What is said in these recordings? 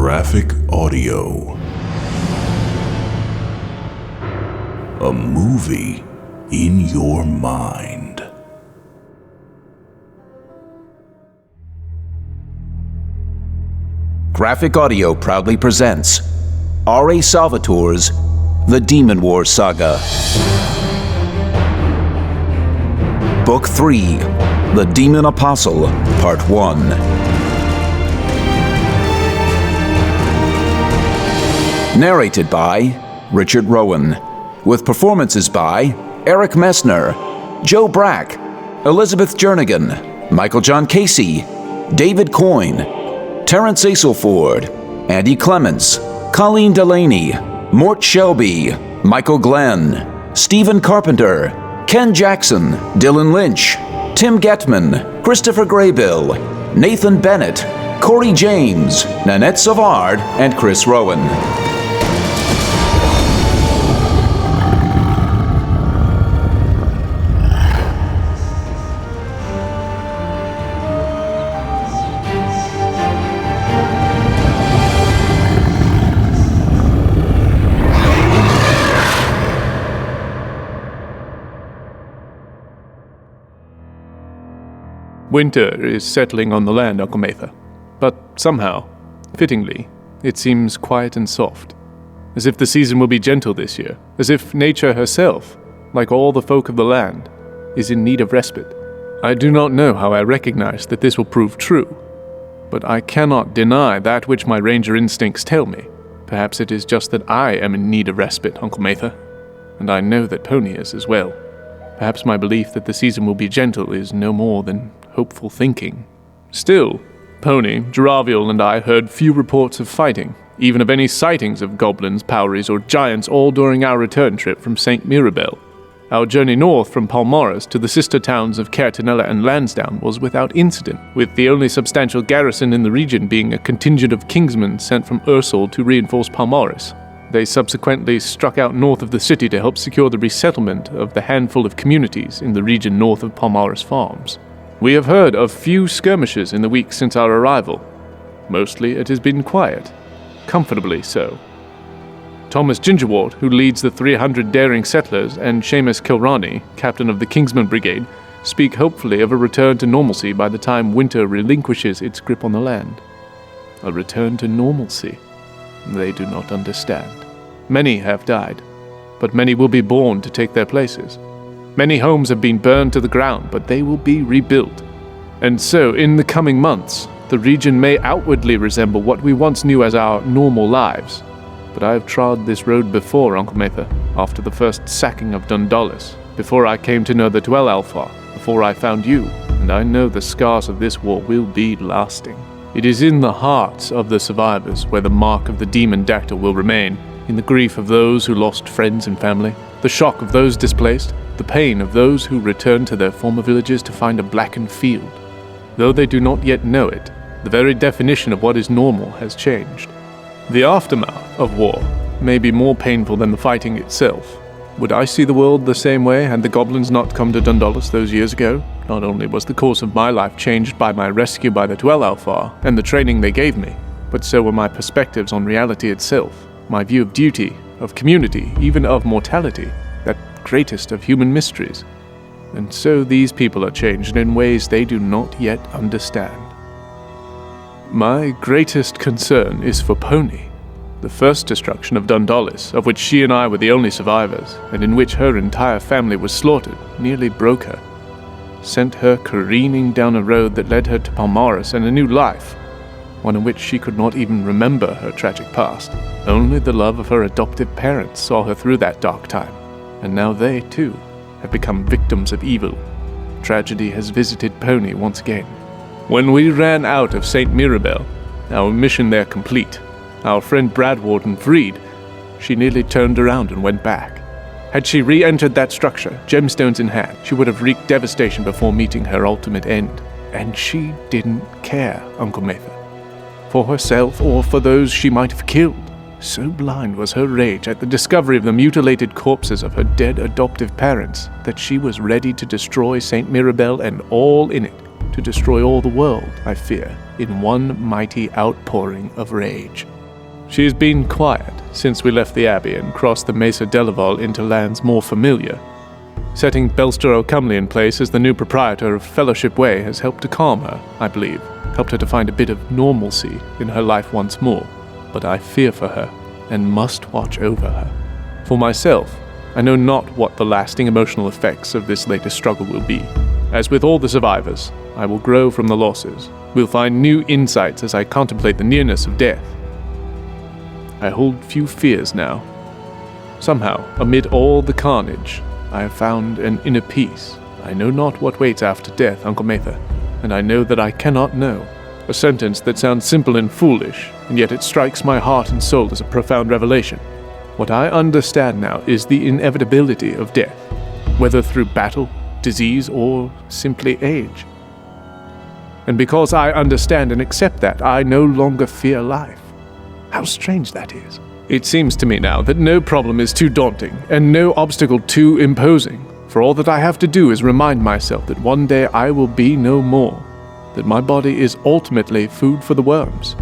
Graphic audio. A movie in your mind. Graphic Audio proudly presents R.A.Salvatore's The Demon War Saga. Book 3, The Demon Apostle, Part 1. Narrated by Richard Rowan, with performances by Eric Messner, Joe Brack, Elizabeth Jernigan, Michael John Casey, David Coyne, Terrence Aisselford, Andy Clements, Colleen Delaney, Mort Shelby, Michael Glenn, Stephen Carpenter, Ken Jackson, Dylan Lynch, Tim Getman, Christopher Graybill, Nathan Bennett, Corey James, Nanette Savard, and Chris Rowan. Winter is settling on the land, Uncle Mather, but somehow, fittingly, it seems quiet and soft, as if the season will be gentle this year, as if nature herself, like all the folk of the land, is in need of respite. I do not know how I recognize that this will prove true, but I cannot deny that which my ranger instincts tell me. Perhaps it is just that I am in need of respite, Uncle Mather, and I know that Pony is as well. Perhaps my belief that the season will be gentle is no more than hopeful thinking. Still, Pony, Jaraviel, and I heard few reports of fighting, even of any sightings of goblins, powries, or giants, all during our return trip from St. Mirabel. Our journey north from Palmaris to the sister towns of Caertanella and Lansdowne was without incident, with the only substantial garrison in the region being a contingent of Kingsmen sent from Ursel to reinforce Palmaris. They subsequently struck out north of the city to help secure the resettlement of the handful of communities in the region north of Palmaris Farms. We have heard of few skirmishes in the weeks since our arrival. Mostly it has been quiet, comfortably so. Thomas Gingerwort, who leads the 300 daring settlers, and Seamus Kilrani, captain of the Kingsman Brigade, speak hopefully of a return to normalcy by the time winter relinquishes its grip on the land. A return to normalcy. They do not understand. Many have died, but many will be born to take their places. Many homes have been burned to the ground, but they will be rebuilt. And so, in the coming months, the region may outwardly resemble what we once knew as our normal lives. But I have trod this road before, Uncle Mather, after the first sacking of Dundalis, before I came to know the Dwell Alpha, before I found you, and I know the scars of this war will be lasting. It is in the hearts of the survivors where the mark of the demon dactyl will remain, in the grief of those who lost friends and family, the shock of those displaced, the pain of those who return to their former villages to find a blackened field. Though they do not yet know it, the very definition of what is normal has changed. The aftermath of war may be more painful than the fighting itself. Would I see the world the same way had the goblins not come to Dundalis those years ago? Not only was the course of my life changed by my rescue by the Dwell Alpha and the training they gave me, but so were my perspectives on reality itself, my view of duty, of community, even of mortality, that greatest of human mysteries. And so these people are changed in ways they do not yet understand. My greatest concern is for Pony. The first destruction of Dundalis, of which she and I were the only survivors, and in which her entire family was slaughtered, nearly broke her. Sent her careening down a road that led her to Palmaris and a new life, one in which she could not even remember her tragic past. Only the love of her adoptive parents saw her through that dark time, and now they, too, have become victims of evil. Tragedy has visited Pony once again. When we ran out of St. Mirabel, our mission there complete, our friend Bradwarden freed, she nearly turned around and went back. Had she re-entered that structure, gemstones in hand, she would have wreaked devastation before meeting her ultimate end. And she didn't care, Uncle Mather, for herself or for those she might have killed. So blind was her rage at the discovery of the mutilated corpses of her dead adoptive parents that she was ready to destroy St. Mirabel and all in it. to destroy all the world, I fear, in one mighty outpouring of rage. She has been quiet since we left the Abbey and crossed the Mesa Delaval into lands more familiar. Setting Belster O'Cumley in place as the new proprietor of Fellowship Way has helped to calm her, I believe, helped her to find a bit of normalcy in her life once more. But I fear for her, and must watch over her. For myself, I know not what the lasting emotional effects of this latest struggle will be. As with all the survivors, I will grow from the losses, will find new insights as I contemplate the nearness of death. I hold few fears now. Somehow, amid all the carnage, I have found an inner peace. I know not what waits after death, Uncle Mather, and I know that I cannot know. A sentence that sounds simple and foolish, and yet it strikes my heart and soul as a profound revelation. What I understand now is the inevitability of death, whether through battle, disease, or simply age. And because I understand and accept that, I no longer fear life. How strange that is. It seems to me now that no problem is too daunting, and no obstacle too imposing, for all that I have to do is remind myself that one day I will be no more, that my body is ultimately food for the worms,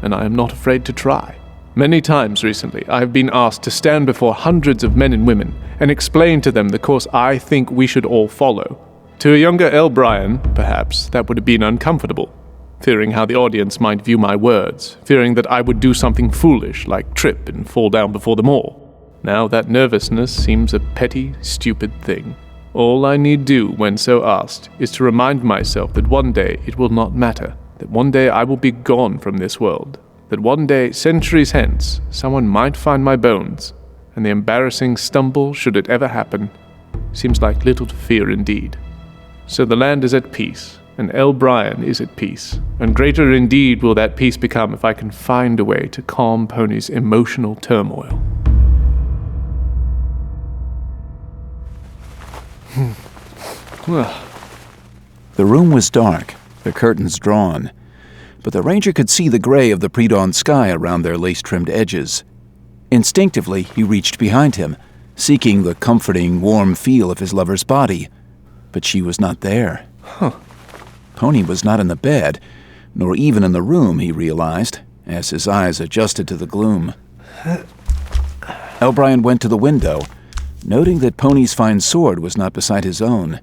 and I am not afraid to try. Many times recently, I have been asked to stand before hundreds of men and women and explain to them the course I think we should all follow. To a younger L. Bryan, perhaps, that would have been uncomfortable, fearing how the audience might view my words, fearing that I would do something foolish like trip and fall down before them all. Now that nervousness seems a petty, stupid thing. All I need do when so asked is to remind myself that one day it will not matter, that one day I will be gone from this world, that one day, centuries hence, someone might find my bones, and the embarrassing stumble, should it ever happen, seems like little to fear indeed. So the land is at peace, and L. Bryan is at peace, and greater indeed will that peace become if I can find a way to calm Pony's emotional turmoil. The room was dark, the curtains drawn, but the ranger could see the gray of the pre-dawn sky around their lace-trimmed edges. Instinctively, he reached behind him, seeking the comforting, warm feel of his lover's body, but she was not there. Pony was not in the bed, nor even in the room, he realized, as his eyes adjusted to the gloom. L. Bryan went to the window, noting that Pony's fine sword was not beside his own.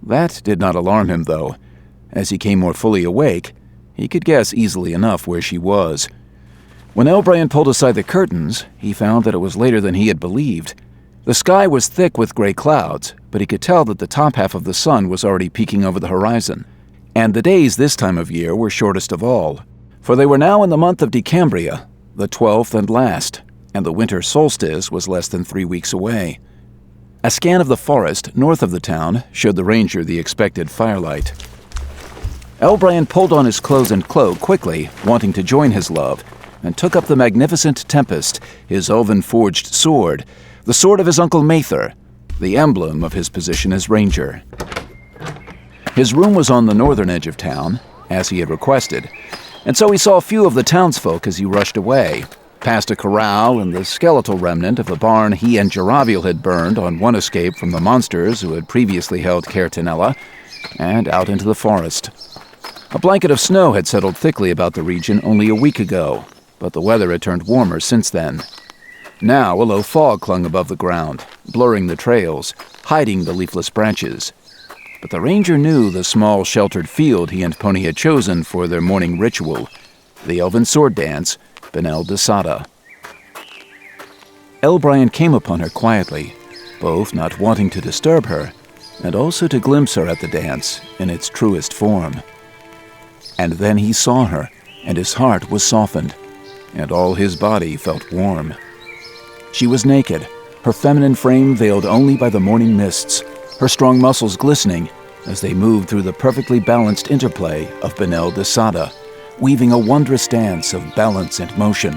That did not alarm him, though. As he came more fully awake, he could guess easily enough where she was. When L. Bryan pulled aside the curtains, he found that it was later than he had believed. The sky was thick with gray clouds, but he could tell that the top half of the sun was already peeking over the horizon. And the days this time of year were shortest of all, for they were now in the month of Decambria, the 12th and last, and the winter solstice was less than 3 weeks away. A scan of the forest north of the town showed the ranger the expected firelight. L. Bryan pulled on his clothes and cloak quickly, wanting to join his love, and took up the magnificent Tempest, his elven-forged sword, the sword of his Uncle Mather, the emblem of his position as ranger. His room was on the northern edge of town, as he had requested, and so he saw few of the townsfolk as he rushed away, past a corral and the skeletal remnant of a barn he and Jaraviel had burned on one escape from the monsters who had previously held Caertenella, and out into the forest. A blanket of snow had settled thickly about the region only a week ago, but the weather had turned warmer since then. Now a low fog clung above the ground, blurring the trails, hiding the leafless branches. But the ranger knew the small sheltered field he and Pony had chosen for their morning ritual, the elven sword dance, Benel de Sada. L. Bryan came upon her quietly, both not wanting to disturb her, and also to glimpse her at the dance in its truest form. And then he saw her, and his heart was softened, and all his body felt warm. She was naked, her feminine frame veiled only by the morning mists, her strong muscles glistening as they moved through the perfectly balanced interplay of Benel de Sada, weaving a wondrous dance of balance and motion.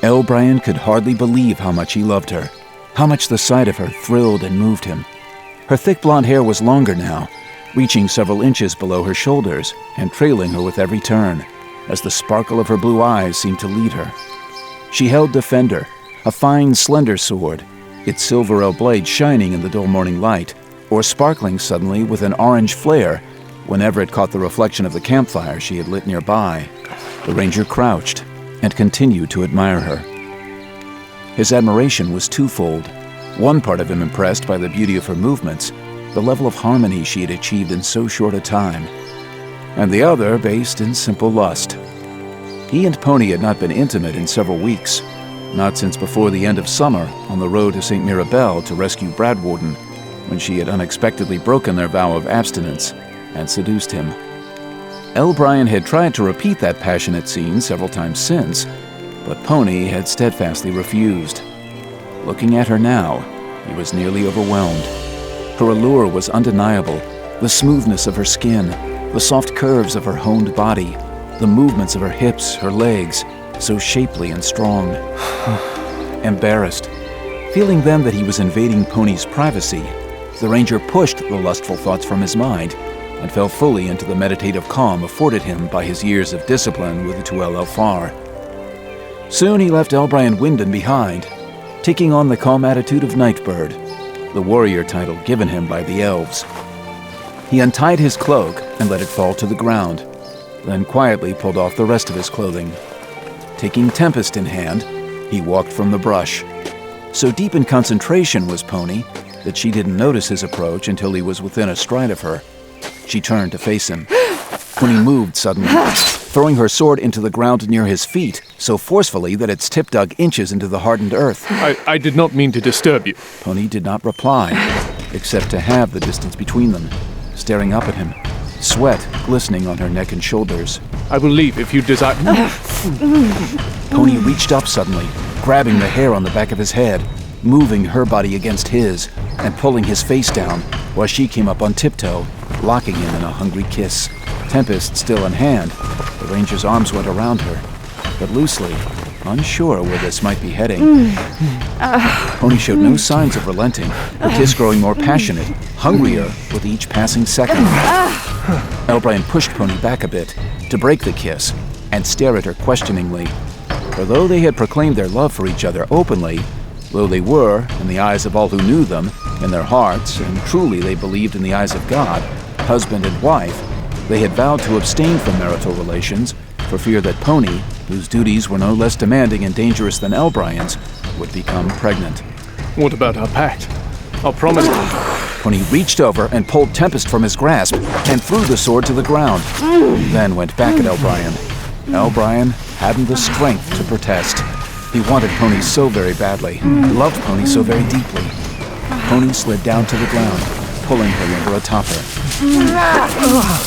L. Bryan could hardly believe how much he loved her, how much the sight of her thrilled and moved him. Her thick blonde hair was longer now, reaching several inches below her shoulders and trailing her with every turn, as the sparkle of her blue eyes seemed to lead her. She held Defender, a fine, slender sword, its silver blade shining in the dull morning light, or sparkling suddenly with an orange flare Whenever it caught the reflection of the campfire she had lit nearby, the ranger crouched and continued to admire her. His admiration was twofold. One part of him impressed by the beauty of her movements, the level of harmony she had achieved in so short a time, and the other based in simple lust. He and Pony had not been intimate in several weeks, not since before the end of summer on the road to St. Mirabel to rescue Bradwarden, when she had unexpectedly broken their vow of abstinence and seduced him. L. Bryan had tried to repeat that passionate scene several times since, but Pony had steadfastly refused. Looking at her now, he was nearly overwhelmed. Her allure was undeniable, the smoothness of her skin, the soft curves of her honed body, the movements of her hips, her legs, so shapely and strong. Embarrassed, feeling then that he was invading Pony's privacy, the ranger pushed the lustful thoughts from his mind and fell fully into the meditative calm afforded him by his years of discipline with the Tuel Elfar. Soon he left L. Bryan Wyndon behind, taking on the calm attitude of Nightbird, the warrior title given him by the elves. He untied his cloak and let it fall to the ground, then quietly pulled off the rest of his clothing. Taking Tempest in hand, he walked from the brush. So deep in concentration was Pony that she didn't notice his approach until he was within a stride of her. She turned to face him. When he moved suddenly, throwing her sword into the ground near his feet so forcefully that its tip dug inches into the hardened earth. I did not mean to disturb you. Pony did not reply, except to halve the distance between them, staring up at him, sweat glistening on her neck and shoulders. I will leave if you desire. Pony reached up suddenly, grabbing the hair on the back of his head, moving her body against his, and pulling his face down, while she came up on tiptoe, locking him in a hungry kiss. Tempest still in hand, the ranger's arms went around her, but loosely, unsure where this might be heading. Pony showed no signs of relenting, her kiss growing more passionate, hungrier with each passing second. L. Bryan pushed Pony back a bit to break the kiss and stare at her questioningly. For though they had proclaimed their love for each other openly, though they were, in the eyes of all who knew them, in their hearts, and truly they believed in the eyes of God, husband and wife, they had vowed to abstain from marital relations for fear that Pony, whose duties were no less demanding and dangerous than L. Bryan's, would become pregnant. What about our pact? Our promise. Pony reached over and pulled Tempest from his grasp and threw the sword to the ground, then went back at L. Bryan. L. Bryan hadn't the strength to protest. He wanted Pony so very badly, loved Pony so very deeply. Pony slid down to the ground, pulling her under atop her.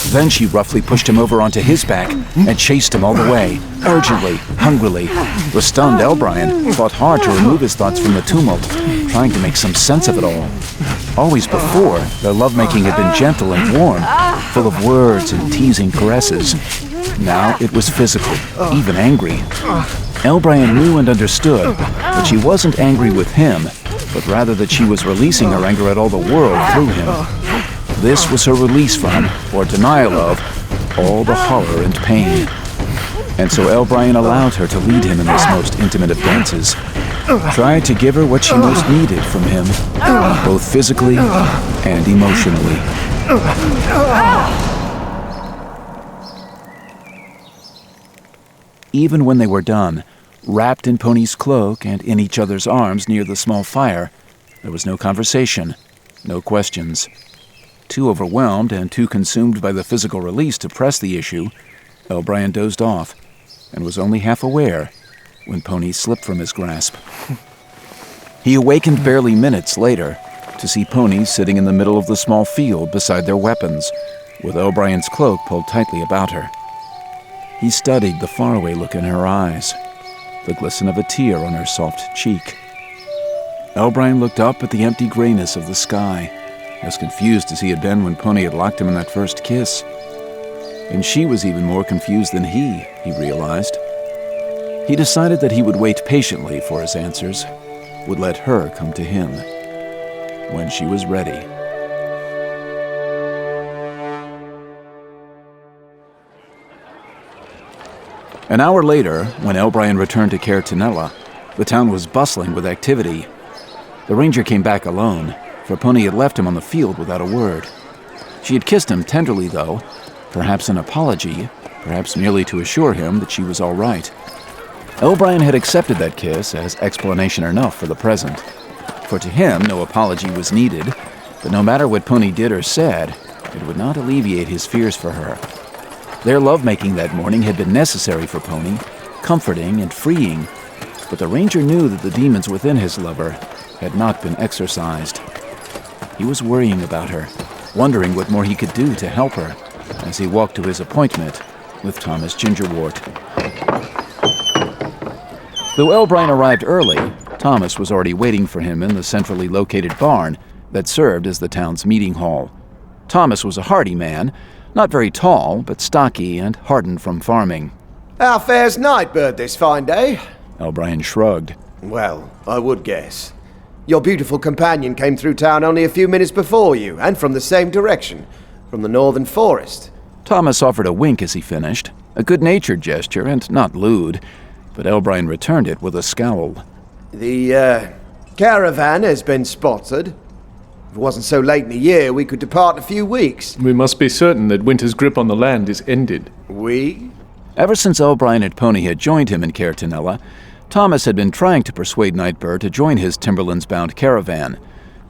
Then she roughly pushed him over onto his back and chased him all the way, urgently, hungrily. The stunned L. Bryan fought hard to remove his thoughts from the tumult, trying to make some sense of it all. Always before, their lovemaking had been gentle and warm, full of words and teasing caresses. Now it was physical, even angry. L. Bryan knew and understood that she wasn't angry with him, but rather that she was releasing her anger at all the world through him. This was her release from, or denial of, all the horror and pain. And so L. Bryan allowed her to lead him in this most intimate of dances, tried to give her what she most needed from him, both physically and emotionally. Even when they were done, wrapped in Pony's cloak and in each other's arms near the small fire, there was no conversation, no questions. Too overwhelmed and too consumed by the physical release to press the issue, L. Bryan dozed off and was only half aware when Pony slipped from his grasp. He awakened barely minutes later to see Pony sitting in the middle of the small field beside their weapons, with L. Bryan's cloak pulled tightly about her. He studied the faraway look in her eyes, the glisten of a tear on her soft cheek. L. Bryan looked up at the empty grayness of the sky, as confused as he had been when Pony had locked him in that first kiss. And she was even more confused than he realized. He decided that he would wait patiently for his answers, would let her come to him when she was ready. An hour later, when L. Bryan returned to Caer Tenella, the town was bustling with activity. The ranger came back alone, for Pony had left him on the field without a word. She had kissed him tenderly, though, perhaps an apology, perhaps merely to assure him that she was all right. O'Brien had accepted that kiss as explanation enough for the present, for to him no apology was needed, but no matter what Pony did or said, it would not alleviate his fears for her. Their lovemaking that morning had been necessary for Pony, comforting and freeing, but the ranger knew that the demons within his lover had not been exorcised. He was worrying about her, wondering what more he could do to help her as he walked to his appointment with Thomas Gingerwort. Though O'Brien arrived early, Thomas was already waiting for him in the centrally located barn that served as the town's meeting hall. Thomas was a hardy man, not very tall, but stocky and hardened from farming. How fares Nightbird this fine day? O'Brien shrugged. Well, I would guess. Your beautiful companion came through town only a few minutes before you, and from the same direction, from the northern forest. Thomas offered a wink as he finished, a good-natured gesture and not lewd, but O'Brien returned it with a scowl. The, caravan has been spotted. If it wasn't so late in the year, we could depart in a few weeks. We must be certain that winter's grip on the land is ended. We? Ever since O'Brien and Pony had joined him in Caertenella, Thomas had been trying to persuade Nightbird to join his Timberlands-bound caravan,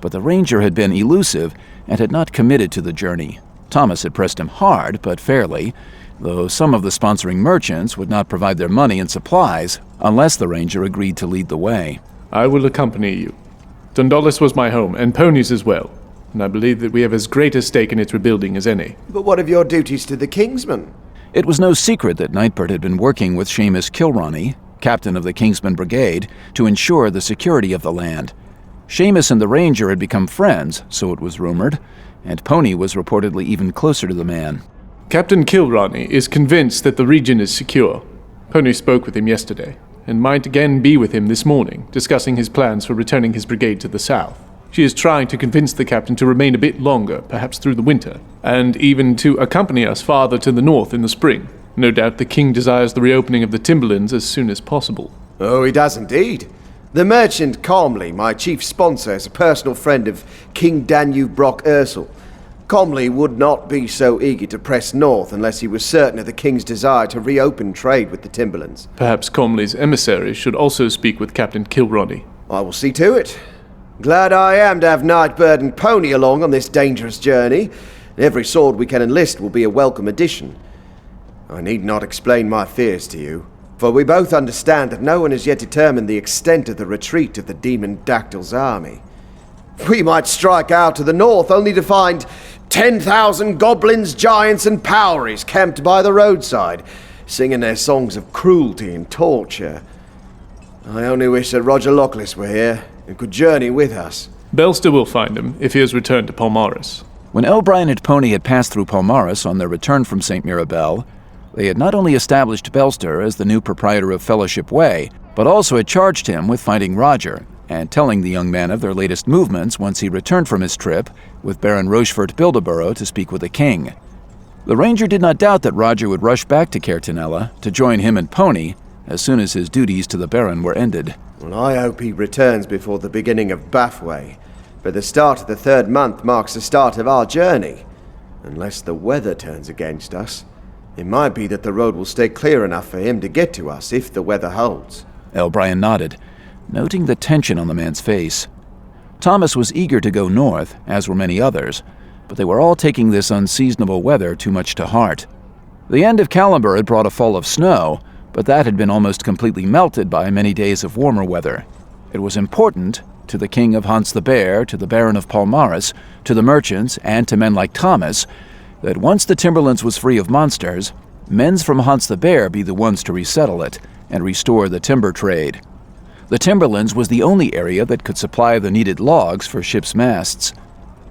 but the ranger had been elusive and had not committed to the journey. Thomas had pressed him hard, but fairly, though some of the sponsoring merchants would not provide their money and supplies unless the ranger agreed to lead the way. I will accompany you. Dundolis was my home, and Pony's as well, and I believe that we have as great a stake in its rebuilding as any. But what of your duties to the Kingsman? It was no secret that Nightbird had been working with Seamus Kilroney, captain of the Kingsman Brigade, to ensure the security of the land. Seamus and the ranger had become friends, so it was rumored, and Pony was reportedly even closer to the man. Captain Kilroney is convinced that the region is secure. Pony spoke with him yesterday, and might again be with him this morning, discussing his plans for returning his brigade to the south. She is trying to convince the captain to remain a bit longer, perhaps through the winter, and even to accompany us farther to the north in the spring. No doubt the king desires the reopening of the Timberlands as soon as possible. Oh, he does indeed. The merchant Comley, my chief sponsor, is a personal friend of King Danube Brock Ursel. Comley would not be so eager to press north unless he was certain of the king's desire to reopen trade with the Timberlands. Perhaps Comley's emissaries should also speak with Captain Kilroney. I will see to it. Glad I am to have Nightbird and Pony along on this dangerous journey. Every sword we can enlist will be a welcome addition. I need not explain my fears to you, for we both understand that no one has yet determined the extent of the retreat of the Demon Dactyl's army. We might strike out to the north only to find 10,000 goblins, giants, and powries camped by the roadside, singing their songs of cruelty and torture. I only wish that Roger Lockleys were here and could journey with us. Belster will find him if he has returned to Palmaris. When O'Brien and Pony had passed through Palmaris on their return from St. Mirabel, they had not only established Belster as the new proprietor of Fellowship Way, but also had charged him with finding Roger and telling the young man of their latest movements once he returned from his trip with Baron Rochefort Bildeborough to speak with the king. The ranger did not doubt that Roger would rush back to Caertenella to join him and Pony as soon as his duties to the Baron were ended. Well, I hope he returns before the beginning of Bathway, but the start of the third month marks the start of our journey. Unless the weather turns against us, it might be that the road will stay clear enough for him to get to us if the weather holds. O'Brien nodded, noting the tension on the man's face. Thomas was eager to go north, as were many others, but they were all taking this unseasonable weather too much to heart. The end of Calember had brought a fall of snow, but that had been almost completely melted by many days of warmer weather. It was important to the King of Hans the Bear, to the Baron of Palmaris, to the merchants, and to men like Thomas, that once the Timberlands was free of monsters, men from Hans the Bear be the ones to resettle it and restore the timber trade. The Timberlands was the only area that could supply the needed logs for ships' masts.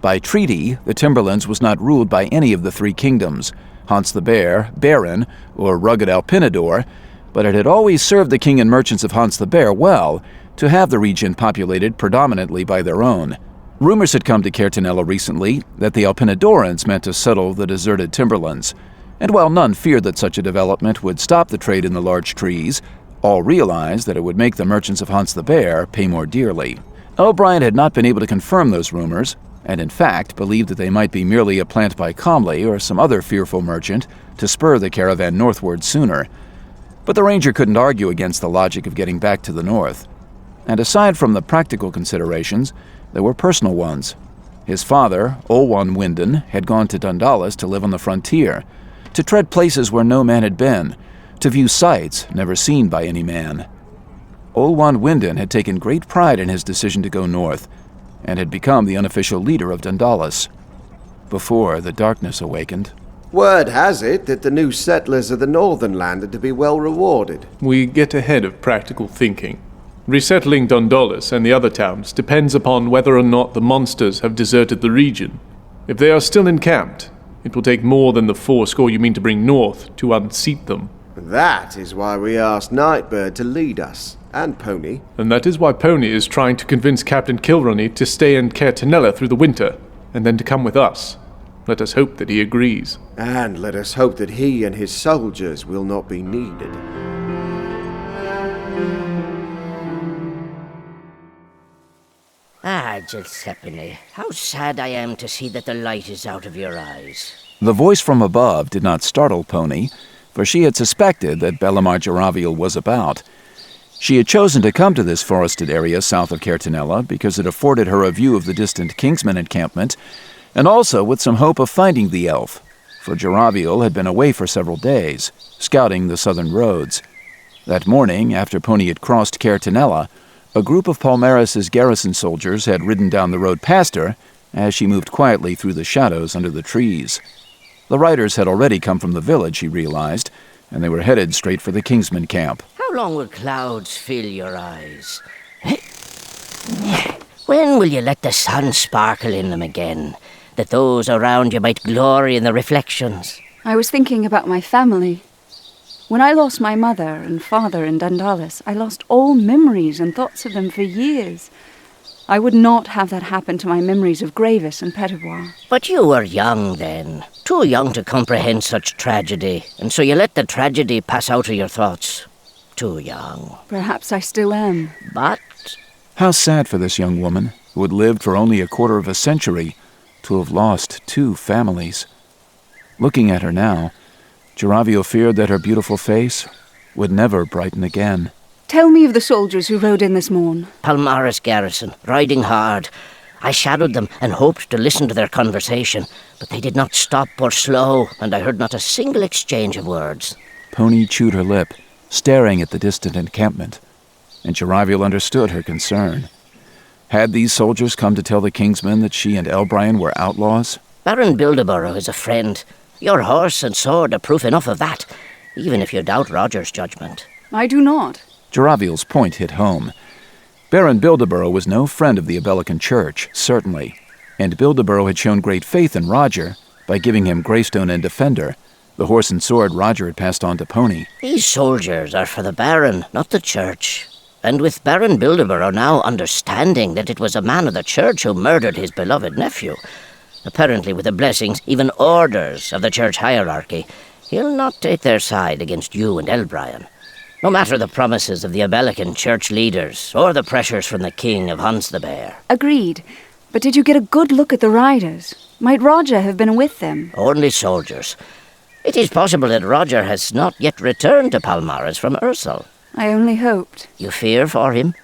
By treaty, the Timberlands was not ruled by any of the three kingdoms, Hans the Bear, Baron, or rugged Alpinador, but it had always served the king and merchants of Hans the Bear well to have the region populated predominantly by their own. Rumors had come to Caertenella recently that the Alpinadorans meant to settle the deserted Timberlands, and while none feared that such a development would stop the trade in the large trees, all realized that it would make the merchants of Hans the Bear pay more dearly. O'Brien had not been able to confirm those rumors, and in fact believed that they might be merely a plant by Comley or some other fearful merchant to spur the caravan northward sooner. But the ranger couldn't argue against the logic of getting back to the north. And aside from the practical considerations, there were personal ones. His father, Olwan Wyndon, had gone to Dundalis to live on the frontier, to tread places where no man had been, to view sights never seen by any man. Olwan Wyndon had taken great pride in his decision to go north, and had become the unofficial leader of Dundalis. Before the darkness awakened. Word has it that the new settlers of the northern land are to be well rewarded. We get ahead of practical thinking. Resettling Dundalis and the other towns depends upon whether or not the monsters have deserted the region. If they are still encamped, it will take more than the 80 you mean to bring north to unseat them. That is why we asked Nightbird to lead us, and Pony. And that is why Pony is trying to convince Captain Kilroney to stay in Caertanella through the winter, and then to come with us. Let us hope that he agrees. And let us hope that he and his soldiers will not be needed. Ah, Giuseppe, how sad I am to see that the light is out of your eyes. The voice from above did not startle Pony, for she had suspected that Bellamar Jaraviel was about. She had chosen to come to this forested area south of Caertanella because it afforded her a view of the distant Kingsman encampment, and also with some hope of finding the elf, for Jaraviel had been away for several days, scouting the southern roads. That morning, after Pony had crossed Caertanella, a group of Palmaris's garrison soldiers had ridden down the road past her as she moved quietly through the shadows under the trees. The riders had already come from the village, he realized, and they were headed straight for the Kingsman camp. How long will clouds fill your eyes? When will you let the sun sparkle in them again, that those around you might glory in the reflections? I was thinking about my family. When I lost my mother and father in Dundalis, I lost all memories and thoughts of them for years. I would not have that happen to my memories of Gravis and Pettibois. But you were young then, too young to comprehend such tragedy, and so you let the tragedy pass out of your thoughts. Too young. Perhaps I still am. But How sad for this young woman, who had lived for only a quarter of a century, to have lost 2 families. Looking at her now, Jaraviel feared that her beautiful face would never brighten again. Tell me of the soldiers who rode in this morn. Palmaris garrison, riding hard. I shadowed them and hoped to listen to their conversation, but they did not stop or slow, and I heard not a single exchange of words. Pony chewed her lip, staring at the distant encampment, and Jaraviel understood her concern. Had these soldiers come to tell the Kingsmen that she and Elbrian were outlaws? Baron Bildeborough is a friend. Your horse and sword are proof enough of that, even if you doubt Roger's judgment. I do not. Jaraviel's point hit home. Baron Bildeborough was no friend of the Abelican Church, certainly, and Bildeborough had shown great faith in Roger by giving him Greystone and Defender, the horse and sword Roger had passed on to Pony. These soldiers are for the Baron, not the Church. And with Baron Bildeborough now understanding that it was a man of the Church who murdered his beloved nephew, apparently with the blessings, even orders, of the Church hierarchy, he'll not take their side against you and Elbrian. No matter the promises of the Abelican Church leaders, or the pressures from the King of Hans the Bear. Agreed. But did you get a good look at the riders? Might Roger have been with them? Only soldiers. It is possible that Roger has not yet returned to Palmaris from Ursel. I only hoped. You fear for him?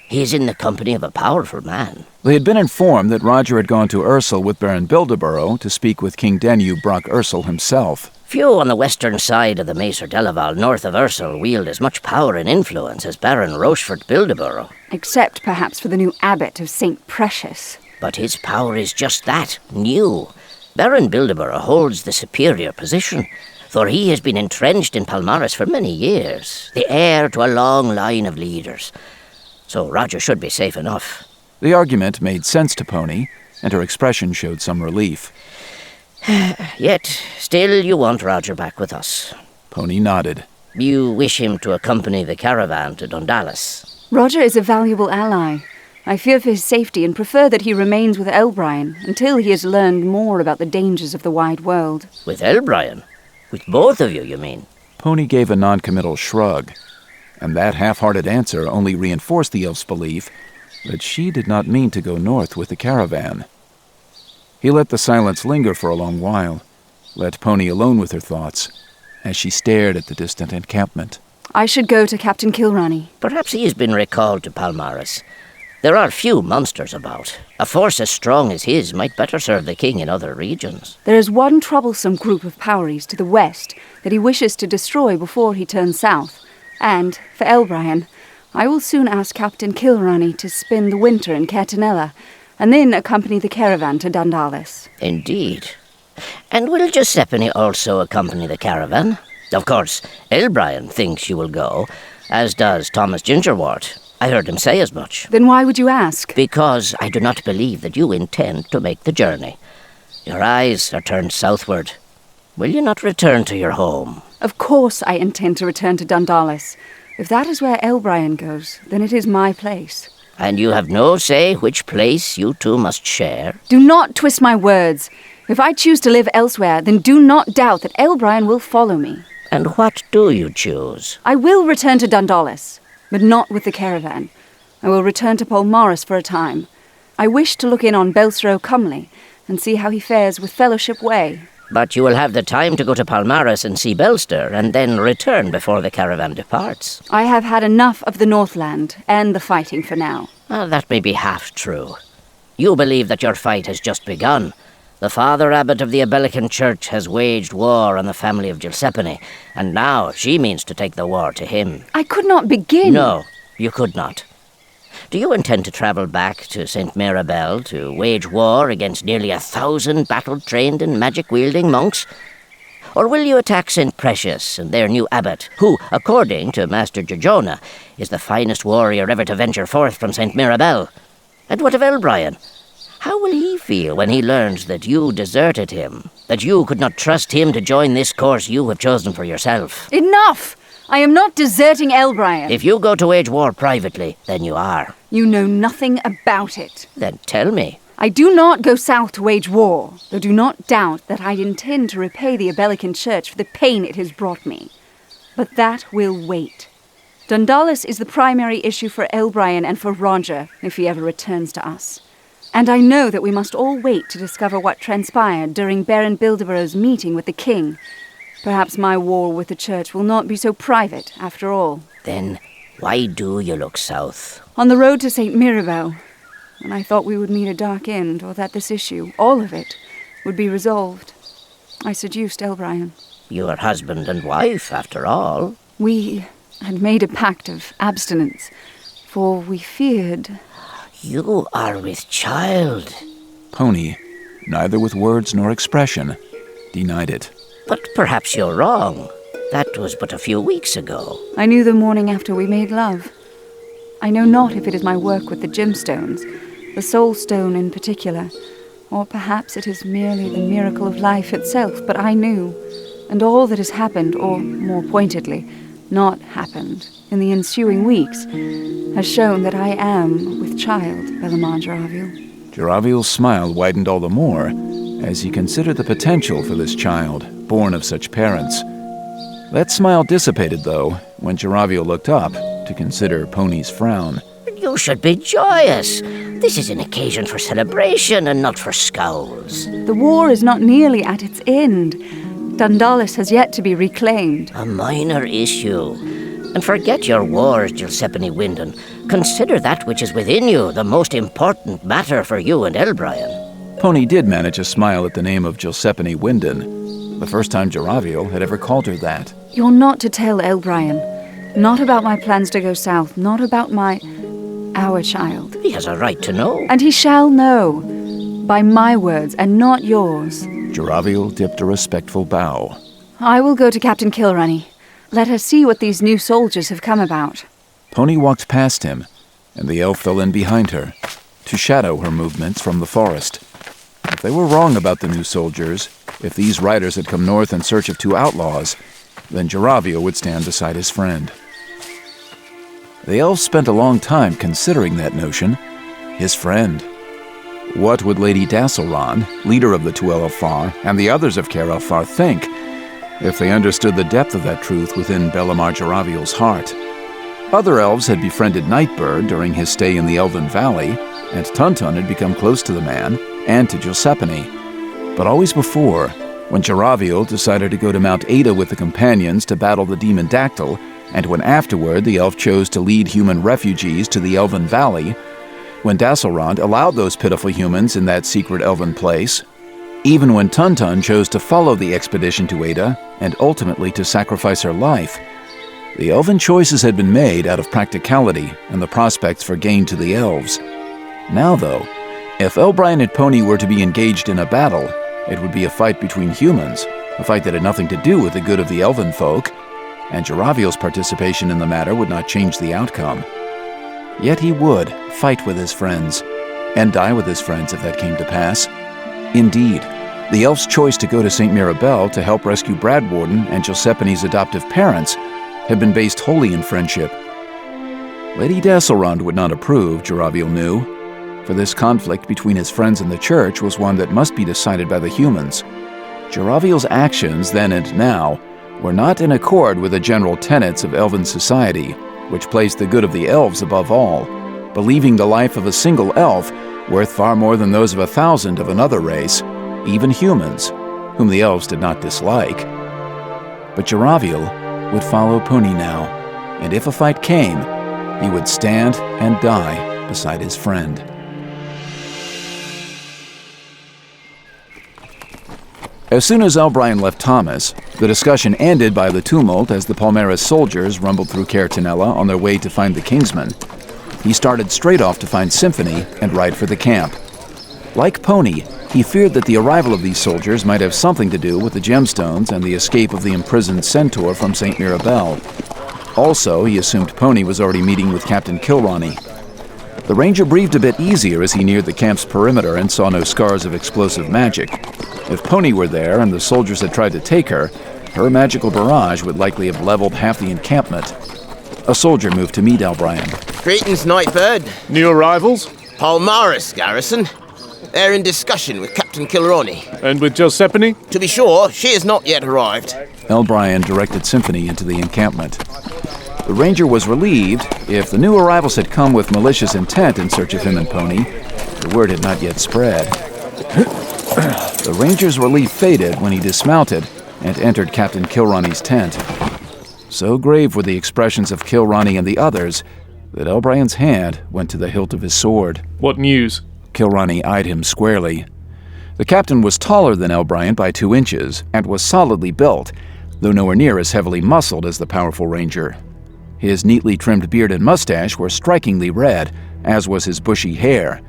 He is in the company of a powerful man. They had been informed that Roger had gone to Ursel with Baron Bildeborough to speak with King Danube Brock Ursel himself. Few on the western side of the Macer Delaval north of Ursel wield as much power and influence as Baron Rochefort Bildeborough. Except perhaps for the new abbot of St. Precious. But his power is just that, new. Baron Bildeborough holds the superior position, for he has been entrenched in Palmaris for many years, the heir to a long line of leaders. So Roger should be safe enough. The argument made sense to Pony, and her expression showed some relief. Yet, still you want Roger back with us. Pony nodded. You wish him to accompany the caravan to Dundalis. Roger is a valuable ally. I fear for his safety and prefer that he remains with Elbrian until he has learned more about the dangers of the wide world. With Elbrian? With both of you, you mean? Pony gave a non-committal shrug, and that half-hearted answer only reinforced the elf's belief that she did not mean to go north with the caravan. He let the silence linger for a long while, let Pony alone with her thoughts, as she stared at the distant encampment. I should go to Captain Kilronny. Perhaps he has been recalled to Palmaris. There are few monsters about. A force as strong as his might better serve the king in other regions. There is one troublesome group of Poweries to the west that he wishes to destroy before he turns south. And, for Elbrian, I will soon ask Captain Kilronny to spend the winter in Catanella, and then accompany the caravan to Dundalis. Indeed. And will Giuseppe also accompany the caravan? Of course, Elbrian thinks you will go, as does Thomas Gingerwort. I heard him say as much. Then why would you ask? Because I do not believe that you intend to make the journey. Your eyes are turned southward. Will you not return to your home? Of course I intend to return to Dundalis. If that is where Elbrian goes, then it is my place. And you have no say which place you two must share? Do not twist my words. If I choose to live elsewhere, then do not doubt that Elbrian will follow me. And what do you choose? I will return to Dundalis, but not with the caravan. I will return to Palmaris for a time. I wish to look in on Belsro Cumley and see how he fares with Fellowship Way. But you will have the time to go to Palmaris and see Belster, and then return before the caravan departs. I have had enough of the Northland and the fighting for now. That may be half true. You believe that your fight has just begun. The Father Abbot of the Abelican Church has waged war on the family of Giuseppe, and now she means to take the war to him. I could not begin. No, you could not. Do you intend to travel back to St. Mirabel to wage war against nearly 1,000 battle-trained and magic-wielding monks? Or will you attack St. Precious and their new abbot, who, according to Master Giorgiona, is the finest warrior ever to venture forth from St. Mirabel? And what of Elbrian? How will he feel when he learns that you deserted him, that you could not trust him to join this course you have chosen for yourself? Enough! I am not deserting Elbrian. If you go to wage war privately, then you are. You know nothing about it. Then tell me. I do not go south to wage war, though do not doubt that I intend to repay the Abelican Church for the pain it has brought me. But that will wait. Dundalis is the primary issue for Elbrian and for Roger, if he ever returns to us. And I know that we must all wait to discover what transpired during Baron Bilderborough's meeting with the king. Perhaps my war with the church will not be so private, after all. Then why do you look south? On the road to St. Mirabel, when I thought we would meet a dark end, or that this issue, all of it, would be resolved, I seduced Elbrian. You are husband and wife, after all. We had made a pact of abstinence, for we feared... You are with child. Pony, neither with words nor expression, denied it. But perhaps you're wrong. That was but a few weeks ago. I knew the morning after we made love. I know not if it is my work with the gemstones, the soul stone in particular, or perhaps it is merely the miracle of life itself, but I knew, and all that has happened, or more pointedly, not happened, in the ensuing weeks, has shown that I am with child, Bellamont Jaraviel. Jaraviel's smile widened all the more as he considered the potential for this child, born of such parents. That smile dissipated, though, when Jaraviel looked up to consider Pony's frown. You should be joyous. This is an occasion for celebration and not for scowls. The war is not nearly at its end. Dundalis has yet to be reclaimed. A minor issue. And forget your wars, Giuseppe Wyndon. Consider that which is within you the most important matter for you and Elbrian. Pony did manage a smile at the name of Giuseppe Wyndon, the first time Jaraviel had ever called her that. You're not to tell Elbrian. Not about my plans to go south, not about our child. He has a right to know. And he shall know, by my words and not yours. Jaraviel dipped a respectful bow. I will go to Captain Kilronny. Let her see what these new soldiers have come about. Pony walked past him, and the elf fell in behind her, to shadow her movements from the forest. If they were wrong about the new soldiers, if these riders had come north in search of two outlaws, then Jaraviel would stand beside his friend. The elf spent a long time considering that notion. His friend. What would Lady Dasselron, leader of the two Elfar, and the others of Caer Elfar think if they understood the depth of that truth within Bellamar Jaraviel's heart? Other elves had befriended Nightbird during his stay in the Elven Valley, and Tuntun had become close to the man, and to Giuseppe. But always before, when Jaraviel decided to go to Mount Ada with the companions to battle the demon Dactyl, and when afterward the elf chose to lead human refugees to the Elven Valley, when Dasselrond allowed those pitiful humans in that secret elven place, even when Tuntun chose to follow the expedition to Ada and ultimately to sacrifice her life, the elven choices had been made out of practicality and the prospects for gain to the elves. Now, though, if Elbrien and Pony were to be engaged in a battle, it would be a fight between humans, a fight that had nothing to do with the good of the elven folk, and Jaraviel's participation in the matter would not change the outcome. Yet he would fight with his friends, and die with his friends if that came to pass. Indeed, the elf's choice to go to St. Mirabel to help rescue Bradwarden and Giuseppe's adoptive parents had been based wholly in friendship. Lady Dasselrond would not approve, Jaraviel knew, for this conflict between his friends and the church was one that must be decided by the humans. Jaraviel's actions then and now were not in accord with the general tenets of elven society, which placed the good of the elves above all, believing the life of a single elf worth far more than those of 1,000 of another race, even humans, whom the elves did not dislike. But Jaraviel would follow Pony now, and if a fight came, he would stand and die beside his friend. As soon as Elbrien left Thomas, the discussion ended by the tumult as the Palmaris soldiers rumbled through Caertenella on their way to find the Kingsman. He started straight off to find Symphony and ride for the camp. Like Pony, he feared that the arrival of these soldiers might have something to do with the gemstones and the escape of the imprisoned centaur from St. Mirabel. Also, he assumed Pony was already meeting with Captain Kilronny. The ranger breathed a bit easier as he neared the camp's perimeter and saw no scars of explosive magic. If Pony were there and the soldiers had tried to take her, her magical barrage would likely have leveled half the encampment. A soldier moved to meet Elbrien. Greetings, Nightbird. New arrivals? Palmaris garrison. They're in discussion with Captain Kilronny. And with Giuseppe? To be sure, she has not yet arrived. Elbrien directed Symphony into the encampment. The ranger was relieved. If the new arrivals had come with malicious intent in search of him and Pony, the word had not yet spread. The ranger's relief faded when he dismounted and entered Captain Kilronny's tent. So grave were the expressions of Kilronny and the others that Elbrien's hand went to the hilt of his sword. What news? Kilronny eyed him squarely. The captain was taller than Elbrien by 2 inches and was solidly built, though nowhere near as heavily muscled as the powerful ranger. His neatly trimmed beard and mustache were strikingly red, as was his bushy hair,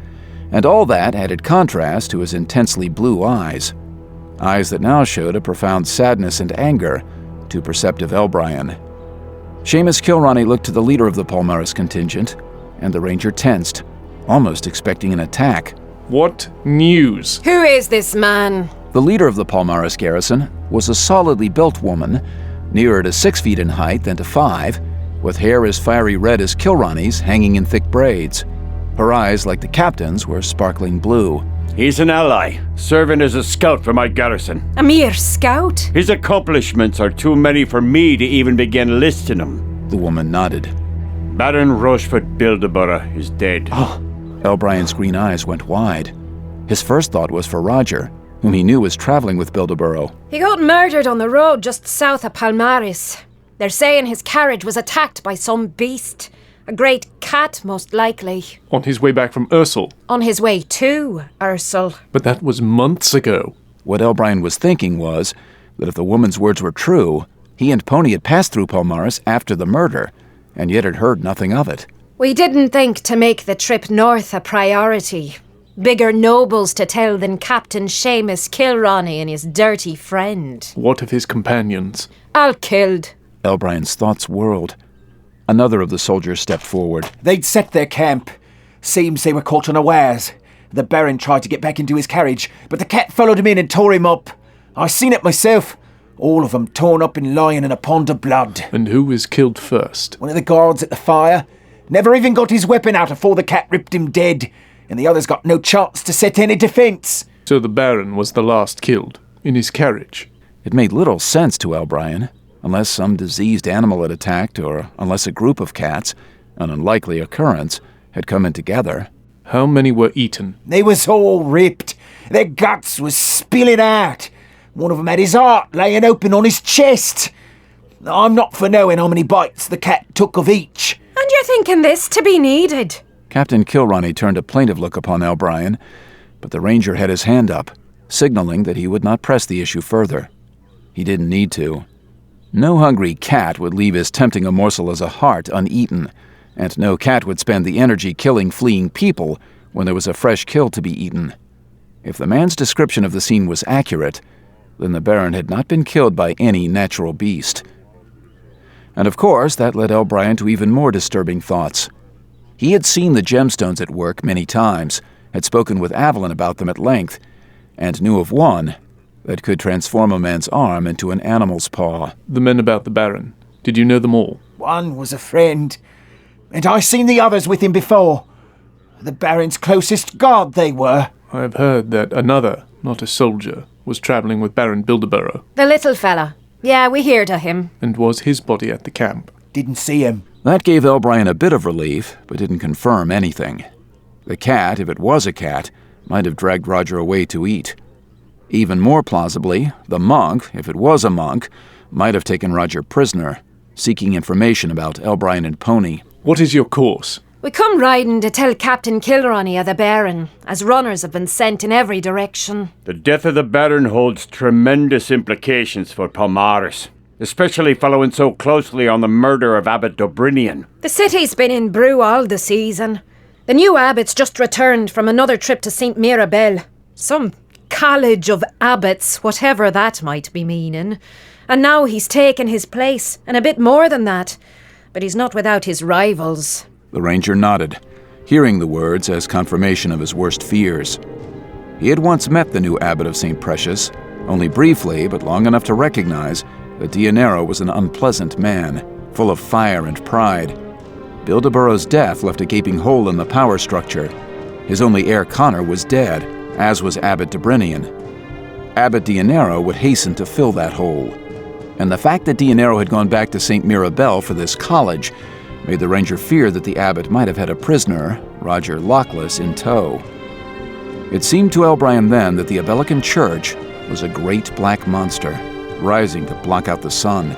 and all that added contrast to his intensely blue eyes. Eyes that now showed a profound sadness and anger to perceptive Elbrien. Seamus Kilronny looked to the leader of the Palmaris contingent, and the ranger tensed, almost expecting an attack. What news? Who is this man? The leader of the Palmaris garrison was a solidly built woman, nearer to 6 feet in height than to 5, with hair as fiery red as Kilronny's hanging in thick braids. Her eyes, like the captain's, were sparkling blue. He's an ally, serving as a scout for my garrison. A mere scout? His accomplishments are too many for me to even begin listing them. The woman nodded. Baron Rochefort Bildeborough is dead. Elbrien's green eyes went wide. His first thought was for Roger, whom he knew was traveling with Bildeborough. He got murdered on the road just south of Palmaris. They're saying his carriage was attacked by some beast. A great cat, most likely. On his way back from Ursel. On his way to Ursel. But that was months ago. What Elbrien was thinking was that if the woman's words were true, he and Pony had passed through Palmaris after the murder, and yet had heard nothing of it. We didn't think to make the trip north a priority. Bigger nobles to tell than Captain Seamus Kilronny and his dirty friend. What of his companions? All killed. Elbrien's thoughts whirled. Another of the soldiers stepped forward. They'd set their camp. Seems they were caught unawares. The Baron tried to get back into his carriage, but the cat followed him in and tore him up. I seen it myself. All of them torn up and lying in a pond of blood. And who was killed first? One of the guards at the fire. Never even got his weapon out before the cat ripped him dead, and the others got no chance to set any defence. So the Baron was the last killed, in his carriage. It made little sense to Elbrien, unless some diseased animal had attacked, or unless a group of cats, an unlikely occurrence, had come in together. How many were eaten? They was all ripped. Their guts was spilling out. One of them had his heart laying open on his chest. I'm not for knowing how many bites the cat took of each. And you're thinking this to be needed? Captain Kilroney turned a plaintive look upon O'Brien, but the ranger had his hand up, signaling that he would not press the issue further. He didn't need to. No hungry cat would leave as tempting a morsel as a heart uneaten, and no cat would spend the energy killing fleeing people when there was a fresh kill to be eaten. If the man's description of the scene was accurate, then the Baron had not been killed by any natural beast. And of course, that led O'Brien to even more disturbing thoughts. He had seen the gemstones at work many times, had spoken with Avalon about them at length, and knew of one that could transform a man's arm into an animal's paw. The men about the Baron, did you know them all? One was a friend, and I seen the others with him before. The Baron's closest guard they were. I have heard that another, not a soldier, was travelling with Baron Bildeborough. The little fella. Yeah, we heard of him. And was his body at the camp? Didn't see him. That gave O'Brien a bit of relief, but didn't confirm anything. The cat, if it was a cat, might have dragged Roger away to eat. Even more plausibly, the monk, if it was a monk, might have taken Roger prisoner, seeking information about O'Brien and Pony. What is your course? We come riding to tell Captain Kilroney of the Baron, as runners have been sent in every direction. The death of the Baron holds tremendous implications for Palmaris, especially following so closely on the murder of Abbot Dobrinian. The city's been in brew all the season. The new abbot's just returned from another trip to St. Mirabel. Some college of abbots, whatever that might be meaning. And now he's taken his place, and a bit more than that. But he's not without his rivals. The ranger nodded, hearing the words as confirmation of his worst fears. He had once met the new abbot of St. Precious, only briefly, but long enough to recognize that Dionero was an unpleasant man, full of fire and pride. Bildeburow's death left a gaping hole in the power structure. His only heir, Connor, was dead, as was Abbot Dobrinian. Abbot Dionero would hasten to fill that hole. And the fact that Dionero had gone back to St. Mirabel for this college made the ranger fear that the abbot might have had a prisoner, Roger Lockless, in tow. It seemed to O'Brien then that the Abelican Church was a great black monster, rising to block out the sun.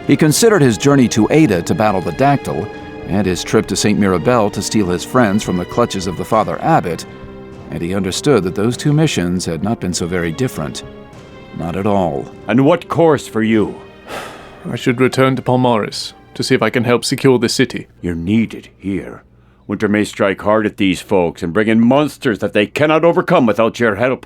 He considered his journey to Ada to battle the Dactyl, and his trip to St. Mirabel to steal his friends from the clutches of the Father Abbot, and he understood that those two missions had not been so very different. Not at all. And what course for you? I should return to Palmaris to see if I can help secure the city. You're needed here. Winter may strike hard at these folks and bring in monsters that they cannot overcome without your help.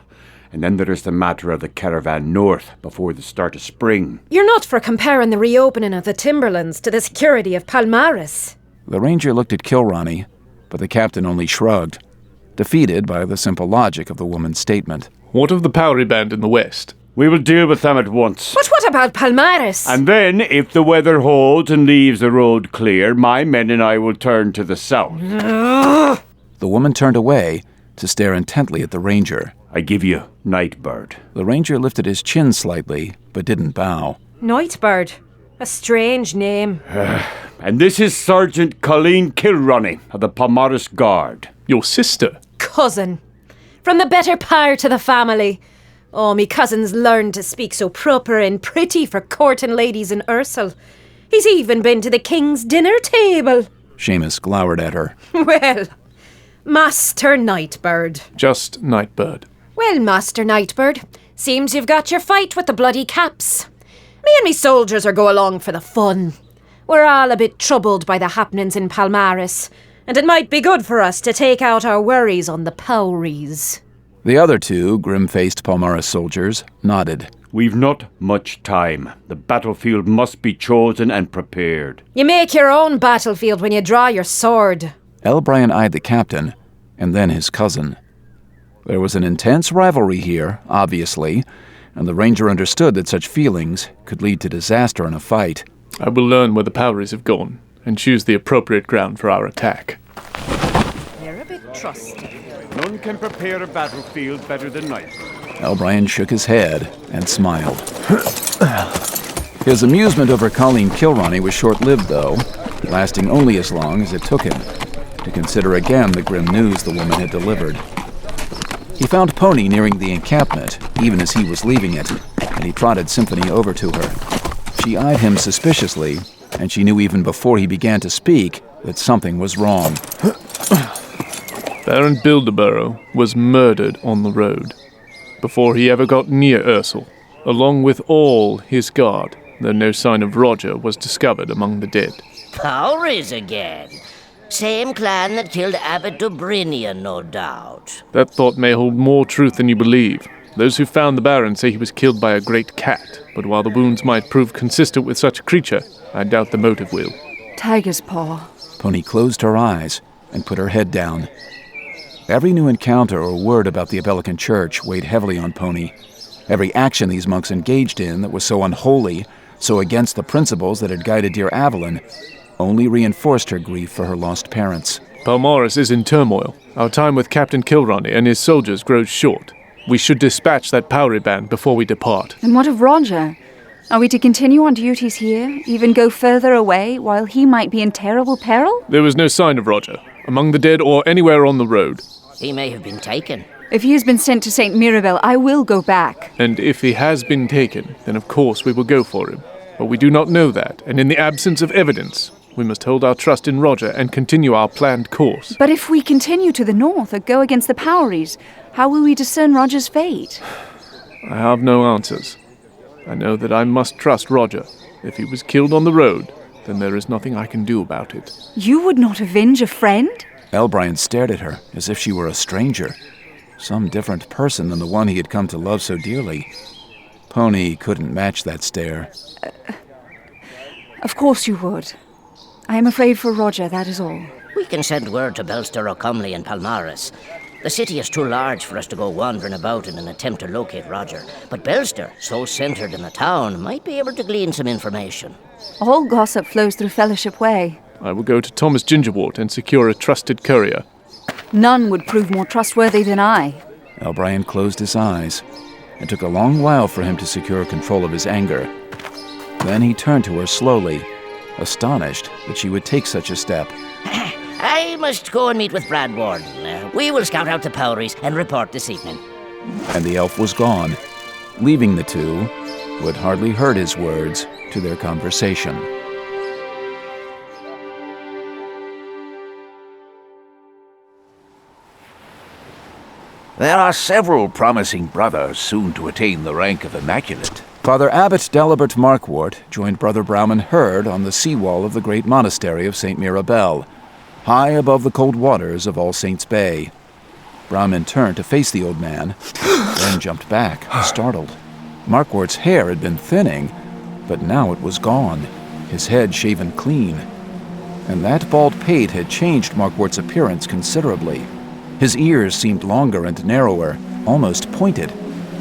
And then there is the matter of the caravan north before the start of spring. You're not for comparing the reopening of the Timberlands to the security of Palmaris. The ranger looked at Kilroney, but the captain only shrugged, defeated by the simple logic of the woman's statement. What of the Powery Band in the west? We will deal with them at once. But what about Palmaris? And then, if the weather holds and leaves the road clear, my men and I will turn to the south. The woman turned away to stare intently at the ranger. I give you Nightbird. The ranger lifted his chin slightly, but didn't bow. Nightbird. A strange name. And this is Sergeant Colleen Kilroney of the Palmaris Guard. Your sister? Cousin. From the better part of the family. Oh, me cousin's learned to speak so proper and pretty for courting ladies in Ursel. He's even been to the king's dinner table. Seamus glowered at her. Well, Master Nightbird. Just Nightbird. Well, Master Nightbird, seems you've got your fight with the bloody caps. Me and me soldiers are go along for the fun. We're all a bit troubled by the happenings in Palmaris, and it might be good for us to take out our worries on the Poweries. The other two grim-faced Palmaris soldiers nodded. We've not much time. The battlefield must be chosen and prepared. You make your own battlefield when you draw your sword. O'Brien eyed the captain, and then his cousin. There was an intense rivalry here, obviously, and the ranger understood that such feelings could lead to disaster in a fight. I will learn where the Poweries have gone, and choose the appropriate ground for our attack. They're a bit trusty. None can prepare a battlefield better than Nightbird. O'Brien shook his head and smiled. His amusement over Colleen Kilroney was short-lived, though, lasting only as long as it took him to consider again the grim news the woman had delivered. He found Pony nearing the encampment, even as he was leaving it, and he trotted Symphony over to her. She eyed him suspiciously, and she knew even before he began to speak that something was wrong. Baron Bildeborough was murdered on the road, before he ever got near Ursel, along with all his guard, though no sign of Roger was discovered among the dead. Powries again. Same clan that killed Abbot Dobrinian, no doubt. That thought may hold more truth than you believe. Those who found the Baron say he was killed by a great cat, but while the wounds might prove consistent with such a creature, I doubt the motive will. Tiger's paw. Pony closed her eyes and put her head down. Every new encounter or word about the Abelican Church weighed heavily on Pony. Every action these monks engaged in that was so unholy, so against the principles that had guided dear Avalon, only reinforced her grief for her lost parents. Palmaris is in turmoil. Our time with Captain Kilronny and his soldiers grows short. We should dispatch that Powry band before we depart. And what of Roger? Are we to continue on duties here, even go further away, while he might be in terrible peril? There was no sign of Roger, among the dead or anywhere on the road. He may have been taken. If he has been sent to St. Mirabel, I will go back. And if he has been taken, then of course we will go for him. But we do not know that, and in the absence of evidence, we must hold our trust in Roger and continue our planned course. But if we continue to the north or go against the Powries, how will we discern Roger's fate? I have no answers. I know that I must trust Roger. If he was killed on the road, then there is nothing I can do about it. You would not avenge a friend? Elbrian stared at her as if she were a stranger, some different person than the one he had come to love so dearly. Pony couldn't match that stare. Of course you would. I am afraid for Roger, that is all. We can send word to Belster, O'Cumley, and Palmaris. The city is too large for us to go wandering about in an attempt to locate Roger. But Belster, so centred in the town, might be able to glean some information. All gossip flows through Fellowship Way. I will go to Thomas Gingerwort and secure a trusted courier. None would prove more trustworthy than I. Elbrian closed his eyes. It took a long while for him to secure control of his anger. Then he turned to her slowly, astonished that she would take such a step. I must go and meet with Brad Warden. We will scout out the Powries and report this evening. And the elf was gone, leaving the two, who had hardly heard his words, to their conversation. There are several promising brothers soon to attain the rank of Immaculate. Father Abbot Dalibert Markwort joined Brother Brauman Hurd on the seawall of the great monastery of St. Mirabel, high above the cold waters of All Saints Bay. Brauman turned to face the old man, then jumped back, startled. Markwort's hair had been thinning, but now it was gone, his head shaven clean. And that bald pate had changed Markwort's appearance considerably. His ears seemed longer and narrower, almost pointed,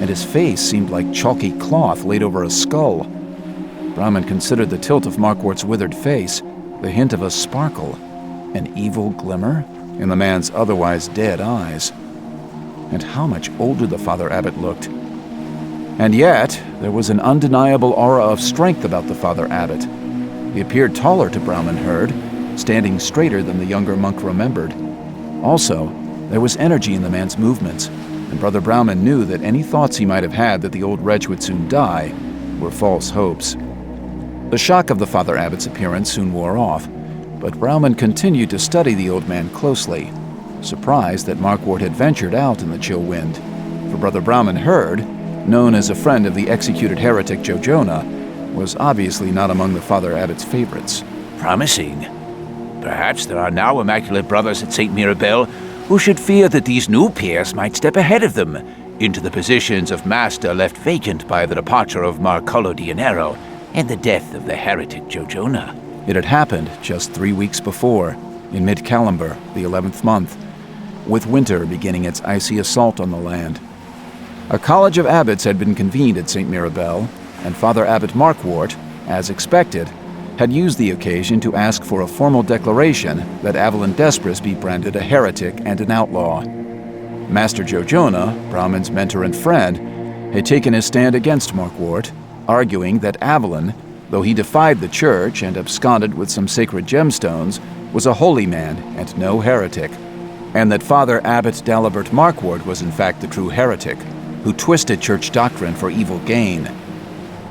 and his face seemed like chalky cloth laid over a skull. Brauman considered the tilt of Markwort's withered face, the hint of a sparkle, an evil glimmer in the man's otherwise dead eyes. And how much older the Father Abbot looked. And yet, there was an undeniable aura of strength about the Father Abbot. He appeared taller to Brauman Hurd, standing straighter than the younger monk remembered. Also, there was energy in the man's movements, and Brother Brauman knew that any thoughts he might have had that the old wretch would soon die were false hopes. The shock of the Father Abbot's appearance soon wore off, but Brauman continued to study the old man closely, surprised that Markwort had ventured out in the chill wind. For Brother Brauman Hurd, known as a friend of the executed heretic Jojona, was obviously not among the Father Abbot's favorites. Promising. Perhaps there are now Immaculate brothers at St. Mirabel who should fear that these new peers might step ahead of them into the positions of master left vacant by the departure of Marcollo Dianero and the death of the heretic Jojona. It had happened just 3 weeks before, in mid-Calember, the 11th month, with winter beginning its icy assault on the land. A college of abbots had been convened at St. Mirabel, and Father Abbot Markwort, as expected, had used the occasion to ask for a formal declaration that Avalon Despris be branded a heretic and an outlaw. Master Jojona, Brauman's mentor and friend, had taken his stand against Markwort, arguing that Avalon, though he defied the church and absconded with some sacred gemstones, was a holy man and no heretic. and that Father Abbot Dalibert Markwort was in fact the true heretic, who twisted church doctrine for evil gain.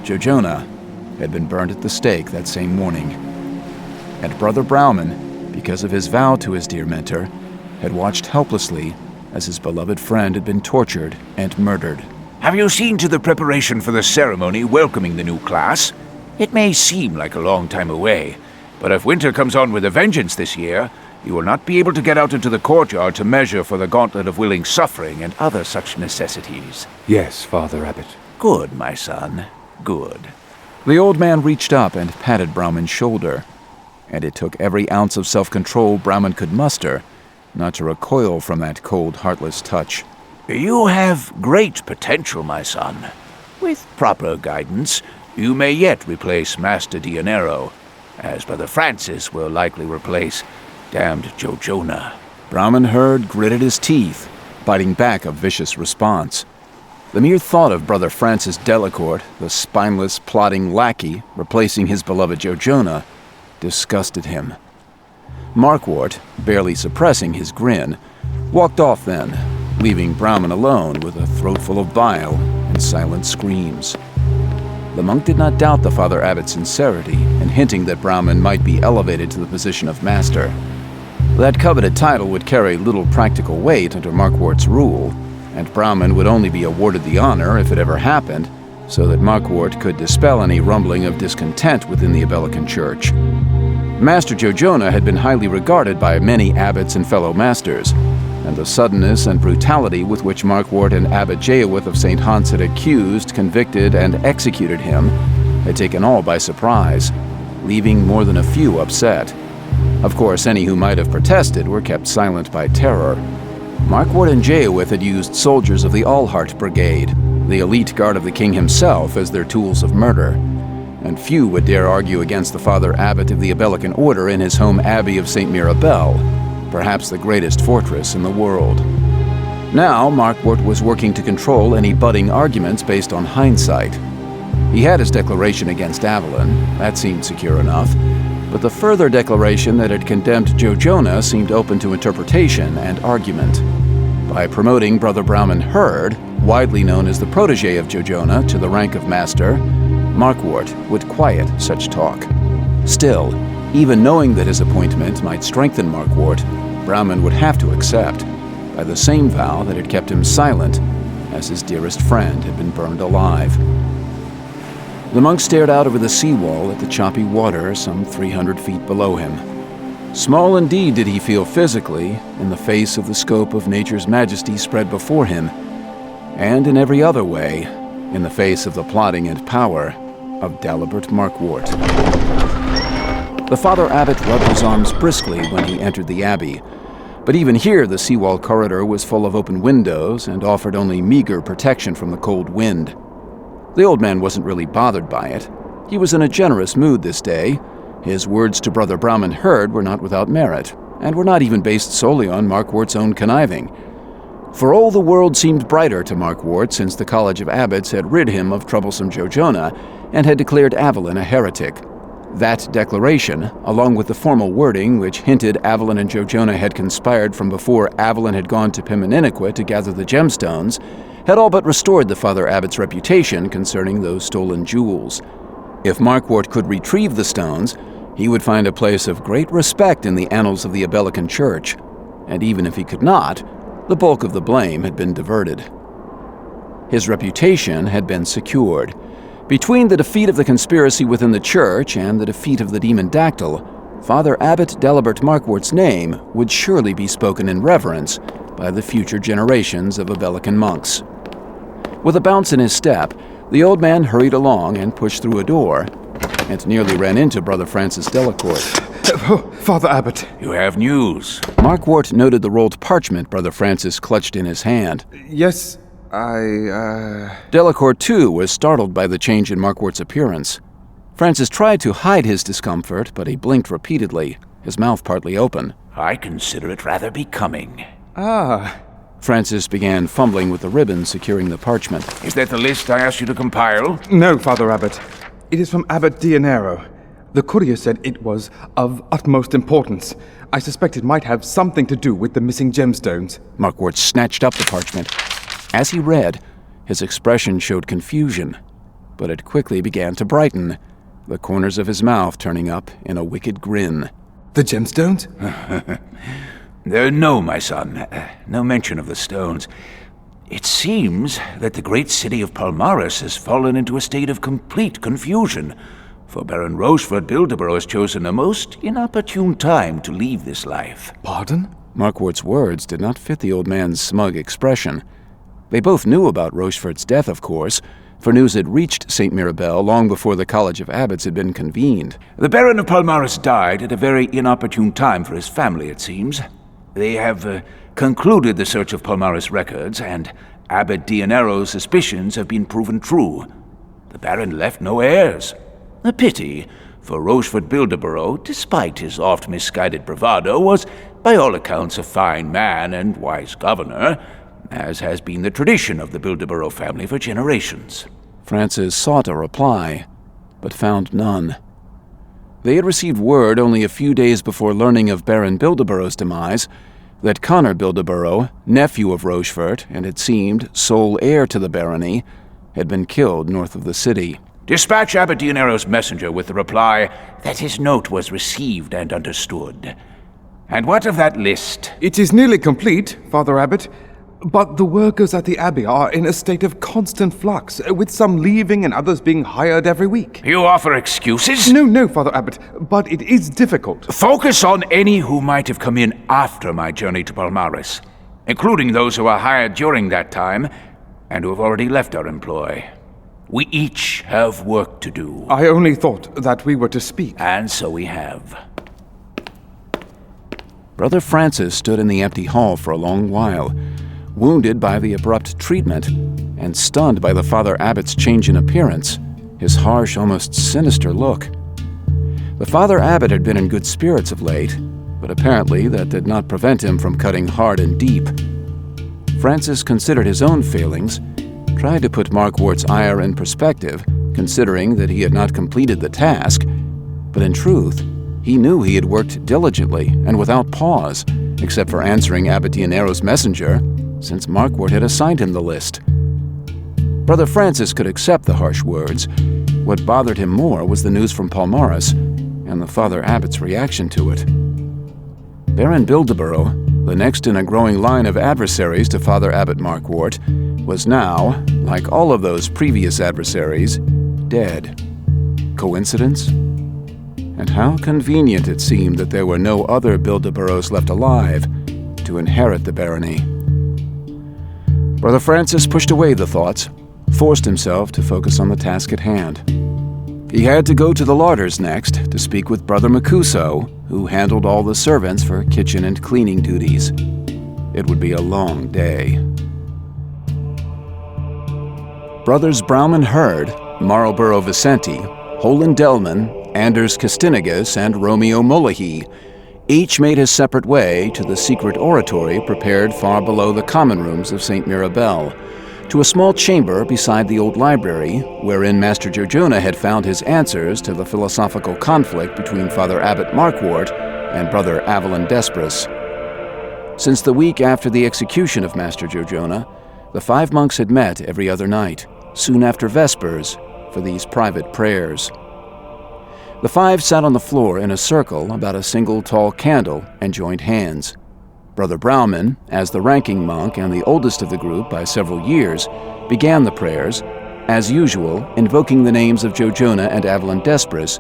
Jojonah had been burned at the stake that same morning, and Brother Brauman, because of his vow to his dear mentor, had watched helplessly as his beloved friend had been tortured and murdered. Have you seen to the preparation for the ceremony welcoming the new class? It may seem like a long time away, but if winter comes on with a vengeance this year, you will not be able to get out into the courtyard to measure for the gauntlet of willing suffering and other such necessities. Yes, Father Abbot. Good, my son, good. The old man reached up and patted Brauman's shoulder, and it took every ounce of self-control Brauman could muster not to recoil from that cold, heartless touch. You have great potential, my son. With proper guidance, you may yet replace Master Dionero, as Brother Francis will likely replace damned Jojonah. Brauman Hurd gritted his teeth, biting back a vicious response. The mere thought of Brother Francis Delacourt, the spineless, plodding lackey, replacing his beloved Jojonah, disgusted him. Markwort, barely suppressing his grin, walked off then, leaving Brauman alone with a throat full of bile and silent screams. The monk did not doubt the Father Abbot's sincerity in hinting that Brauman might be elevated to the position of master. That coveted title would carry little practical weight under Markwort's rule, and Brauman would only be awarded the honor if it ever happened, so that Markwort could dispel any rumbling of discontent within the Abelican Church. Master Jojonah had been highly regarded by many abbots and fellow masters, and the suddenness and brutality with which Markwort and Abbot Jeowith of St. Hans had accused, convicted, and executed him had taken all by surprise, leaving more than a few upset. Of course, any who might have protested were kept silent by terror. Markwort and Jeowith had used soldiers of the Allheart Brigade, the elite guard of the king himself, as their tools of murder, and few would dare argue against the Father Abbot of the Abelican Order in his home abbey of St. Mirabel, perhaps the greatest fortress in the world. Now, Markwort was working to control any budding arguments based on hindsight. He had his declaration against Avalon, that seemed secure enough, but the further declaration that had condemned Jojonah seemed open to interpretation and argument. By promoting Brother Brauman Hurd, widely known as the protege of Jojonah, to the rank of master, Markwort would quiet such talk. Still, even knowing that his appointment might strengthen Markwort, Brauman would have to accept, by the same vow that had kept him silent, as his dearest friend had been burned alive. The monk stared out over the seawall at the choppy water some 300 feet below him. Small indeed did he feel physically in the face of the scope of nature's majesty spread before him, and in every other way, in the face of the plotting and power of Dalibert Markwort. The Father Abbot rubbed his arms briskly when he entered the abbey, but even here the seawall corridor was full of open windows and offered only meager protection from the cold wind. The old man wasn't really bothered by it. He was in a generous mood this day. His words to Brother Brauman Hurd were not without merit, and were not even based solely on Markwort's own conniving. For all the world seemed brighter to Markwort since the College of Abbots had rid him of troublesome Jojonah and had declared Avalon a heretic. That declaration, along with the formal wording which hinted Avalon and Jojonah had conspired from before Avalon had gone to Pimeniniqua to gather the gemstones, had all but restored the Father Abbot's reputation concerning those stolen jewels. If Markwort could retrieve the stones, he would find a place of great respect in the annals of the Abelican Church, and even if he could not, the bulk of the blame had been diverted. His reputation had been secured. Between the defeat of the conspiracy within the church and the defeat of the demon Dactyl, Father Abbot Dalibert Markwort's name would surely be spoken in reverence by the future generations of Abelican monks. With a bounce in his step, the old man hurried along and pushed through a door, and nearly ran into Brother Francis Delacourt. Father Abbot. You have news. Markwort noted the rolled parchment Brother Francis clutched in his hand. Yes, Delacourt, too, was startled by the change in Markwort's appearance. Francis tried to hide his discomfort, but he blinked repeatedly, his mouth partly open. I consider it rather becoming. Francis began fumbling with the ribbon securing the parchment. Is that the list I asked you to compile? No, Father Abbot. It is from Abbot Dionero. The courier said it was of utmost importance. I suspect it might have something to do with the missing gemstones. Markwart snatched up the parchment. As he read, his expression showed confusion, but it quickly began to brighten, the corners of his mouth turning up in a wicked grin. The gemstones? No, my son. No mention of the stones. It seems that the great city of Palmaris has fallen into a state of complete confusion, for Baron Rochefort Bildeborough has chosen a most inopportune time to leave this life. Pardon? Markwart's words did not fit the old man's smug expression. They both knew about Rochefort's death, of course, for news had reached St. Mirabel long before the College of Abbots had been convened. The Baron of Palmaris died at a very inopportune time for his family, it seems. They have concluded the search of Palmaris records, and Abbot Dianero's suspicions have been proven true. The Baron left no heirs. A pity, for Rochefort Bildeborough, despite his oft misguided bravado, was by all accounts a fine man and wise governor, as has been the tradition of the Bildeborough family for generations. Francis sought a reply, but found none. They had received word only a few days before learning of Baron Bildeborough's demise that Connor Bildeborough, nephew of Rochefort, and it seemed sole heir to the barony, had been killed north of the city. Dispatch Abbot Dianero's messenger with the reply that his note was received and understood. And what of that list? It is nearly complete, Father Abbot, but the workers at the Abbey are in a state of constant flux, with some leaving and others being hired every week. You offer excuses? No, Father Abbot, but it is difficult. Focus on any who might have come in after my journey to Palmaris, including those who were hired during that time and who have already left our employ. We each have work to do. I only thought that we were to speak. And so we have. Brother Francis stood in the empty hall for a long while, wounded by the abrupt treatment and stunned by the Father Abbot's change in appearance, his harsh, almost sinister look. The Father Abbot had been in good spirits of late, but apparently that did not prevent him from cutting hard and deep. Francis considered his own failings, tried to put Markwart's ire in perspective, considering that he had not completed the task, but in truth, he knew he had worked diligently and without pause, except for answering Abbot Dianero's messenger, since Markwart had assigned him the list. Brother Francis could accept the harsh words. What bothered him more was the news from Palmaris and the Father Abbot's reaction to it. Baron Bildeborough, the next in a growing line of adversaries to Father Abbot Markwart, was now, like all of those previous adversaries, dead. Coincidence? And how convenient it seemed that there were no other Bildeboroughs left alive to inherit the barony. Brother Francis pushed away the thoughts, forced himself to focus on the task at hand. He had to go to the larders next to speak with Brother Macuso, who handled all the servants for kitchen and cleaning duties. It would be a long day. Brothers Brauman Hurd, Marlborough Vicenti, Holland Delman, Anders Castinagus, and Romeo Mullahy each made his separate way to the secret oratory prepared far below the common rooms of St. Mirabel, to a small chamber beside the old library, wherein Master Jojonah had found his answers to the philosophical conflict between Father Abbot Markwart and Brother Avalon Despres. Since the week after the execution of Master Jojonah, the 5 monks had met every other night, soon after Vespers, for these private prayers. The 5 sat on the floor in a circle about a single tall candle and joined hands. Brother Brauman, as the ranking monk and the oldest of the group by several years, began the prayers, as usual, invoking the names of Jojonah and Avalon Despres,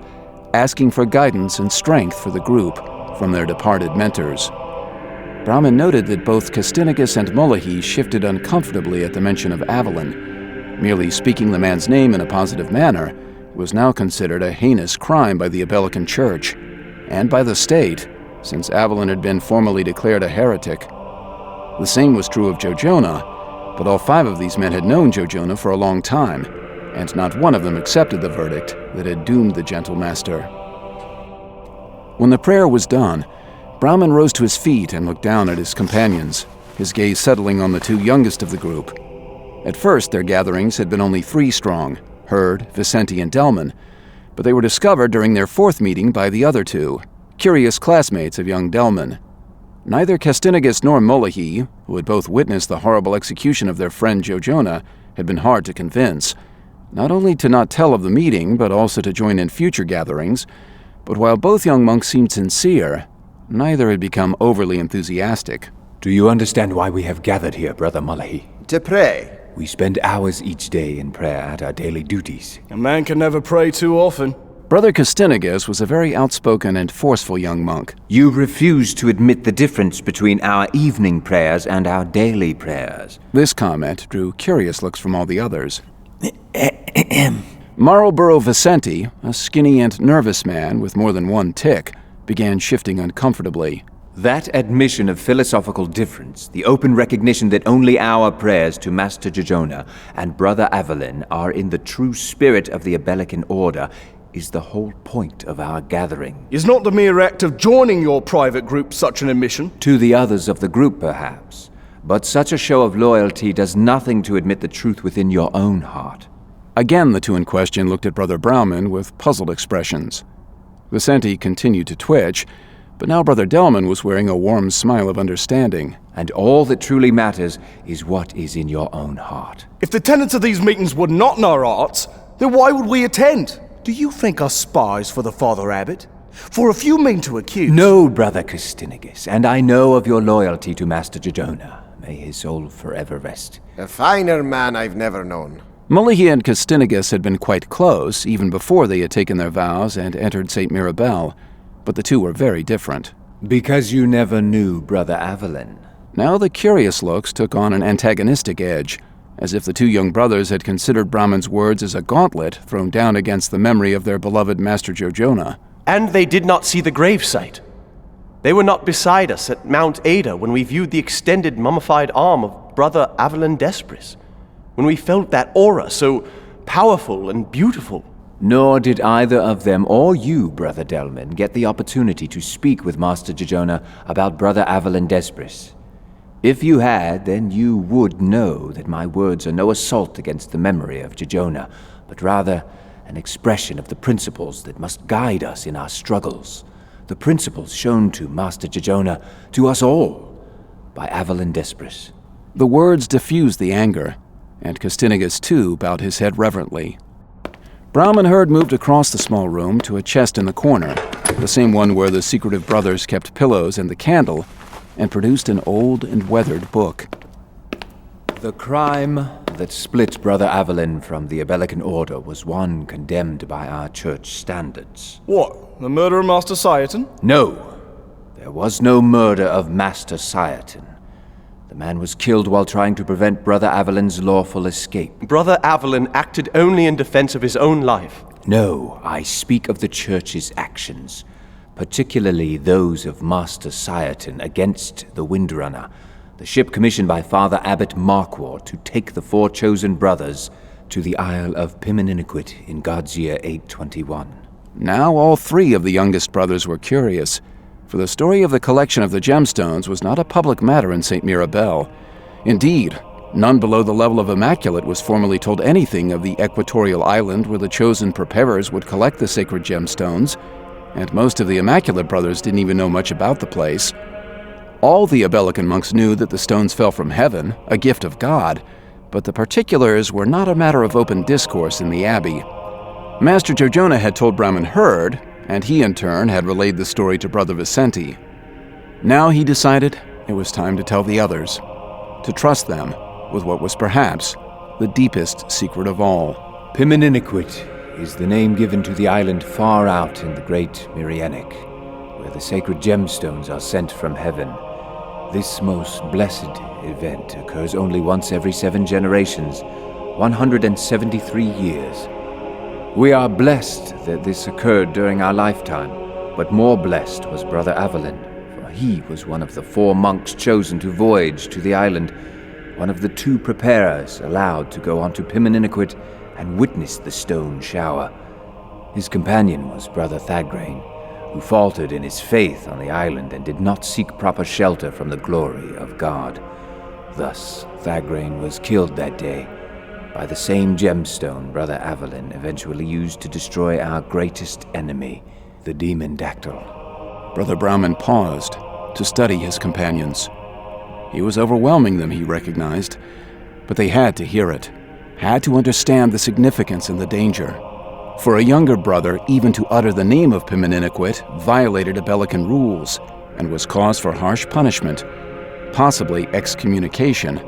asking for guidance and strength for the group from their departed mentors. Brauman noted that both Castinagus and Mullahy shifted uncomfortably at the mention of Avalon. Merely speaking the man's name in a positive manner was now considered a heinous crime by the Abelican Church, and by the state, since Avalon had been formally declared a heretic. The same was true of Jojonah, but all 5 of these men had known Jojonah for a long time, and not one of them accepted the verdict that had doomed the gentle master. When the prayer was done, Brauman rose to his feet and looked down at his companions, his gaze settling on the 2 youngest of the group. At first, their gatherings had been only 3 strong, Hurd, Vicenti, and Delman, but they were discovered during their fourth meeting by the other two, curious classmates of young Delman. Neither Castinagus nor Mullahy, who had both witnessed the horrible execution of their friend Jojona, had been hard to convince, not only to not tell of the meeting, but also to join in future gatherings. But while both young monks seemed sincere, neither had become overly enthusiastic. Do you understand why we have gathered here, Brother Mullahy? To pray. We spend hours each day in prayer at our daily duties. A man can never pray too often. Brother Castinagus was a very outspoken and forceful young monk. You refuse to admit the difference between our evening prayers and our daily prayers. This comment drew curious looks from all the others. Marlborough Vicenti, a skinny and nervous man with more than one tic, began shifting uncomfortably. That admission of philosophical difference, the open recognition that only our prayers to Master Jojona and Brother Avalyn are in the true spirit of the Abelican Order, is the whole point of our gathering. Is not the mere act of joining your private group such an admission? To the others of the group, perhaps. But such a show of loyalty does nothing to admit the truth within your own heart. Again, the two in question looked at Brother Brauman with puzzled expressions. Vicenti continued to twitch, but now Brother Delman was wearing a warm smile of understanding. And all that truly matters is what is in your own heart. If the tenets of these meetings were not in our hearts, then why would we attend? Do you think us spies for the Father Abbot? For if you mean to accuse... No, Brother Castinagus, and I know of your loyalty to Master Jojona. May his soul forever rest. A finer man I've never known. Mullahy and Castinagus had been quite close, even before they had taken their vows and entered St. Mirabel, but the two were very different. Because you never knew Brother Avalyn. Now the curious looks took on an antagonistic edge, as if the two young brothers had considered Brahman's words as a gauntlet thrown down against the memory of their beloved Master Jojona. And they did not see the gravesite. They were not beside us at Mount Ada when we viewed the extended mummified arm of Brother Avalyn Despris, when we felt that aura so powerful and beautiful. Nor did either of them or you, Brother Delman, get the opportunity to speak with Master Jojona about Brother Avalyn Despris. If you had, then you would know that my words are no assault against the memory of Jojona, but rather an expression of the principles that must guide us in our struggles. The principles shown to Master Jojona, to us all, by Avalyn Despris. The words diffused the anger, and Castinagus too bowed his head reverently. Brahman Herd moved across the small room to a chest in the corner, the same one where the secretive brothers kept pillows and the candle, and produced an old and weathered book. The crime that split Brother Avalyn from the Abelican Order was one condemned by our church standards. What? The murder of Master Sayatin? No. There was no murder of Master Sayatin. The man was killed while trying to prevent Brother Avalyn's lawful escape. Brother Avalyn acted only in defense of his own life. No, I speak of the church's actions, particularly those of Master Sayatin against the Windrunner, the ship commissioned by Father Abbot Markward to take the four chosen brothers to the Isle of Pimeniniquit in God's year 821. Now all three of the youngest brothers were curious, for the story of the collection of the gemstones was not a public matter in St. Mirabel. Indeed, none below the level of Immaculate was formally told anything of the equatorial island where the chosen preparers would collect the sacred gemstones, and most of the Immaculate brothers didn't even know much about the place. All the Abelican monks knew that the stones fell from heaven, a gift of God, but the particulars were not a matter of open discourse in the abbey. Master Jojona had told Brahman Herd, and he in turn had relayed the story to Brother Vicenti. Now he decided it was time to tell the others, to trust them with what was perhaps the deepest secret of all. Pimeniniquit is the name given to the island far out in the great Mirianic, where the sacred gemstones are sent from heaven. This most blessed event occurs only once every 7 generations, 173 years. We are blessed that this occurred during our lifetime, but more blessed was Brother Avalyn, for he was one of the 4 monks chosen to voyage to the island, one of the 2 preparers allowed to go on to Pimeniniquit and witness the stone shower. His companion was Brother Thagrain, who faltered in his faith on the island and did not seek proper shelter from the glory of God. Thus, Thagrain was killed that day, by the same gemstone Brother Avalon eventually used to destroy our greatest enemy, the demon dactyl. Brother Brahmin paused to study his companions. He was overwhelming them, he recognized, but they had to hear it, had to understand the significance and the danger. For a younger brother, even to utter the name of Pimeniniquit violated Abelican rules and was cause for harsh punishment, possibly excommunication,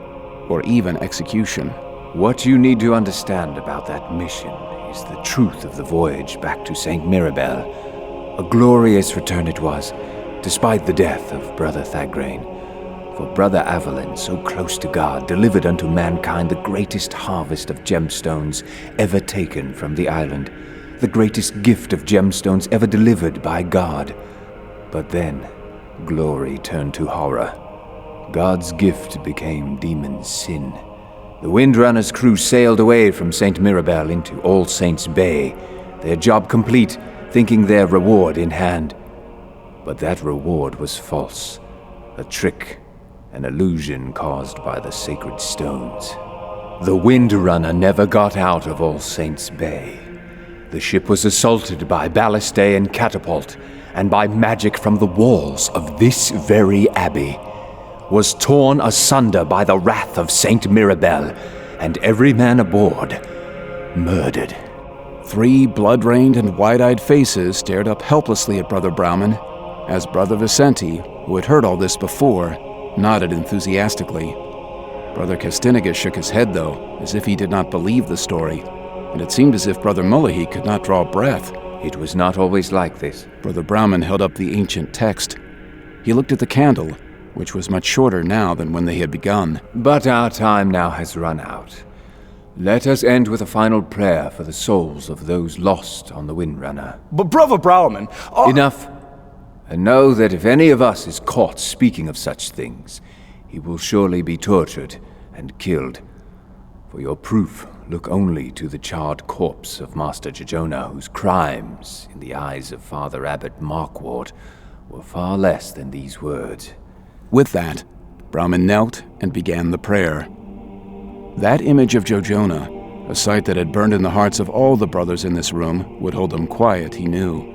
or even execution. What you need to understand about that mission is the truth of the voyage back to St. Mirabel. A glorious return it was, despite the death of Brother Thagrain. For Brother Avalon, so close to God, delivered unto mankind the greatest harvest of gemstones ever taken from the island, the greatest gift of gemstones ever delivered by God. But then, glory turned to horror. God's gift became demon's sin. The Windrunner's crew sailed away from St. Mirabel into All Saints' Bay, their job complete, thinking their reward in hand. But that reward was false, a trick, an illusion caused by the sacred stones. The Windrunner never got out of All Saints' Bay. The ship was assaulted by ballistae and catapult, and by magic from the walls of this very abbey, was torn asunder by the wrath of Saint Mirabel, and every man aboard murdered. 3 blood-rained and wide-eyed faces stared up helplessly at Brother Brahmin, as Brother Vicente, who had heard all this before, nodded enthusiastically. Brother Castinigus shook his head, though, as if he did not believe the story, and it seemed as if Brother Mullahy could not draw breath. It was not always like this. Brother Brahmin held up the ancient text. He looked at the candle, which was much shorter now than when they had begun. But our time now has run out. Let us end with a final prayer for the souls of those lost on the Windrunner. But Brother Brahmin... Enough. And know that if any of us is caught speaking of such things, he will surely be tortured and killed. For your proof, look only to the charred corpse of Master Jejona, whose crimes, in the eyes of Father Abbot Markwart, were far less than these words. With that, Brahmin knelt and began the prayer. That image of Jejona, a sight that had burned in the hearts of all the brothers in this room, would hold them quiet, he knew.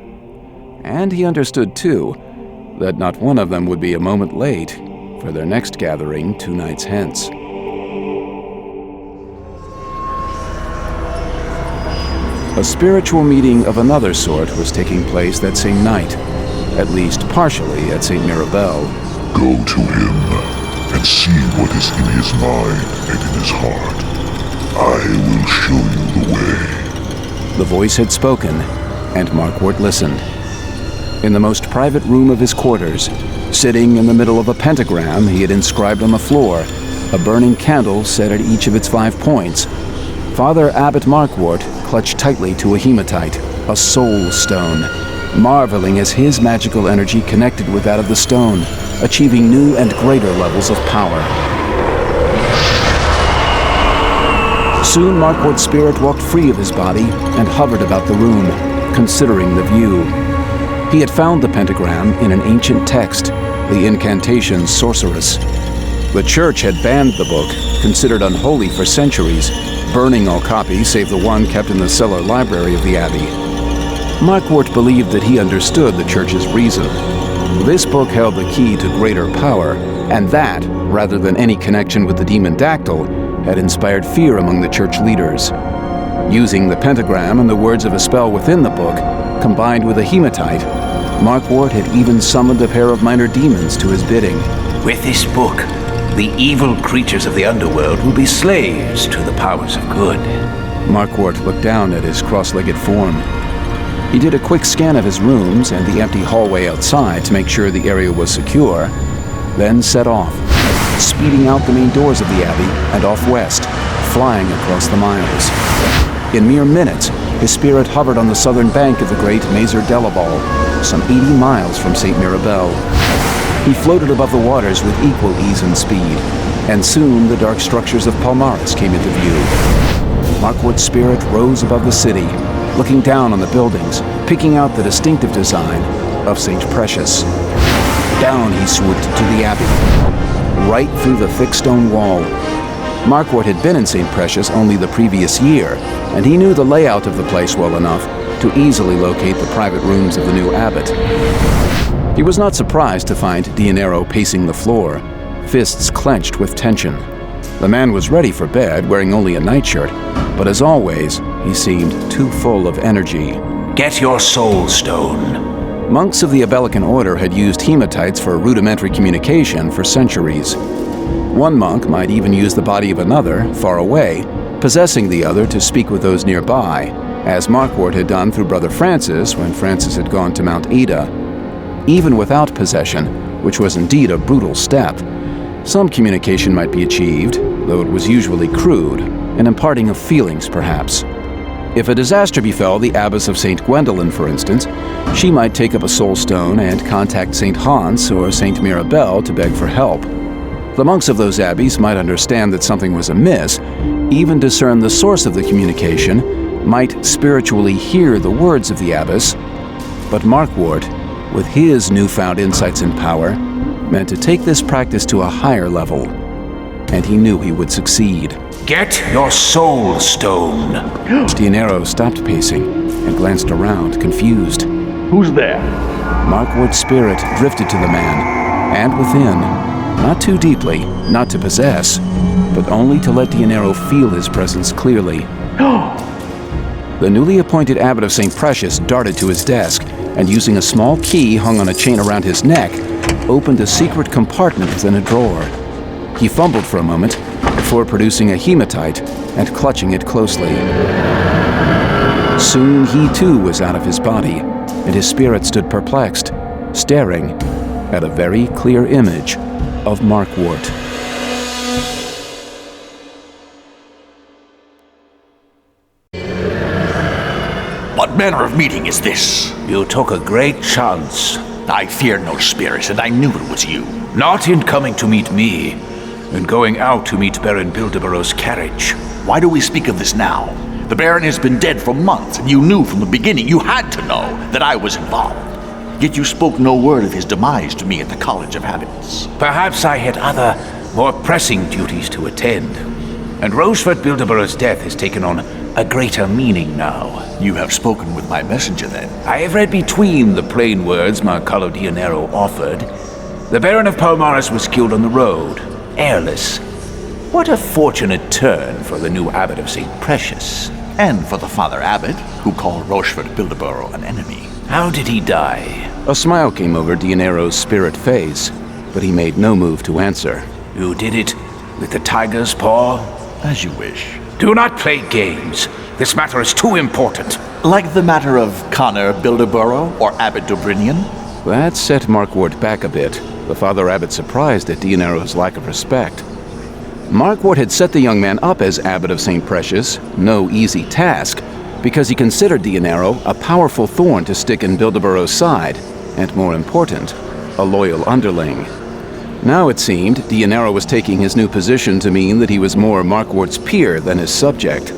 And he understood, too, that not one of them would be a moment late for their next gathering 2 nights hence. A spiritual meeting of another sort was taking place that same night, at least partially at St. Mirabel. Go to him and see what is in his mind and in his heart. I will show you the way. The voice had spoken, and Markwart listened. In the most private room of his quarters, sitting in the middle of a pentagram he had inscribed on the floor, a burning candle set at each of its 5 points, Father Abbot Markwart clutched tightly to a hematite, a soul stone, marveling as his magical energy connected with that of the stone, achieving new and greater levels of power. Soon Markwart's spirit walked free of his body and hovered about the room, considering the view. He had found the pentagram in an ancient text, the incantation Sorceress. The church had banned the book, considered unholy for centuries, burning all copies save the one kept in the cellar library of the abbey. Markwart believed that he understood the church's reason. This book held the key to greater power, and that, rather than any connection with the demon dactyl, had inspired fear among the church leaders. Using the pentagram and the words of a spell within the book, combined with a hematite, Markwart had even summoned a pair of minor demons to his bidding. With this book, the evil creatures of the underworld will be slaves to the powers of good. Markwart looked down at his cross-legged form. He did a quick scan of his rooms and the empty hallway outside to make sure the area was secure, then set off, speeding out the main doors of the abbey and off west, flying across the miles. In mere minutes, his spirit hovered on the southern bank of the great Mazer Delabal, some 80 miles from St. Mirabel. He floated above the waters with equal ease and speed, and soon the dark structures of Palmaris came into view. Markwart's spirit rose above the city, looking down on the buildings, picking out the distinctive design of St. Precious. Down he swooped to the abbey, right through the thick stone wall. Markwart had been in St. Precious only the previous year, and he knew the layout of the place well enough to easily locate the private rooms of the new abbot. He was not surprised to find Dionero pacing the floor, fists clenched with tension. The man was ready for bed, wearing only a nightshirt, but as always, he seemed too full of energy. Get your soul stone. Monks of the Abelican Order had used hematites for rudimentary communication for centuries. One monk might even use the body of another, far away, possessing the other to speak with those nearby, as Markwart had done through Brother Francis when Francis had gone to Mount Ada. Even without possession, which was indeed a brutal step, some communication might be achieved, though it was usually crude, an imparting of feelings perhaps. If a disaster befell the Abbess of St. Gwendolyn, for instance, she might take up a soul stone and contact St. Hans or St. Mirabel to beg for help. The monks of those abbeys might understand that something was amiss, even discern the source of the communication, might spiritually hear the words of the abbess, but Markwart, with his newfound insights and power, meant to take this practice to a higher level, and he knew he would succeed. Get your soul stone. Dionero stopped pacing and glanced around, confused. Who's there? Markwart's spirit drifted to the man, and within, not too deeply, not to possess, but only to let Dionero feel his presence clearly. The newly appointed abbot of St. Precious darted to his desk, and using a small key hung on a chain around his neck, opened a secret compartment within a drawer. He fumbled for a moment before producing a hematite and clutching it closely. Soon he too was out of his body, and his spirit stood perplexed, staring at a very clear image of Markwart. What manner of meeting is this? You took a great chance. I feared no spirit, and I knew it was you. Not in coming to meet me, in going out to meet Baron Bilderborough's carriage. Why do we speak of this now? The Baron has been dead for months, and you knew from the beginning, you had to know, that I was involved. Yet you spoke no word of his demise to me at the College of Habits. Perhaps I had other, more pressing duties to attend. And Rochefort Bilderborough's death has taken on a greater meaning now. You have spoken with my messenger, then? I have read between the plain words Marcalo Dionero offered. The Baron of Palmaris was killed on the road, airless. What a fortunate turn for the new abbot of St. Precious. And for the Father Abbot, who called Rochefort Bildeborough an enemy. How did he die? A smile came over Dionero's spirit face, but he made no move to answer. You did it with the tiger's paw? As you wish. Do not play games. This matter is too important. Like the matter of Connor Bildeborough or Abbot Dobrinian? That set Markwart back a bit, the Father Abbot surprised at Dionero's lack of respect. Markwart had set the young man up as Abbot of St. Precious, no easy task, because he considered Dionero a powerful thorn to stick in Bilderborough's side, and more important, a loyal underling. Now it seemed Dionero was taking his new position to mean that he was more Markwart's peer than his subject,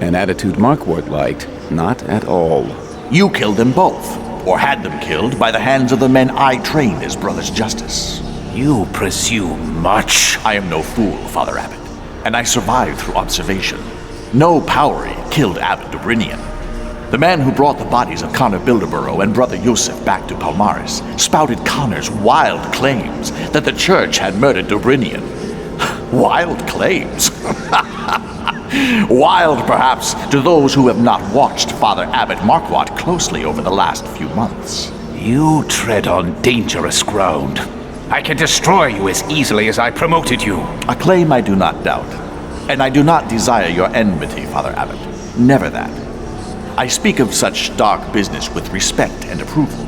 an attitude Markwart liked not at all. You killed them both, or had them killed by the hands of the men I trained as Brothers Justice. You presume much. I am no fool, Father Abbot, and I survived through observation. No Powery killed Abbot Dobrinian. The man who brought the bodies of Connor Bildeborough and Brother Yusuf back to Palmaris spouted Connor's wild claims that the church had murdered Dobrinian. Wild claims? Wild, perhaps, to those who have not watched Father Abbot Markwart closely over the last few months. You tread on dangerous ground. I can destroy you as easily as I promoted you. A claim I do not doubt, and I do not desire your enmity, Father Abbot. Never that. I speak of such dark business with respect and approval.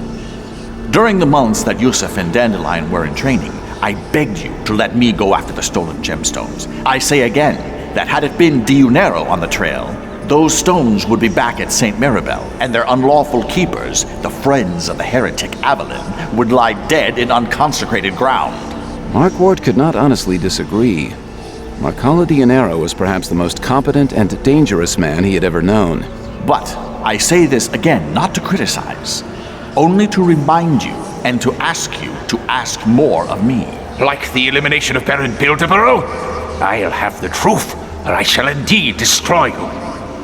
During the months that Yusuf and Dandelion were in training, I begged you to let me go after the stolen gemstones. I say again that had it been Dionero on the trail, those stones would be back at St. Mirabel, and their unlawful keepers, the friends of the heretic Avalon, would lie dead in unconsecrated ground. Markwart could not honestly disagree. Marcalo Dionero was perhaps the most competent and dangerous man he had ever known. But I say this again not to criticize, only to remind you and to ask you to ask more of me. Like the elimination of Baron Bildeborough? I'll have the truth, or I shall indeed destroy you.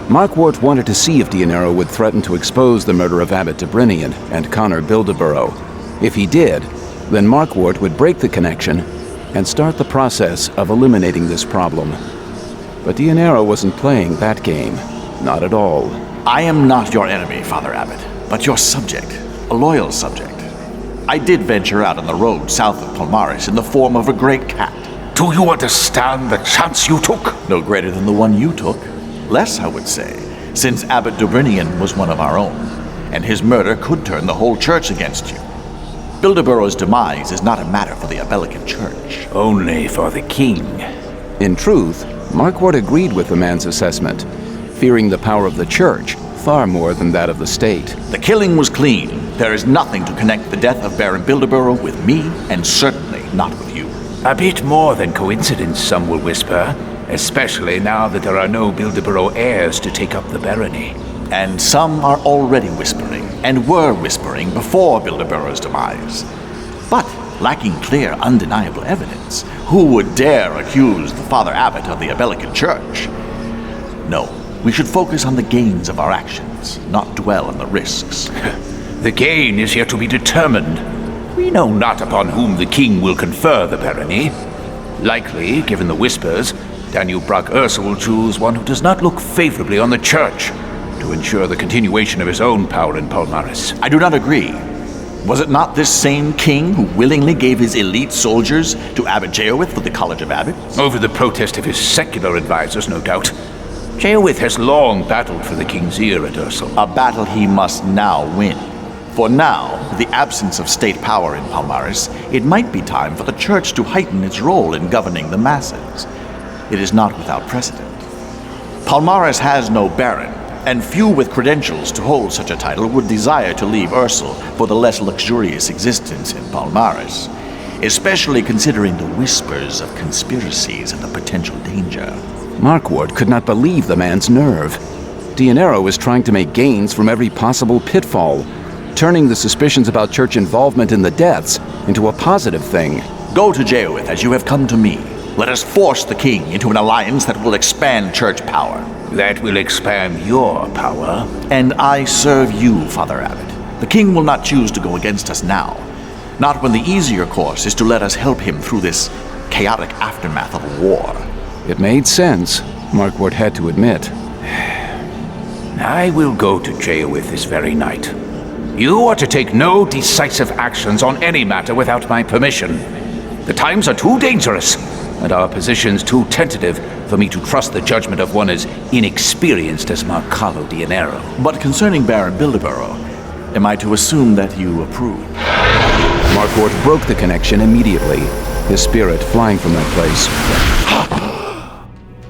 Markwart wanted to see if Dionero would threaten to expose the murder of Abbot Dobrinian and Connor Bildeborough. If he did, then Markwart would break the connection and start the process of eliminating this problem. But Dionero wasn't playing that game. Not at all. I am not your enemy, Father Abbot, but your subject, a loyal subject. I did venture out on the road south of Palmaris in the form of a great cat. Do you understand the chance you took? No greater than the one you took. Less, I would say, since Abbot Dobrinian was one of our own, and his murder could turn the whole church against you. Bilderborough's demise is not a matter for the Abelican Church. Only for the king. In truth, Markwart agreed with the man's assessment, fearing the power of the church far more than that of the state. The killing was clean. There is nothing to connect the death of Baron Bildeborough with me, and certainly not with you. A bit more than coincidence, some will whisper, especially now that there are no Bildeborough heirs to take up the barony. And some are already whispering, and were whispering before Bilderborough's demise. But, lacking clear, undeniable evidence, who would dare accuse the Father Abbot of the Abelican Church? No, we should focus on the gains of our actions, not dwell on the risks. The gain is yet to be determined. We know not upon whom the king will confer the barony. Likely, given the whispers, Daniel Brock Ursa will choose one who does not look favorably on the church to ensure the continuation of his own power in Palmaris. I do not agree. Was it not this same king who willingly gave his elite soldiers to Abbot Jeowith for the College of Abbots? Over the protest of his secular advisors, no doubt. Jeowith has long battled for the king's ear at Ursel. A battle he must now win. For now, with the absence of state power in Palmaris, it might be time for the church to heighten its role in governing the masses. It is not without precedent. Palmaris has no baron, and few with credentials to hold such a title would desire to leave Ursel for the less luxurious existence in Palmaris, especially considering the whispers of conspiracies and the potential danger. Markwart could not believe the man's nerve. Dionero was trying to make gains from every possible pitfall, turning the suspicions about church involvement in the deaths into a positive thing. Go to Jeowith as you have come to me. Let us force the king into an alliance that will expand church power. That will expand your power. And I serve you, Father Abbot. The king will not choose to go against us now. Not when the easier course is to let us help him through this chaotic aftermath of a war. It made sense, Markwart had to admit. I will go to Jeowith this very night. You are to take no decisive actions on any matter without my permission. The times are too dangerous, and our positions too tentative for me to trust the judgment of one as inexperienced as Marcalo Dionero. But concerning Baron Bildeborough, am I to assume that you approve? Markwart broke the connection immediately, his spirit flying from that place.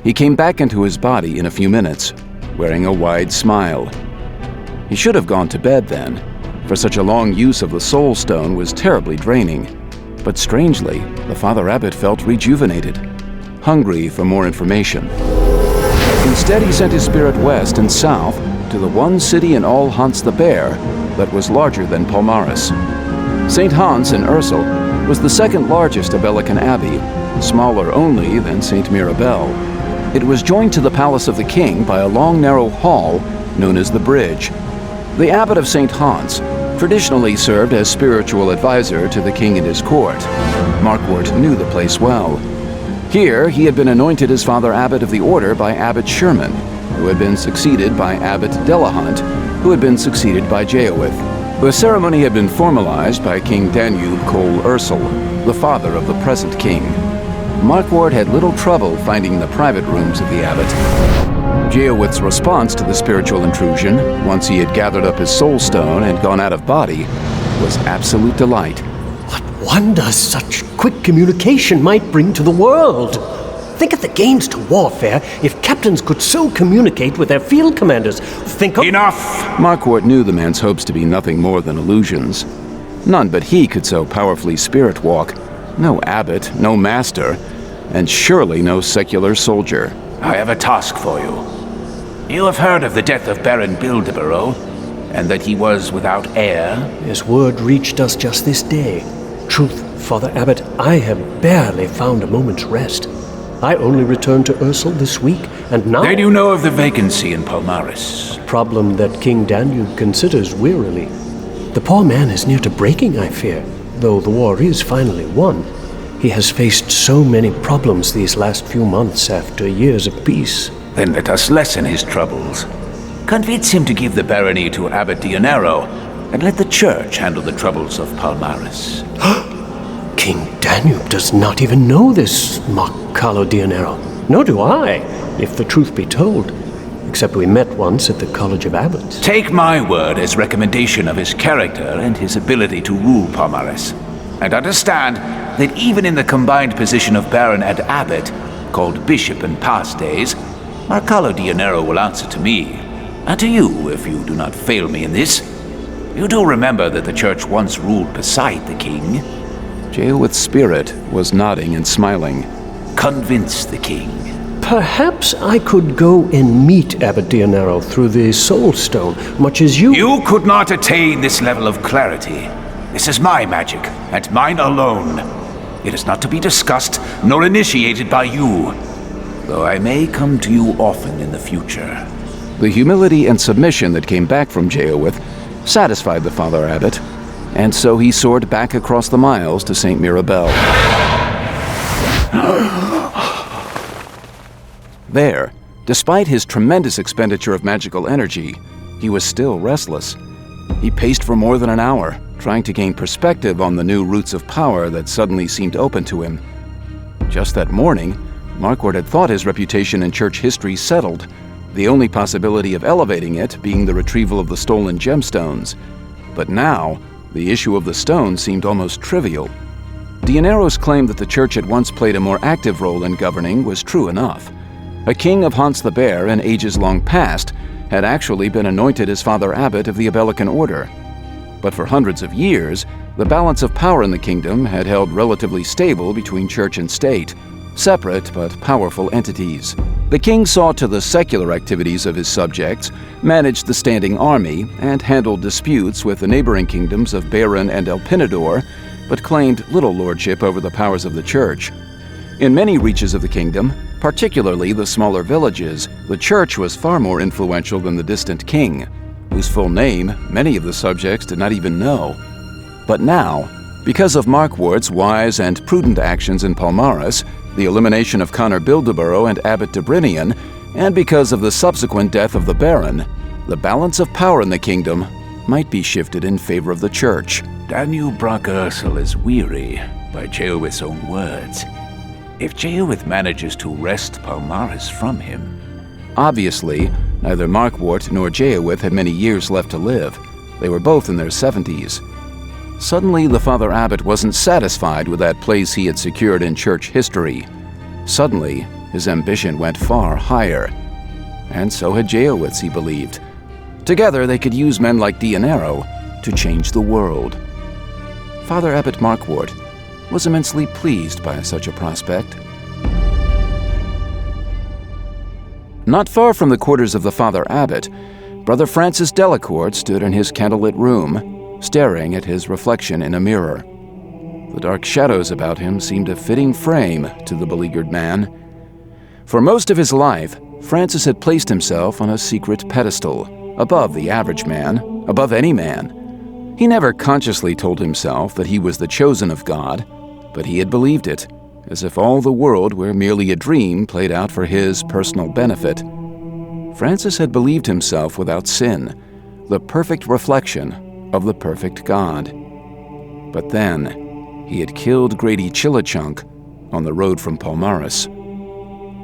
He came back into his body in a few minutes, wearing a wide smile. He should have gone to bed then, for such a long use of the Soul Stone was terribly draining. But strangely, the Father Abbot felt rejuvenated, hungry for more information. Instead, he sent his spirit west and south to the one city in all Hans the Bear that was larger than Palmaris. St. Hans in Ursel was the second largest Abelican abbey, smaller only than St. Mirabel. It was joined to the palace of the king by a long narrow hall known as the Bridge. The abbot of St. Hans traditionally served as spiritual advisor to the king and his court. Markwart knew the place well. Here he had been anointed as Father Abbot of the Order by Abbot Sherman, who had been succeeded by Abbot Delahunt, who had been succeeded by Jeowith. The ceremony had been formalized by King Danube Cole Ursel, the father of the present king. Markwart had little trouble finding the private rooms of the abbot. Jeowith's response to the spiritual intrusion, once he had gathered up his soul stone and gone out of body, was absolute delight. What wonder such quick communication might bring to the world! Think of the gains to warfare if captains could so communicate with their field commanders. Think of— Enough! Markwart knew the man's hopes to be nothing more than illusions. None but he could so powerfully spirit walk. No abbot, no master, and surely no secular soldier. I have a task for you. You have heard of the death of Baron Bildeborough, and that he was without heir? His word reached us just this day. Truth, Father Abbot, I have barely found a moment's rest. I only returned to Ursel this week, and now... They do know of the vacancy in Palmaris. A problem that King Danube considers wearily. The poor man is near to breaking, I fear, though the war is finally won. He has faced so many problems these last few months after years of peace. Then let us lessen his troubles. Convince him to give the barony to Abbot Dionero, and let the church handle the troubles of Palmaris. King Danube does not even know this Carlo Dionero. Nor do I, if the truth be told. Except we met once at the College of Abbots. Take my word as recommendation of his character and his ability to rule Palmaris. And understand that even in the combined position of Baron and Abbot, called Bishop in past days, Carlo Dionero will answer to me, and to you if you do not fail me in this. You do remember that the church once ruled beside the king? Jeowith's spirit was nodding and smiling. Convince the king. Perhaps I could go and meet Abbot Dionero through the Soul Stone, much as you... You could not attain this level of clarity. This is my magic, and mine alone. It is not to be discussed, nor initiated by you, though I may come to you often in the future. The humility and submission that came back from Jeowith satisfied the Father Abbot, and so he soared back across the miles to St. Mirabel. There, despite his tremendous expenditure of magical energy, he was still restless. He paced for more than an hour, trying to gain perspective on the new routes of power that suddenly seemed open to him. Just that morning, Markward had thought his reputation in church history settled, the only possibility of elevating it being the retrieval of the stolen gemstones. But now, the issue of the stone seemed almost trivial. Dionero's claim that the church had once played a more active role in governing was true enough. A king of Hans the Bear in ages long past had actually been anointed as Father Abbot of the Abelican Order. But for hundreds of years, the balance of power in the kingdom had held relatively stable between church and state, separate but powerful entities. The king saw to the secular activities of his subjects, managed the standing army, and handled disputes with the neighboring kingdoms of Bairon and Elpinador, but claimed little lordship over the powers of the church. In many reaches of the kingdom, particularly the smaller villages, the church was far more influential than the distant king, whose full name many of the subjects did not even know. But now, because of Markward's wise and prudent actions in Palmaris, the elimination of Connor Bildeborough and Abbot Debrinian, and because of the subsequent death of the Baron, the balance of power in the kingdom might be shifted in favor of the church. Danube Brock Ursel is weary, by Jeowith's own words. If Jeowith manages to wrest Palmaris from him... Obviously, neither Markward nor Jeowith had many years left to live. They were both in their 70s. Suddenly, the Father Abbot wasn't satisfied with that place he had secured in church history. Suddenly, his ambition went far higher. And so had Jeowith's, he believed. Together, they could use men like Dionero to change the world. Father Abbot Markward was immensely pleased by such a prospect. Not far from the quarters of the Father Abbot, Brother Francis Delacourt stood in his candlelit room, staring at his reflection in a mirror. The dark shadows about him seemed a fitting frame to the beleaguered man. For most of his life, Francis had placed himself on a secret pedestal, above the average man, above any man. He never consciously told himself that he was the chosen of God, but he had believed it, as if all the world were merely a dream played out for his personal benefit. Francis had believed himself without sin, the perfect reflection of the perfect God. But then, he had killed Grady Chilichunk on the road from Palmaris.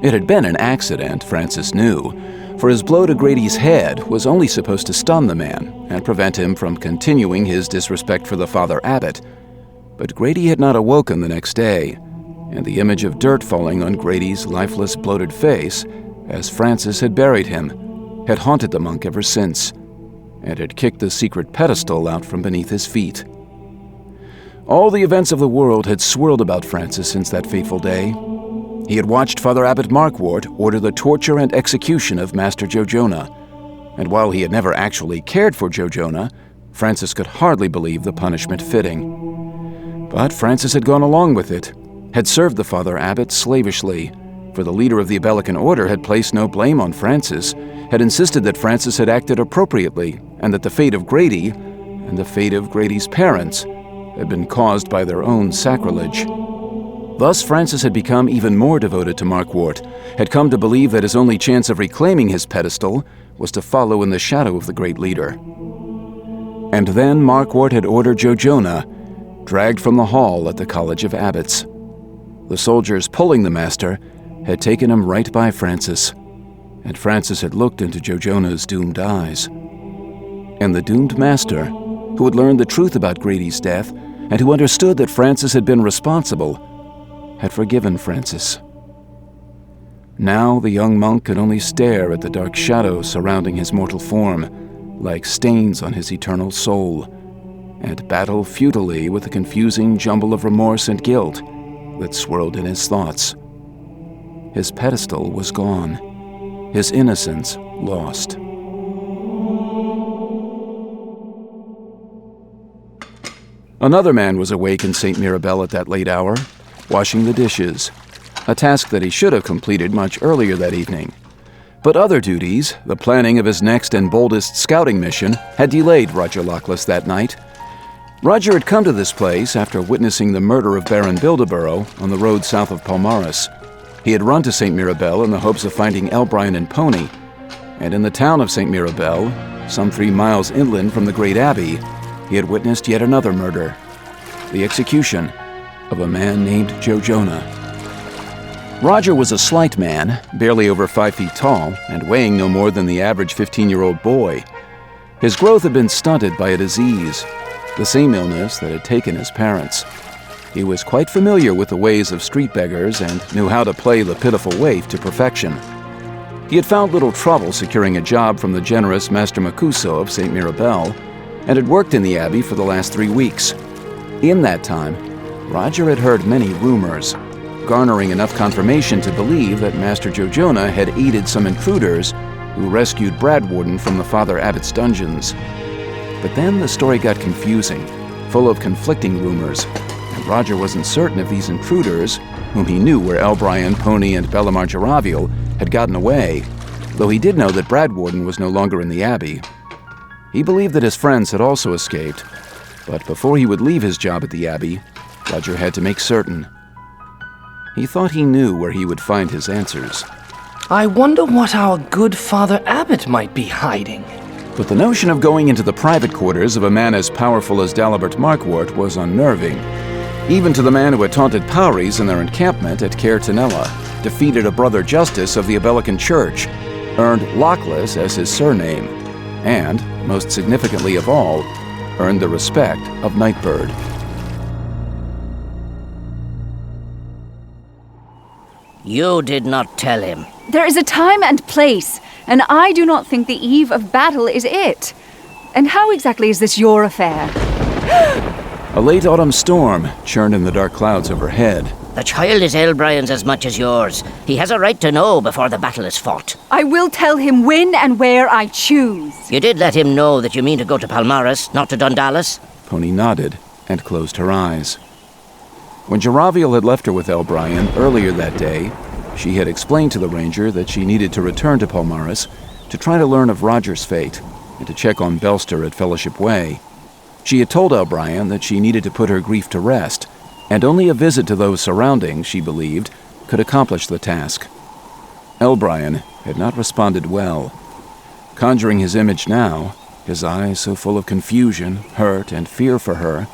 It had been an accident, Francis knew, for his blow to Grady's head was only supposed to stun the man and prevent him from continuing his disrespect for the Father Abbot. But Grady had not awoken the next day, and the image of dirt falling on Grady's lifeless, bloated face, as Francis had buried him, had haunted the monk ever since, and had kicked the secret pedestal out from beneath his feet. All the events of the world had swirled about Francis since that fateful day. He had watched Father Abbot Markward order the torture and execution of Master Joe-Jonah, and while he had never actually cared for Joe-Jonah, Francis could hardly believe the punishment fitting. But Francis had gone along with it, had served the Father Abbot slavishly, for the leader of the Abelican Order had placed no blame on Francis, had insisted that Francis had acted appropriately, and that the fate of Grady, and the fate of Grady's parents, had been caused by their own sacrilege. Thus Francis had become even more devoted to Markwart, had come to believe that his only chance of reclaiming his pedestal was to follow in the shadow of the great leader. And then Markwart had ordered Jojonah dragged from the hall at the College of Abbots. The soldiers pulling the master had taken him right by Francis, and Francis had looked into Jojonah's doomed eyes. And the doomed master, who had learned the truth about Grady's death and who understood that Francis had been responsible, had forgiven Francis. Now the young monk could only stare at the dark shadows surrounding his mortal form, like stains on his eternal soul, and battle futilely with the confusing jumble of remorse and guilt that swirled in his thoughts. His pedestal was gone, his innocence lost. Another man was awake in St. Mirabel at that late hour, washing the dishes, a task that he should have completed much earlier that evening. But other duties, the planning of his next and boldest scouting mission, had delayed Roger Lockless that night. Roger had come to this place after witnessing the murder of Baron Bildeborough on the road south of Palmaris. He had run to St. Mirabel in the hopes of finding Elbrian and Pony, and in the town of St. Mirabel, some 3 miles inland from the great abbey, he had witnessed yet another murder, the execution of a man named Jojonah. Roger was a slight man, barely over 5 feet tall, and weighing no more than the average 15-year-old boy. His growth had been stunted by a disease, the same illness that had taken his parents. He was quite familiar with the ways of street beggars and knew how to play the pitiful waif to perfection. He had found little trouble securing a job from the generous Master Macuso of St. Mirabel, and had worked in the abbey for the last 3 weeks. In that time, Roger had heard many rumors, garnering enough confirmation to believe that Master Jojonah had aided some intruders who rescued Bradwarden from the Father Abbot's dungeons. But then the story got confusing, full of conflicting rumors, and Roger wasn't certain if these intruders, whom he knew were Elbrian, Pony, and Belamar Jaraviel, had gotten away, though he did know that Bradwarden was no longer in the abbey. He believed that his friends had also escaped, but before he would leave his job at the abbey, Roger had to make certain. He thought he knew where he would find his answers. I wonder what our good Father Abbot might be hiding. But the notion of going into the private quarters of a man as powerful as Dalibert Markwart was unnerving, even to the man who had taunted Powries in their encampment at Caer Tenella, defeated a brother justice of the Abelican Church, earned Lockless as his surname, and, most significantly of all, earned the respect of Nightbird. You did not tell him. There is a time and place, and I do not think the eve of battle is it. And how exactly is this your affair? A late autumn storm churned in the dark clouds overhead. The child is Elbrian's as much as yours. He has a right to know before the battle is fought. I will tell him when and where I choose. You did let him know that you mean to go to Palmaris, not to Dundalis? Pony nodded and closed her eyes. When Jaraviel had left her with Elbrian earlier that day, she had explained to the ranger that she needed to return to Palmaris to try to learn of Roger's fate and to check on Belster at Fellowship Way. She had told Elbrian that she needed to put her grief to rest, and only a visit to those surroundings, she believed, could accomplish the task. Elbrian had not responded well. Conjuring his image now, his eyes so full of confusion, hurt, and fear for her,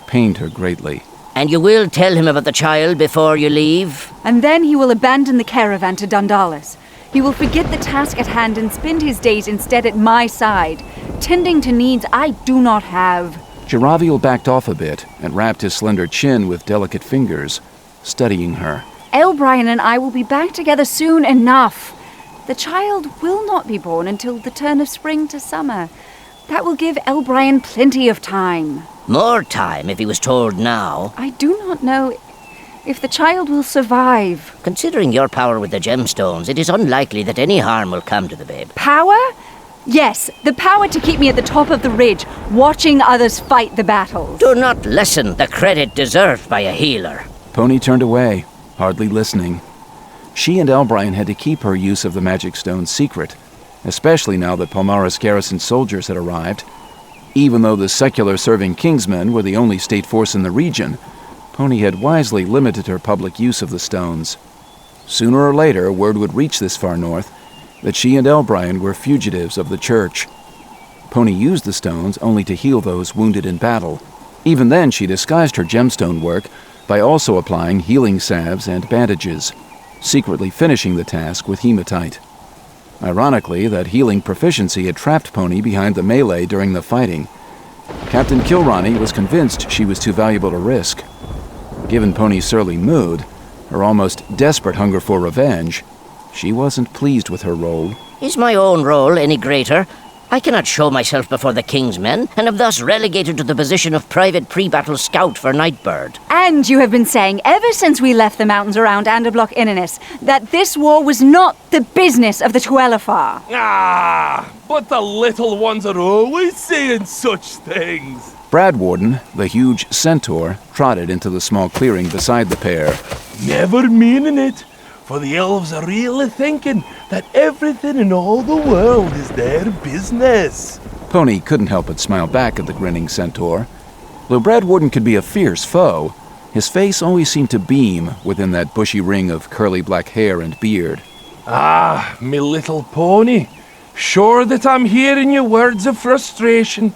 pained her greatly. And you will tell him about the child before you leave? And then he will abandon the caravan to Dundalis. He will forget the task at hand and spend his days instead at my side, tending to needs I do not have. Jaraviel backed off a bit and rapped his slender chin with delicate fingers, studying her. Elbrian and I will be back together soon enough. The child will not be born until the turn of spring to summer. That will give Elbrian plenty of time. More time if he was told now. I do not know if the child will survive. Considering your power with the gemstones, it is unlikely that any harm will come to the babe. Power? Yes, the power to keep me at the top of the ridge, watching others fight the battles. Do not lessen the credit deserved by a healer. Pony turned away, hardly listening. She and Elbrine had to keep her use of the magic stone secret, especially now that Palmaris garrison soldiers had arrived. Even though the secular-serving Kingsmen were the only state force in the region, Pony had wisely limited her public use of the stones. Sooner or later, word would reach this far north that she and Elbrine were fugitives of the church. Pony used the stones only to heal those wounded in battle. Even then, she disguised her gemstone work by also applying healing salves and bandages, secretly finishing the task with hematite. Ironically, that healing proficiency had trapped Pony behind the melee during the fighting. Captain Kilronny was convinced she was too valuable to risk. Given Pony's surly mood, her almost desperate hunger for revenge, she wasn't pleased with her role. Is my own role any greater? I cannot show myself before the King's men, and am thus relegated to the position of private pre-battle scout for Nightbird. And you have been saying ever since we left the mountains around Anderblock Innis that this war was not the business of the Tuelafar. Ah, but the little ones are always saying such things. Bradwarden, the huge centaur, trotted into the small clearing beside the pair. Never meaning it. For the elves are really thinking that everything in all the world is their business. Pony couldn't help but smile back at the grinning centaur. Though Bradwarden could be a fierce foe, his face always seemed to beam within that bushy ring of curly black hair and beard. Ah, me little pony. Sure that I'm hearing your words of frustration.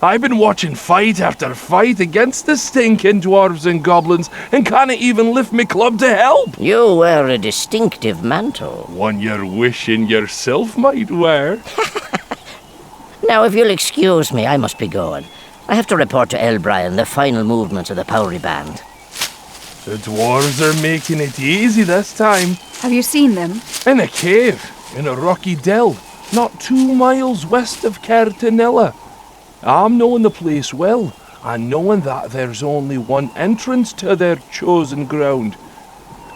I've been watching fight after fight against the stinking dwarves and goblins and can't even lift me club to help. You wear a distinctive mantle. One you're wishing yourself might wear. Now, if you'll excuse me, I must be going. I have to report to Elbrine the final movements of the Powry Band. The dwarves are making it easy this time. Have you seen them? In a cave, in a rocky dell, not 2 miles west of Cartanella. I'm knowing the place well, and knowing that there's only one entrance to their chosen ground.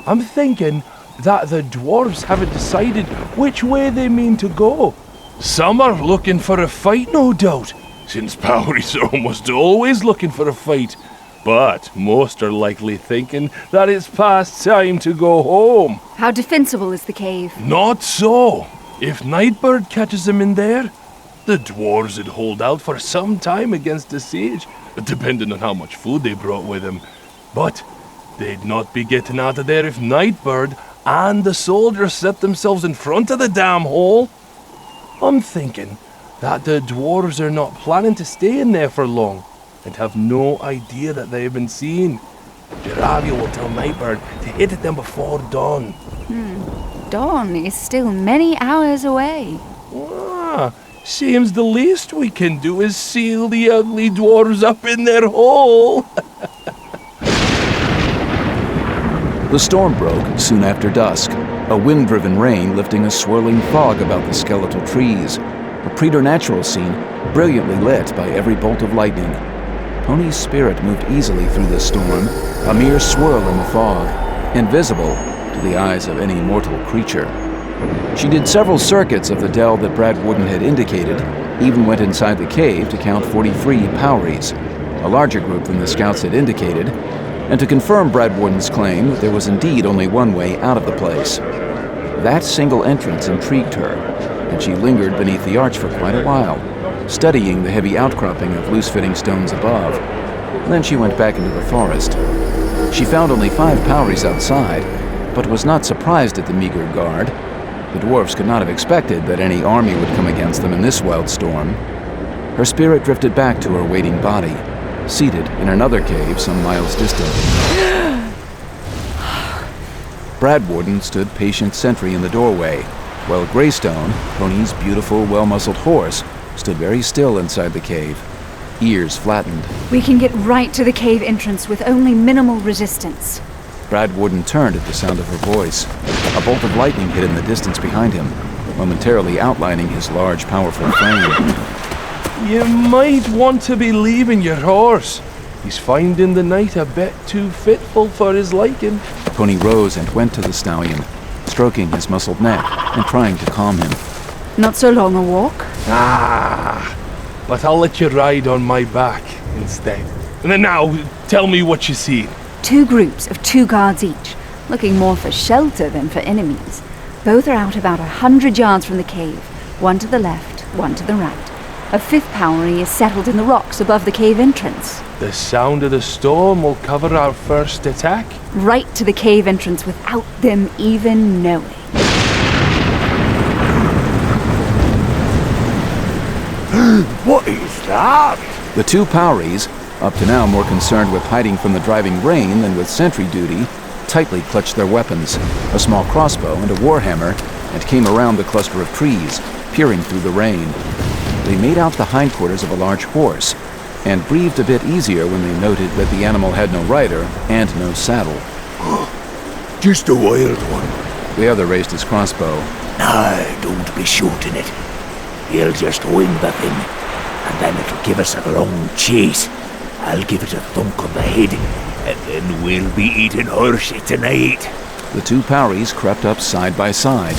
I'm thinking that the dwarves haven't decided which way they mean to go. Some are looking for a fight, no doubt, since Powry's almost always looking for a fight. But most are likely thinking that it's past time to go home. How defensible is the cave? Not so. If Nightbird catches them in there, the dwarves would hold out for some time against the siege, depending on how much food they brought with them. But they'd not be getting out of there if Nightbird and the soldiers set themselves in front of the damn hole. I'm thinking that the dwarves are not planning to stay in there for long and have no idea that they've been seen. Jaravia will tell Nightbird to hit at them before dawn. Dawn is still many hours away. Seems the least we can do is seal the ugly dwarves up in their hole. The storm broke soon after dusk, a wind-driven rain lifting a swirling fog about the skeletal trees, a preternatural scene brilliantly lit by every bolt of lightning. Pony's spirit moved easily through the storm, a mere swirl in the fog, invisible to the eyes of any mortal creature. She did several circuits of the dell that Bradwarden had indicated, even went inside the cave to count 43 Powries, a larger group than the scouts had indicated, and to confirm Bradwarden's claim that there was indeed only one way out of the place. That single entrance intrigued her, and she lingered beneath the arch for quite a while, studying the heavy outcropping of loose-fitting stones above. Then she went back into the forest. She found only 5 Powries outside, but was not surprised at the meager guard. The dwarves could not have expected that any army would come against them in this wild storm. Her spirit drifted back to her waiting body, seated in another cave some miles distant. Bradwarden stood patient sentry in the doorway, while Greystone, Pony's beautiful, well-muscled horse, stood very still inside the cave, ears flattened. We can get right to the cave entrance with only minimal resistance. Bradwarden turned at the sound of her voice. A bolt of lightning hit in the distance behind him, momentarily outlining his large, powerful frame. You might want to be leaving your horse. He's finding the night a bit too fitful for his liking. Pony rose and went to the stallion, stroking his muscled neck and trying to calm him. Not so long a walk? But I'll let you ride on my back instead. And then now, tell me what you see. 2 groups of 2 guards each, looking more for shelter than for enemies. Both are out about 100 yards from the cave, one to the left, one to the right. A fifth Powery is settled in the rocks above the cave entrance. The sound of the storm will cover our first attack? Right to the cave entrance without them even knowing. What is that? The two Poweries, up to now more concerned with hiding from the driving rain than with sentry duty, tightly clutched their weapons, a small crossbow and a warhammer, and came around the cluster of trees, peering through the rain. They made out the hindquarters of a large horse, and breathed a bit easier when they noted that the animal had no rider and no saddle. Just a wild one. The other raised his crossbow. No, don't be shooting it. He'll just wing the thing, and then it'll give us a long chase. I'll give it a thunk on the head, and then we'll be eating horsey tonight. The two Poweries crept up side by side,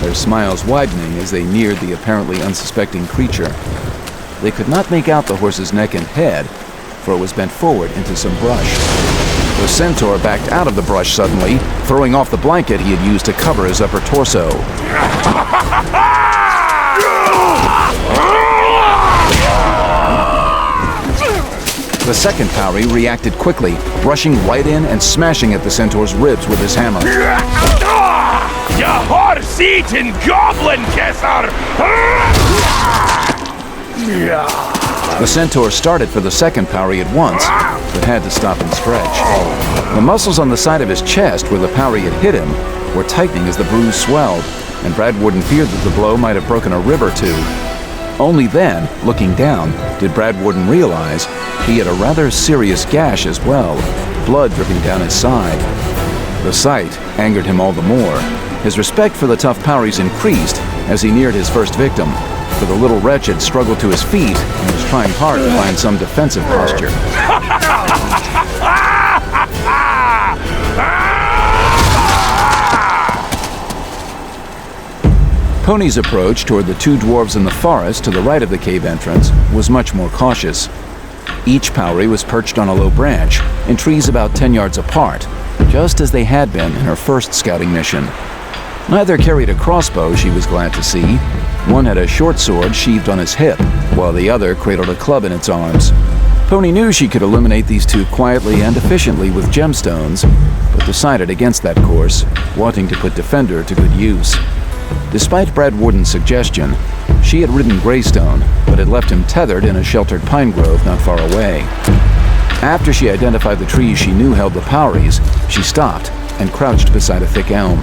their smiles widening as they neared the apparently unsuspecting creature. They could not make out the horse's neck and head, for it was bent forward into some brush. The centaur backed out of the brush suddenly, throwing off the blanket he had used to cover his upper torso. The second Powery reacted quickly, rushing right in and smashing at the centaur's ribs with his hammer. You horse-eating goblin kisser! The centaur started for the second Powery at once, but had to stop and stretch. The muscles on the side of his chest where the Powery had hit him were tightening as the bruise swelled, and Brad Warden feared that the blow might have broken a rib or two. Only then, looking down, did Brad Warden realize he had a rather serious gash as well, blood dripping down his side. The sight angered him all the more. His respect for the tough Poweries increased as he neared his first victim, for the little wretch had struggled to his feet and was trying hard to find some defensive posture. Pony's approach toward the two dwarves in the forest to the right of the cave entrance was much more cautious. Each Powery was perched on a low branch, in trees about 10 yards apart, just as they had been in her first scouting mission. Neither carried a crossbow, she was glad to see. One had a short sword sheathed on his hip, while the other cradled a club in its arms. Pony knew she could eliminate these two quietly and efficiently with gemstones, but decided against that course, wanting to put Defender to good use. Despite Brad Warden's suggestion, she had ridden Greystone, but had left him tethered in a sheltered pine grove not far away. After she identified the trees she knew held the Poweries, she stopped and crouched beside a thick elm.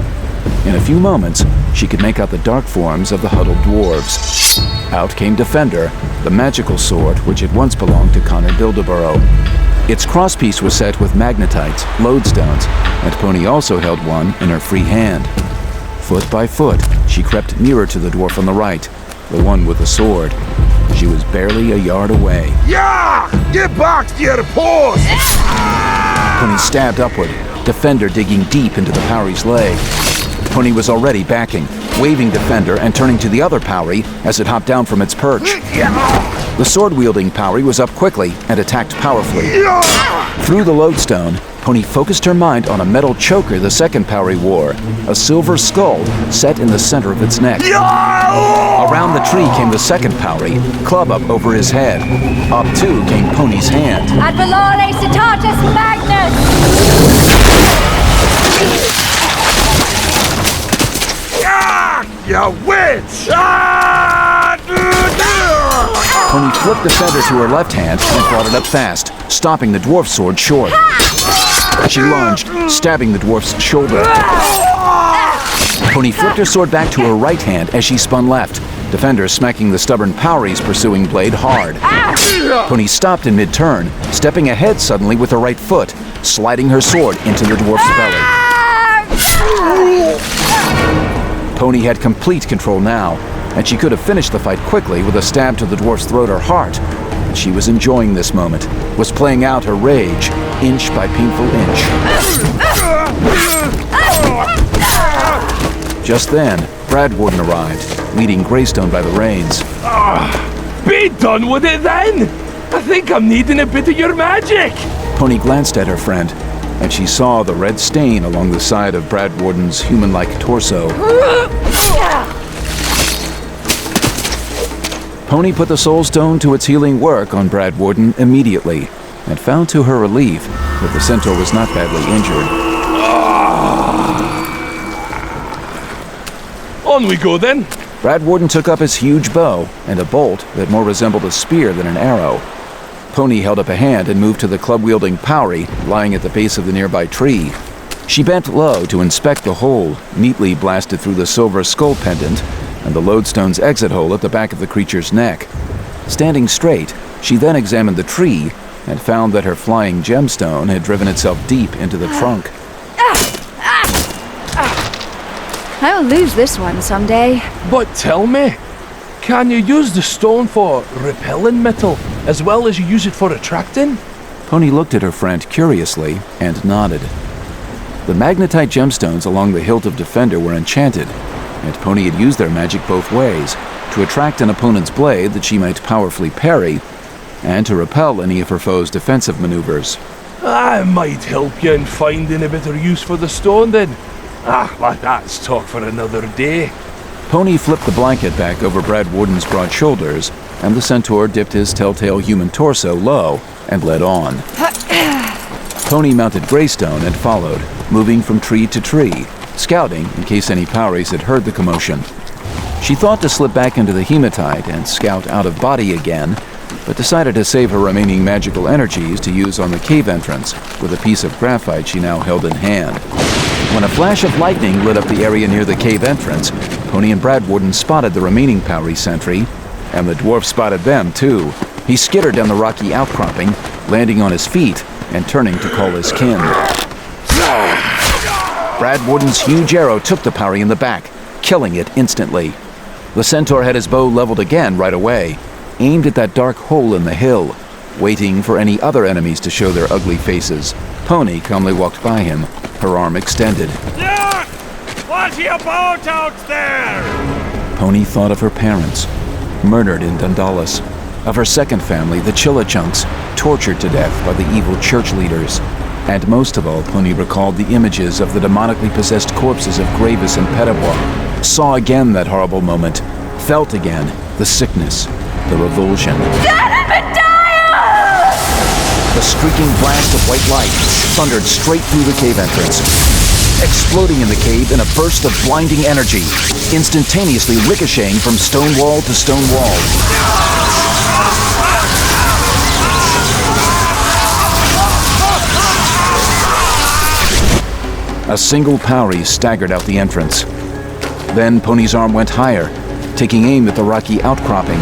In a few moments, she could make out the dark forms of the huddled dwarves. Out came Defender, the magical sword which had once belonged to Connor Bildeborough. Its crosspiece was set with magnetites, lodestones, and Pony also held one in her free hand. Foot by foot, she crept nearer to the dwarf on the right, the one with the sword. She was barely a yard away. Yeah! Get back to your post! Pony stabbed upward, Defender digging deep into the Powery's leg. Pony was already backing, waving Defender and turning to the other Powery as it hopped down from its perch. The sword-wielding Powery was up quickly and attacked powerfully. Through the lodestone, Pony focused her mind on a metal choker the second Powery wore, a silver skull set in the center of its neck. Around the tree came the second Powery, club up over his head. Up too came Pony's hand. Ad valore citatus magnus! You witch! Pony flipped the feather to her left hand and brought it up fast, stopping the dwarf's sword short. She lunged, stabbing the dwarf's shoulder. Pony flipped her sword back to her right hand as she spun left, Defender smacking the stubborn Powery's pursuing blade hard. Pony stopped in mid-turn, stepping ahead suddenly with her right foot, sliding her sword into the dwarf's belly. Pony had complete control now, and she could have finished the fight quickly with a stab to the dwarf's throat or heart. But she was enjoying this moment, was playing out her rage, inch by painful inch. Just then, Brad Warden arrived, leading Greystone by the reins. Be done with it then! I think I'm needing a bit of your magic! Pony glanced at her friend, and she saw the red stain along the side of Brad Warden's human-like torso. Pony put the Soul Stone to its healing work on Brad Warden immediately, and found to her relief that the centaur was not badly injured. On we go then. Brad Warden took up his huge bow and a bolt that more resembled a spear than an arrow. Pony held up a hand and moved to the club-wielding Powry lying at the base of the nearby tree. She bent low to inspect the hole, neatly blasted through the silver skull pendant and the lodestone's exit hole at the back of the creature's neck. Standing straight, she then examined the tree and found that her flying gemstone had driven itself deep into the trunk. I'll lose this one someday. But tell me, can you use the stone for repelling metal as well as you use it for attracting? Pony looked at her friend curiously and nodded. The magnetite gemstones along the hilt of Defender were enchanted, and Pony had used their magic both ways, to attract an opponent's blade that she might powerfully parry, and to repel any of her foe's defensive maneuvers. I might help you in finding a better use for the stone then. But that's talk for another day. Pony flipped the blanket back over Brad Warden's broad shoulders, and the centaur dipped his telltale human torso low and led on. Pony mounted Greystone and followed, moving from tree to tree, scouting in case any Powries had heard the commotion. She thought to slip back into the hematite and scout out of body again, but decided to save her remaining magical energies to use on the cave entrance with a piece of graphite she now held in hand. When a flash of lightning lit up the area near the cave entrance, Pony and Brad Warden spotted the remaining Powry sentry, and the dwarf spotted them too. He skittered down the rocky outcropping, landing on his feet and turning to call his kin. Brad Warden's huge arrow took the Powry in the back, killing it instantly. The centaur had his bow leveled again right away, aimed at that dark hole in the hill, waiting for any other enemies to show their ugly faces. Pony calmly walked by him, her arm extended. Look! What's your boat out there? Pony thought of her parents, murdered in Dundalis, of her second family, the Chillachunks, tortured to death by the evil church leaders, and most of all, Pony recalled the images of the demonically possessed corpses of Gravis and Pettibois, saw again that horrible moment, felt again the sickness, the revulsion. The streaking blast of white light thundered straight through the cave entrance, exploding in the cave in a burst of blinding energy, instantaneously ricocheting from stone wall to stone wall. A single Powry staggered out the entrance. Then Pony's arm went higher, taking aim at the rocky outcropping.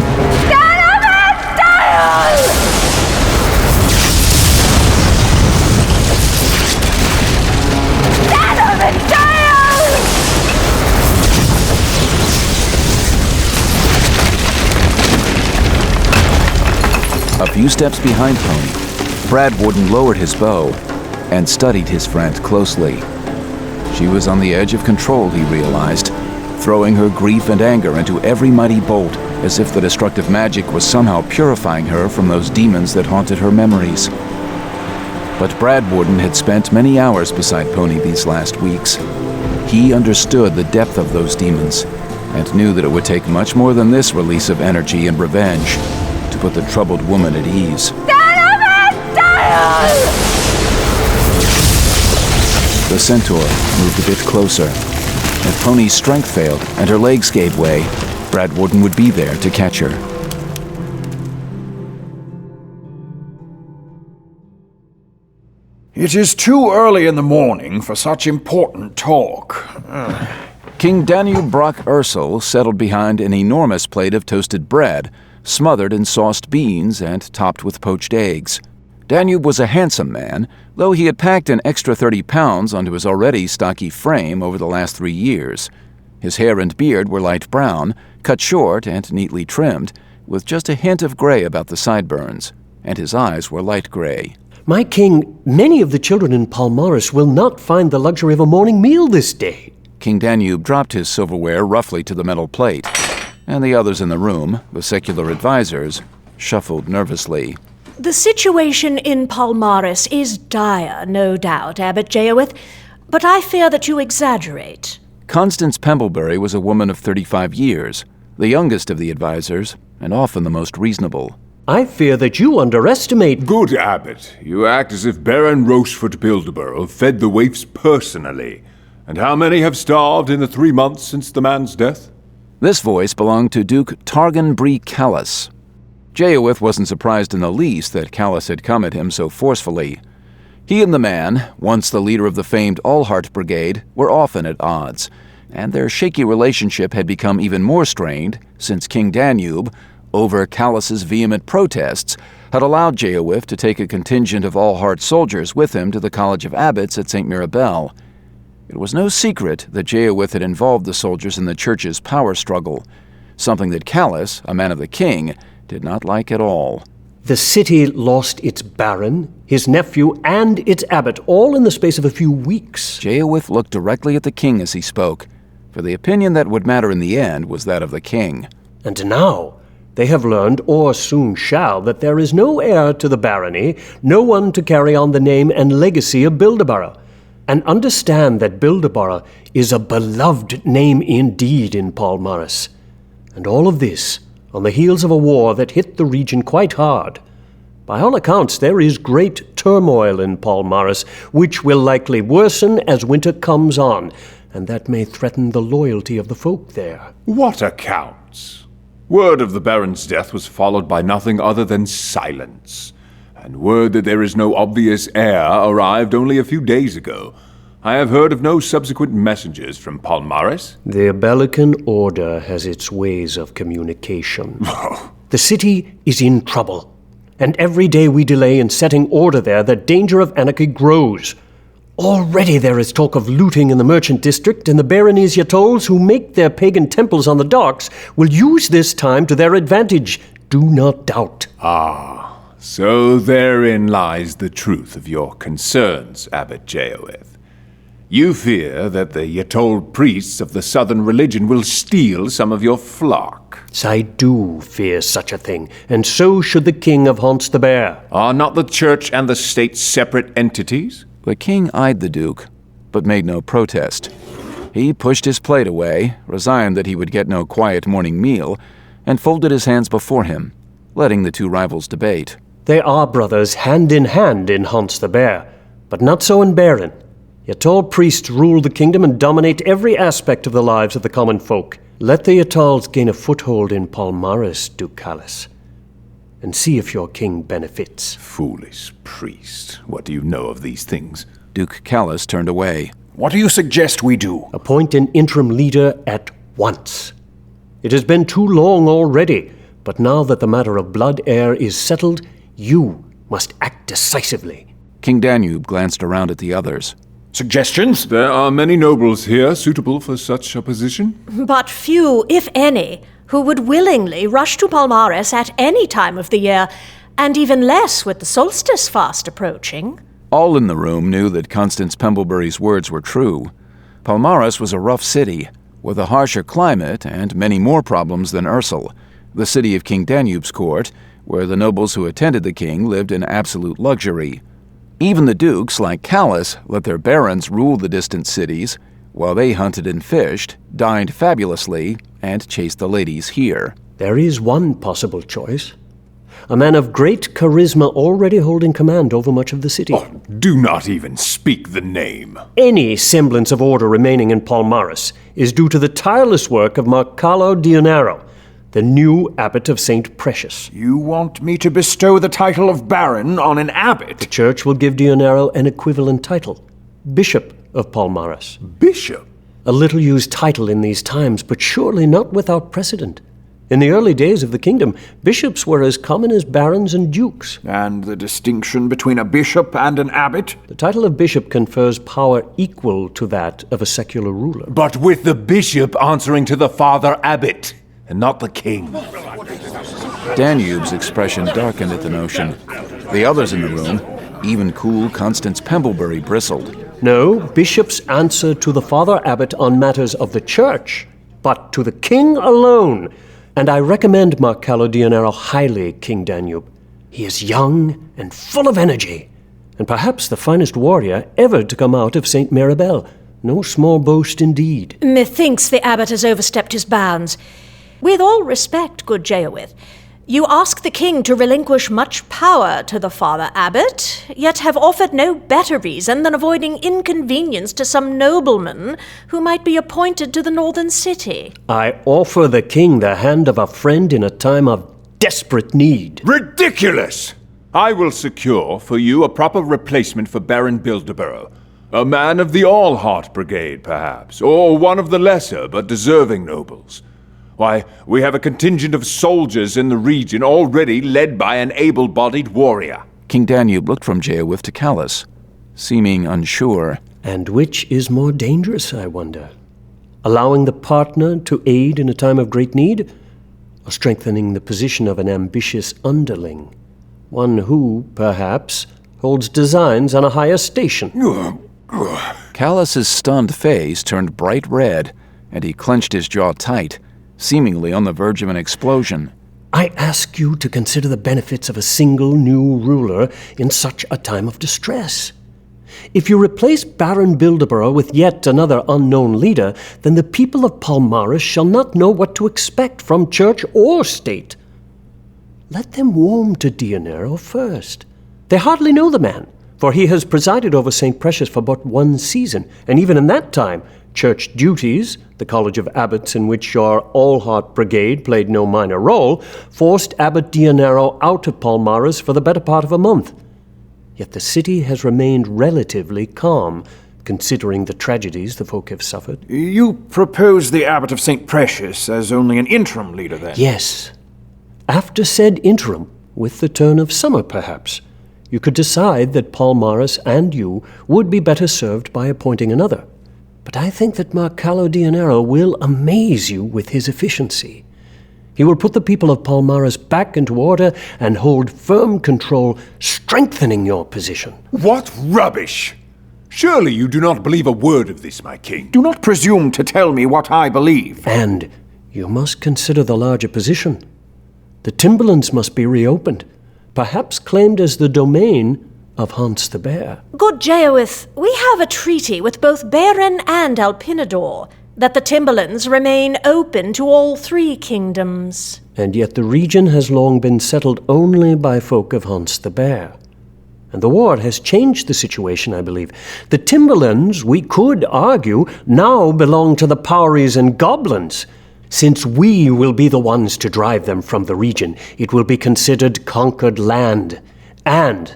A few steps behind Pony, Brad Warden lowered his bow and studied his friend closely. She was on the edge of control, he realized, throwing her grief and anger into every mighty bolt as if the destructive magic was somehow purifying her from those demons that haunted her memories. But Brad Warden had spent many hours beside Pony these last weeks. He understood the depth of those demons and knew that it would take much more than this release of energy and revenge to put the troubled woman at ease. The centaur moved a bit closer. If Pony's strength failed and her legs gave way, Brad Warden would be there to catch her. It is too early in the morning for such important talk. King Danube Brock Ursel settled behind an enormous plate of toasted bread, smothered in sauced beans and topped with poached eggs. Danube was a handsome man, though he had packed an extra 30 pounds onto his already stocky frame over the last 3 years. His hair and beard were light brown, cut short and neatly trimmed, with just a hint of gray about the sideburns, and his eyes were light gray. My king, many of the children in Palmaris will not find the luxury of a morning meal this day. King Danube dropped his silverware roughly to the metal plate, and the others in the room, the secular advisors, shuffled nervously. The situation in Palmaris is dire, no doubt, Abbot Jeowyth, but I fear that you exaggerate. Constance Pemblebury was a woman of 35 years, the youngest of the advisors, and often the most reasonable. I fear that you underestimate... Good Abbot, you act as if Baron Rochefort Bildeborough fed the waifs personally. And how many have starved in the 3 months since the man's death? This voice belonged to Duke Targan Bree Callis. Jeowyth wasn't surprised in the least that Callis had come at him so forcefully. He and the man, once the leader of the famed Allheart Brigade, were often at odds, and their shaky relationship had become even more strained since King Danube, over Callis's vehement protests, had allowed Jeowyth to take a contingent of Allheart soldiers with him to the College of Abbots at St. Mirabel. It was no secret that Jeowyth had involved the soldiers in the church's power struggle, something that Callis, a man of the king, did not like at all. The city lost its baron, his nephew, and its abbot, all in the space of a few weeks. Jeowyth looked directly at the king as he spoke, for the opinion that would matter in the end was that of the king. And now they have learned, or soon shall, that there is no heir to the barony, no one to carry on the name and legacy of Bildeborough. And understand that Bildeborough is a beloved name indeed in Palmaris. And all of this on the heels of a war that hit the region quite hard. By all accounts, there is great turmoil in Palmaris, which will likely worsen as winter comes on, and that may threaten the loyalty of the folk there. What accounts? Word of the Baron's death was followed by nothing other than silence, and word that there is no obvious heir arrived only a few days ago. I have heard of no subsequent messengers from Palmaris. The Abelican Order has its ways of communication. The city is in trouble, and every day we delay in setting order there, the danger of anarchy grows. Already there is talk of looting in the merchant district, and the Baronese Yatolls who make their pagan temples on the docks will use this time to their advantage. Do not doubt. Ah, so therein lies the truth of your concerns, Abbot Jeowyth. You fear that the Yatoll priests of the southern religion will steal some of your flock. I do fear such a thing, and so should the king of Haunts the Bear. Are not the church and the state separate entities? The king eyed the duke, but made no protest. He pushed his plate away, resigned that he would get no quiet morning meal, and folded his hands before him, letting the two rivals debate. They are brothers hand in Haunts the Bear, but not so in Baron. Yatol priests rule the kingdom and dominate every aspect of the lives of the common folk. Let the Yatolls gain a foothold in Palmaris, Duke Callis, and see if your king benefits. Foolish priest, what do you know of these things? Duke Callis turned away. What do you suggest we do? Appoint an interim leader at once. It has been too long already, but now that the matter of blood heir is settled, you must act decisively. King Danube glanced around at the others. Suggestions? There are many nobles here suitable for such a position. But few, if any, who would willingly rush to Palmaris at any time of the year, and even less with the solstice fast approaching. All in the room knew that Constance Pemblebury's words were true. Palmaris was a rough city, with a harsher climate and many more problems than Ursel, the city of King Danube's court, where the nobles who attended the king lived in absolute luxury. Even the dukes, like Callis, let their barons rule the distant cities, while they hunted and fished, dined fabulously, and chased the ladies here. There is one possible choice. A man of great charisma already holding command over much of the city. Oh, do not even speak the name. Any semblance of order remaining in Palmaris is due to the tireless work of Marcalo Dionaro, the new abbot of St. Precious. You want me to bestow the title of Baron on an abbot? The church will give Dionaro an equivalent title, Bishop of Palmaris. Bishop? A little-used title in these times, but surely not without precedent. In the early days of the kingdom, bishops were as common as barons and dukes. And the distinction between a bishop and an abbot? The title of bishop confers power equal to that of a secular ruler. But with the bishop answering to the father abbot, and not the king. Danube's expression darkened at the notion. The others in the room, even cool Constance Pemblebury, bristled. No, bishops answer to the father abbot on matters of the church, but to the king alone. And I recommend Marcalo Dionaro highly, King Danube. He is young and full of energy, and perhaps the finest warrior ever to come out of St. Mirabel. No small boast indeed. Methinks the abbot has overstepped his bounds. With all respect, good Jeowith, you ask the king to relinquish much power to the Father Abbot, yet have offered no better reason than avoiding inconvenience to some nobleman who might be appointed to the northern city. I offer the king the hand of a friend in a time of desperate need. Ridiculous! I will secure for you a proper replacement for Baron Bildeborough. A man of the All-Heart Brigade, perhaps, or one of the lesser but deserving nobles. Why, we have a contingent of soldiers in the region already led by an able-bodied warrior. King Danube looked from Jeowith to Callus, seeming unsure. And which is more dangerous, I wonder? Allowing the partner to aid in a time of great need, or strengthening the position of an ambitious underling? One who, perhaps, holds designs on a higher station. Callus's stunned face turned bright red, and he clenched his jaw tight, seemingly on the verge of an explosion. I ask you to consider the benefits of a single new ruler in such a time of distress. If you replace Baron Bildeborough with yet another unknown leader, then the people of Palmaris shall not know what to expect from church or state. Let them warm to Dionero first. They hardly know the man, for he has presided over St. Precious for but one season, and even in that time, church duties, the College of Abbots in which your All-Heart Brigade played no minor role, forced Abbot Dionero out of Palmaris for the better part of a month. Yet the city has remained relatively calm, considering the tragedies the folk have suffered. You propose the Abbot of St. Precious as only an interim leader, then? Yes. After said interim, with the turn of summer perhaps, you could decide that Palmaris and you would be better served by appointing another. But I think that Marcalo Dionero will amaze you with his efficiency. He will put the people of Palmaris back into order and hold firm control, strengthening your position. What rubbish! Surely you do not believe a word of this, my king. Do not presume to tell me what I believe. And you must consider the larger position. The timberlands must be reopened, perhaps claimed as the domain of Hans the Bear. Good Jeowith, we have a treaty with both Beren and Alpinador that the timberlands remain open to all three kingdoms. And yet the region has long been settled only by folk of Hans the Bear. And the war has changed the situation, I believe. The timberlands, we could argue, now belong to the Powries and Goblins. Since we will be the ones to drive them from the region, it will be considered conquered land. And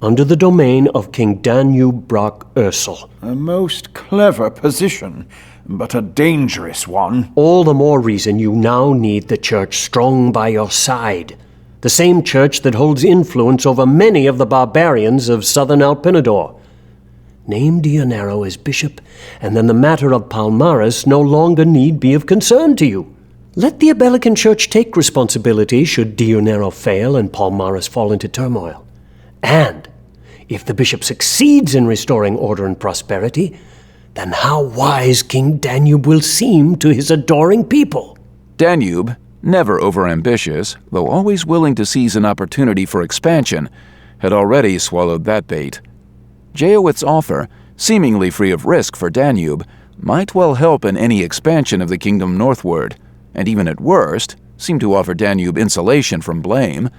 under the domain of King Danube Brock Ursel. A most clever position, but a dangerous one. All the more reason you now need the church strong by your side. The same church that holds influence over many of the barbarians of southern Alpinador. Name Dionero as bishop, and then the matter of Palmaris no longer need be of concern to you. Let the Abelican church take responsibility should Dionero fail and Palmaris fall into turmoil. And if the bishop succeeds in restoring order and prosperity, then how wise King Danube will seem to his adoring people. Danube, never overambitious, though always willing to seize an opportunity for expansion, had already swallowed that bait. Jeowith's offer, seemingly free of risk for Danube, might well help in any expansion of the kingdom northward, and even at worst, seemed to offer Danube insulation from blame.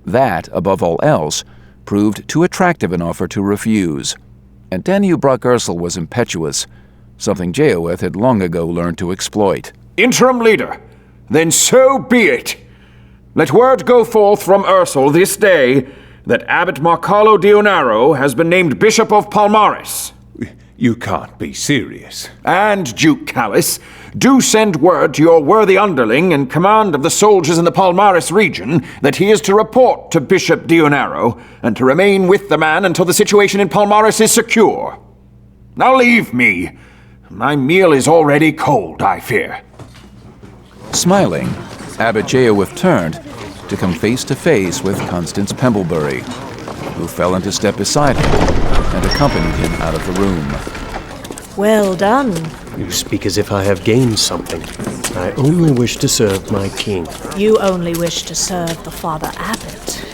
That, above all else, proved too attractive an offer to refuse. And Danube Brock Ursel was impetuous, something Jeowith had long ago learned to exploit. Interim leader, then so be it. Let word go forth from Ursel this day that Abbot Marcalo Dionero has been named Bishop of Palmaris. You can't be serious. And Duke Callus, do send word to your worthy underling in command of the soldiers in the Palmaris region that he is to report to Bishop Dionero and to remain with the man until the situation in Palmaris is secure. Now leave me. My meal is already cold, I fear. Smiling, Abbot Jeowith turned to come face to face with Constance Pemblebury, who fell into step beside him and accompanied him out of the room. Well done. You speak as if I have gained something. I only wish to serve my king. You only wish to serve the Father Abbot.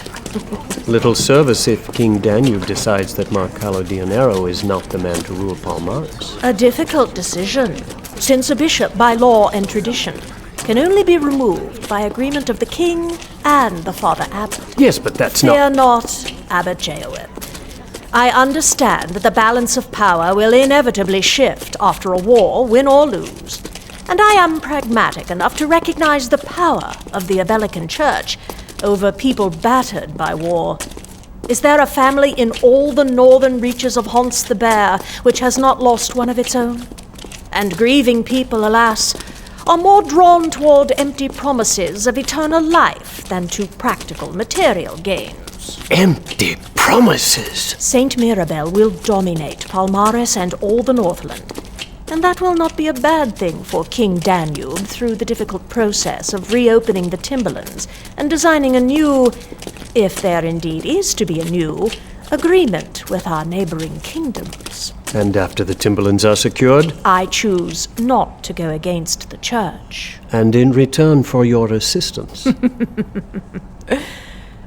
Little service if King Danube decides that Marcalo Dionero is not the man to rule Palmares. A difficult decision, since a bishop, by law and tradition, can only be removed by agreement of the king and the Father Abbot. Yes, but that's Fear not, Abbot Jeowith. I understand that the balance of power will inevitably shift after a war, win or lose. And I am pragmatic enough to recognize the power of the Abelican Church over people battered by war. Is there a family in all the northern reaches of Hans the Bear which has not lost one of its own? And grieving people, alas, are more drawn toward empty promises of eternal life than to practical material gains. Empty promises? Saint Mirabel will dominate Palmares and all the Northland. And that will not be a bad thing for King Danube through the difficult process of reopening the Timberlands and designing a new, if there indeed is to be a new, agreement with our neighboring kingdoms. And after the Timberlands are secured? I choose not to go against the Church. And in return for your assistance?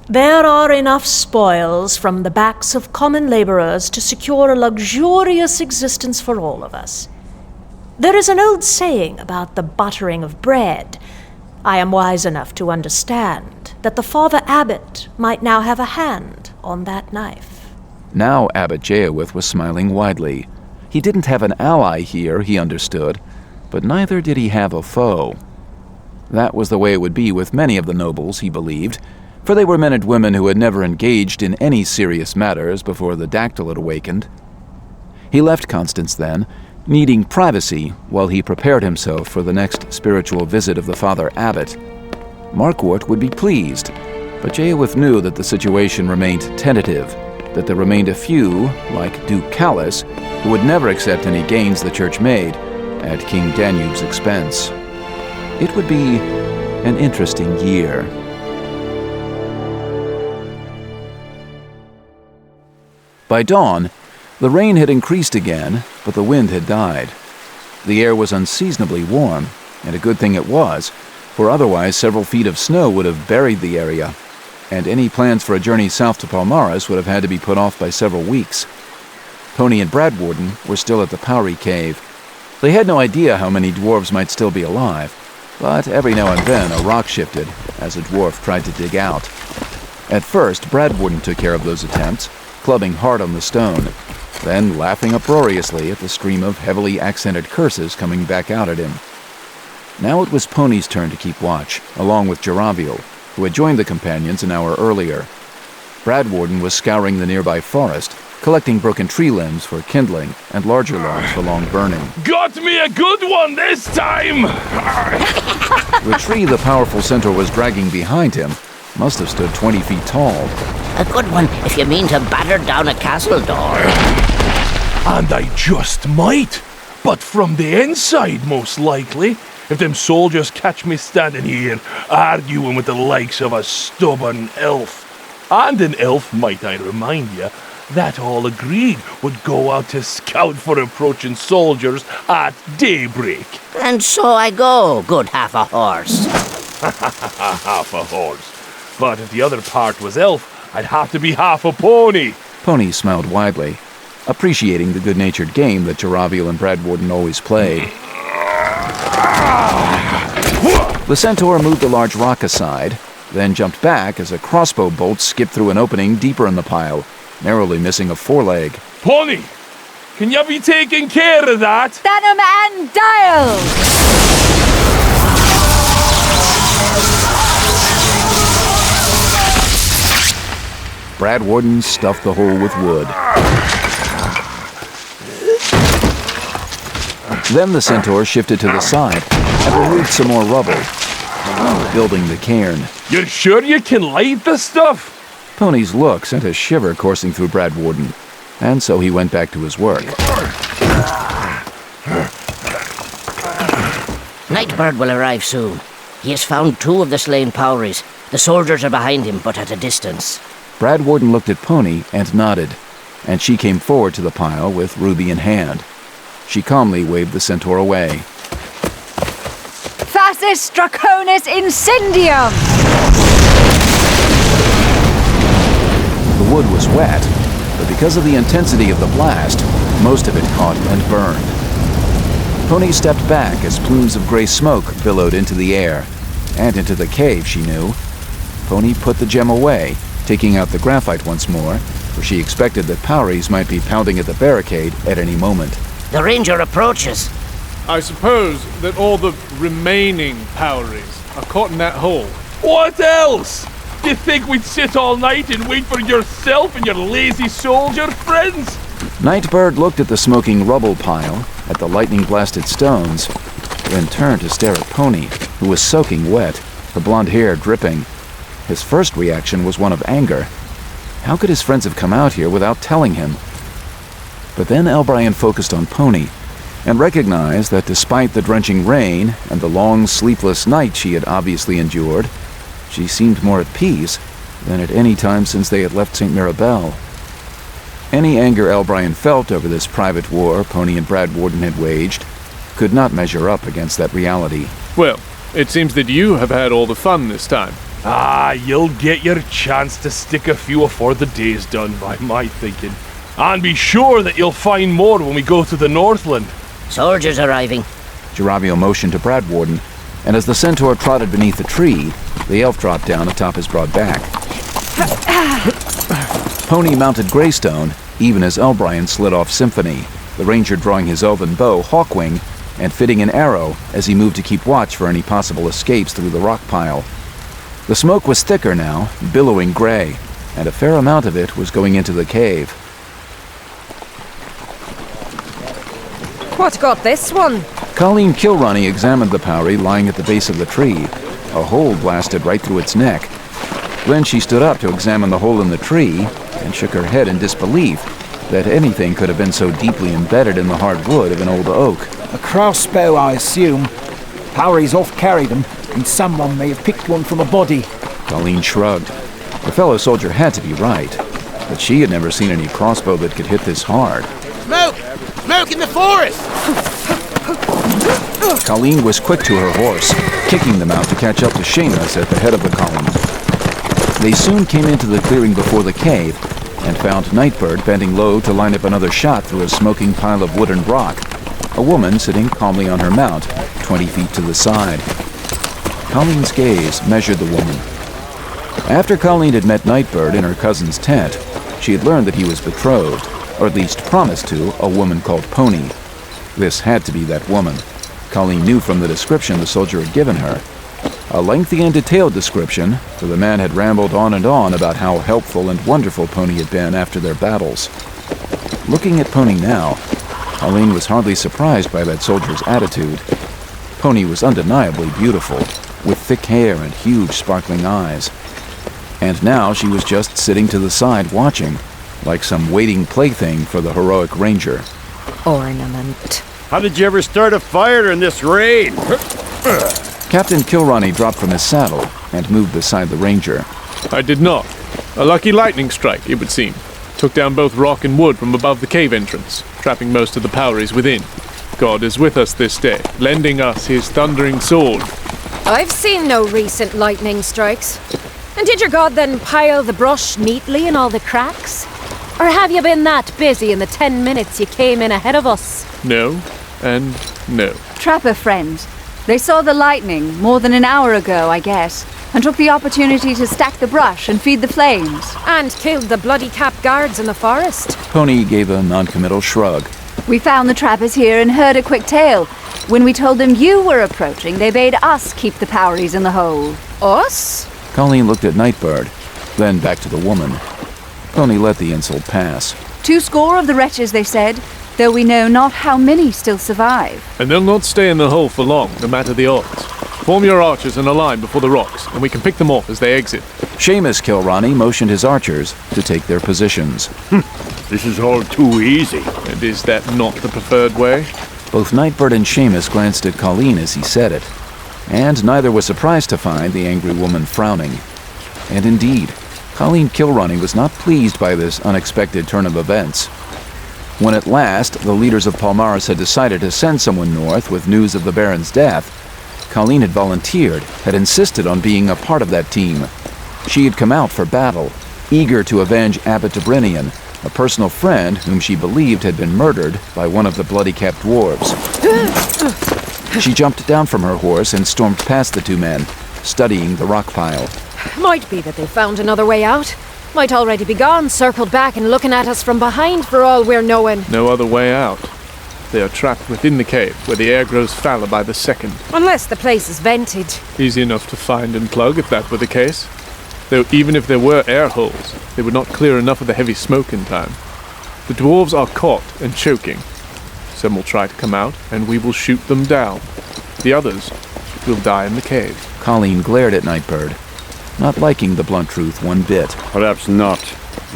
There are enough spoils from the backs of common laborers to secure a luxurious existence for all of us. There is an old saying about the buttering of bread. I am wise enough to understand that the Father Abbot might now have a hand on that knife. Now Abbot Jeowith was smiling widely. He didn't have an ally here, he understood, but neither did he have a foe. That was the way it would be with many of the nobles, he believed, for they were men and women who had never engaged in any serious matters before the dactyl had awakened. He left Constance then, needing privacy while he prepared himself for the next spiritual visit of the Father Abbot. Markwort would be pleased, but Jeowith knew that the situation remained tentative, that there remained a few, like Duke Callus, who would never accept any gains the Church made at King Danube's expense. It would be an interesting year. By dawn, the rain had increased again, but the wind had died. The air was unseasonably warm, and a good thing it was, for otherwise several feet of snow would have buried the area, and any plans for a journey south to Palmares would have had to be put off by several weeks. Pony and Bradwarden were still at the Powrie Cave. They had no idea how many dwarves might still be alive, but every now and then a rock shifted as a dwarf tried to dig out. At first, Bradwarden took care of those attempts, clubbing hard on the stone, then laughing uproariously at the stream of heavily accented curses coming back out at him. Now it was Pony's turn to keep watch, along with Jaraviel, who had joined the companions an hour earlier. Bradwarden was scouring the nearby forest, collecting broken tree limbs for kindling and larger logs for long burning. Got me a good one this time! The tree the powerful centaur was dragging behind him must have stood 20 feet tall. A good one if you mean to batter down a castle door. And I just might, but from the inside most likely, if them soldiers catch me standing here arguing with the likes of a stubborn elf. And an elf, might I remind you, that all agreed would go out to scout for approaching soldiers at daybreak. And so I go, good half a horse. Half a horse. But if the other part was elf, I'd have to be half a pony. Pony smiled widely, appreciating the good-natured game that Jaraviel and Bradwarden always played. The centaur moved a large rock aside, then jumped back as a crossbow bolt skipped through an opening deeper in the pile, narrowly missing a foreleg. Pony, can you be taking care of that? Thanem and Dial! Bradwarden stuffed the hole with wood. Then the centaur shifted to the side and removed some more rubble, building the cairn. You're sure you can light the stuff? Pony's look sent a shiver coursing through Bradwarden, and so he went back to his work. Nightbird will arrive soon. He has found 2 of the slain Powries. The soldiers are behind him, but at a distance. Bradwarden looked at Pony and nodded, and she came forward to the pile with ruby in hand. She calmly waved the centaur away. Fascis Draconis Incendium! The wood was wet, but because of the intensity of the blast, most of it caught and burned. Pony stepped back as plumes of gray smoke billowed into the air, and into the cave, she knew. Pony put the gem away, taking out the graphite once more, for she expected that Powries might be pounding at the barricade at any moment. The ranger approaches. I suppose that all the remaining Powries are caught in that hole. What else? Do you think we'd sit all night and wait for yourself and your lazy soldier friends? Nightbird looked at the smoking rubble pile, at the lightning-blasted stones, then turned to stare at Pony, who was soaking wet, her blonde hair dripping. His first reaction was one of anger. How could his friends have come out here without telling him? But then Elbrian focused on Pony, and recognized that despite the drenching rain and the long, sleepless night she had obviously endured, she seemed more at peace than at any time since they had left St. Mirabel. Any anger Elbrian felt over this private war Pony and Brad Warden had waged could not measure up against that reality. Well, it seems that you have had all the fun this time. Ah, you'll get your chance to stick a few afore the day's done, by my thinking. And be sure that you'll find more when we go to the Northland. Soldiers arriving. Geravio motioned to Brad Warden, and as the centaur trotted beneath the tree, the elf dropped down atop his broad back. Pony mounted Greystone, even as Elbrian slid off Symphony, the ranger drawing his elven bow, Hawkwing, and fitting an arrow as he moved to keep watch for any possible escapes through the rock pile. The smoke was thicker now, billowing gray, and a fair amount of it was going into the cave. What got this one? Colleen Kilroney examined the Powry lying at the base of the tree. A hole blasted right through its neck. Then she stood up to examine the hole in the tree and shook her head in disbelief that anything could have been so deeply embedded in the hard wood of an old oak. A crossbow, I assume. Powries off-carried them, and someone may have picked one from a body. Colleen shrugged. The fellow soldier had to be right, but she had never seen any crossbow that could hit this hard. Smoke! Smoke in the forest! Colleen was quick to her horse, kicking them out to catch up to Seamus at the head of the column. They soon came into the clearing before the cave and found Nightbird bending low to line up another shot through a smoking pile of wood and rock, a woman sitting calmly on her mount, 20 feet to the side. Colleen's gaze measured the woman. After Colleen had met Nightbird in her cousin's tent, she had learned that he was betrothed, or at least promised to, a woman called Pony. This had to be that woman. Colleen knew from the description the soldier had given her. A lengthy and detailed description, for the man had rambled on and on about how helpful and wonderful Pony had been after their battles. Looking at Pony now, Colleen was hardly surprised by that soldier's attitude. Pony was undeniably beautiful, with thick hair and huge sparkling eyes. And now she was just sitting to the side watching, like some waiting plaything for the heroic ranger. Ornament. How did you ever start a fire in this rain? Captain Kilroney dropped from his saddle and moved beside the ranger. I did not. A lucky lightning strike, it would seem. Took down both rock and wood from above the cave entrance, trapping most of the Powries within. God is with us this day, lending us his thundering sword. I've seen no recent lightning strikes. And did your god then pile the brush neatly in all the cracks? Or have you been that busy in the 10 minutes you came in ahead of us? No, and no. Trapper friends. They saw the lightning more than an hour ago, I guess, and took the opportunity to stack the brush and feed the flames. And killed the bloody cap guards in the forest. Pony gave a non-committal shrug. We found the trappers here and heard a quick tale. When we told them you were approaching, they bade us keep the Powries in the hole. Us? Colleen looked at Nightbird, then back to the woman. Pony let the insult pass. 2 score of the wretches, they said, though we know not how many still survive. And they'll not stay in the hole for long, no matter the odds. Form your archers in a line before the rocks, and we can pick them off as they exit. Seamus Kilroney motioned his archers to take their positions. This is all too easy. And is that not the preferred way? Both Nightbird and Seamus glanced at Colleen as he said it, and neither was surprised to find the angry woman frowning. And indeed, Colleen Kilroney was not pleased by this unexpected turn of events. When at last the leaders of Palmaris had decided to send someone north with news of the Baron's death, Colleen had volunteered, had insisted on being a part of that team. She had come out for battle, eager to avenge Abbot Debrinian, a personal friend whom she believed had been murdered by one of the bloody-capped dwarves. She jumped down from her horse and stormed past the two men, studying the rock pile. Might be that they found another way out. Might already be gone, circled back and looking at us from behind for all we're knowing. No other way out. They are trapped within the cave, where the air grows fouler by the second. Unless the place is vented. Easy enough to find and plug if that were the case. Though even if there were air holes, they would not clear enough of the heavy smoke in time. The dwarves are caught and choking. Some will try to come out, and we will shoot them down. The others will die in the cave. Colleen glared at Nightbird, not liking the blunt truth one bit. Perhaps not.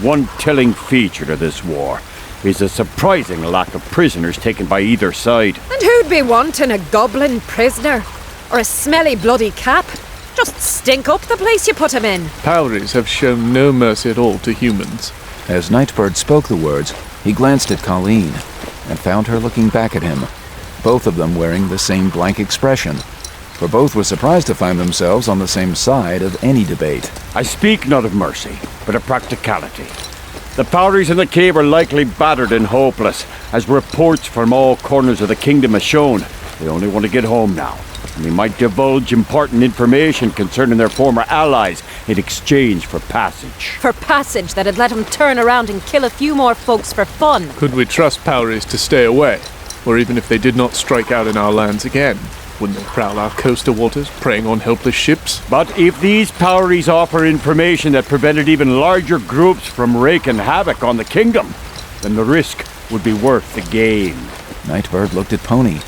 One telling feature to this war is a surprising lack of prisoners taken by either side. And who'd be wanting a goblin prisoner? Or a smelly bloody cap? Just stink up the place you put him in. Powries have shown no mercy at all to humans. As Nightbird spoke the words, he glanced at Colleen and found her looking back at him, both of them wearing the same blank expression, for both were surprised to find themselves on the same side of any debate. I speak not of mercy, but of practicality. The Powries in the cave are likely battered and hopeless, as reports from all corners of the kingdom have shown. They only want to get home now, and they might divulge important information concerning their former allies in exchange for passage. For passage that'd let him turn around and kill a few more folks for fun. Could we trust Powries to stay away? Or even if they did not strike out in our lands again, wouldn't they prowl our coastal waters, preying on helpless ships? But if these Powries offer information that prevented even larger groups from wreaking havoc on the kingdom, then the risk would be worth the gain. Nightbird looked at Pony.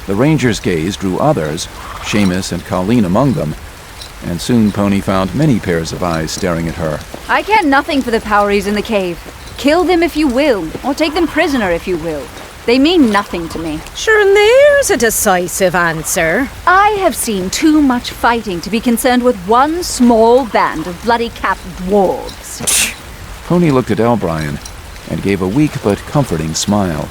The ranger's gaze drew others, Seamus and Colleen among them, and soon Pony found many pairs of eyes staring at her. I care nothing for the Powries in the cave. Kill them if you will, or take them prisoner if you will. They mean nothing to me. Sure, and there's a decisive answer. I have seen too much fighting to be concerned with one small band of bloody-capped dwarves. Pony looked at Elbrian and gave a weak but comforting smile,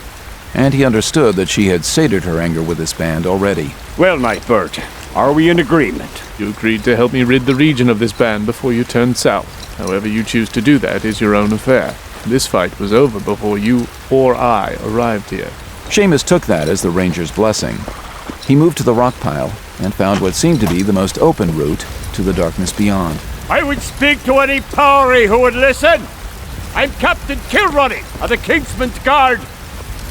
and he understood that she had sated her anger with this band already. Well, Nightbird, are we in agreement? You agreed to help me rid the region of this band before you turned south. However you choose to do that is your own affair. This fight was over before you or I arrived here. Seamus took that as the ranger's blessing. He moved to the rock pile and found what seemed to be the most open route to the darkness beyond. I would speak to any Powrie who would listen. I'm Captain Kilronny of the Kingsman's Guard.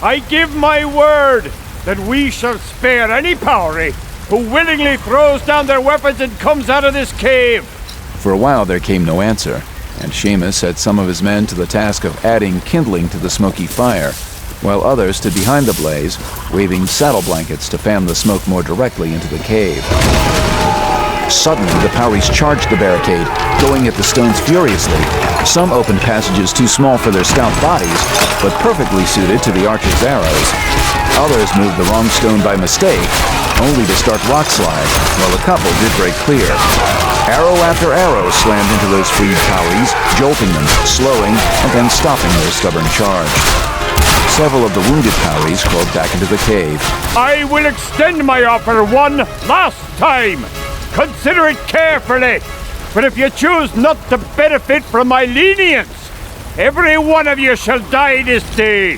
I give my word that we shall spare any Powrie who willingly throws down their weapons and comes out of this cave. For a while there came no answer, and Seamus set some of his men to the task of adding kindling to the smoky fire, while others stood behind the blaze, waving saddle blankets to fan the smoke more directly into the cave. Suddenly, the Powries charged the barricade, going at the stones furiously. Some opened passages too small for their stout bodies, but perfectly suited to the archers' arrows. Others moved the wrong stone by mistake, only to start rock slides, while a couple did break clear. Arrow after arrow slammed into those freed Powries, jolting them, slowing, and then stopping their stubborn charge. Several of the wounded Powries crawled back into the cave. I will extend my offer one last time. Consider it carefully. But if you choose not to benefit from my lenience, every one of you shall die this day.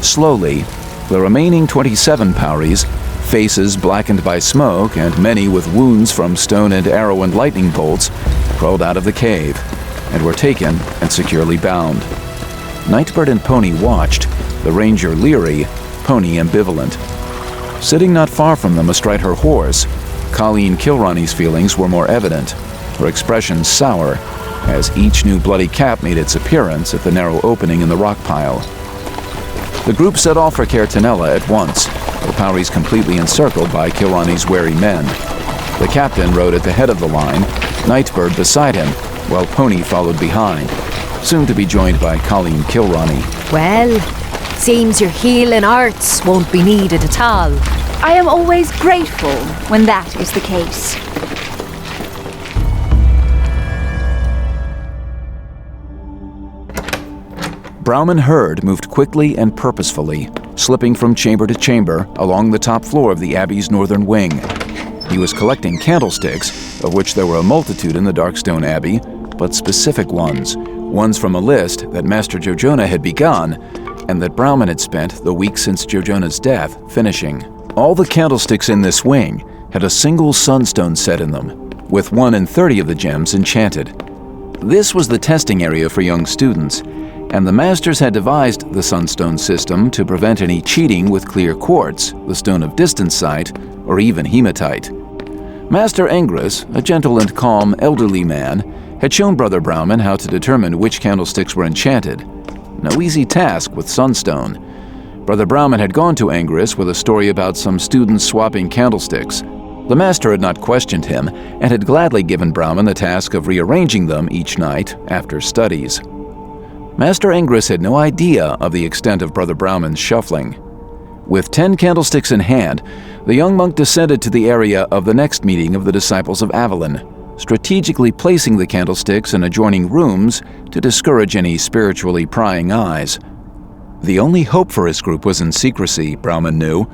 Slowly, the remaining 27 Powries, faces blackened by smoke and many with wounds from stone and arrow and lightning bolts, crawled out of the cave and were taken and securely bound. Nightbird and Pony watched, the ranger leery, Pony ambivalent. Sitting not far from them astride her horse, Colleen Kilronny's feelings were more evident, her expression sour, as each new bloody cap made its appearance at the narrow opening in the rock pile. The group set off for Caertanella at once, the Powries completely encircled by Kilronny's wary men. The captain rode at the head of the line, Nightbird beside him, while Pony followed behind, soon to be joined by Colleen Kilronny. Well, seems your healing arts won't be needed at all. I am always grateful when that is the case. Browman Hurd moved quickly and purposefully, slipping from chamber to chamber along the top floor of the Abbey's northern wing. He was collecting candlesticks, of which there were a multitude in the Darkstone Abbey, but specific ones from a list that Master Jojonah had begun and that Brauman had spent the week since Jojonah's death finishing. All the candlesticks in this wing had a single sunstone set in them, with 1 in 30 of the gems enchanted. This was the testing area for young students, and the masters had devised the sunstone system to prevent any cheating with clear quartz, the stone of distant sight, or even hematite. Master Engris, a gentle and calm elderly man, had shown Brother Brauman how to determine which candlesticks were enchanted. No easy task with sunstone. Brother Brauman had gone to Engris with a story about some students swapping candlesticks. The master had not questioned him and had gladly given Brauman the task of rearranging them each night after studies. Master Engris had no idea of the extent of Brother Brauman's shuffling. With 10 candlesticks in hand, the young monk descended to the area of the next meeting of the disciples of Avalon, strategically placing the candlesticks in adjoining rooms to discourage any spiritually prying eyes. The only hope for his group was in secrecy, Brauman knew,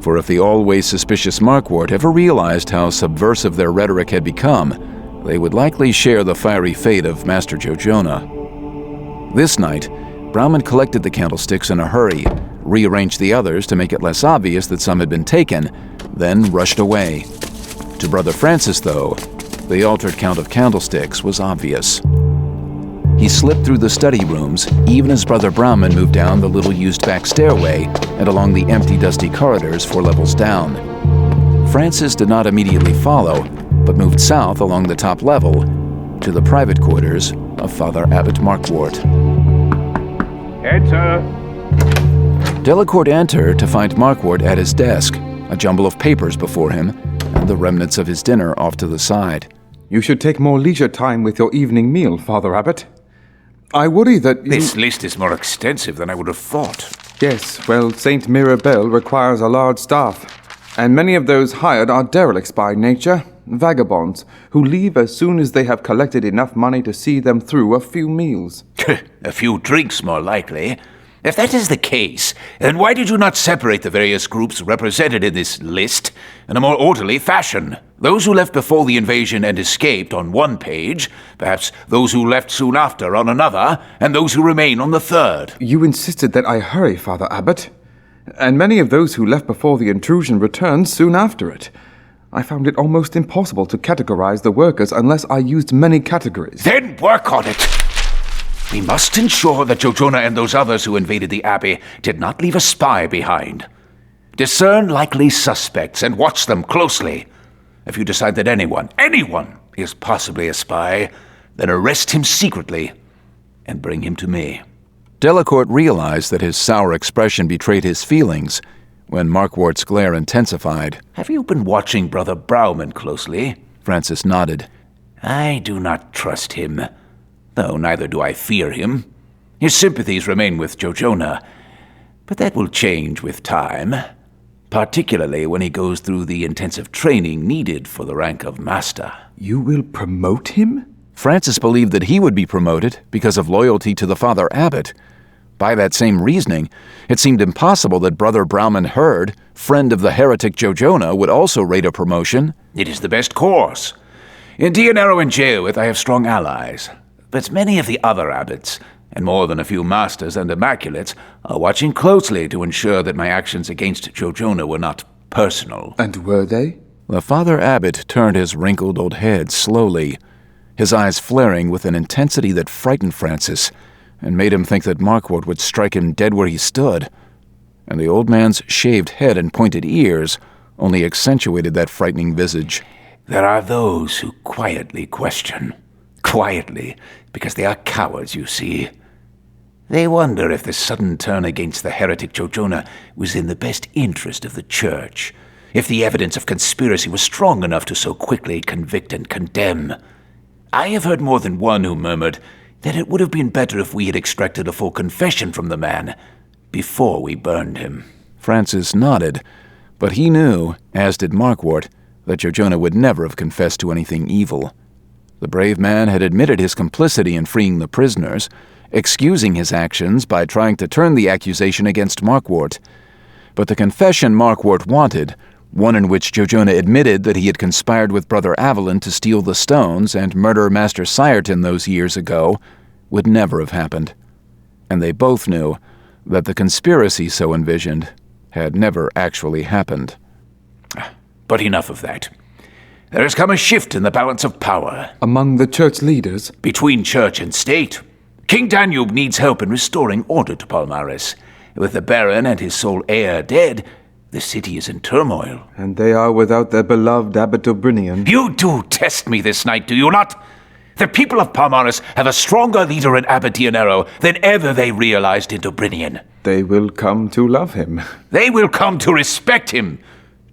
for if the always suspicious Markwart ever realized how subversive their rhetoric had become, they would likely share the fiery fate of Master Jojonah. This night, Brauman collected the candlesticks in a hurry, rearranged the others to make it less obvious that some had been taken, then rushed away. To Brother Francis, though, the altered count of candlesticks was obvious. He slipped through the study rooms, even as Brother Brauman moved down the little used back stairway and along the empty, dusty corridors 4 levels down. Francis did not immediately follow, but moved south along the top level to the private quarters of Father Abbot Markwart. Enter! Delacourt entered to find Markwart at his desk, a jumble of papers before him, and the remnants of his dinner off to the side. You should take more leisure time with your evening meal, Father Abbot. I worry that This list is more extensive than I would have thought. Yes, well, St. Mirabel requires a large staff, and many of those hired are derelicts by nature, vagabonds, who leave as soon as they have collected enough money to see them through a few meals. A few drinks, more likely. If that is the case, then why did you not separate the various groups represented in this list in a more orderly fashion? Those who left before the invasion and escaped on one page, perhaps those who left soon after on another, and those who remain on the third. You insisted that I hurry, Father Abbot, and many of those who left before the intrusion returned soon after it. I found it almost impossible to categorize the workers unless I used many categories. Then work on it! We must ensure that Jojonah and those others who invaded the Abbey did not leave a spy behind. Discern likely suspects and watch them closely. If you decide that anyone is possibly a spy, then arrest him secretly and bring him to me. Delacourt realized that his sour expression betrayed his feelings when Markwart's glare intensified. Have you been watching Brother Brauman closely? Francis nodded. I do not trust him, though neither do I fear him. His sympathies remain with Jojonah, but that will change with time, particularly when he goes through the intensive training needed for the rank of Master. You will promote him? Francis believed that he would be promoted because of loyalty to the Father Abbot. By that same reasoning, it seemed impossible that Brother Brauman Hurd, friend of the heretic Jojonah, would also rate a promotion. It is the best course. In Dionero and Jeowith I have strong allies, but many of the other abbots, and more than a few masters and immaculates, are watching closely to ensure that my actions against Jojonah were not personal. And were they? The Father Abbot turned his wrinkled old head slowly, his eyes flaring with an intensity that frightened Francis and made him think that Markwart would strike him dead where he stood. And the old man's shaved head and pointed ears only accentuated that frightening visage. There are those who quietly question. Quietly, because they are cowards, you see. They wonder if the sudden turn against the heretic Jojonah was in the best interest of the Church, if the evidence of conspiracy was strong enough to so quickly convict and condemn. I have heard more than one who murmured that it would have been better if we had extracted a full confession from the man before we burned him. Francis nodded, but he knew, as did Markwart, that Jojonah would never have confessed to anything evil. The brave man had admitted his complicity in freeing the prisoners, excusing his actions by trying to turn the accusation against Markwart. But the confession Markwart wanted one in which Jojonah admitted that he had conspired with Brother Avalon to steal the stones and murder Master Sireton those years ago, would never have happened. And they both knew that the conspiracy so envisioned had never actually happened. But enough of that. There has come a shift in the balance of power. Among the church leaders? Between church and state. King Danube needs help in restoring order to Palmaris. With the Baron and his sole heir dead, the city is in turmoil. And they are without their beloved Abbot Obrinian. You do test me this night, do you not? The people of Palmaris have a stronger leader in Abbot Dionero than ever they realized in Obrinian. They will come to love him. They will come to respect him,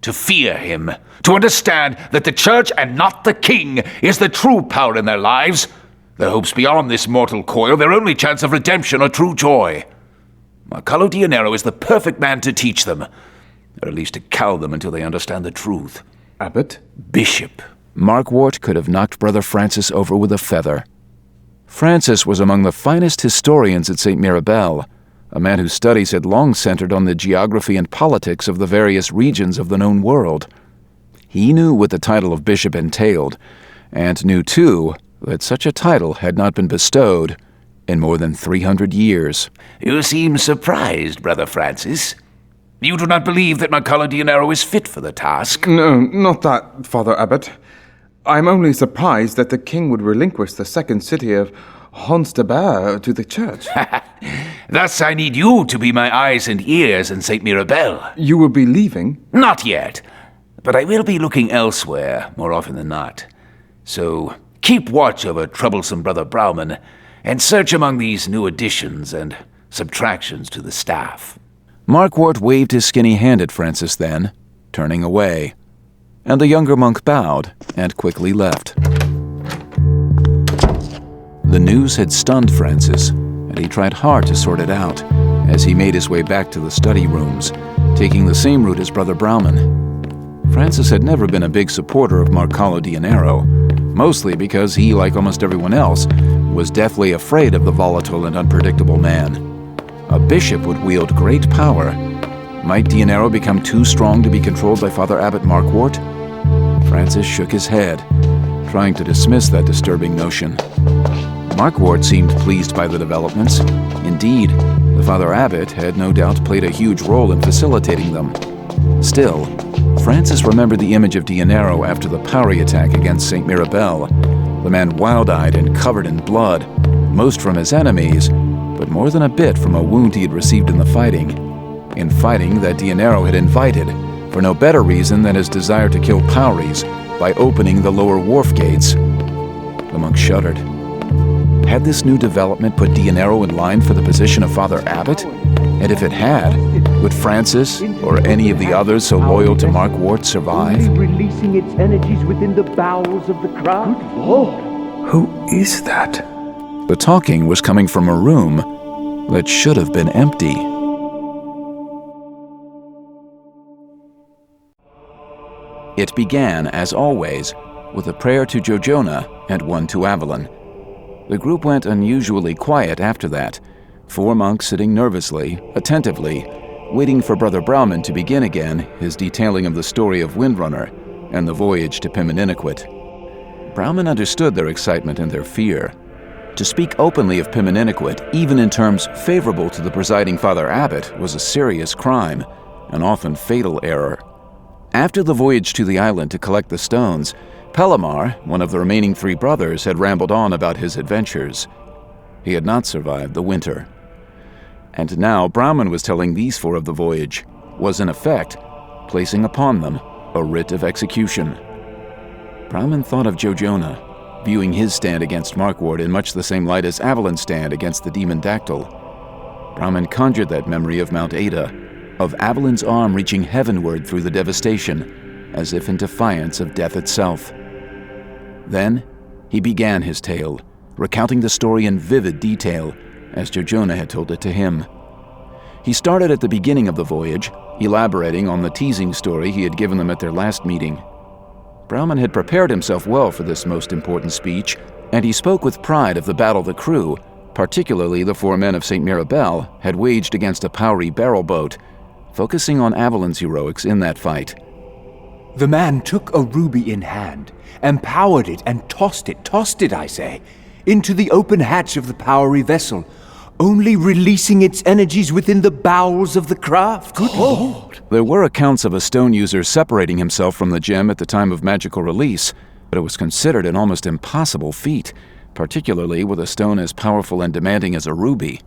to fear him, to understand that the church and not the king is the true power in their lives. Their hopes beyond this mortal coil, their only chance of redemption or true joy. Marcalo Dionero is the perfect man to teach them, or at least to cow them until they understand the truth. Abbot? Bishop. Markwart could have knocked Brother Francis over with a feather. Francis was among the finest historians at St. Mirabel, a man whose studies had long centered on the geography and politics of the various regions of the known world. He knew what the title of bishop entailed, and knew, too, that such a title had not been bestowed in more than 300 years. You seem surprised, Brother Francis. You do not believe that Marcalo Dionero is fit for the task? No, not that, Father Abbot. I'm only surprised that the king would relinquish the second city of Honstaber to the church. Thus I need you to be my eyes and ears in St. Mirabel. You will be leaving? Not yet, but I will be looking elsewhere more often than not. So keep watch over troublesome Brother Brauman, and search among these new additions and subtractions to the staff. Markwart waved his skinny hand at Francis then, turning away, and the younger monk bowed and quickly left. The news had stunned Francis, and he tried hard to sort it out as he made his way back to the study rooms, taking the same route as Brother Brauman. Francis had never been a big supporter of Marcalo Dionero, mostly because he, like almost everyone else, was deathly afraid of the volatile and unpredictable man. A bishop would wield great power. Might Dionero become too strong to be controlled by Father Abbot Markwart? Francis shook his head, trying to dismiss that disturbing notion. Markwart seemed pleased by the developments. Indeed, the Father Abbot had no doubt played a huge role in facilitating them. Still, Francis remembered the image of Dionero after the Pauri attack against St. Mirabel, the man wild-eyed and covered in blood, most from his enemies, but more than a bit from a wound he had received in fighting that Dionero had invited, for no better reason than his desire to kill Pauris by opening the lower wharf gates. The monk shuddered. Had this new development put Dionero in line for the position of Father Abbot? And if it had, would Francis, or any of the others so loyal to Markwart, survive? Releasing its energies within the bowels of the crowd. Who is that? The talking was coming from a room that should have been empty. It began, as always, with a prayer to Jojonah and one to Avalon. The group went unusually quiet after that, 4 monks sitting nervously, attentively, waiting for Brother Brauman to begin again his detailing of the story of Windrunner and the voyage to Pimeniniquet. Brauman understood their excitement and their fear. To speak openly of Pimeniniquet, even in terms favorable to the presiding Father Abbot, was a serious crime, an often fatal error. After the voyage to the island to collect the stones, Pelamar, one of the remaining 3 brothers, had rambled on about his adventures. He had not survived the winter. And now Brauman was telling these 4 of the voyage, was in effect placing upon them a writ of execution. Brauman thought of Jojonah, viewing his stand against Markwart in much the same light as Avalon's stand against the demon Dactyl. Brauman conjured that memory of Mount Ada, of Avalon's arm reaching heavenward through the devastation, as if in defiance of death itself. Then he began his tale, recounting the story in vivid detail, as Jojonah had told it to him. He started at the beginning of the voyage, elaborating on the teasing story he had given them at their last meeting. Brauman had prepared himself well for this most important speech, and he spoke with pride of the battle the crew, particularly the 4 men of St. Mirabel, had waged against a Pauri barrel boat, focusing on Avalon's heroics in that fight. The man took a ruby in hand, empowered it, and tossed it, I say, into the open hatch of the Powery vessel, only releasing its energies within the bowels of the craft. Good Lord! There were accounts of a stone user separating himself from the gem at the time of magical release, but it was considered an almost impossible feat, particularly with a stone as powerful and demanding as a ruby.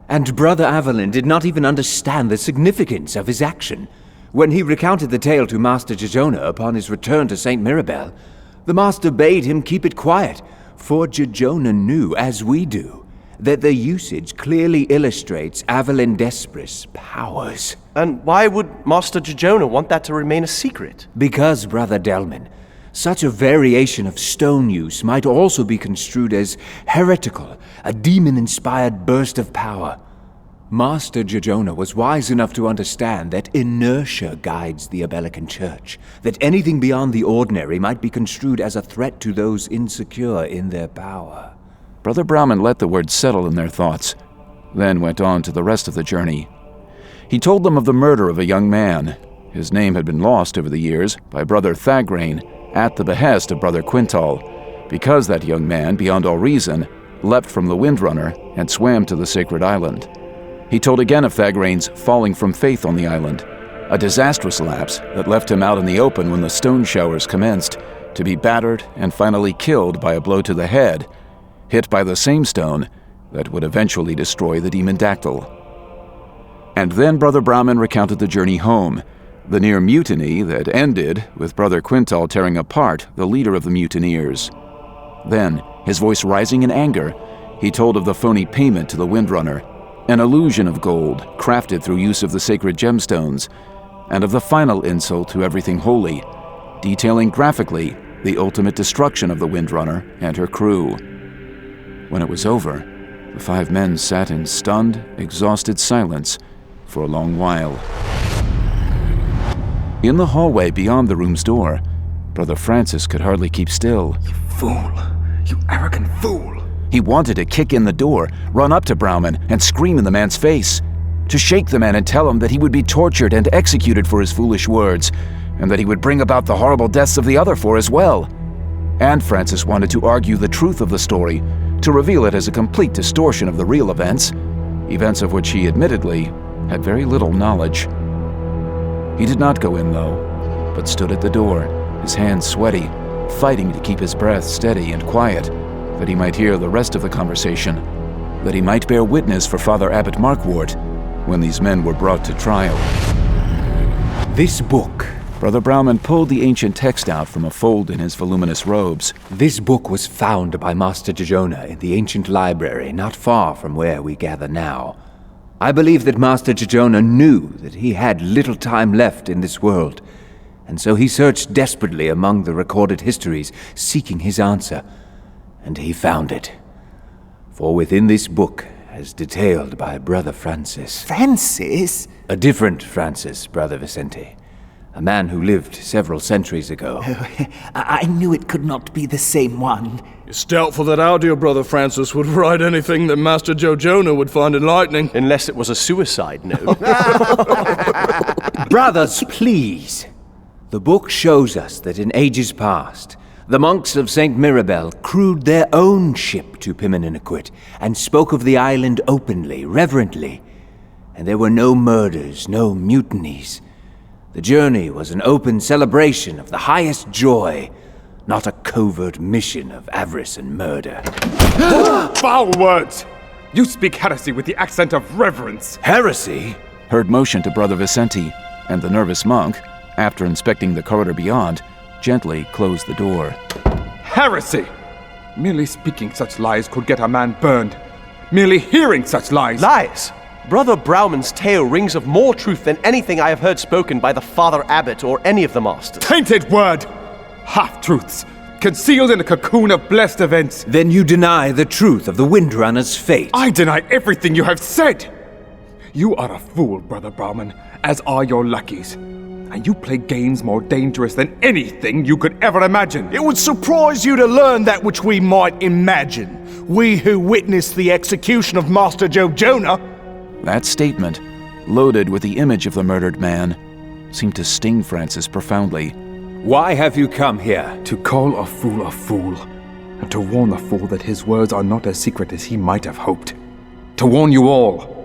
And Brother Avelin did not even understand the significance of his action. When he recounted the tale to Master Jejona upon his return to St. Mirabel, the Master bade him keep it quiet, for Jejona knew, as we do, that the usage clearly illustrates Avelin Despris' powers. And why would Master Jejona want that to remain a secret? Because, Brother Delman, such a variation of stone use might also be construed as heretical, a demon-inspired burst of power. Master Jejona was wise enough to understand that inertia guides the Abelican Church, that anything beyond the ordinary might be construed as a threat to those insecure in their power. Brother Brahmin let the words settle in their thoughts, then went on to the rest of the journey. He told them of the murder of a young man. His name had been lost over the years by Brother Thagrain at the behest of Brother Quintal, because that young man, beyond all reason, leapt from the Windrunner and swam to the sacred island. He told again of Thagrain's falling from faith on the island, a disastrous lapse that left him out in the open when the stone showers commenced, to be battered and finally killed by a blow to the head, hit by the same stone that would eventually destroy the demon Dactyl. And then Brother Brahmin recounted the journey home, the near mutiny that ended with Brother Quintal tearing apart the leader of the mutineers. Then, his voice rising in anger, he told of the phony payment to the Windrunner, an illusion of gold crafted through use of the sacred gemstones, and of the final insult to everything holy, detailing graphically the ultimate destruction of the Windrunner and her crew. When it was over, the 5 men sat in stunned, exhausted silence for a long while. In the hallway beyond the room's door, Brother Francis could hardly keep still. You fool! You arrogant fool! He wanted to kick in the door, run up to Brauman, and scream in the man's face, to shake the man and tell him that he would be tortured and executed for his foolish words, and that he would bring about the horrible deaths of the other 4 as well. And Francis wanted to argue the truth of the story, to reveal it as a complete distortion of the real events of which he admittedly had very little knowledge. He did not go in, though, but stood at the door, his hands sweaty, fighting to keep his breath steady and quiet, that he might hear the rest of the conversation, that he might bear witness for Father Abbot Markwart when these men were brought to trial. This book... Brother Brauman pulled the ancient text out from a fold in his voluminous robes. This book was found by Master Jejona in the ancient library not far from where we gather now. I believe that Master Jejona knew that he had little time left in this world, and so he searched desperately among the recorded histories, seeking his answer, and he found it. For within this book, as detailed by Brother Francis... Francis? A different Francis, Brother Vicente. A man who lived several centuries ago. I knew it could not be the same one. It's doubtful that our dear Brother Francis would write anything that Master Jejona would find enlightening. Unless it was a suicide note. Brothers, please. The book shows us that in ages past, the monks of St. Mirabel crewed their own ship to Pimeniniquit and spoke of the island openly, reverently. And there were no murders, no mutinies. The journey was an open celebration of the highest joy, not a covert mission of avarice and murder. Foul words! You speak heresy with the accent of reverence. Heresy? Heard motion to Brother Vicente, and the nervous monk, after inspecting the corridor beyond, gently closed the door. Heresy! Merely speaking such lies could get a man burned. Merely hearing such lies... Lies? Brother Brauman's tale rings of more truth than anything I have heard spoken by the Father Abbot or any of the Masters. Tainted word! Half-truths, concealed in a cocoon of blessed events. Then you deny the truth of the Windrunner's fate. I deny everything you have said! You are a fool, Brother Brauman, as are your lackeys. And you play games more dangerous than anything you could ever imagine. It would surprise you to learn that which we might imagine. We who witnessed the execution of Master Jejona. That statement, loaded with the image of the murdered man, seemed to sting Francis profoundly, Why have you come here? To call a fool, and to warn the fool that his words are not as secret as he might have hoped. To warn you all.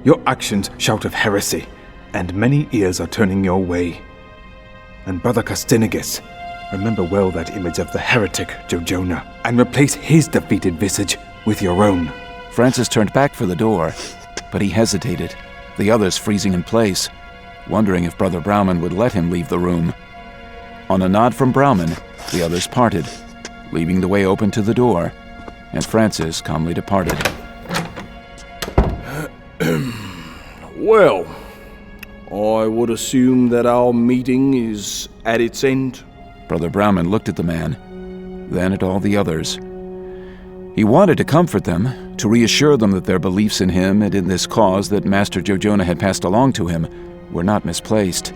Your actions shout of heresy, and many ears are turning your way. And Brother Castinigus, remember well that image of the heretic Jojonah, and replace his defeated visage with your own. Francis turned back for the door, but he hesitated, the others freezing in place, wondering if Brother Browman would let him leave the room. On a nod from Browman, the others parted, leaving the way open to the door, and Francis calmly departed. Well, I would assume that our meeting is at its end. Brother Browman looked at the man, then at all the others. He wanted to comfort them, to reassure them that their beliefs in him and in this cause that Master Jojonah had passed along to him were not misplaced.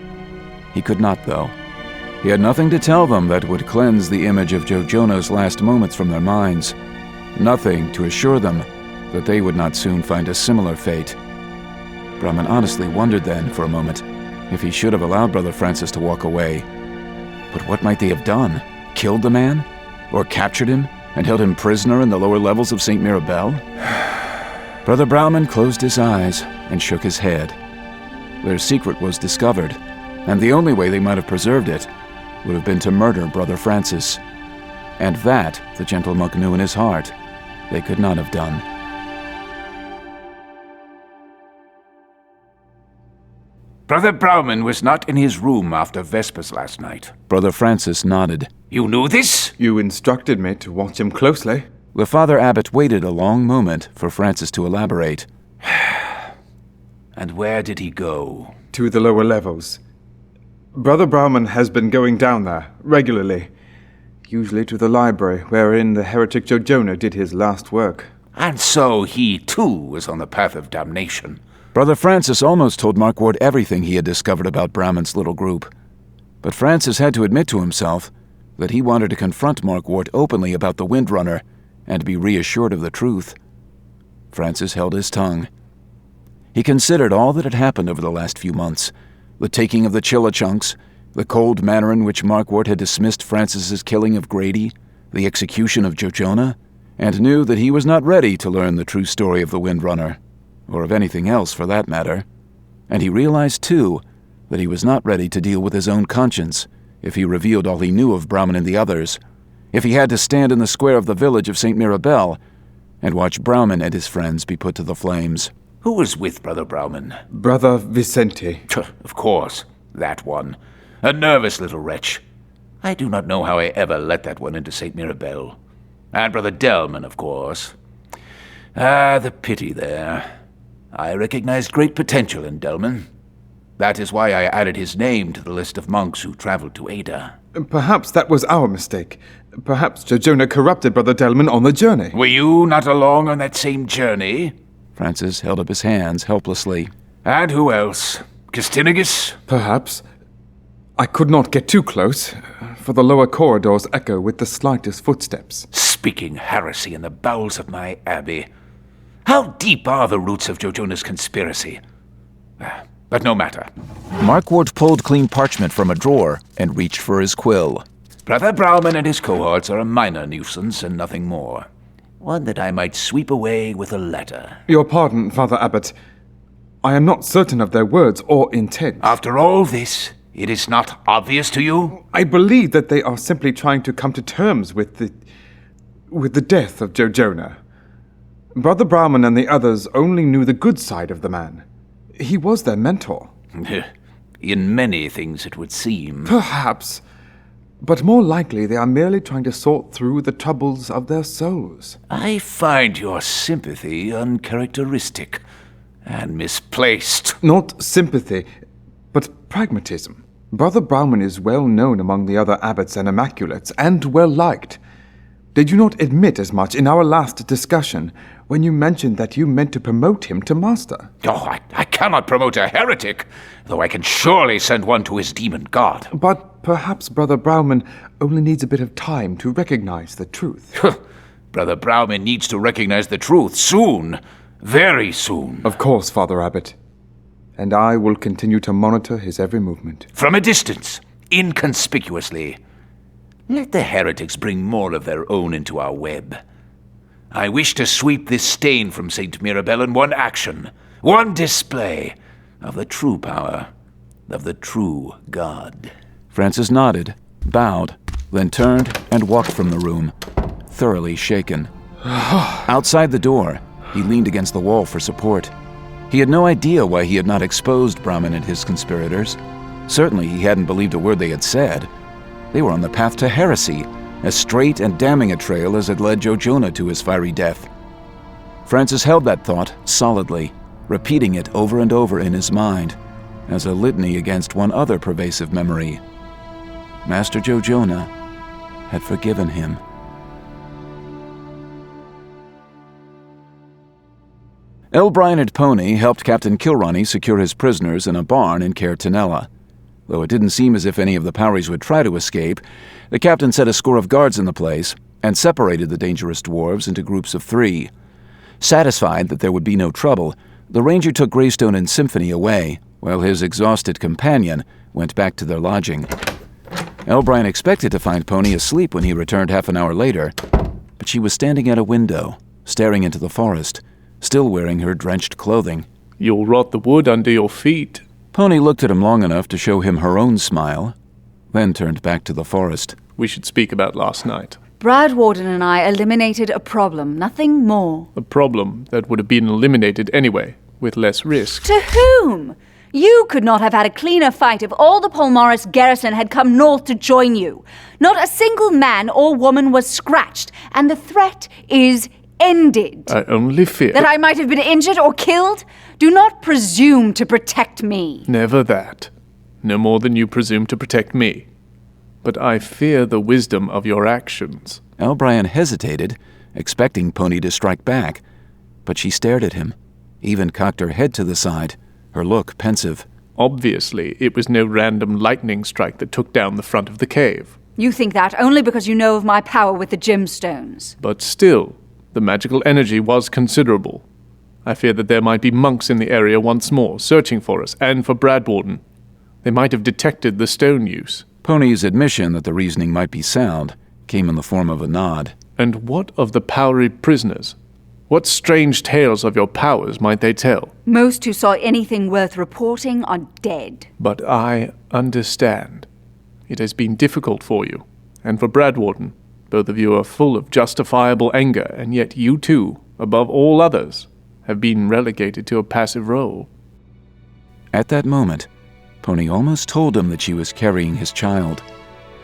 He could not, though. He had nothing to tell them that would cleanse the image of Jojonah's last moments from their minds. Nothing to assure them that they would not soon find a similar fate. Brahman honestly wondered then, for a moment, if he should have allowed Brother Francis to walk away. But what might they have done? Killed the man? Or captured him and held him prisoner in the lower levels of St. Mirabel? Brother Browman closed his eyes and shook his head. Their secret was discovered, and the only way they might have preserved it would have been to murder Brother Francis. And that, the gentle monk knew in his heart, they could not have done. Brother Browman was not in his room after Vespers last night. Brother Francis nodded. You knew this? You instructed me to watch him closely. The Father Abbot waited a long moment for Francis to elaborate. And where did he go? To the lower levels. Brother Browman has been going down there, regularly. Usually to the library, wherein the heretic Jojonah did his last work. And so he, too, was on the path of damnation. Brother Francis almost told Markward everything he had discovered about Browman's little group. But Francis had to admit to himself that he wanted to confront Markward openly about the Windrunner and be reassured of the truth. Francis held his tongue. He considered all that had happened over the last few months, the taking of the Chillichunks, the cold manner in which Markward had dismissed Francis's killing of Grady, the execution of Jojonah, and knew that he was not ready to learn the true story of the Windrunner, or of anything else for that matter. And he realized, too, that he was not ready to deal with his own conscience if he revealed all he knew of Browman and the others, if he had to stand in the square of the village of St. Mirabel and watch Browman and his friends be put to the flames. Who was with Brother Browman? Brother Vicente. Of course, that one. A nervous little wretch. I do not know how I ever let that one into St. Mirabel. And Brother Delman, of course. Ah, the pity there. I recognized great potential in Delman. That is why I added his name to the list of monks who traveled to Ada. Perhaps that was our mistake. Perhaps Jojonah corrupted Brother Delman on the journey. Were you not along on that same journey? Francis held up his hands helplessly. And who else? Castinigus? Perhaps. I could not get too close, for the lower corridors echo with the slightest footsteps. Speaking heresy in the bowels of my abbey. How deep are the roots of Jojonah's conspiracy? But no matter. Markward pulled clean parchment from a drawer and reached for his quill. Brother Browman and his cohorts are a minor nuisance and nothing more. One that I might sweep away with a letter. Your pardon, Father Abbot. I am not certain of their words or intent. After all this, it is not obvious to you? I believe that they are simply trying to come to terms with the death of Jojonah. Brother Browman and the others only knew the good side of the man. He was their mentor. In many things, it would seem. Perhaps. But more likely they are merely trying to sort through the troubles of their souls. I find your sympathy uncharacteristic and misplaced. Not sympathy, but pragmatism. Brother Browman is well known among the other abbots and immaculates, and well liked. Did you not admit as much in our last discussion, when you mentioned that you meant to promote him to master? Oh, I cannot promote a heretic, though I can surely send one to his demon god. But perhaps Brother Browman only needs a bit of time to recognize the truth. Brother Browman needs to recognize the truth soon. Very soon. Of course, Father Abbot. And I will continue to monitor his every movement. From a distance. inconspicuously. Let the heretics bring more of their own into our web. I wish to sweep this stain from St. Mirabel in one action, one display of the true power of the true God." Francis nodded, bowed, then turned and walked from the room, thoroughly shaken. Outside the door, he leaned against the wall for support. He had no idea why he had not exposed Brahmin and his conspirators. Certainly he hadn't believed a word they had said. They were on the path to heresy, as straight and damning a trail as had led Joe Jonah to his fiery death. Francis held that thought solidly, repeating it over and over in his mind, as a litany against one other pervasive memory. Master Joe Jonah had forgiven him. L. Bryant Pony helped Captain Kilroney secure his prisoners in a barn in Cairtenella. Though it didn't seem as if any of the Poweries would try to escape, the captain set a score of guards in the place and separated the dangerous dwarves into groups of 3. Satisfied that there would be no trouble, the ranger took Greystone and Symphony away, while his exhausted companion went back to their lodging. Elbrine expected to find Pony asleep when he returned half an hour later, but she was standing at a window, staring into the forest, still wearing her drenched clothing. "You'll rot the wood under your feet." Pony looked at him long enough to show him her own smile, then turned back to the forest. "We should speak about last night." Bradwarden and I eliminated a problem, nothing more. A problem that would have been eliminated anyway, with less risk. To whom? You could not have had a cleaner fight if all the Polmaris garrison had come north to join you. Not a single man or woman was scratched, and the threat is ended. I only fear that I might have been injured or killed? Do not presume to protect me. Never that. No more than you presume to protect me. But I fear the wisdom of your actions. Elbrine hesitated, expecting Pony to strike back, but she stared at him, even cocked her head to the side, her look pensive. Obviously, it was no random lightning strike that took down the front of the cave. You think that only because you know of my power with the gemstones. But still, the magical energy was considerable. I fear that there might be monks in the area once more, searching for us, and for Bradwarden. They might have detected the stone use. Pony's admission that the reasoning might be sound came in the form of a nod. And what of the Powery prisoners? What strange tales of your powers might they tell? Most who saw anything worth reporting are dead. But I understand. It has been difficult for you, and for Bradwarden. Both of you are full of justifiable anger, and yet you too, above all others, have been relegated to a passive role. At that moment, Pony almost told him that she was carrying his child.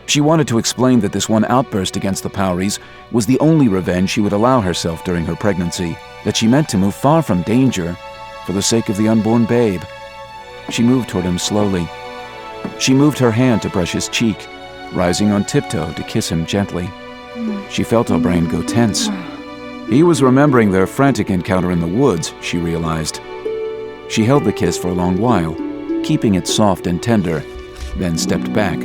She wanted to explain that this one outburst against the Poweries was the only revenge she would allow herself during her pregnancy, that she meant to move far from danger for the sake of the unborn babe. She moved toward him slowly. She moved her hand to brush his cheek, rising on tiptoe to kiss him gently. She felt O'Brien go tense. He was remembering their frantic encounter in the woods, she realized. She held the kiss for a long while, keeping it soft and tender, then stepped back,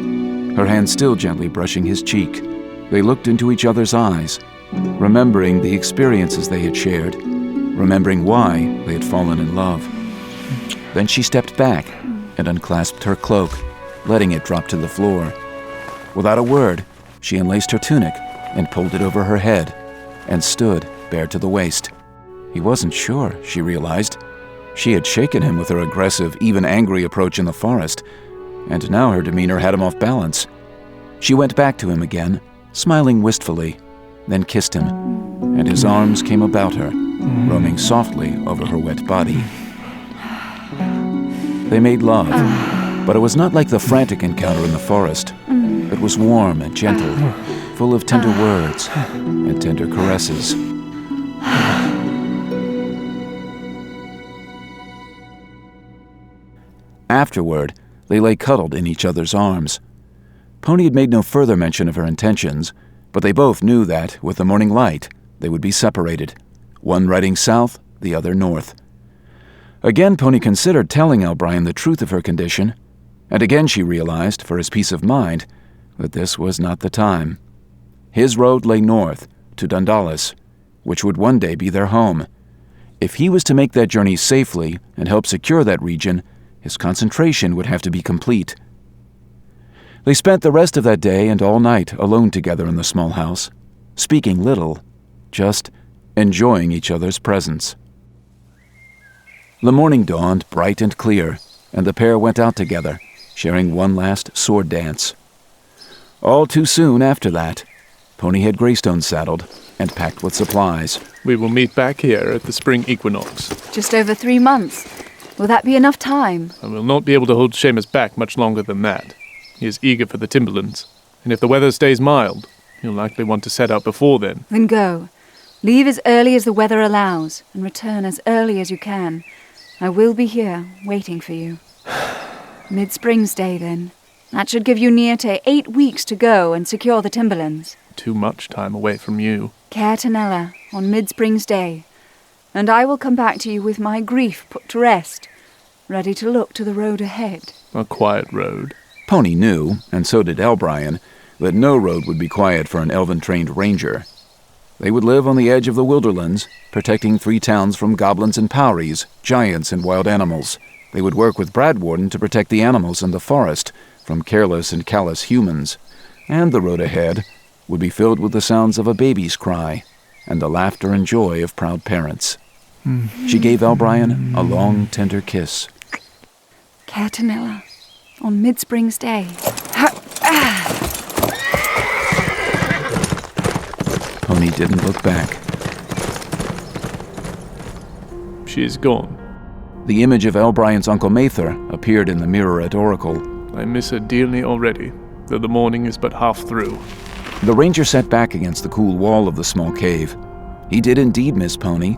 her hand still gently brushing his cheek. They looked into each other's eyes, remembering the experiences they had shared, remembering why they had fallen in love. Then she stepped back and unclasped her cloak, letting it drop to the floor. Without a word, she unlaced her tunic and pulled it over her head, and stood bare to the waist. He wasn't sure, she realized. She had shaken him with her aggressive, even angry approach in the forest, and now her demeanor had him off balance. She went back to him again, smiling wistfully, then kissed him, and his arms came about her, roaming softly over her wet body. They made love, but it was not like the frantic encounter in the forest. It was warm and gentle, full of tender words and tender caresses. Afterward, they lay cuddled in each other's arms. Pony had made no further mention of her intentions, but they both knew that, with the morning light, they would be separated, one riding south, the other north. Again, Pony considered telling Elbrine the truth of her condition, and again she realized, for his peace of mind, that this was not the time. His road lay north, to Dundalis, which would one day be their home. If he was to make that journey safely and help secure that region, his concentration would have to be complete. They spent the rest of that day and all night alone together in the small house, speaking little, just enjoying each other's presence. The morning dawned bright and clear, and the pair went out together, sharing one last sword dance. All too soon after that, Pony had Greystone saddled and packed with supplies. We will meet back here at the spring equinox. Just over 3 months. Will that be enough time? I will not be able to hold Seamus back much longer than that. He is eager for the timberlands, and if the weather stays mild, he'll likely want to set out before then. Then go. Leave as early as the weather allows, and return as early as you can. I will be here, waiting for you. Mid-Spring's Day, then. That should give you near to 8 weeks to go and secure the timberlands. Too much time away from you. Cairtanella, on Mid-Spring's Day. And I will come back to you with my grief put to rest, ready to look to the road ahead. A quiet road. Pony knew, and so did Elbrian, that no road would be quiet for an elven-trained ranger. They would live on the edge of the Wilderlands, protecting 3 towns from goblins and powries, giants and wild animals. They would work with Bradwarden to protect the animals in the forest from careless and callous humans. And the road ahead would be filled with the sounds of a baby's cry and the laughter and joy of proud parents. She gave Elbrian a long, tender kiss. Cairtanella, on Mid-Spring's Day. Pony didn't look back. She is gone. The image of Elbrian's Uncle Mather appeared in the mirror at Oracle. I miss her dearly already, though the morning is but half through. The ranger sat back against the cool wall of the small cave. He did indeed miss Pony,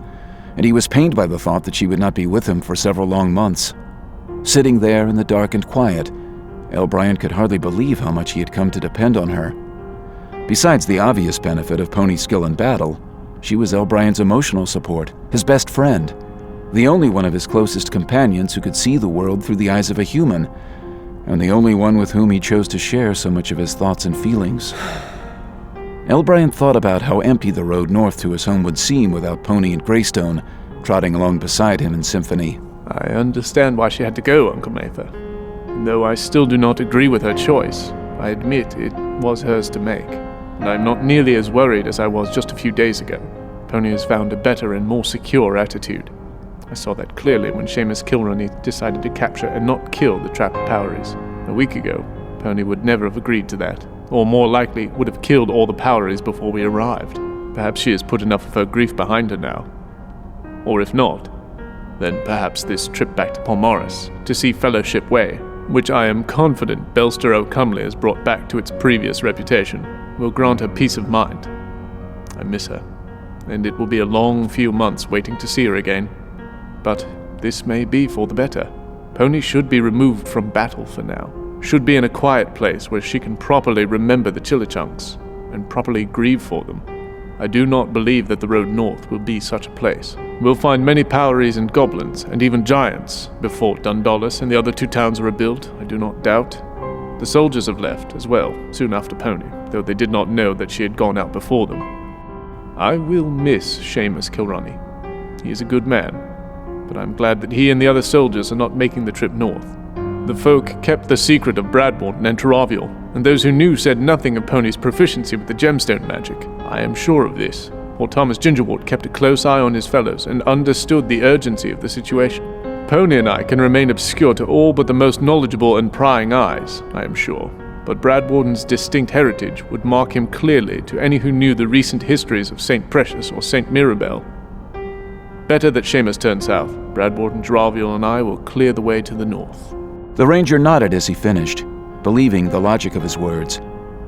and he was pained by the thought that she would not be with him for several long months. Sitting there in the dark and quiet, Elbrian could hardly believe how much he had come to depend on her. Besides the obvious benefit of Pony's skill in battle, she was Elbrian's emotional support, his best friend, the only one of his closest companions who could see the world through the eyes of a human, and the only one with whom he chose to share so much of his thoughts and feelings. Elbrian thought about how empty the road north to his home would seem without Pony and Greystone trotting along beside him in symphony. I understand why she had to go, Uncle Mather. Though I still do not agree with her choice, I admit it was hers to make, and I'm not nearly as worried as I was just a few days ago. Pony has found a better and more secure attitude. I saw that clearly when Seamus Kilroney decided to capture and not kill the trapped Poweries. A week ago, Pony would never have agreed to that, or more likely would have killed all the Poweries before we arrived. Perhaps she has put enough of her grief behind her now. Or if not, then perhaps this trip back to Palmaris to see Fellowship Way, which I am confident Belster O'Cumley has brought back to its previous reputation, will grant her peace of mind. I miss her, and it will be a long few months waiting to see her again. But this may be for the better. Pony should be removed from battle for now. Should be in a quiet place where she can properly remember the Chilichunks and properly grieve for them. I do not believe that the road north will be such a place. We'll find many Poweries and goblins, and even giants, before Dundalis and the other 2 towns are rebuilt, I do not doubt. The soldiers have left, as well, soon after Pony, though they did not know that she had gone out before them. I will miss Seamus Kilroney. He is a good man, but I'm glad that he and the other soldiers are not making the trip north. The folk kept the secret of Bradwarden and Taraviel, and those who knew said nothing of Pony's proficiency with the gemstone magic. I am sure of this, for Thomas Gingerwort kept a close eye on his fellows and understood the urgency of the situation. Pony and I can remain obscure to all but the most knowledgeable and prying eyes, I am sure, but Bradwarden's distinct heritage would mark him clearly to any who knew the recent histories of St. Precious or St. Mirabel. Better that Seamus turn south. Bradwarden, Taraviel, and I will clear the way to the north. The ranger nodded as he finished, believing the logic of his words.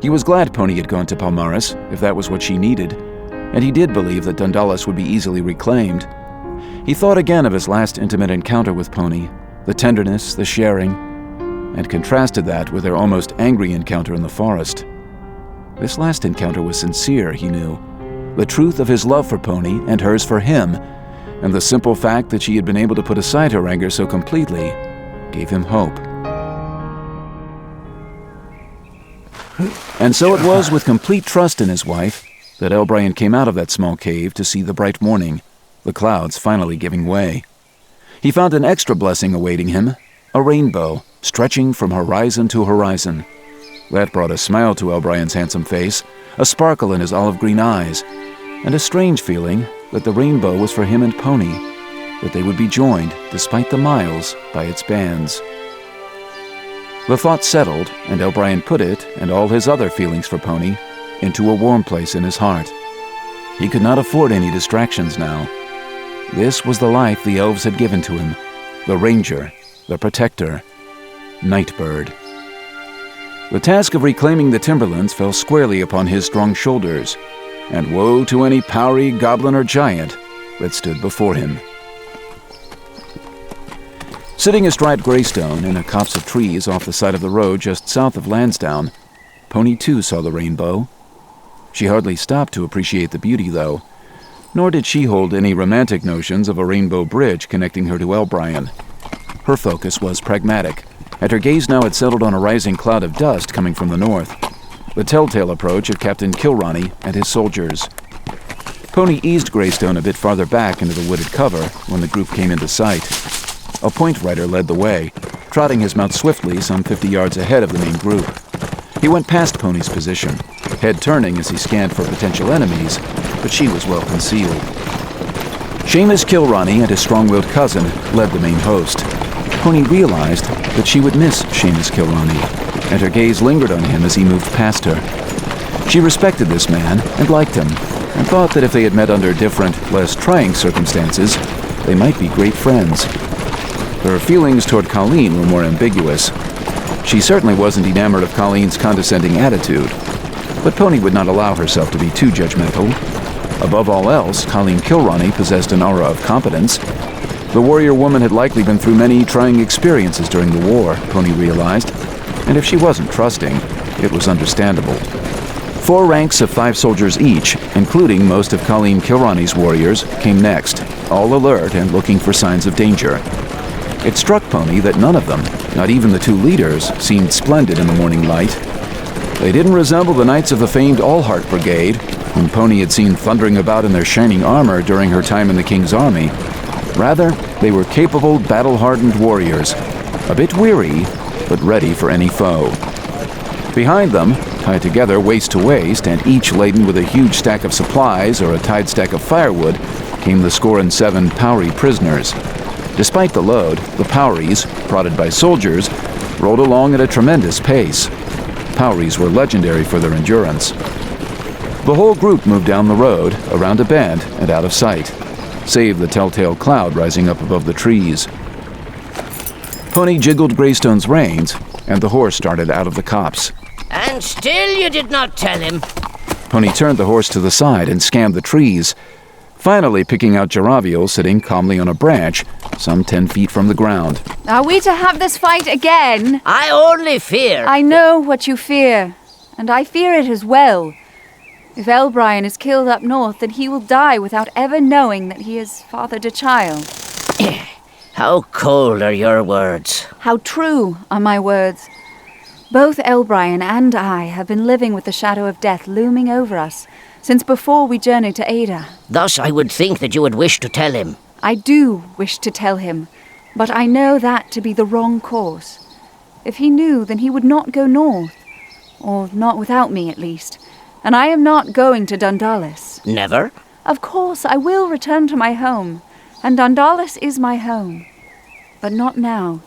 He was glad Pony had gone to Palmaris, if that was what she needed, and he did believe that Dundalis would be easily reclaimed. He thought again of his last intimate encounter with Pony, the tenderness, the sharing, and contrasted that with their almost angry encounter in the forest. This last encounter was sincere, he knew. The truth of his love for Pony and hers for him, and the simple fact that she had been able to put aside her anger so completely, gave him hope. And so it was with complete trust in his wife that Elbrian came out of that small cave to see the bright morning, the clouds finally giving way. He found an extra blessing awaiting him, a rainbow stretching from horizon to horizon. That brought a smile to Elbrian's handsome face, a sparkle in his olive-green eyes, and a strange feeling that the rainbow was for him and Pony, that they would be joined, despite the miles, by its bands. The thought settled, and Elbrian put it, and all his other feelings for Pony, into a warm place in his heart. He could not afford any distractions now. This was the life the elves had given to him, the ranger, the protector, Nightbird. The task of reclaiming the timberlands fell squarely upon his strong shoulders, and woe to any Powry, goblin, or giant that stood before him. Sitting astride Greystone in a copse of trees off the side of the road just south of Lansdowne, Pony too saw the rainbow. She hardly stopped to appreciate the beauty, though, nor did she hold any romantic notions of a rainbow bridge connecting her to Elbrian. Her focus was pragmatic, and her gaze now had settled on a rising cloud of dust coming from the north, the telltale approach of Captain Kilronny and his soldiers. Pony eased Greystone a bit farther back into the wooded cover when the group came into sight. A point rider led the way, trotting his mount swiftly some 50 yards ahead of the main group. He went past Pony's position, head turning as he scanned for potential enemies, but she was well concealed. Seamus Kilronny and his strong-willed cousin led the main host. Pony realized that she would miss Seamus Kilronny, and her gaze lingered on him as he moved past her. She respected this man and liked him, and thought that if they had met under different, less trying circumstances, they might be great friends. Her feelings toward Colleen were more ambiguous. She certainly wasn't enamored of Colleen's condescending attitude, but Pony would not allow herself to be too judgmental. Above all else, Colleen Kilronny possessed an aura of competence. The warrior woman had likely been through many trying experiences during the war, Pony realized, and if she wasn't trusting, it was understandable. 4 ranks of 5 soldiers each, including most of Colleen Kilronny's warriors, came next, all alert and looking for signs of danger. It struck Pony that none of them, not even the 2 leaders, seemed splendid in the morning light. They didn't resemble the knights of the famed Allheart Brigade, whom Pony had seen thundering about in their shining armor during her time in the King's army. Rather, they were capable, battle-hardened warriors, a bit weary, but ready for any foe. Behind them, tied together waist to waist and each laden with a huge stack of supplies or a tied stack of firewood, came the 7 Powry prisoners. Despite the load, the Powrys, prodded by soldiers, rolled along at a tremendous pace. Powrys were legendary for their endurance. The whole group moved down the road, around a bend, and out of sight, save the telltale cloud rising up above the trees. Pony jiggled Greystone's reins, and the horse started out of the copse. And still you did not tell him. Pony turned the horse to the side and scanned the trees, finally picking out Jaraviel sitting calmly on a branch, some 10 feet from the ground. Are we to have this fight again? I only fear. I know what you fear, and I fear it as well. If Elbrian is killed up north, then he will die without ever knowing that he has fathered a child. How cold are your words. How true are my words. Both Elbrian and I have been living with the shadow of death looming over us since before we journeyed to Ada. Thus I would think that you would wish to tell him. I do wish to tell him, but I know that to be the wrong course. If he knew, then he would not go north, or not without me at least, and I am not going to Dundalis. Never? Of course, I will return to my home, and Dundalis is my home, but not now.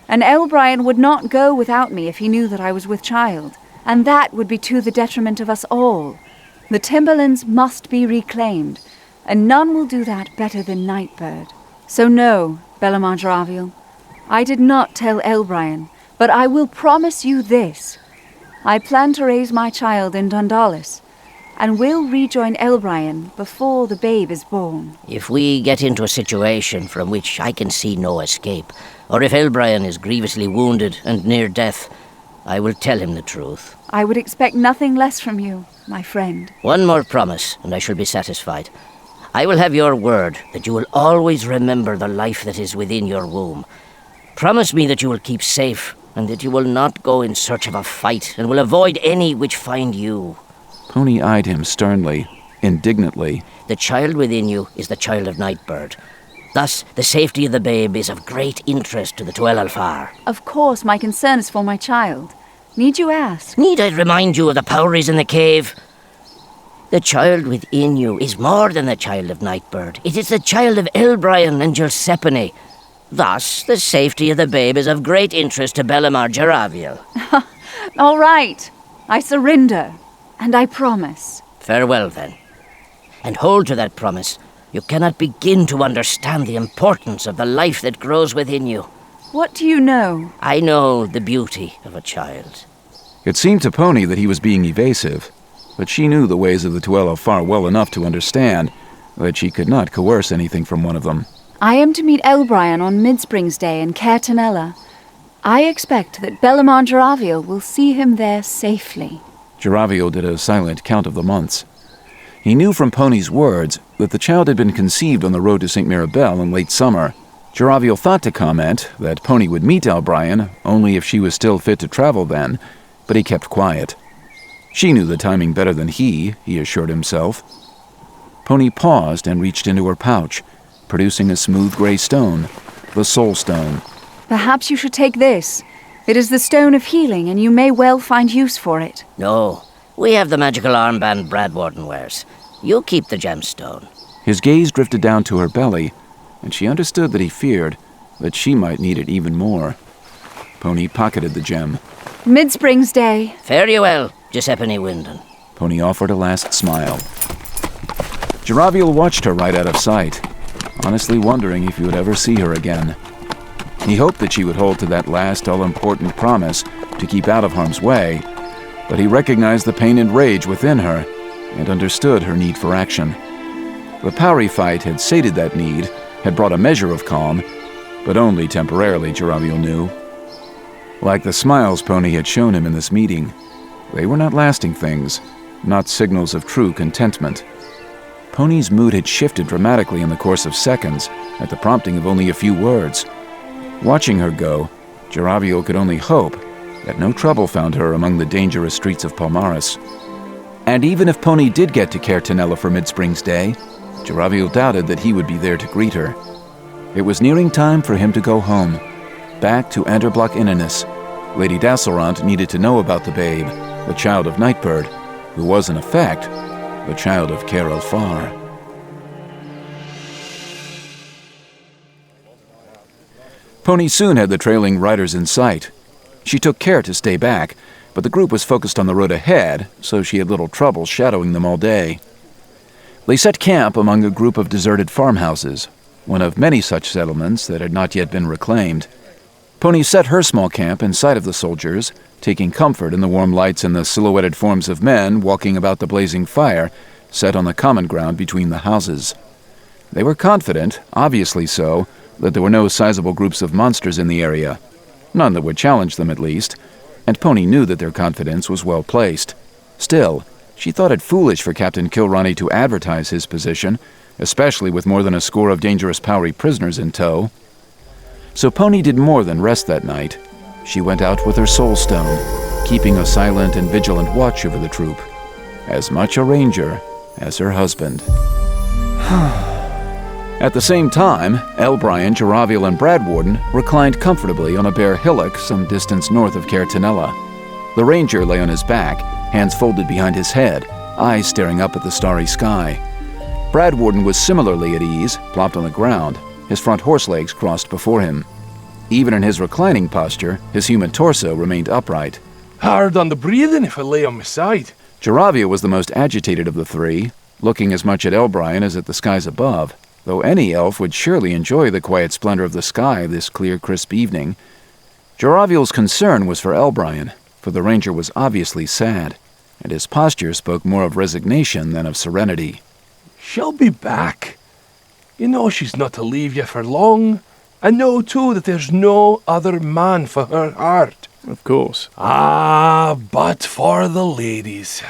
And Elbrian would not go without me if he knew that I was with child, and that would be to the detriment of us all. The timberlands must be reclaimed, and none will do that better than Nightbird. So no, Bellamar Jaraviel, I did not tell Elbrian, but I will promise you this. I plan to raise my child in Dundalis, and will rejoin Elbrian before the babe is born. If we get into a situation from which I can see no escape, or if Elbrian is grievously wounded and near death, I will tell him the truth. I would expect nothing less from you, my friend. One more promise, and I shall be satisfied. I will have your word that you will always remember the life that is within your womb. Promise me that you will keep safe, and that you will not go in search of a fight, and will avoid any which find you. Pony eyed him sternly, indignantly. The child within you is the child of Nightbird. Thus, the safety of the babe is of great interest to the Tuel Alfar. Of course, my concern is for my child. Need you ask? Need I remind you of the powries in the cave? The child within you is more than the child of Nightbird. It is the child of Elbrian and Gilseppone. Thus, the safety of the babe is of great interest to Bellamar Jaraviel. All right. I surrender. And I promise. Farewell, then. And hold to that promise. You cannot begin to understand the importance of the life that grows within you. What do you know? I know the beauty of a child. It seemed to Pony that he was being evasive, but she knew the ways of the Tuella far well enough to understand that she could not coerce anything from one of them. I am to meet Elbrian on Midsprings Day in Caertanella. I expect that Bellamar Jaraviel will see him there safely. Jaraviel did a silent count of the months. He knew from Pony's words that the child had been conceived on the road to St. Mirabel in late summer. Jaraviel thought to comment that Pony would meet Elbrian only if she was still fit to travel then, but he kept quiet. She knew the timing better than he assured himself. Pony paused and reached into her pouch, producing a smooth gray stone, the Soul Stone. Perhaps you should take this. It is the Stone of Healing, and you may well find use for it. No, we have the magical armband Bradwarden wears. You keep the gemstone. His gaze drifted down to her belly, and she understood that he feared that she might need it even more. Pony pocketed the gem. Midsprings Day. Fare you well, Giuseppe Winden. Pony offered a last smile. Jaraviel watched her right out of sight, honestly wondering if he would ever see her again. He hoped that she would hold to that last all-important promise to keep out of harm's way, but he recognized the pain and rage within her and understood her need for action. The Powry fight had sated that need, had brought a measure of calm, but only temporarily, Jaraviel knew. Like the smiles Pony had shown him in this meeting, they were not lasting things, not signals of true contentment. Pony's mood had shifted dramatically in the course of seconds, at the prompting of only a few words. Watching her go, Jaraviel could only hope that no trouble found her among the dangerous streets of Palmaris. And even if Pony did get to Caertanella for Midsprings Day, Jaraviel doubted that he would be there to greet her. It was nearing time for him to go home, back to Anderblock Inniness. Lady Dasselrant needed to know about the babe, the child of Nightbird, who was in effect the child of Caer Elfar. Pony soon had the trailing riders in sight. She took care to stay back, but the group was focused on the road ahead, so she had little trouble shadowing them all day. They set camp among a group of deserted farmhouses, one of many such settlements that had not yet been reclaimed. Pony set her small camp in sight of the soldiers, taking comfort in the warm lights and the silhouetted forms of men walking about the blazing fire set on the common ground between the houses. They were confident, obviously so, that there were no sizable groups of monsters in the area, none that would challenge them at least, and Pony knew that their confidence was well placed. Still, she thought it foolish for Captain Kilronny to advertise his position, especially with more than a score of dangerous Powry prisoners in tow. So Pony did more than rest that night. She went out with her soul stone, keeping a silent and vigilant watch over the troop, as much a ranger as her husband. At the same time, Elbrian, Jaraviel, and Bradwarden reclined comfortably on a bare hillock some distance north of Caertanella. The ranger lay on his back, hands folded behind his head, eyes staring up at the starry sky. Bradwarden was similarly at ease, plopped on the ground, his front horse legs crossed before him. Even in his reclining posture, his human torso remained upright. Hard on the breathing if I lay on my side. Jaraviel was the most agitated of the three, looking as much at Elbrian as at the skies above, though any elf would surely enjoy the quiet splendor of the sky this clear, crisp evening. Jaraviel's concern was for Elbrian, for the ranger was obviously sad, and his posture spoke more of resignation than of serenity. She'll be back. You know she's not to leave you for long. I know, too, that there's no other man for her heart. Of course. Ah, but for the ladies.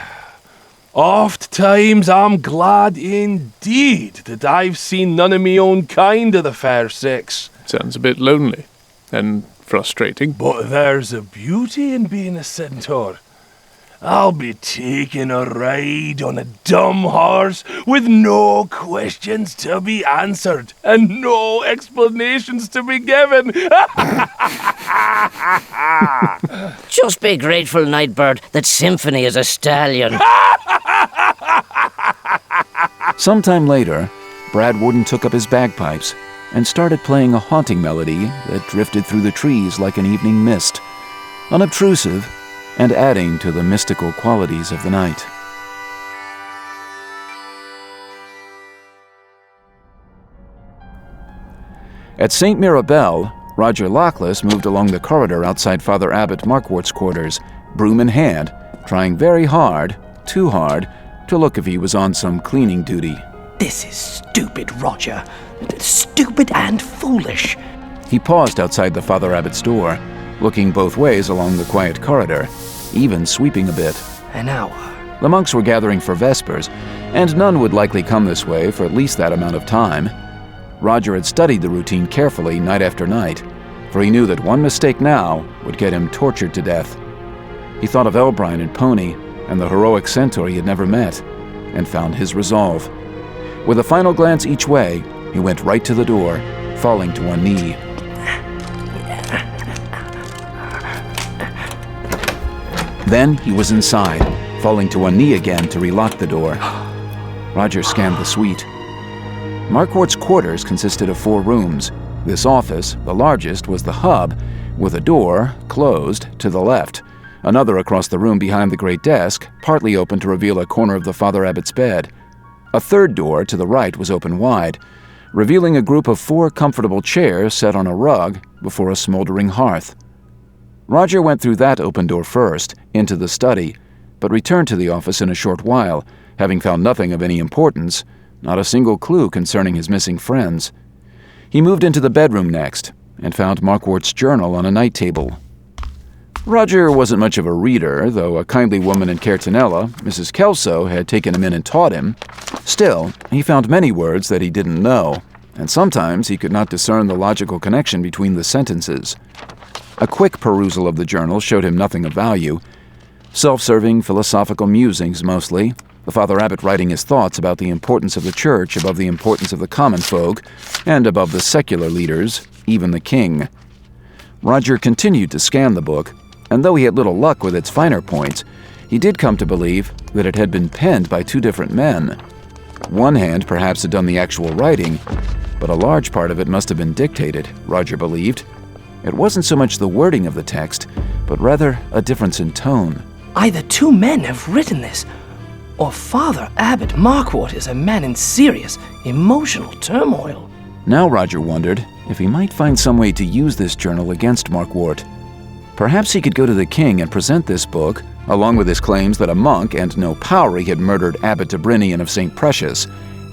Oft times I'm glad indeed that I've seen none of me own kind of the fair sex. Sounds a bit lonely and frustrating. But there's a beauty in being a centaur. I'll be taking a ride on a dumb horse with no questions to be answered and no explanations to be given. Just be grateful, Nightbird, that Symphony is a stallion. Sometime later, Brad Warden took up his bagpipes and started playing a haunting melody that drifted through the trees like an evening mist, unobtrusive and adding to the mystical qualities of the night. At St. Mirabel, Roger Lockless moved along the corridor outside Father Abbot Markwort's quarters, broom in hand, trying very hard, too hard, to look if he was on some cleaning duty. This is stupid, Roger. Stupid and foolish. He paused outside the Father Abbot's door, looking both ways along the quiet corridor, even sweeping a bit. An hour. The monks were gathering for Vespers, and none would likely come this way for at least that amount of time. Roger had studied the routine carefully night after night, for he knew that one mistake now would get him tortured to death. He thought of Elbrine and Pony and the heroic centaur he had never met, and found his resolve. With a final glance each way, he went right to the door, falling to one knee. Then he was inside, falling to one knee again to relock the door. Roger scanned the suite. Markwort's quarters consisted of 4 rooms. This office, the largest, was the hub, with a door, closed, to the left. Another across the room behind the great desk, partly open to reveal a corner of the Father Abbot's bed. A third door to the right was open wide, revealing a group of 4 comfortable chairs set on a rug before a smoldering hearth. Roger went through that open door first, into the study, but returned to the office in a short while, having found nothing of any importance, not a single clue concerning his missing friends. He moved into the bedroom next, and found Markwort's journal on a night table. Roger wasn't much of a reader, though a kindly woman in Caertenella, Mrs. Kelso, had taken him in and taught him. Still, he found many words that he didn't know, and sometimes he could not discern the logical connection between the sentences. A quick perusal of the journal showed him nothing of value. Self-serving philosophical musings mostly, the Father Abbot writing his thoughts about the importance of the Church above the importance of the common folk, and above the secular leaders, even the king. Roger continued to scan the book, and though he had little luck with its finer points, he did come to believe that it had been penned by 2 different men. One hand perhaps had done the actual writing, but a large part of it must have been dictated, Roger believed. It wasn't so much the wording of the text, but rather a difference in tone. Either 2 men have written this, or Father Abbot Markwart is a man in serious, emotional turmoil. Now Roger wondered if he might find some way to use this journal against Markwart. Perhaps he could go to the king and present this book, along with his claims that a monk and no Powrie had murdered Abbot Debrinian of St. Precious,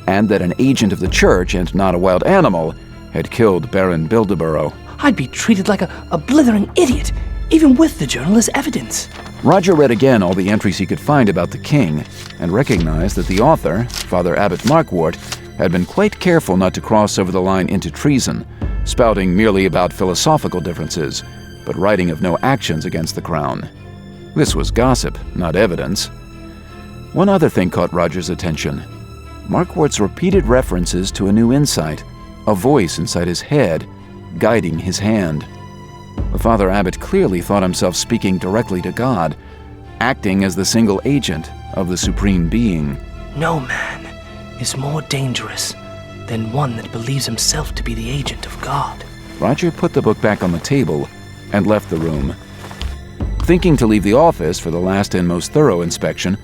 and that an agent of the church and not a wild animal had killed Baron Bildeborough. I'd be treated like a blithering idiot, even with the journal as evidence. Roger read again all the entries he could find about the king, and recognized that the author, Father Abbot Markwart, had been quite careful not to cross over the line into treason, spouting merely about philosophical differences, but writing of no actions against the crown. This was gossip, not evidence. One other thing caught Roger's attention. Markwart's repeated references to a new insight, a voice inside his head, guiding his hand. The Father Abbot clearly thought himself speaking directly to God, acting as the single agent of the Supreme Being. No man is more dangerous than one that believes himself to be the agent of God. Roger put the book back on the table and left the room. Thinking to leave the office for the last and most thorough inspection,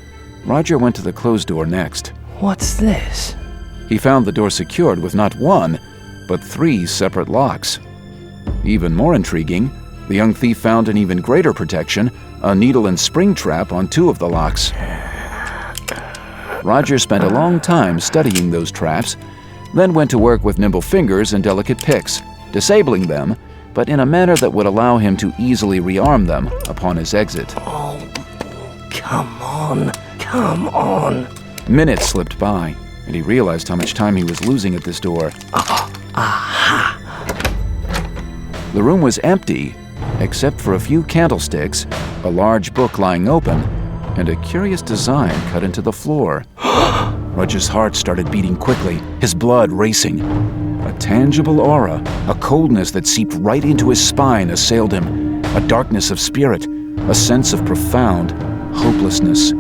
Roger went to the closed door next. What's this? He found the door secured with not 1, but 3 separate locks. Even more intriguing, the young thief found an even greater protection, a needle and spring trap on 2 of the locks. Roger spent a long time studying those traps, then went to work with nimble fingers and delicate picks, disabling them, but in a manner that would allow him to easily rearm them upon his exit. Oh, come on. Minutes slipped by, and he realized how much time he was losing at this door. Aha! The room was empty, except for a few candlesticks, a large book lying open, and a curious design cut into the floor. Roger's heart started beating quickly, his blood racing. A A tangible aura, a coldness that seeped right into his spine assailed him, a darkness of spirit, a sense of profound hopelessness.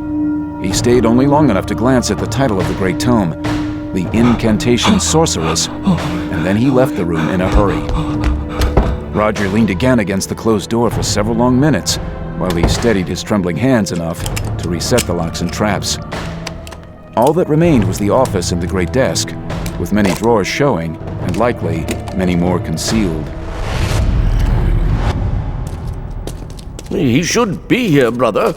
He stayed only long enough to glance at the title of the great tome, The Incantation Sorceress, and then he left the room in a hurry. Roger leaned again against the closed door for several long minutes, while he steadied his trembling hands enough to reset the locks and traps. All that remained was the office and the great desk, with many drawers showing, and likely many more concealed. He should be here, brother.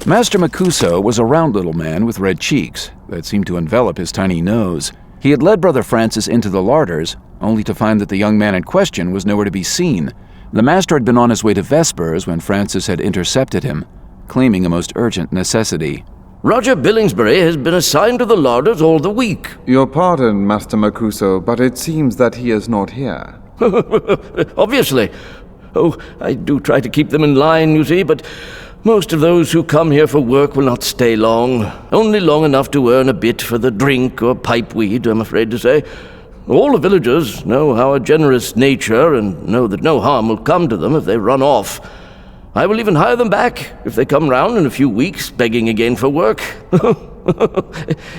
Master Makuso was a round little man with red cheeks that seemed to envelop his tiny nose. He had led Brother Francis into the larders, only to find that the young man in question was nowhere to be seen. The master had been on his way to Vespers when Francis had intercepted him, claiming a most urgent necessity. Roger Billingsbury has been assigned to the larders all the week. Your pardon, Master Makuso, but it seems that he is not here. Obviously. Oh, I do try to keep them in line, you see, but most of those who come here for work will not stay long. Only long enough to earn a bit for the drink or pipeweed, I'm afraid to say. All the villagers know our generous nature and know that no harm will come to them if they run off. I will even hire them back if they come round in a few weeks begging again for work.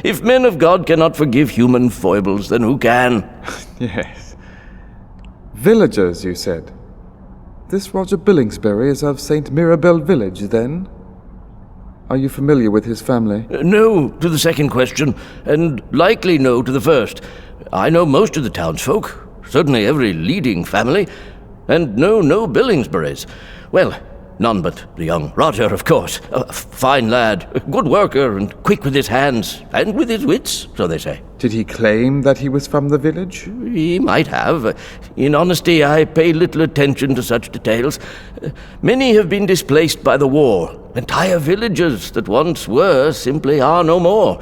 If men of God cannot forgive human foibles, then who can? Yes. Villagers, you said. This Roger Billingsbury is of St. Mirabel village, then? Are you familiar with his family? No to the second question, and likely no to the first. I know most of the townsfolk, certainly every leading family, and no Billingsburys. Well, none but the young Roger, of course. A fine lad, a good worker, and quick with his hands, and with his wits, so they say. Did he claim that he was from the village? He might have. In honesty, I pay little attention to such details. Many have been displaced by the war. Entire villages that once were simply are no more.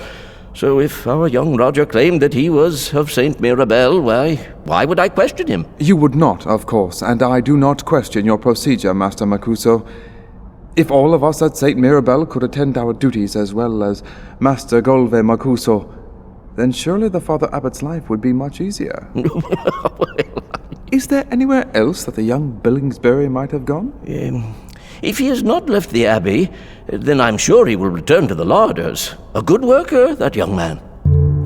So if our young Roger claimed that he was of St. Mirabel, why would I question him? You would not, of course, and I do not question your procedure, Master Makuso. If all of us at St. Mirabel could attend our duties as well as Master Golve Makuso, then surely the Father Abbot's life would be much easier. Is there anywhere else that the young Billingsbury might have gone? If he has not left the abbey, then I'm sure he will return to the larders. A good worker, that young man.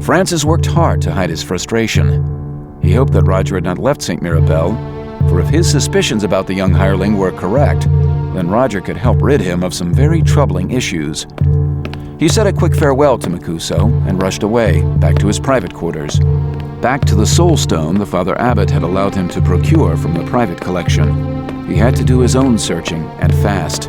Francis worked hard to hide his frustration. He hoped that Roger had not left St. Mirabel, for if his suspicions about the young hireling were correct, then Roger could help rid him of some very troubling issues. He said a quick farewell to Makuso and rushed away, back to his private quarters. Back to the soul stone the Father Abbot had allowed him to procure from the private collection. He had to do his own searching, and fast.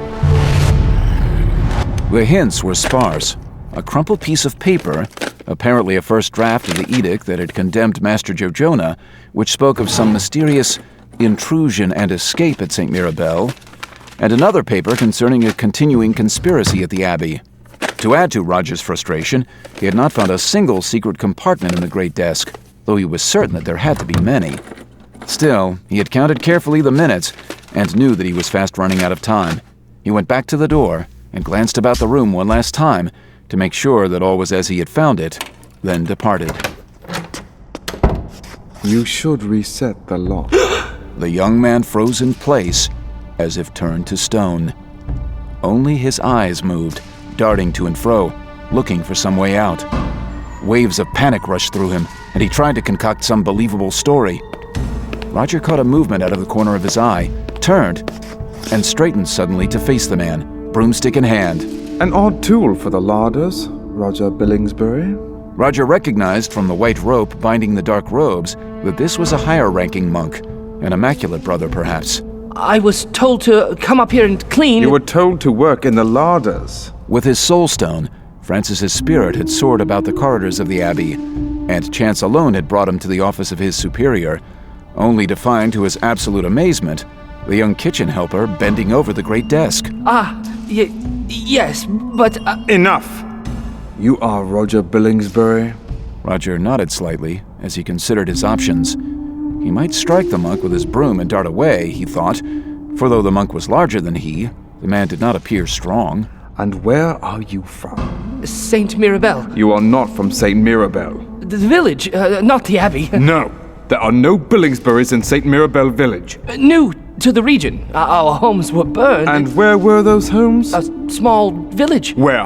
The hints were sparse. A crumpled piece of paper, apparently a first draft of the edict that had condemned Master Jojona, which spoke of some mysterious intrusion and escape at St. Mirabel, and another paper concerning a continuing conspiracy at the Abbey. To add to Roger's frustration, he had not found a single secret compartment in the great desk, though he was certain that there had to be many. Still, he had counted carefully the minutes and knew that he was fast running out of time. He went back to the door and glanced about the room one last time to make sure that all was as he had found it, then departed. You should reset the lock. The young man froze in place, as if turned to stone. Only his eyes moved, darting to and fro, looking for some way out. Waves of panic rushed through him, and he tried to concoct some believable story. Roger caught a movement out of the corner of his eye, turned, and straightened suddenly to face the man, broomstick in hand. An odd tool for the larders, Roger Billingsbury. Roger recognized from the white rope binding the dark robes that this was a higher-ranking monk, an immaculate brother perhaps. I was told to come up here and clean. You were told to work in the larders. With his soul stone, Francis's spirit had soared about the corridors of the Abbey, and chance alone had brought him to the office of his superior, only to find, to his absolute amazement, the young kitchen helper bending over the great desk. Yes, but... Enough! You are Roger Billingsbury? Roger nodded slightly as he considered his options. He might strike the monk with his broom and dart away, he thought, for though the monk was larger than he, the man did not appear strong. And where are you from? St. Mirabel. You are not from St. Mirabel. The village, not the abbey. No. There are no Billingsburys in St. Mirabel village. New to the region. Our homes were burned. And where were those homes? A small village. Where?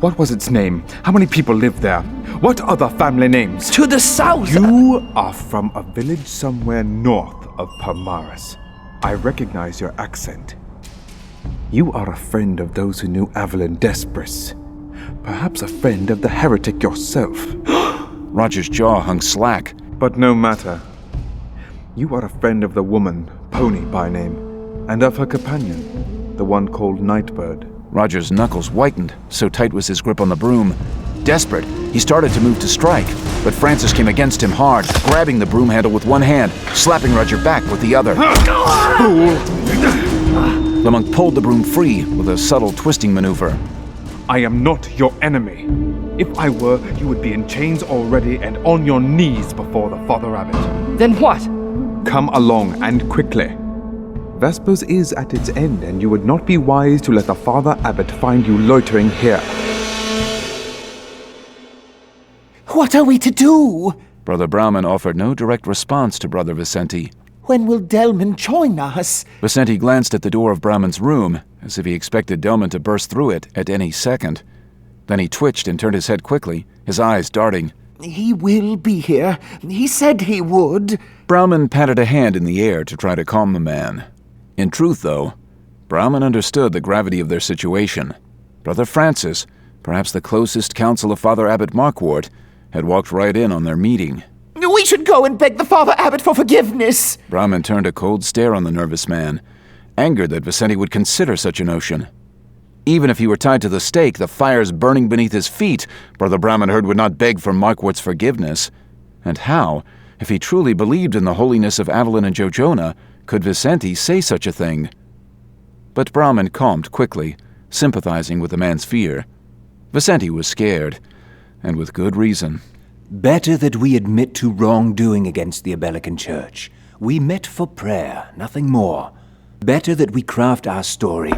What was its name? How many people lived there? What other family names? To the south. You are from a village somewhere north of Palmaris. I recognize your accent. You are a friend of those who knew Evelyn Despris. Perhaps a friend of the heretic yourself. Roger's jaw hung slack. But no matter. You are a friend of the woman, Pony by name, and of her companion, the one called Nightbird. Roger's knuckles whitened, so tight was his grip on the broom. Desperate, he started to move to strike, but Francis came against him hard, grabbing the broom handle with one hand, slapping Roger back with the other. The monk pulled the broom free with a subtle twisting maneuver. I am not your enemy. If I were, you would be in chains already and on your knees before the Father Abbot. Then what? Come along, and quickly. Vespers is at its end, and you would not be wise to let the Father Abbot find you loitering here. What are we to do? Brother Brahmin offered no direct response to Brother Vicente. When will Delman join us? Vicente glanced at the door of Brahmin's room, as if he expected Delman to burst through it at any second. Then he twitched and turned his head quickly, his eyes darting. He will be here. He said he would. Brahmin patted a hand in the air to try to calm the man. In truth, though, Brahmin understood the gravity of their situation. Brother Francis, perhaps the closest counsel of Father Abbot Markwart, had walked right in on their meeting. We should go and beg the Father Abbot for forgiveness. Brahmin turned a cold stare on the nervous man, angered that Vicente would consider such a notion. Even if he were tied to the stake, the fires burning beneath his feet, Brother Brahmin heard would not beg for Markwart's forgiveness. And how, if he truly believed in the holiness of Avalon and Jojona, could Vicente say such a thing? But Brahmin calmed quickly, sympathizing with the man's fear. Vicente was scared, and with good reason. Better that we admit to wrongdoing against the Abelican Church. We met for prayer, nothing more. Better that we craft our story.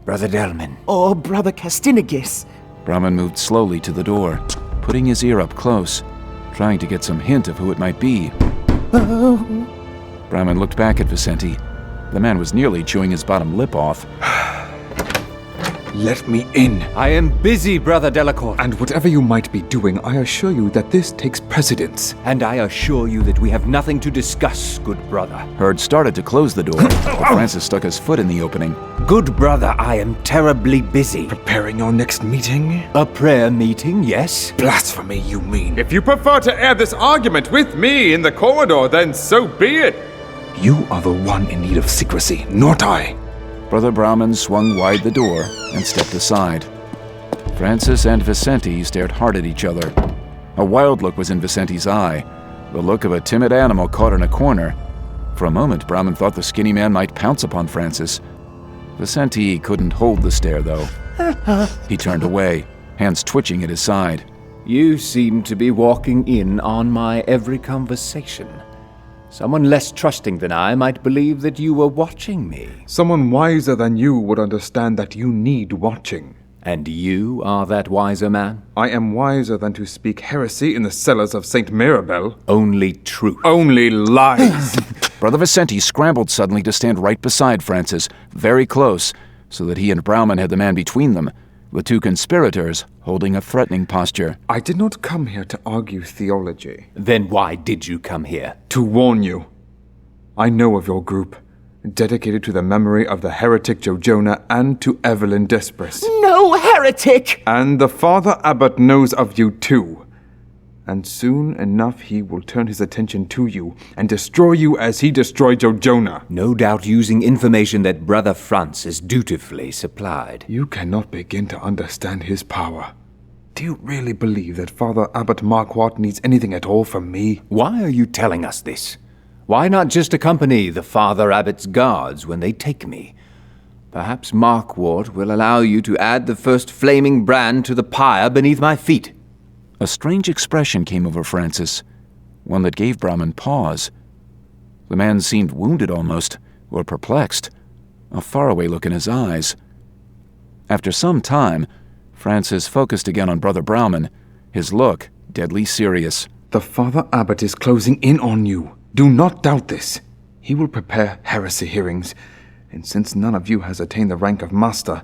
Brother Delman. Or Brother Castinagis. Brahmin moved slowly to the door, putting his ear up close, trying to get some hint of who it might be. Oh. Brahmin looked back at Vicente. The man was nearly chewing his bottom lip off. Let me in. I am busy, Brother Delacourt. And whatever you might be doing, I assure you that this takes precedence. And I assure you that we have nothing to discuss, good brother. Hurd started to close the door, but Francis stuck his foot in the opening. Good brother, I am terribly busy. Preparing your next meeting? A prayer meeting, yes? Blasphemy, you mean? If you prefer to air this argument with me in the corridor, then so be it. You are the one in need of secrecy, not I. Brother Brahmin swung wide the door and stepped aside. Francis and Vicente stared hard at each other. A wild look was in Vicente's eye, the look of a timid animal caught in a corner. For a moment, Brahmin thought the skinny man might pounce upon Francis. Vicente couldn't hold the stare, though. He turned away, hands twitching at his side. You seem to be walking in on my every conversation. Someone less trusting than I might believe that you were watching me. Someone wiser than you would understand that you need watching. And you are that wiser man? I am wiser than to speak heresy in the cellars of St. Mirabel. Only truth. Only lies. Brother Vicente scrambled suddenly to stand right beside Francis, very close, so that he and Brahmin had the man between them, the two conspirators holding a threatening posture. I did not come here to argue theology. Then why did you come here? To warn you. I know of your group, dedicated to the memory of the heretic Jojona and to Evelyn Despris. No heretic! And the Father Abbot knows of you too. And soon enough he will turn his attention to you and destroy you as he destroyed Jojona. No doubt using information that Brother Francis dutifully supplied. You cannot begin to understand his power. Do you really believe that Father Abbot Markwart needs anything at all from me? Why are you telling us this? Why not just accompany the Father Abbot's guards when they take me? Perhaps Markwart will allow you to add the first flaming brand to the pyre beneath my feet. A strange expression came over Francis, one that gave Brahmin pause. The man seemed wounded almost, or perplexed, a faraway look in his eyes. After some time, Francis focused again on Brother Brahmin, his look deadly serious. The Father Abbot is closing in on you. Do not doubt this. He will prepare heresy hearings, and since none of you has attained the rank of master,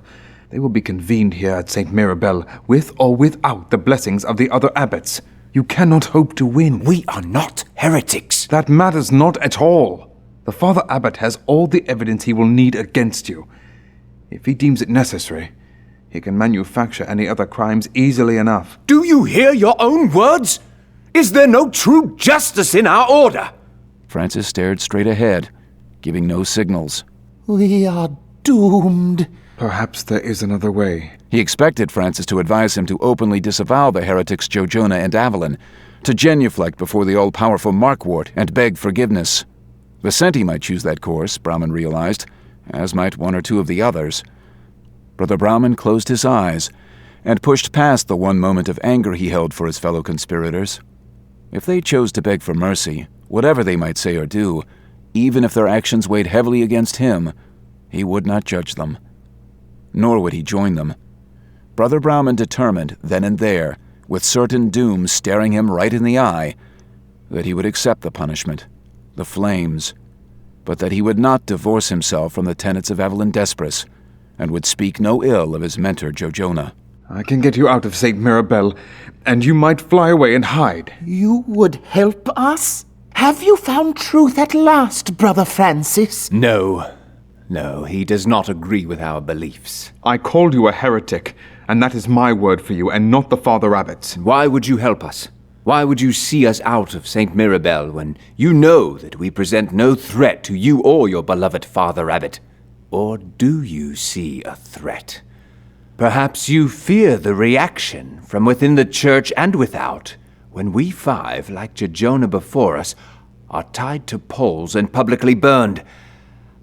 they will be convened here at St. Mirabel, with or without the blessings of the other abbots. You cannot hope to win. We are not heretics. That matters not at all. The Father Abbot has all the evidence he will need against you. If he deems it necessary, he can manufacture any other crimes easily enough. Do you hear your own words? Is there no true justice in our order? Francis stared straight ahead, giving no signals. We are doomed. Perhaps there is another way. He expected Francis to advise him to openly disavow the heretics Jo Jonah and Avalon, to genuflect before the all-powerful Markwart and beg forgiveness. Vicente might choose that course, Brahman realized, as might one or two of the others. Brother Brahman closed his eyes and pushed past the one moment of anger he held for his fellow conspirators. If they chose to beg for mercy, whatever they might say or do, even if their actions weighed heavily against him, he would not judge them. Nor would he join them. Brother Brahman determined, then and there, with certain doom staring him right in the eye, that he would accept the punishment, the flames, but that he would not divorce himself from the tenets of Evelyn Despres, and would speak no ill of his mentor Jo Jonah. I can get you out of St. Mirabel, and you might fly away and hide. You would help us? Have you found truth at last, Brother Francis? No, he does not agree with our beliefs. I called you a heretic, and that is my word for you, and not the Father Abbot's. Why would you help us? Why would you see us out of St. Mirabel when you know that we present no threat to you or your beloved Father Abbot? Or do you see a threat? Perhaps you fear the reaction from within the church and without, when we five, like Jo Jonah before us, are tied to poles and publicly burned.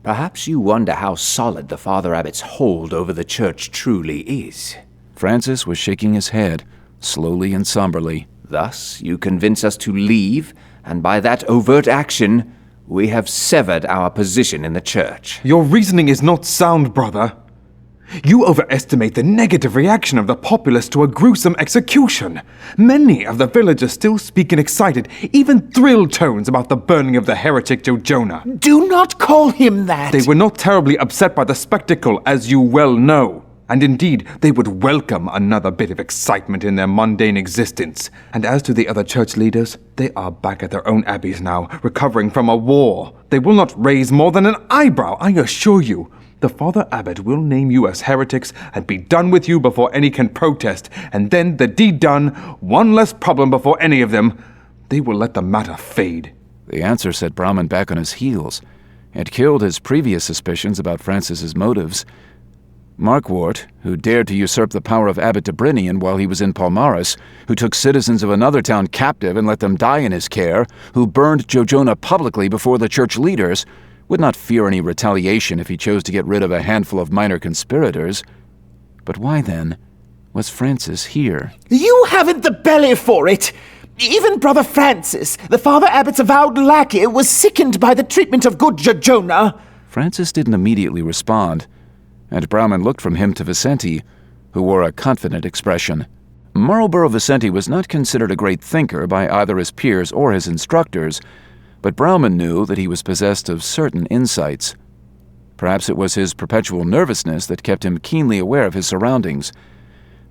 Perhaps you wonder how solid the Father Abbot's hold over the church truly is. Francis was shaking his head, slowly and somberly. Thus, you convince us to leave, and by that overt action, we have severed our position in the church. Your reasoning is not sound, brother. You overestimate the negative reaction of the populace to a gruesome execution. Many of the villagers still speak in excited, even thrilled tones about the burning of the heretic Jo Jonah. Do not call him that! They were not terribly upset by the spectacle, as you well know. And indeed, they would welcome another bit of excitement in their mundane existence. And as to the other church leaders, they are back at their own abbeys now, recovering from a war. They will not raise more than an eyebrow, I assure you. The Father Abbot will name you as heretics and be done with you before any can protest, and then, the deed done, one less problem before any of them. They will let the matter fade. The answer set Brahman back on his heels, and killed his previous suspicions about Francis's motives. Markwart, who dared to usurp the power of Abbot de Brinian while he was in Palmaris, who took citizens of another town captive and let them die in his care, who burned Jo Jonah publicly before the church leaders, would not fear any retaliation if he chose to get rid of a handful of minor conspirators. But why, then, was Francis here? You haven't the belly for it! Even Brother Francis, the Father Abbot's avowed lackey, was sickened by the treatment of good Jo Jonah. Francis didn't immediately respond, and Brahman looked from him to Vicente, who wore a confident expression. Marlborough Vicente was not considered a great thinker by either his peers or his instructors, but Brahman knew that he was possessed of certain insights. Perhaps it was his perpetual nervousness that kept him keenly aware of his surroundings.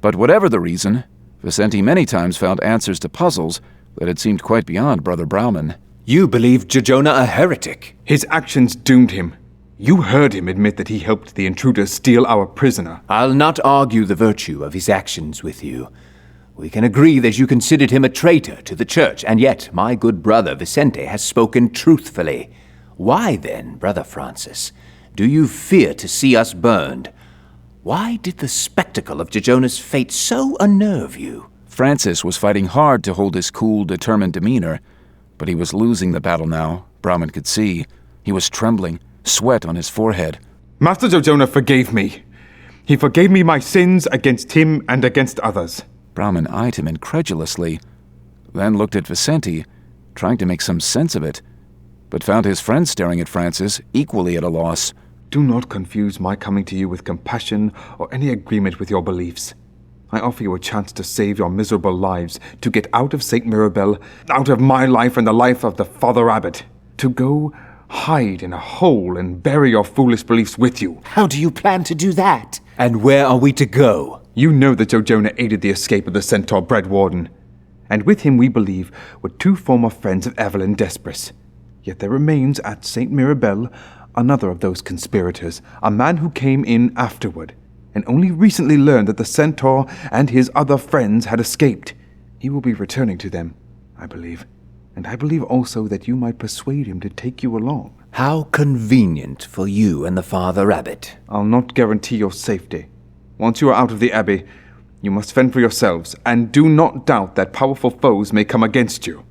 But whatever the reason, Vicente many times found answers to puzzles that had seemed quite beyond Brother Brahman. You believe Jo Jonah a heretic? His actions doomed him. You heard him admit that he helped the intruders steal our prisoner. I'll not argue the virtue of his actions with you. We can agree that you considered him a traitor to the church, and yet my good brother Vicente has spoken truthfully. Why then, Brother Francis, do you fear to see us burned? Why did the spectacle of Jo Jonah's fate so unnerve you? Francis was fighting hard to hold his cool, determined demeanor, but he was losing the battle now, Brahman could see. He was trembling, sweat on his forehead. Master Jo Jonah forgave me. He forgave me my sins against him and against others. Brahman eyed him incredulously, then looked at Vicente, trying to make some sense of it, but found his friend staring at Francis, equally at a loss. Do not confuse my coming to you with compassion or any agreement with your beliefs. I offer you a chance to save your miserable lives, to get out of St. Mirabel, out of my life and the life of the Father Abbot, to go hide in a hole and bury your foolish beliefs with you. How do you plan to do that? And where are we to go? You know that Joe Jonah aided the escape of the Centaur Bread Warden, and with him, we believe, were 2 former friends of Evelyn Despres. Yet there remains at St. Mirabel another of those conspirators, a man who came in afterward, and only recently learned that the Centaur and his other friends had escaped. He will be returning to them, I believe, and I believe also that you might persuade him to take you along. How convenient for you and the Father Abbot. I'll not guarantee your safety. Once you are out of the Abbey, you must fend for yourselves, and do not doubt that powerful foes may come against you.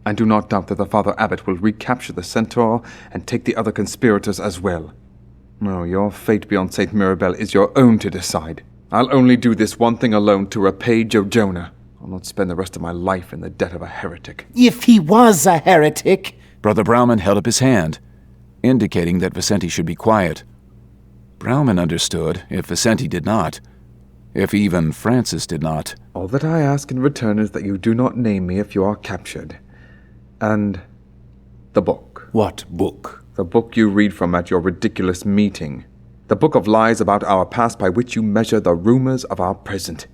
And do not doubt that the Father Abbot will recapture the Centaur and take the other conspirators as well. No, your fate beyond St. Mirabel is your own to decide. I'll only do this one thing alone, to repay Joe Jonah. I'll not spend the rest of my life in the debt of a heretic. If he was a heretic... Brother Brauman held up his hand, indicating that Vicente should be quiet. Brauman understood if Vicente did not. If even Francis did not. All that I ask in return is that you do not name me if you are captured. And the book. What book? The book you read from at your ridiculous meeting. The book of lies about our past by which you measure the rumors of our present.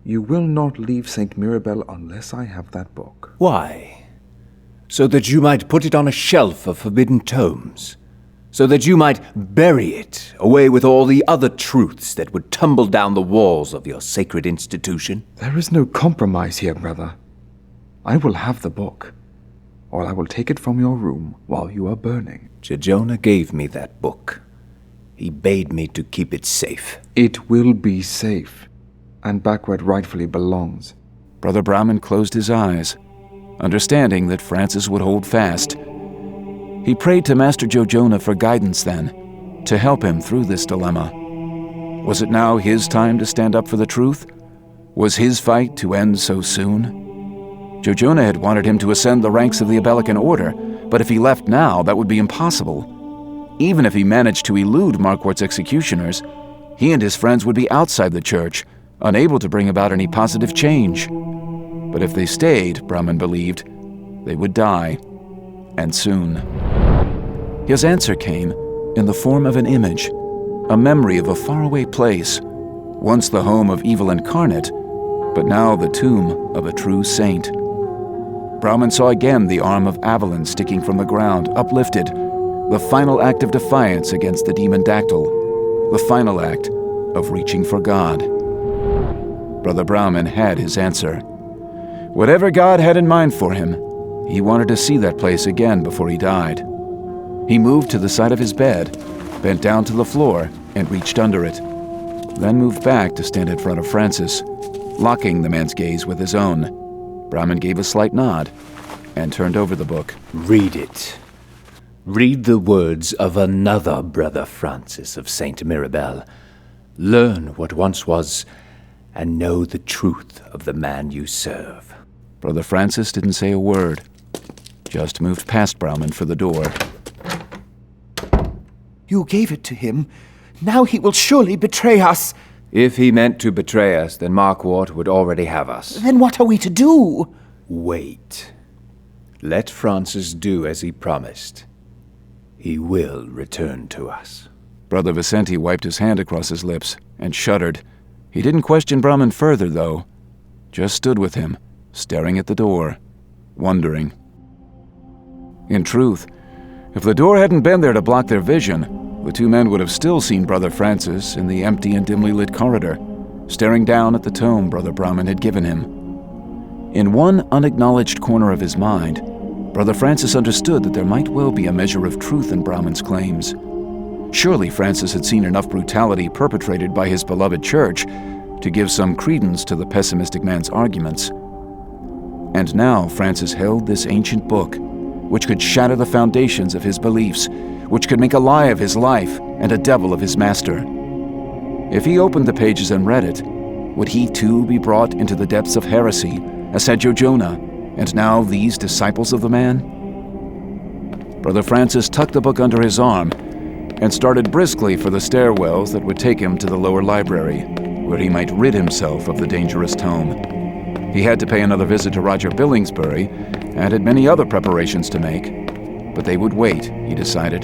You will not leave St. Mirabel unless I have that book. Why? So that you might put it on a shelf of forbidden tomes. So that you might bury it away with all the other truths that would tumble down the walls of your sacred institution. There is no compromise here, brother. I will have the book, or I will take it from your room while you are burning. Jonah gave me that book. He bade me to keep it safe. It will be safe, and back where it rightfully belongs. Brother Brauman closed his eyes, understanding that Francis would hold fast. He prayed to Master Joe Jonah for guidance then, to help him through this dilemma. Was it now his time to stand up for the truth? Was his fight to end so soon? Joe Jonah had wanted him to ascend the ranks of the Abelican Order, but if he left now, that would be impossible. Even if he managed to elude Marquardt's executioners, he and his friends would be outside the church, unable to bring about any positive change. But if they stayed, Brauman believed, they would die, and soon. His answer came in the form of an image, a memory of a faraway place, once the home of evil incarnate, but now the tomb of a true saint. Brauman saw again the arm of Avalon sticking from the ground, uplifted, the final act of defiance against the demon Dactyl, the final act of reaching for God. Brother Brauman had his answer. Whatever God had in mind for him, he wanted to see that place again before he died. He moved to the side of his bed, bent down to the floor, and reached under it, then moved back to stand in front of Francis, locking the man's gaze with his own. Brauman gave a slight nod and turned over the book. Read it. Read the words of another Brother Francis of St. Mirabel. Learn what once was, and know the truth of the man you serve. Brother Francis didn't say a word, just moved past Brauman for the door. You gave it to him. Now he will surely betray us. If he meant to betray us, then Marquardt would already have us. Then what are we to do? Wait. Let Francis do as he promised. He will return to us. Brother Vicente wiped his hand across his lips and shuddered. He didn't question Brauman further, though. Just stood with him, staring at the door, wondering. In truth, if the door hadn't been there to block their vision, the two men would have still seen Brother Francis in the empty and dimly lit corridor, staring down at the tome Brother Brauman had given him. In one unacknowledged corner of his mind, Brother Francis understood that there might well be a measure of truth in Brauman's claims. Surely Francis had seen enough brutality perpetrated by his beloved church to give some credence to the pessimistic man's arguments. And now Francis held this ancient book, which could shatter the foundations of his beliefs, which could make a lie of his life and a devil of his master. If he opened the pages and read it, would he too be brought into the depths of heresy, as had Joe Jonah, and now these disciples of the man? Brother Francis tucked the book under his arm, and started briskly for the stairwells that would take him to the lower library, where he might rid himself of the dangerous tome. He had to pay another visit to Roger Billingsbury, and had many other preparations to make, but they would wait, he decided.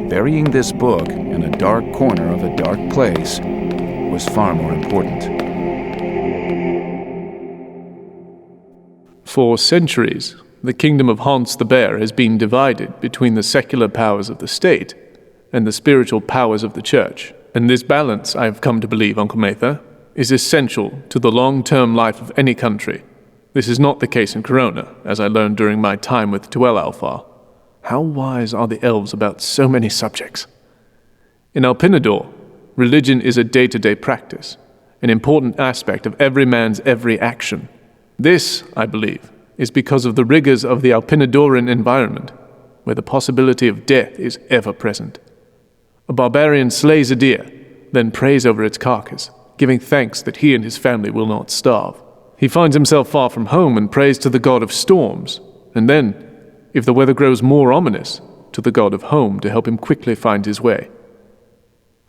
Burying this book in a dark corner of a dark place was far more important. For centuries, the kingdom of Hans the Bear has been divided between the secular powers of the state and the spiritual powers of the church. And this balance, I have come to believe, Uncle Mather, is essential to the long-term life of any country. This is not the case in Corona, as I learned during my time with Tuel Alfar. How wise are the elves about so many subjects? In Alpinador, religion is a day-to-day practice, an important aspect of every man's every action. This, I believe, is because of the rigors of the Alpinadoran environment, where the possibility of death is ever present. A barbarian slays a deer, then prays over its carcass, giving thanks that he and his family will not starve. He finds himself far from home and prays to the god of storms, and then, if the weather grows more ominous, to the god of home to help him quickly find his way.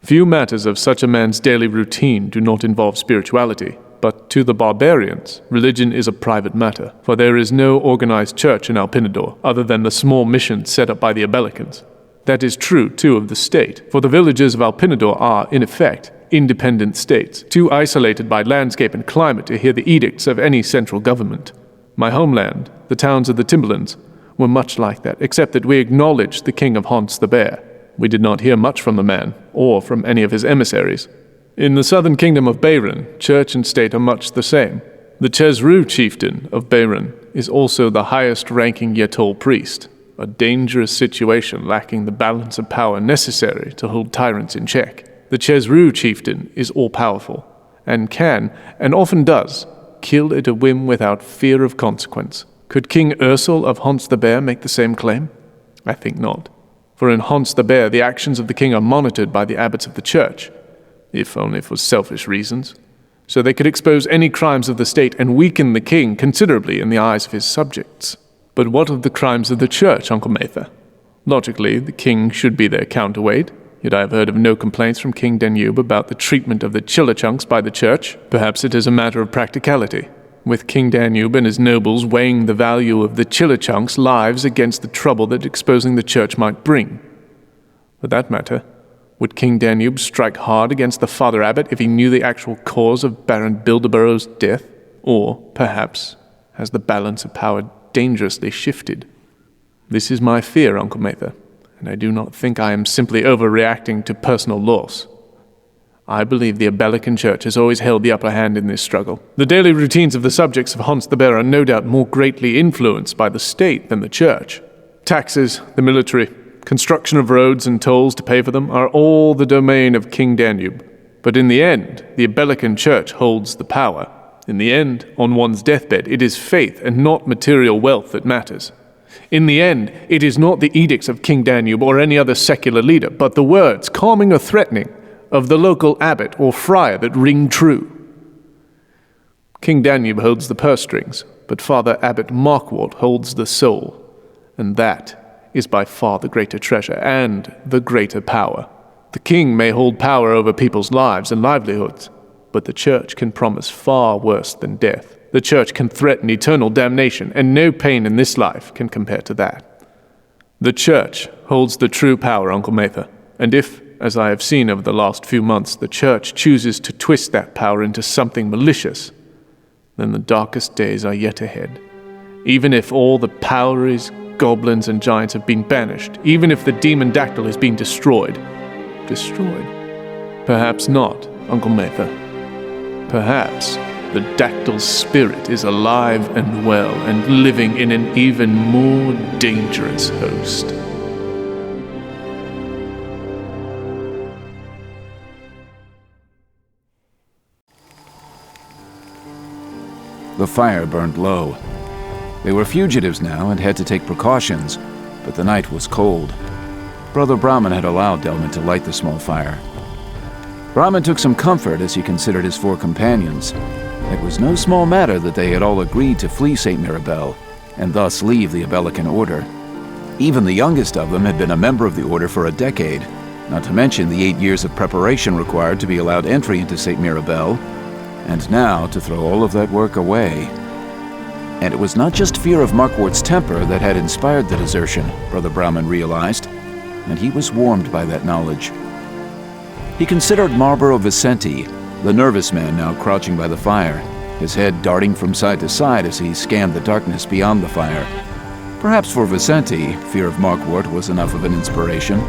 Few matters of such a man's daily routine do not involve spirituality, but to the barbarians, religion is a private matter, for there is no organized church in Alpinador other than the small missions set up by the Abelicans. That is true, too, of the state, for the villages of Alpinador are, in effect, independent states, too isolated by landscape and climate to hear the edicts of any central government. My homeland, the towns of the Timberlands, were much like that, except that we acknowledged the king of Hans the Bear. We did not hear much from the man, or from any of his emissaries. In the southern kingdom of Bayron, church and state are much the same. The Chesru chieftain of Bayron is also the highest-ranking Yetol priest, a dangerous situation lacking the balance of power necessary to hold tyrants in check. The Chesru chieftain is all-powerful, and can, and often does, kill at a whim without fear of consequence. Could King Ursel of Hans the Bear make the same claim? I think not. For in Hans the Bear, the actions of the king are monitored by the abbots of the church, if only for selfish reasons, so they could expose any crimes of the state and weaken the king considerably in the eyes of his subjects. But what of the crimes of the church, Uncle Mather? Logically, the king should be their counterweight, yet I have heard of no complaints from King Danube about the treatment of the Chilachunks by the church. Perhaps it is a matter of practicality, with King Danube and his nobles weighing the value of the Chilachunks' lives against the trouble that exposing the church might bring. For that matter, would King Danube strike hard against the Father Abbot if he knew the actual cause of Baron Bilderborough's death? Or, perhaps, has the balance of power dangerously shifted? This is my fear, Uncle Mather, and I do not think I am simply overreacting to personal loss. I believe the Abelican Church has always held the upper hand in this struggle. The daily routines of the subjects of Hans the Bear are no doubt more greatly influenced by the state than the church. Taxes, the military, construction of roads and tolls to pay for them are all the domain of King Danube. But in the end, the Abelican Church holds the power. In the end, on one's deathbed, it is faith and not material wealth that matters. In the end, it is not the edicts of King Danube or any other secular leader, but the words, calming or threatening, of the local abbot or friar that ring true. King Danube holds the purse strings, but Father Abbot Markwart holds the soul, and that is by far the greater treasure and the greater power. The king may hold power over people's lives and livelihoods, but the church can promise far worse than death. The church can threaten eternal damnation, and no pain in this life can compare to that. The church holds the true power, Uncle Mather, and if, as I have seen over the last few months, the church chooses to twist that power into something malicious, then the darkest days are yet ahead. Even if all the powries, goblins, and giants have been banished, even if the demon dactyl has been destroyed. Perhaps not, Uncle Mather. Perhaps the dactyl's spirit is alive and well and living in an even more dangerous host. The fire burned low. They were fugitives now and had to take precautions, but the night was cold. Brother Brahman had allowed Delman to light the small fire. Brahman took some comfort as he considered his 4 companions. It was no small matter that they had all agreed to flee St. Mirabel, and thus leave the Abelican Order. Even the youngest of them had been a member of the Order for a decade. not to mention the 8 years of preparation required to be allowed entry into St. Mirabel, and now to throw all of that work away. And it was not just fear of Markwart's temper that had inspired the desertion, Brother Brauman realized, and he was warmed by that knowledge. He considered Marlborough Vicenti, the nervous man now crouching by the fire, his head darting from side to side as he scanned the darkness beyond the fire. Perhaps for Vicenti, fear of Markwart was enough of an inspiration.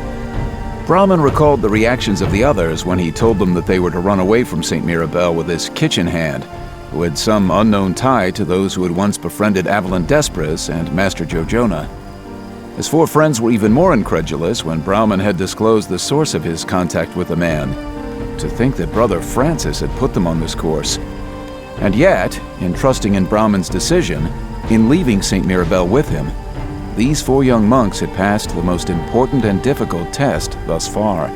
Brauman recalled the reactions of the others when he told them that they were to run away from St. Mirabel with this kitchen hand, who had some unknown tie to those who had once befriended Avalon Desprez and Master Joe Jonah. His 4 friends were even more incredulous when Brauman had disclosed the source of his contact with the man. To think that Brother Francis had put them on this course. And yet, in trusting in Brauman's decision, in leaving St. Mirabel with him, these 4 young monks had passed the most important and difficult test thus far.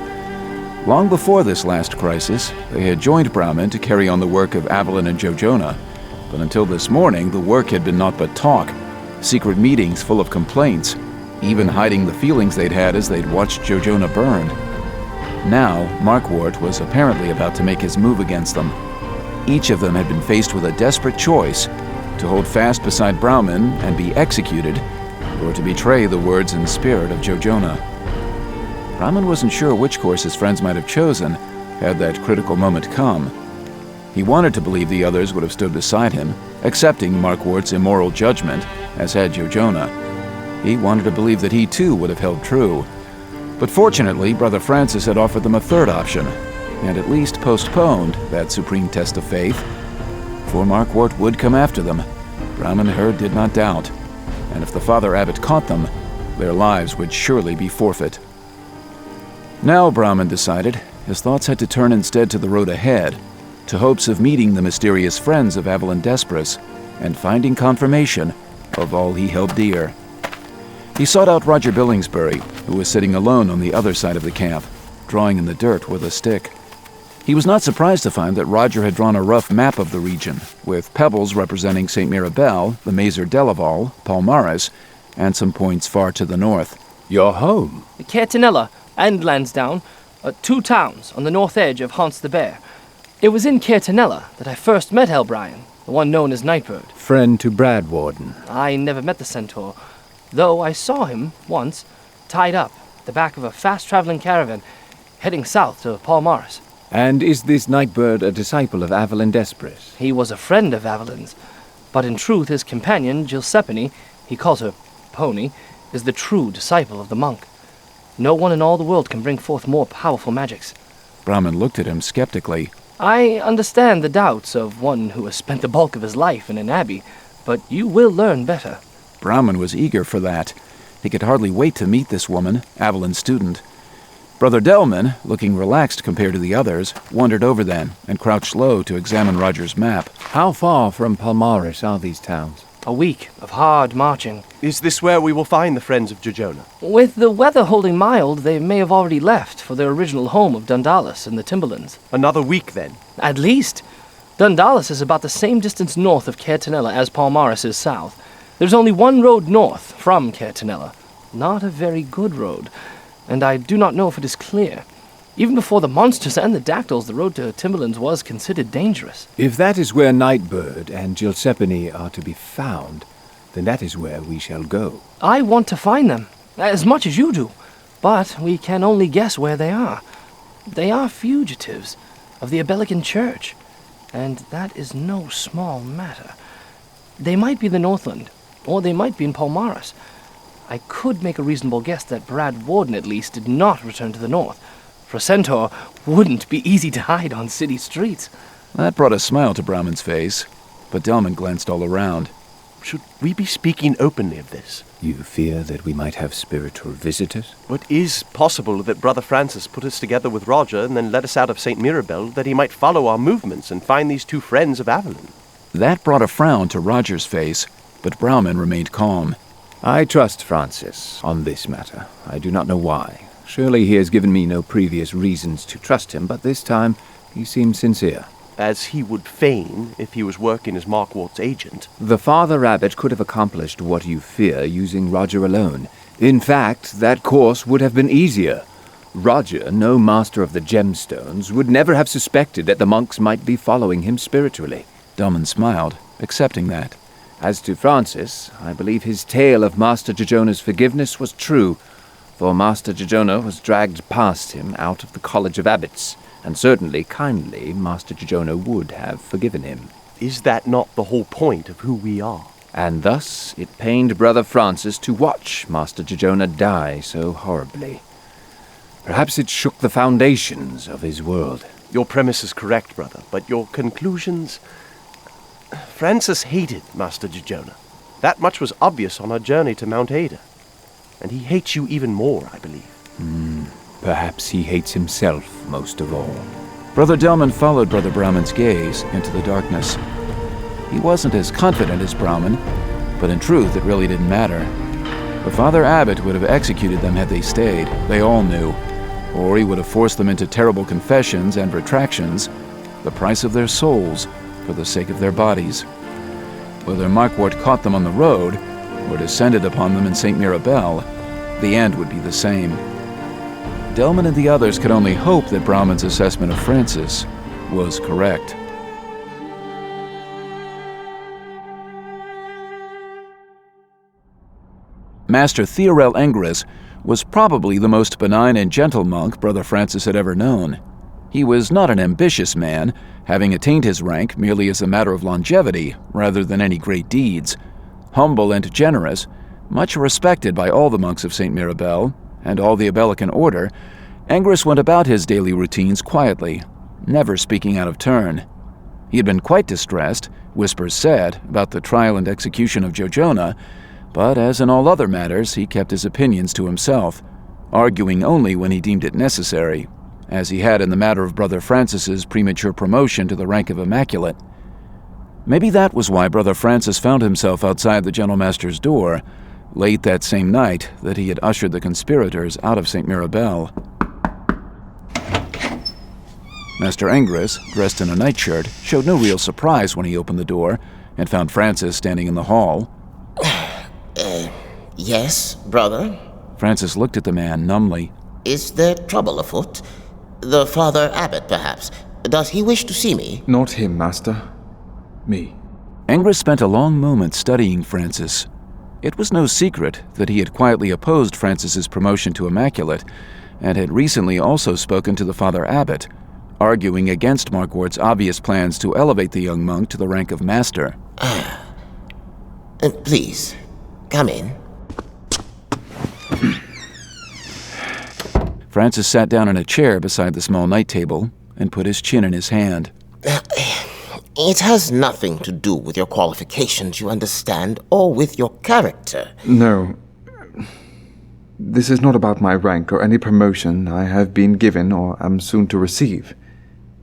Long before this last crisis, they had joined Brauman to carry on the work of Avalon and Joe Jonah, but until this morning the work had been naught but talk, secret meetings full of complaints, even hiding the feelings they'd had as they'd watched Joe Jonah burned. Now, Markwart was apparently about to make his move against them. Each of them had been faced with a desperate choice: to hold fast beside Brauman and be executed, or to betray the words and spirit of Joe Jonah. Brauman wasn't sure which course his friends might have chosen had that critical moment come. He wanted to believe the others would have stood beside him, accepting Markwart's immoral judgment, as had Joe Jonah. He wanted to believe that he too would have held true. But fortunately, Brother Francis had offered them a third option, and at least postponed that supreme test of faith. For Markwart would come after them, Brauman Herd did not doubt, and if the Father Abbot caught them, their lives would surely be forfeit. Now, Brauman decided, his thoughts had to turn instead to the road ahead, to hopes of meeting the mysterious friends of Avalon Desprez, and finding confirmation of all he held dear. He sought out Roger Billingsbury, who was sitting alone on the other side of the camp, drawing in the dirt with a stick. He was not surprised to find that Roger had drawn a rough map of the region, with pebbles representing St. Mirabel, the Mazer Delaval, Palmares, and some points far to the north. Your home? Caetanella and Lansdowne, 2 towns on the north edge of Hants the Bear. It was in Caetanella that I first met Helbrian, the one known as Nightbird. Friend to Bradwarden. I never met the centaur, though I saw him once, tied up at the back of a fast-traveling caravan, heading south to Palmares. And is this Nightbird a disciple of Avalon Desprez? He was a friend of Avalon's, but in truth his companion, Giuseppe, he calls her Pony, is the true disciple of the monk. No one in all the world can bring forth more powerful magics. Brauman looked at him skeptically. I understand the doubts of one who has spent the bulk of his life in an abbey, but you will learn better. Brauman was eager for that. He could hardly wait to meet this woman, Avalon's student. Brother Delman, looking relaxed compared to the others, wandered over then and crouched low to examine Roger's map. How far from Palmares are these towns? A week of hard marching. Is this where we will find the friends of Joe Jonah? With the weather holding mild, they may have already left for their original home of Dundalis in the Timberlands. Another week, then? At least. Dundalis is about the same distance north of Caetanella as Palmares is south. There's only one road north from Caetanella. Not a very good road, and I do not know if it is clear. Even before the monsters and the dactyls, the road to Timberlands was considered dangerous. If that is where Nightbird and Giuseppe are to be found, then that is where we shall go. I want to find them, as much as you do, but we can only guess where they are. They are fugitives of the Abelican Church, and that is no small matter. They might be in the Northland, or they might be in Palmares. I could make a reasonable guess that Brad Warden, at least, did not return to the north. For a centaur wouldn't be easy to hide on city streets. That brought a smile to Brauman's face, but Delman glanced all around. Should we be speaking openly of this? You fear that we might have spiritual visitors? It is possible that Brother Francis put us together with Roger and then let us out of St. Mirabel, that he might follow our movements and find these 2 friends of Avalon. That brought a frown to Roger's face, but Brauman remained calm. I trust Francis on this matter. I do not know why. Surely he has given me no previous reasons to trust him, but this time he seems sincere. As he would feign if he was working as Markwart's agent. The Father Abbot could have accomplished what you fear using Roger alone. In fact, that course would have been easier. Roger, no master of the gemstones, would never have suspected that the monks might be following him spiritually. Delman smiled, accepting that. As to Francis, I believe his tale of Master Jojona's forgiveness was true, for Master Jojona was dragged past him out of the College of Abbots, and certainly kindly Master Jojona would have forgiven him. Is that not the whole point of who we are? And thus it pained Brother Francis to watch Master Jojona die so horribly. Perhaps it shook the foundations of his world. Your premise is correct, brother, but your conclusions... Francis hated Master Jojona. That much was obvious on our journey to Mount Ada. And he hates you even more, I believe. Perhaps he hates himself most of all. Brother Delman followed Brother Brahman's gaze into the darkness. He wasn't as confident as Brahman, but in truth it really didn't matter. The Father Abbot would have executed them had they stayed, they all knew. Or he would have forced them into terrible confessions and retractions, the price of their souls, for the sake of their bodies. Whether Markwart caught them on the road, or descended upon them in St. Mirabel, the end would be the same. Delman and the others could only hope that Brahman's assessment of Francis was correct. Master Theorel Engris was probably the most benign and gentle monk Brother Francis had ever known. He was not an ambitious man, having attained his rank merely as a matter of longevity rather than any great deeds. Humble and generous, much respected by all the monks of St. Mirabel and all the Abelican order, Engris went about his daily routines quietly, never speaking out of turn. He had been quite distressed, whispers said, about the trial and execution of Jojona, but as in all other matters, he kept his opinions to himself, arguing only when he deemed it necessary, as he had in the matter of Brother Francis's premature promotion to the rank of Immaculate. Maybe that was why Brother Francis found himself outside the General Master's door, late that same night that he had ushered the conspirators out of St. Mirabel. Master Engris, dressed in a nightshirt, showed no real surprise when he opened the door and found Francis standing in the hall. Yes, brother? Francis looked at the man numbly. Is there trouble afoot? The Father Abbot, perhaps. Does he wish to see me? Not him, Master. Me. Engris spent a long moment studying Francis. It was no secret that he had quietly opposed Francis's promotion to Immaculate, and had recently also spoken to the Father Abbot, arguing against Markwart's obvious plans to elevate the young monk to the rank of Master. Please, come in. Francis sat down in a chair beside the small night table and put his chin in his hand. It has nothing to do with your qualifications, you understand, or with your character. No. This is not about my rank or any promotion I have been given or am soon to receive.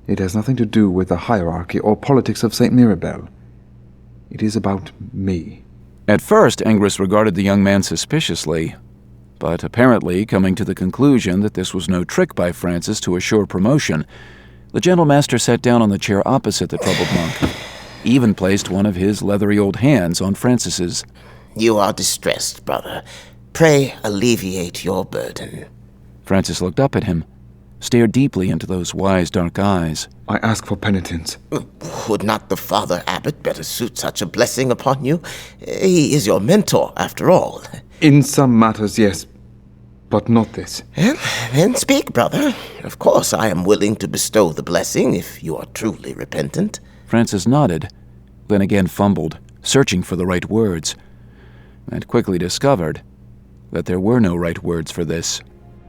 It has nothing to do with the hierarchy or politics of St. Mirabel. It is about me. At first, Engris regarded the young man suspiciously, but apparently coming to the conclusion that this was no trick by Francis to assure promotion, the Gentle Master sat down on the chair opposite the troubled monk, even placed one of his leathery old hands on Francis's. You are distressed, brother. Pray alleviate your burden. Francis looked up at him, stared deeply into those wise dark eyes. I ask for penitence. Would not the Father Abbot better suit such a blessing upon you? He is your mentor, after all. In some matters, yes, but not this. Then speak, brother. Of course, I am willing to bestow the blessing if you are truly repentant. Francis nodded, then again fumbled, searching for the right words, and quickly discovered that there were no right words for this.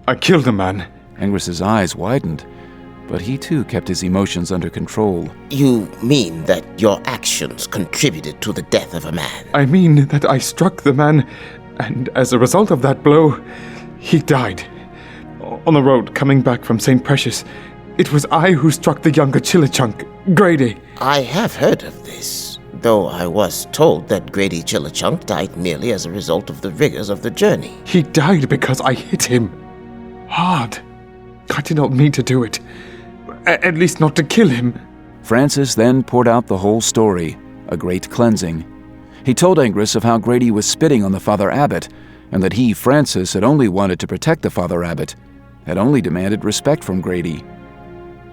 I killed a man. Engris's eyes widened, but he too kept his emotions under control. You mean that your actions contributed to the death of a man? I mean that I struck the man, and as a result of that blow, he died. On the road coming back from St. Precious, it was I who struck the younger Chilichunk, Grady. I have heard of this, though I was told that Grady Chilichunk died merely as a result of the rigors of the journey. He died because I hit him. Hard. I did not mean to do it. At least not to kill him. Francis then poured out the whole story, a great cleansing. He told Engris of how Grady was spitting on the Father Abbot, and that he, Francis, had only wanted to protect the Father Abbot. had only demanded respect from Grady.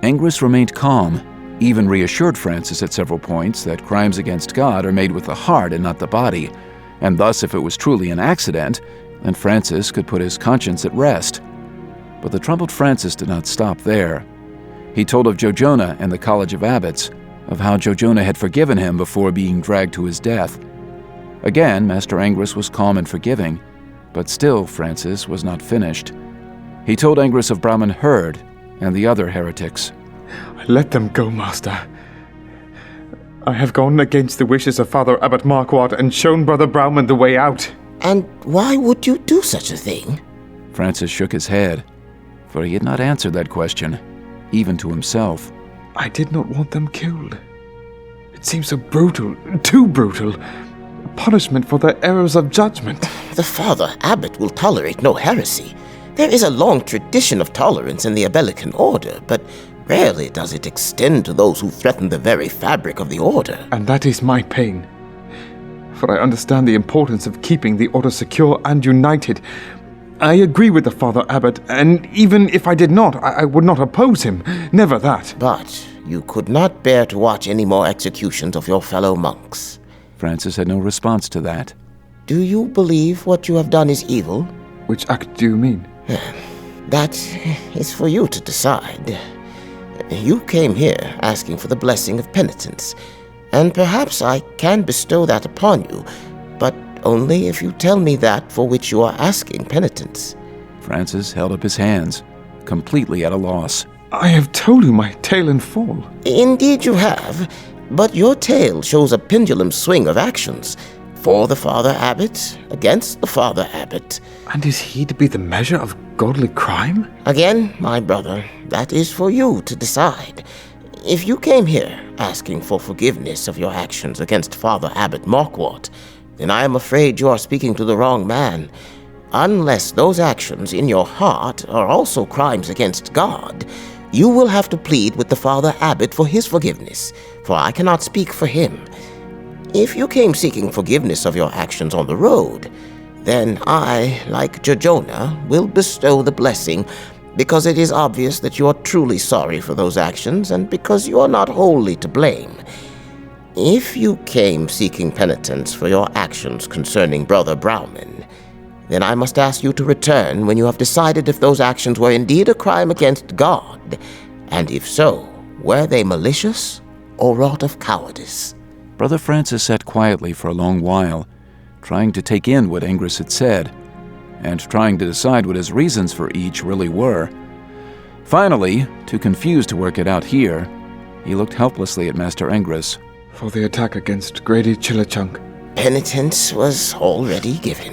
Angrus remained calm, even reassured Francis at several points that crimes against God are made with the heart and not the body, and thus if it was truly an accident, then Francis could put his conscience at rest. But the troubled Francis did not stop there. He told of Jojonah and the College of Abbots, of how Jojonah had forgiven him before being dragged to his death. Again, Master Angrus was calm and forgiving, but still Francis was not finished. He told Angrus of Brahmin Herd and the other heretics. Let them go, Master. I have gone against the wishes of Father Abbot Marquardt and shown Brother Browman the way out. And why would you do such a thing? Francis shook his head, for he had not answered that question, even to himself. I did not want them killed. It seems so brutal, too brutal. Punishment for their errors of judgment. The Father Abbot will tolerate no heresy. There is a long tradition of tolerance in the Abelican Order, but rarely does it extend to those who threaten the very fabric of the Order. And that is my pain. For I understand the importance of keeping the Order secure and united. I agree with the Father Abbot, and even if I did not, I would not oppose him. Never that. But you could not bear to watch any more executions of your fellow monks. Francis had no response to that. Do you believe what you have done is evil? Which act do you mean? That is for you to decide. You came here asking for the blessing of penitence, and perhaps I can bestow that upon you, but only if you tell me that for which you are asking penitence. Francis held up his hands, completely at a loss. I have told you my tale in full. Indeed you have, but your tale shows a pendulum swing of actions. For the Father Abbot, against the Father Abbot. And is he to be the measure of godly crime? Again, my brother, that is for you to decide. If you came here asking for forgiveness of your actions against Father Abbot Marquardt, then I am afraid you are speaking to the wrong man. Unless those actions in your heart are also crimes against God, you will have to plead with the Father Abbot for his forgiveness, for I cannot speak for him. If you came seeking forgiveness of your actions on the road, then I, like Jojonah, will bestow the blessing, because it is obvious that you are truly sorry for those actions, and because you are not wholly to blame. If you came seeking penitence for your actions concerning Brother Browman, then I must ask you to return when you have decided if those actions were indeed a crime against God, and if so, were they malicious or wrought of cowardice. Brother Francis sat quietly for a long while, trying to take in what Angrus had said, and trying to decide what his reasons for each really were. Finally, too confused to work it out here, he looked helplessly at Master Angrus. For the attack against Grady Chilichunk. Penitence was already given.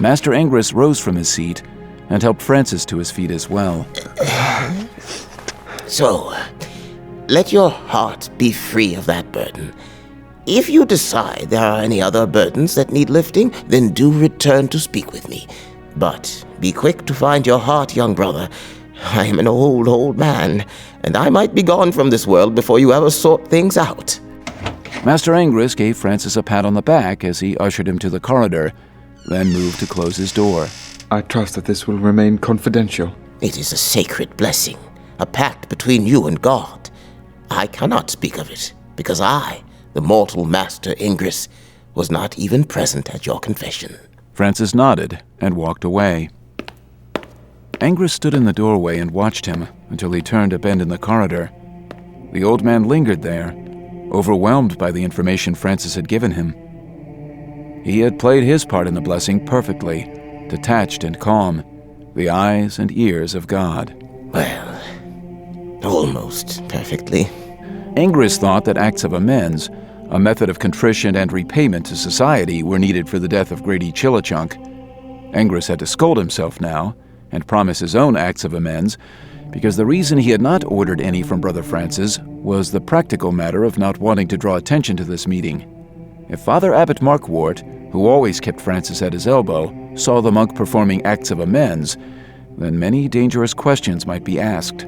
Master Angrus rose from his seat and helped Francis to his feet as well. So, let your heart be free of that burden. If you decide there are any other burdens that need lifting, then do return to speak with me. But be quick to find your heart, young brother. I am an old man, and I might be gone from this world before you ever sort things out. Master Angrus gave Francis a pat on the back as he ushered him to the corridor, then moved to close his door. I trust that this will remain confidential. It is a sacred blessing, a pact between you and God. I cannot speak of it, because I, the mortal Master Angrus, was not even present at your confession. Francis nodded and walked away. Angrus stood in the doorway and watched him until he turned a bend in the corridor. The old man lingered there, overwhelmed by the information Francis had given him. He had played his part in the blessing perfectly, detached and calm, the eyes and ears of God. Well, almost perfectly. Angrus thought that acts of amends, a method of contrition and repayment to society, were needed for the death of Grady Chilichunk. Angrus had to scold himself now and promise his own acts of amends, because the reason he had not ordered any from Brother Francis was the practical matter of not wanting to draw attention to this meeting. If Father Abbot Marquardt, who always kept Francis at his elbow, saw the monk performing acts of amends, then many dangerous questions might be asked.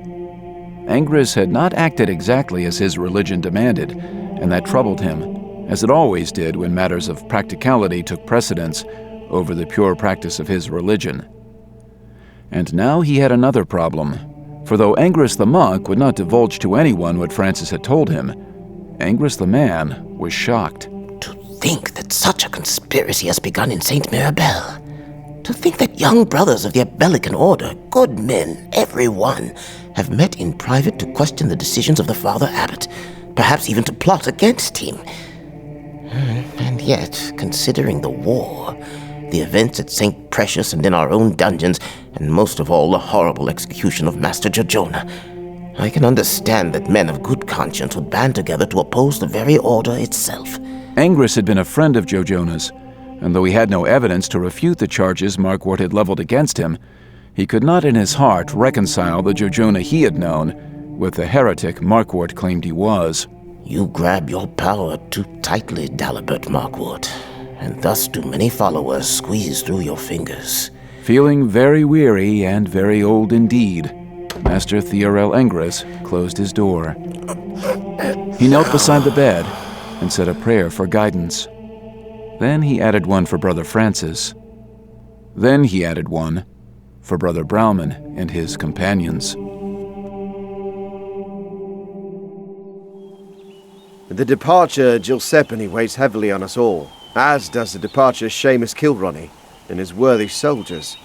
Angrus had not acted exactly as his religion demanded, and that troubled him, as it always did when matters of practicality took precedence over the pure practice of his religion. And now he had another problem. For though Angrus the monk would not divulge to anyone what Francis had told him, Angrus the man was shocked. To think that such a conspiracy has begun in St. Mirabel. To think that young brothers of the Abelican Order, good men, every one, have met in private to question the decisions of the Father Abbot, perhaps even to plot against him. And yet, considering the war, the events at St. Precious and in our own dungeons, and most of all the horrible execution of Master Giorgiona, I can understand that men of good conscience would band together to oppose the very order itself. Angrus had been a friend of Giorgiona's, and though he had no evidence to refute the charges Markwart had leveled against him, he could not in his heart reconcile the Giorgiona he had known with the heretic Markwart claimed he was. You grab your power too tightly, Dalibert Markwart, and thus do many followers squeeze through your fingers. Feeling very weary and very old indeed, Master Theorel Angrus closed his door. He knelt beside the bed and said a prayer for guidance. Then he added one for Brother Francis. Then he added one for Brother Brauman and his companions. The departure of Giuseppe weighs heavily on us all, as does the departure of Seamus Kilronny and his worthy soldiers.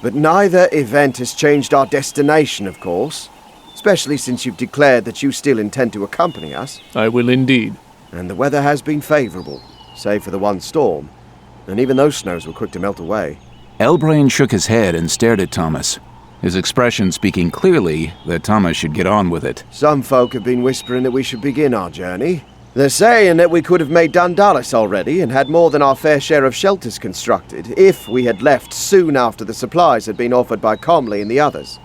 But neither event has changed our destination, of course, especially since you've declared that you still intend to accompany us. I will indeed. And the weather has been favourable, save for the one storm, and even those snows were quick to melt away. Elbrain shook his head and stared at Thomas, his expression speaking clearly that Thomas should get on with it. Some folk have been whispering that we should begin our journey. They're saying that we could have made Dundalis already and had more than our fair share of shelters constructed if we had left soon after the supplies had been offered by Comley and the others.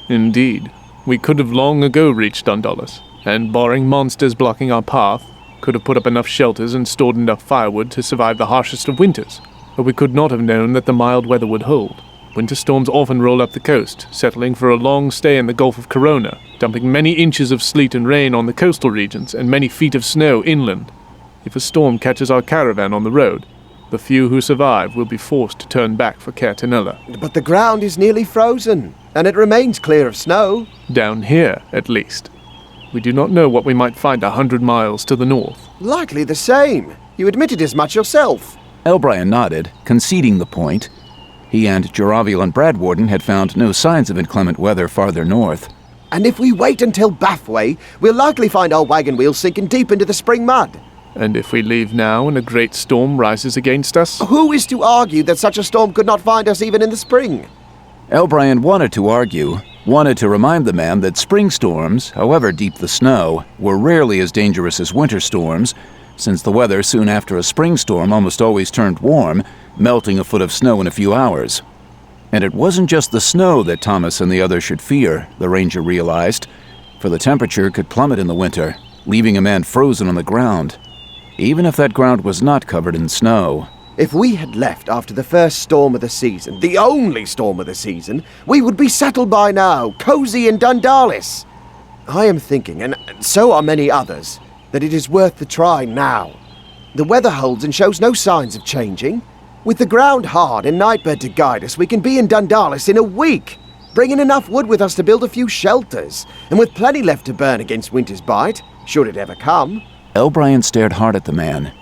Indeed. We could have long ago reached Dundalis, and barring monsters blocking our path, could have put up enough shelters and stored enough firewood to survive the harshest of winters. But we could not have known that the mild weather would hold. Winter storms often roll up the coast, settling for a long stay in the Gulf of Corona, dumping many inches of sleet and rain on the coastal regions and many feet of snow inland. If a storm catches our caravan on the road, the few who survive will be forced to turn back for Caertanella. But the ground is nearly frozen, and it remains clear of snow. Down here, at least. We do not know what we might find 100 miles to the north. Likely the same. You admitted as much yourself. Elbrian nodded, conceding the point. He and Jaraviel Bradwarden had found no signs of inclement weather farther north. And if we wait until Bathway, we'll likely find our wagon wheels sinking deep into the spring mud. And if we leave now and a great storm rises against us? Who is to argue that such a storm could not find us even in the spring? Elbrian wanted to argue, wanted to remind the man that spring storms, however deep the snow, were rarely as dangerous as winter storms, since the weather soon after a spring storm almost always turned warm, melting a foot of snow in a few hours. And it wasn't just the snow that Thomas and the others should fear, the ranger realized, for the temperature could plummet in the winter, leaving a man frozen on the ground, even if that ground was not covered in snow. If we had left after the first storm of the season, the only storm of the season, we would be settled by now, cozy in Dundalis. I am thinking, and so are many others, that it is worth the try now. The weather holds and shows no signs of changing. With the ground hard and Nightbird to guide us, we can be in Dundalis in a week, bringing enough wood with us to build a few shelters, and with plenty left to burn against winter's bite, should it ever come. Elbrian stared hard at the man.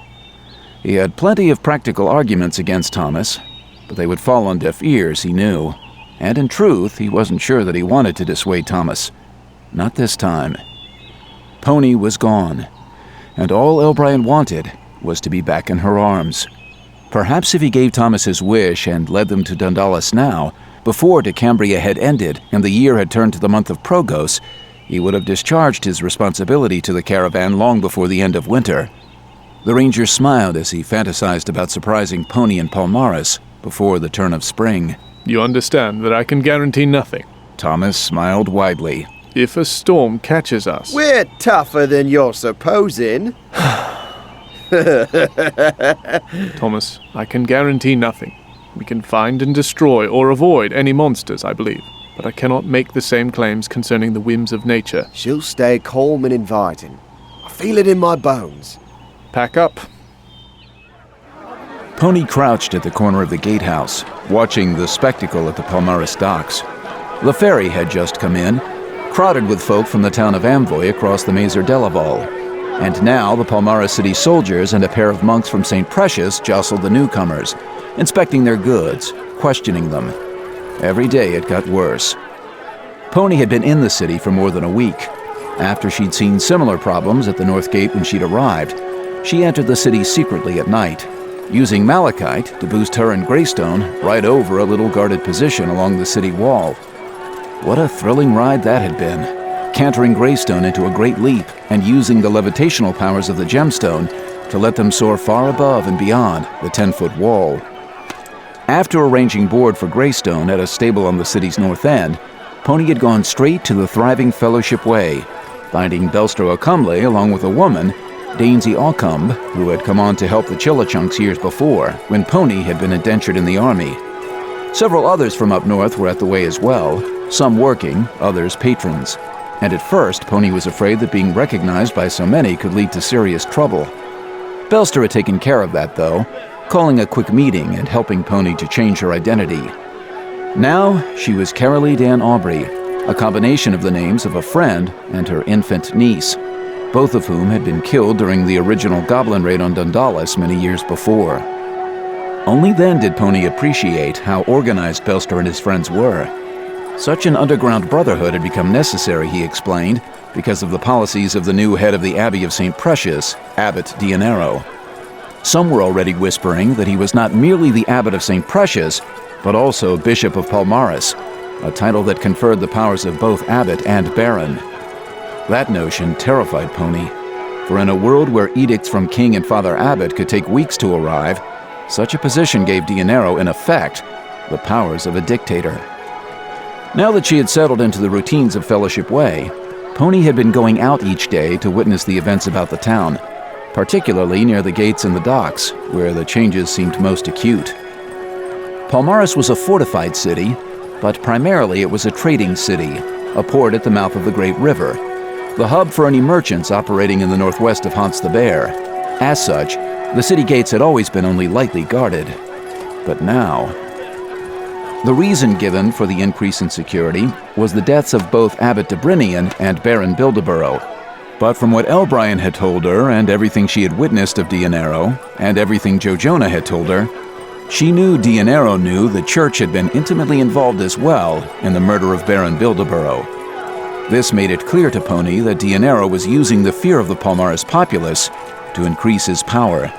He had plenty of practical arguments against Thomas, but they would fall on deaf ears, he knew. And in truth, he wasn't sure that he wanted to dissuade Thomas. Not this time. Pony was gone, and all Elbrian wanted was to be back in her arms. Perhaps if he gave Thomas his wish and led them to Dundalis now, before Decambria had ended and the year had turned to the month of Progos, he would have discharged his responsibility to the caravan long before the end of winter. The ranger smiled as he fantasized about surprising Pony and Palmaris before the turn of spring. You understand that I can guarantee nothing. Thomas smiled widely. If a storm catches us... We're tougher than you're supposing. Thomas, I can guarantee nothing. We can find and destroy or avoid any monsters, I believe. But I cannot make the same claims concerning the whims of nature. She'll stay calm and inviting. I feel it in my bones. Pack up. Pony crouched at the corner of the gatehouse, watching the spectacle at the Palmaris docks. The ferry had just come in, crowded with folk from the town of Amvoy across the Mazer Delaval. And now the Palmaris city soldiers and a pair of monks from St. Precious jostled the newcomers, inspecting their goods, questioning them. Every day it got worse. Pony had been in the city for more than a week. After she'd seen similar problems at the North Gate when she'd arrived, she entered the city secretly at night, using malachite to boost her and Greystone right over a little guarded position along the city wall. What a thrilling ride that had been, cantering Greystone into a great leap and using the levitational powers of the gemstone to let them soar far above and beyond the 10-foot wall. After arranging board for Greystone at a stable on the city's north end, Pony had gone straight to the thriving Fellowship Way, finding Belster O'Cumley along with a woman, Dainsy Aucumb, who had come on to help the Chillichunks years before, when Pony had been indentured in the army. Several others from up north were at the way as well, some working, others patrons. And at first, Pony was afraid that being recognized by so many could lead to serious trouble. Belster had taken care of that, though, calling a quick meeting and helping Pony to change her identity. Now, she was Carolee Dan Aubrey, a combination of the names of a friend and her infant niece, both of whom had been killed during the original Goblin raid on Dundalis many years before. Only then did Pony appreciate how organized Belster and his friends were. Such an underground brotherhood had become necessary, he explained, because of the policies of the new head of the Abbey of St. Precious, Abbot Dionero. Some were already whispering that he was not merely the Abbot of St. Precious, but also Bishop of Palmaris, a title that conferred the powers of both Abbot and Baron. That notion terrified Pony, for in a world where edicts from King and Father Abbot could take weeks to arrive, such a position gave Dionero, in effect, the powers of a dictator. Now that she had settled into the routines of Fellowship Way, Pony had been going out each day to witness the events about the town, particularly near the gates and the docks, where the changes seemed most acute. Palmaris was a fortified city, but primarily it was a trading city, a port at the mouth of the Great River, the hub for any merchants operating in the northwest of Hants the Bear. As such, the city gates had always been only lightly guarded. But now, the reason given for the increase in security was the deaths of both Abbot Debrinian and Baron Bildeborough. But from what Elbrian had told her and everything she had witnessed of Dionero, and everything Joe Jonah had told her, she knew Dionero knew the church had been intimately involved as well in the murder of Baron Bildeborough. This made it clear to Pony that Dionero was using the fear of the Palmaris populace to increase his power.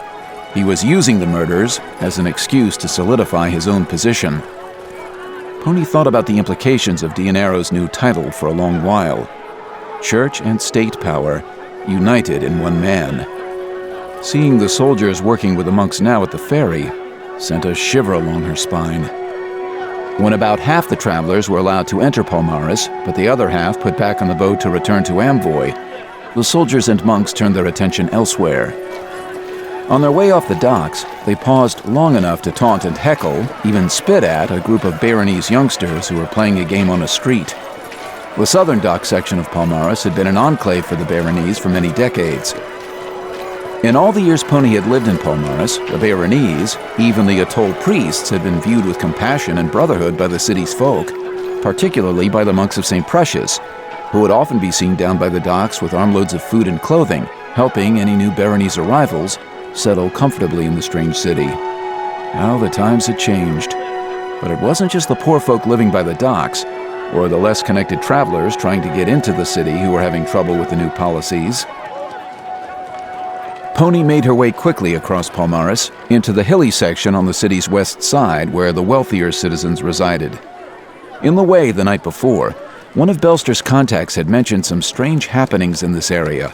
He was using the murders as an excuse to solidify his own position. Pony thought about the implications of Dionero's new title for a long while. Church and state power united in one man. Seeing the soldiers working with the monks now at the ferry sent a shiver along her spine. When about half the travelers were allowed to enter Palmaris, but the other half put back on the boat to return to Amvoy, the soldiers and monks turned their attention elsewhere. On their way off the docks, they paused long enough to taunt and heckle, even spit at, a group of Baronese youngsters who were playing a game on a street. The southern dock section of Palmaris had been an enclave for the Baronese for many decades. In all the years Pony had lived in Palmaris, the Baronese, even the Atoll priests, had been viewed with compassion and brotherhood by the city's folk, particularly by the monks of St. Precious, who would often be seen down by the docks with armloads of food and clothing, helping any new Baronese arrivals settle comfortably in the strange city. How the times had changed. But it wasn't just the poor folk living by the docks, or the less connected travelers trying to get into the city who were having trouble with the new policies. Pony made her way quickly across Palmaris into the hilly section on the city's west side where the wealthier citizens resided. In the way the night before, one of Belster's contacts had mentioned some strange happenings in this area,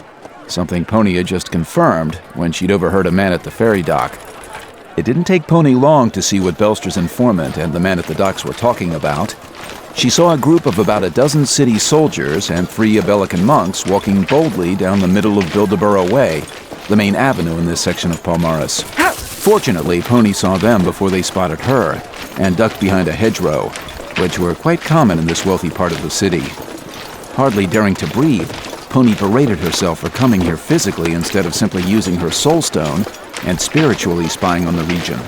something Pony had just confirmed when she'd overheard a man at the ferry dock. It didn't take Pony long to see what Belster's informant and the man at the docks were talking about. She saw a group of about a dozen city soldiers and 3 Abelican monks walking boldly down the middle of Bildeborough Way, the main avenue in this section of Palmaris. Fortunately, Pony saw them before they spotted her, and ducked behind a hedgerow, which were quite common in this wealthy part of the city. Hardly daring to breathe, Pony berated herself for coming here physically instead of simply using her soul stone and spiritually spying on the region.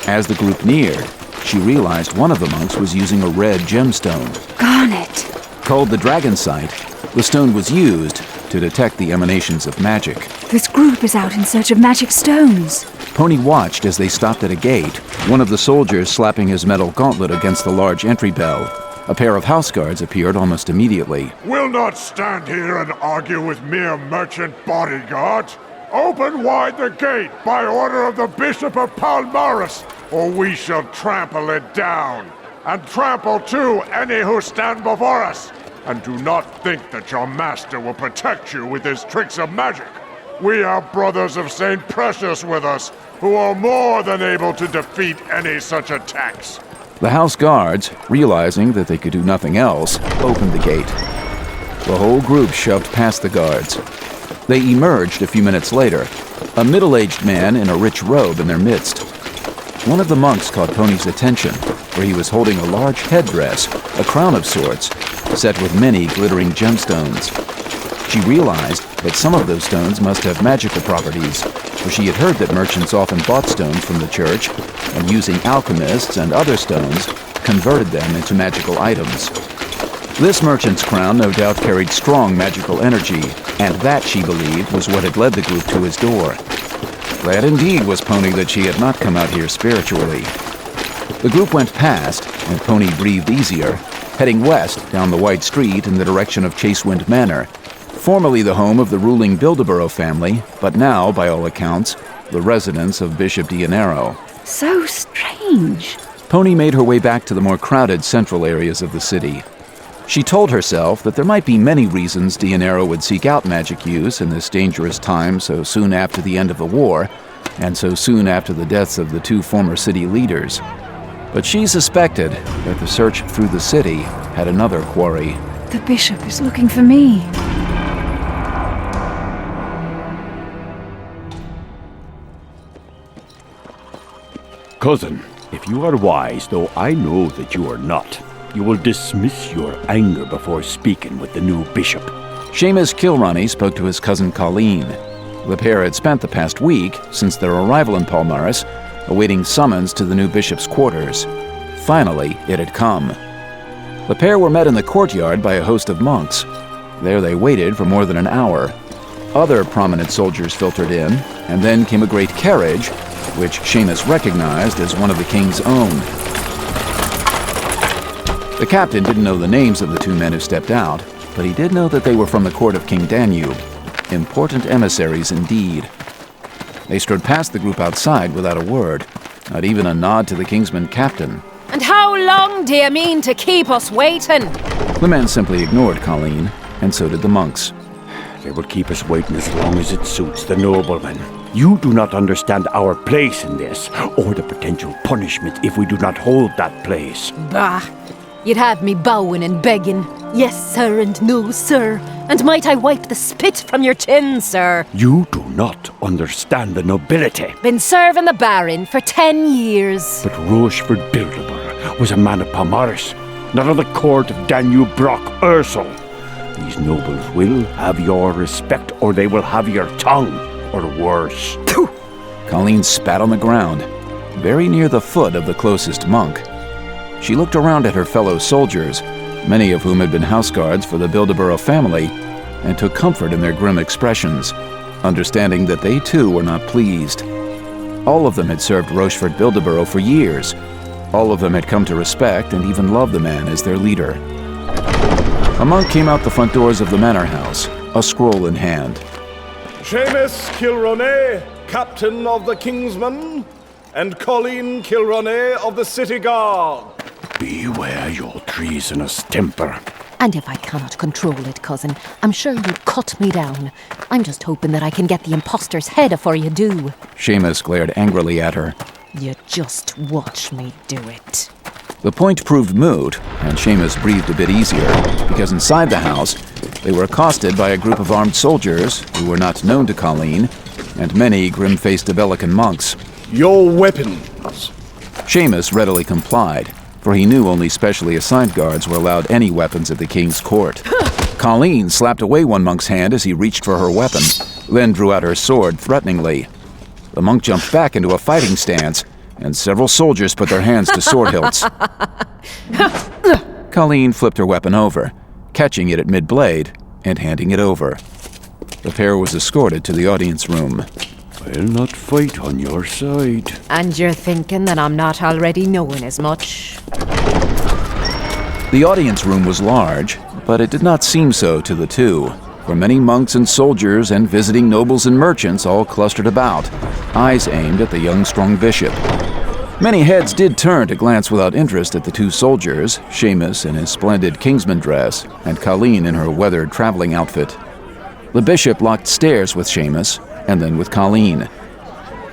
As the group neared, she realized one of the monks was using a red gemstone. Garnet. Called the Dragon Sight, the stone was used to detect the emanations of magic. This group is out in search of magic stones. Pony watched as they stopped at a gate, one of the soldiers slapping his metal gauntlet against the large entry bell. A pair of house guards appeared almost immediately. We'll not stand here and argue with mere merchant bodyguards. Open wide the gate by order of the Bishop of Palmaris, or we shall trample it down. And trample too any who stand before us. And do not think that your master will protect you with his tricks of magic. We have brothers of St. Precious with us, who are more than able to defeat any such attacks. The house guards, realizing that they could do nothing else, opened the gate. The whole group shoved past the guards. They emerged a few minutes later, a middle-aged man in a rich robe in their midst. One of the monks caught Pony's attention, where he was holding a large headdress, a crown of sorts, set with many glittering gemstones. She realized that some of those stones must have magical properties, for she had heard that merchants often bought stones from the church, and using alchemists and other stones, converted them into magical items. This merchant's crown no doubt carried strong magical energy, and that, she believed, was what had led the group to his door. Glad indeed was Pony that she had not come out here spiritually. The group went past, and Pony breathed easier, heading west down the wide street in the direction of Chasewind Manor, formerly the home of the ruling Bildeborough family, but now, by all accounts, the residence of Bishop Dianero. So strange. Pony made her way back to the more crowded central areas of the city. She told herself that there might be many reasons Dianero would seek out magic use in this dangerous time so soon after the end of the war, and so soon after the deaths of the two former city leaders. But she suspected that the search through the city had another quarry. The bishop is looking for me. Cousin, if you are wise, though I know that you are not, you will dismiss your anger before speaking with the new bishop. Seamus Kilroney spoke to his cousin Colleen. The pair had spent the past week, since their arrival in Palmaris, awaiting summons to the new bishop's quarters. Finally, it had come. The pair were met in the courtyard by a host of monks. There they waited for more than an hour. Other prominent soldiers filtered in, and then came a great carriage, which Seamus recognized as one of the king's own. The captain didn't know the names of the two men who stepped out, but he did know that they were from the court of King Danube. Important emissaries indeed. They strode past the group outside without a word, not even a nod to the kingsman captain. And how long do you mean to keep us waiting? The men simply ignored Colleen, and so did the monks. They will keep us waiting as long as it suits the noblemen. You do not understand our place in this, or the potential punishment if we do not hold that place. Bah! You'd have me bowing and begging. Yes, sir, and no, sir. And might I wipe the spit from your chin, sir? You do not understand the nobility. Been serving the Baron for 10 years. But Rochefort Bildeborough was a man of Palmaris, not of the court of Danube Brock Ursel. These nobles will have your respect, or they will have your tongue, or worse. Colleen spat on the ground, very near the foot of the closest monk. She looked around at her fellow soldiers, many of whom had been houseguards for the Bildeborough family, and took comfort in their grim expressions, understanding that they too were not pleased. All of them had served Rochefort Bildeborough for years. All of them had come to respect and even love the man as their leader. A monk came out the front doors of the manor house, a scroll in hand. Seamus Kilroney, captain of the Kingsmen, and Colleen Kilroney of the City Guard. Beware your treasonous temper. And if I cannot control it, cousin, I'm sure you'd cut me down. I'm just hoping that I can get the impostor's head afore you do. Seamus glared angrily at her. You just watch me do it. The point proved moot, and Seamus breathed a bit easier, because inside the house, they were accosted by a group of armed soldiers who were not known to Colleen, and many grim-faced Abelican monks. Your weapons! Seamus readily complied, for he knew only specially assigned guards were allowed any weapons at the king's court. Colleen slapped away one monk's hand as he reached for her weapon, then drew out her sword threateningly. The monk jumped back into a fighting stance, and several soldiers put their hands to sword hilts. Colleen flipped her weapon over, catching it at mid-blade and handing it over. The pair was escorted to the audience room. I'll not fight on your side. And you're thinking that I'm not already knowing as much? The audience room was large, but it did not seem so to the two, for many monks and soldiers and visiting nobles and merchants all clustered about, eyes aimed at the young, strong bishop. Many heads did turn to glance without interest at the two soldiers, Seamus in his splendid Kingsman dress, and Colleen in her weathered traveling outfit. The bishop locked stares with Seamus, and then with Colleen.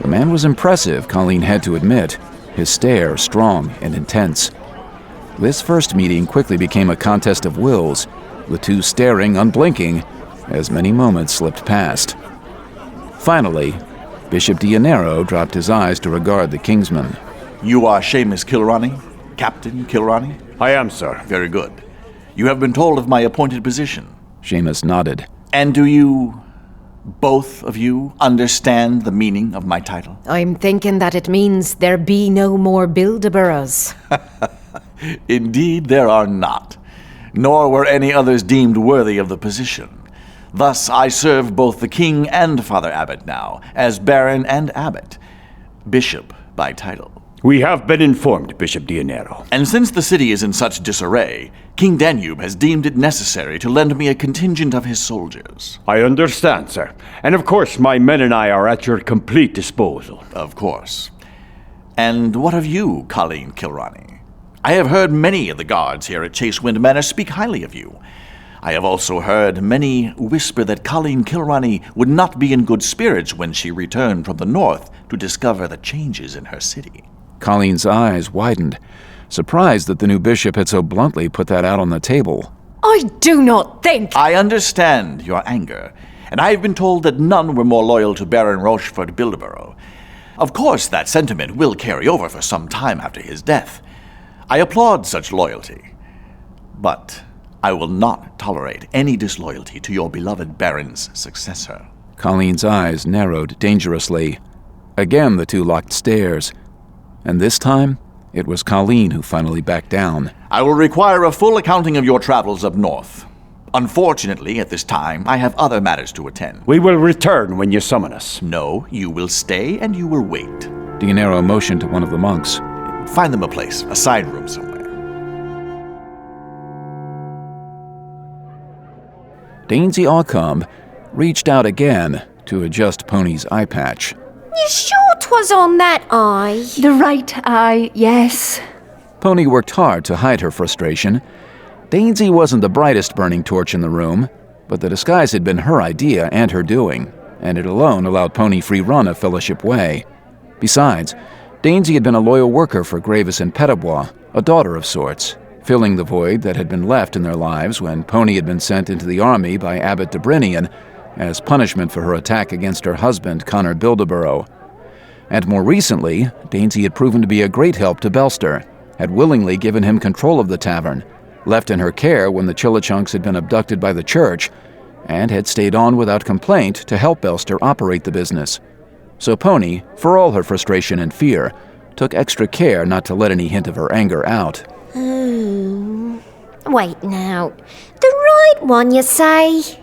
The man was impressive, Colleen had to admit, his stare strong and intense. This first meeting quickly became a contest of wills, the two staring, unblinking, as many moments slipped past. Finally, Bishop Dionero dropped his eyes to regard the Kingsman. You are Seamus Kilroney? Captain Kilroney? I am, sir. Very good. You have been told of my appointed position. Seamus nodded. And do you, both of you, understand the meaning of my title? I'm thinking that it means there be no more Bilderboroughs. Indeed, there are not. Nor were any others deemed worthy of the position. Thus, I serve both the king and Father Abbot now, as Baron and Abbot, Bishop by title. We have been informed, Bishop Dionero. And since the city is in such disarray, King Danube has deemed it necessary to lend me a contingent of his soldiers. I understand, sir. And of course, my men and I are at your complete disposal. Of course. And what of you, Colleen Kilroney? I have heard many of the guards here at Chasewind Manor speak highly of you. I have also heard many whisper that Colleen Kilroney would not be in good spirits when she returned from the north to discover the changes in her city. Colleen's eyes widened, surprised that the new bishop had so bluntly put that out on the table. I do not think... I understand your anger, and I have been told that none were more loyal to Baron Rochefort Bildeborough. Of course, that sentiment will carry over for some time after his death. I applaud such loyalty, but I will not tolerate any disloyalty to your beloved Baron's successor. Colleen's eyes narrowed dangerously. Again the two locked stares, and this time it was Colleen who finally backed down. I will require a full accounting of your travels up north. Unfortunately, at this time, I have other matters to attend. We will return when you summon us. No, you will stay and you will wait. Dionero motioned to one of the monks. Find them a place, a side room somewhere. Dainty Aucombe reached out again to adjust Pony's eye patch. You sure 'twas on that eye? The right eye, yes. Pony worked hard to hide her frustration. Daisy wasn't the brightest burning torch in the room, but the disguise had been her idea and her doing, and it alone allowed Pony free run of Fellowship Way. Besides, Daisy had been a loyal worker for Gravis and Pettibois, a daughter of sorts, filling the void that had been left in their lives when Pony had been sent into the army by Abbot de Brinian as punishment for her attack against her husband, Connor Bildeborough. And more recently, Daisy had proven to be a great help to Belster, had willingly given him control of the tavern, left in her care when the Chillichunks had been abducted by the church, and had stayed on without complaint to help Belster operate the business. So Pony, for all her frustration and fear, took extra care not to let any hint of her anger out. Oh. Wait now. The right one, you say?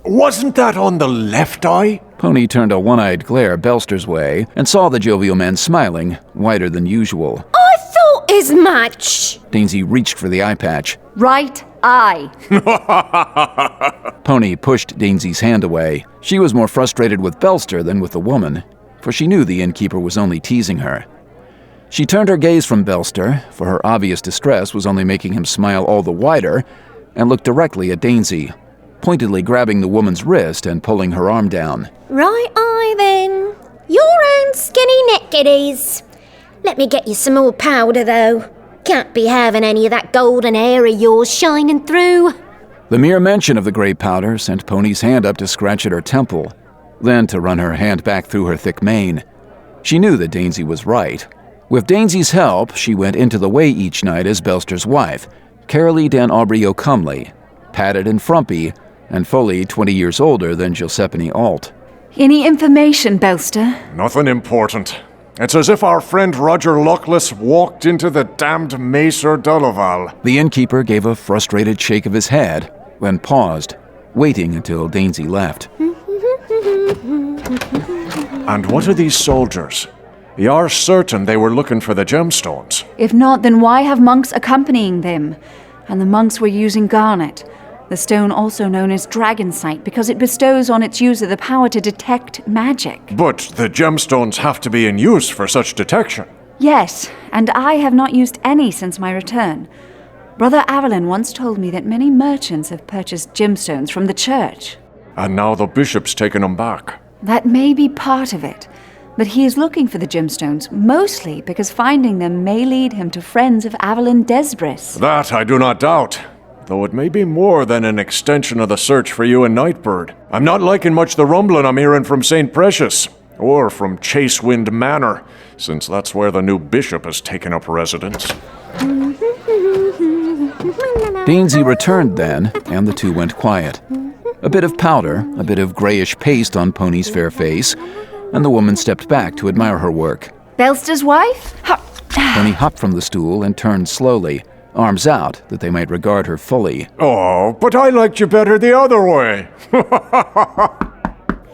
Wasn't that on the left eye? Pony turned a one-eyed glare Belster's way and saw the jovial man smiling, wider than usual. I thought as much. Daisy reached for the eye patch. Right eye. Pony pushed Daisy's hand away. She was more frustrated with Belster than with the woman, for she knew the innkeeper was only teasing her. She turned her gaze from Belster, for her obvious distress was only making him smile all the wider, and looked directly at Daisy, pointedly grabbing the woman's wrist and pulling her arm down. Right eye then. Your own skinny neck it is. Let me get you some more powder though. Can't be having any of that golden hair of yours shining through. The mere mention of the grey powder sent Pony's hand up to scratch at her temple, then to run her hand back through her thick mane. She knew that Daisy was right. With Daisy's help, she went into the way each night as Belster's wife, Carolee Dan Aubrey O'Cumley, padded and frumpy, and fully 20 years older than Giuseppe Alt. Any information, Belster? Nothing important. It's as if our friend Roger Luckless walked into the damned Macer Dulaval. The innkeeper gave a frustrated shake of his head, then paused, waiting until Dainsy left. And what are these soldiers? You are certain they were looking for the gemstones? If not, then why have monks accompanying them? And the monks were using garnet, the stone also known as dragonsight, because it bestows on its user the power to detect magic. But the gemstones have to be in use for such detection. Yes, and I have not used any since my return. Brother Avalon once told me that many merchants have purchased gemstones from the church. And now the bishop's taken them back. That may be part of it, but he is looking for the gemstones, mostly because finding them may lead him to friends of Avalon Desbris. That I do not doubt, though it may be more than an extension of the search for you and Nightbird. I'm not liking much the rumbling I'm hearing from St. Precious, or from Chasewind Manor, since that's where the new bishop has taken up residence. Dainsy returned then, and the two went quiet. A bit of powder, a bit of grayish paste on Pony's fair face, and the woman stepped back to admire her work. Belster's wife? Pony hopped from the stool and turned slowly, arms out that they might regard her fully. Oh, but I liked you better the other way.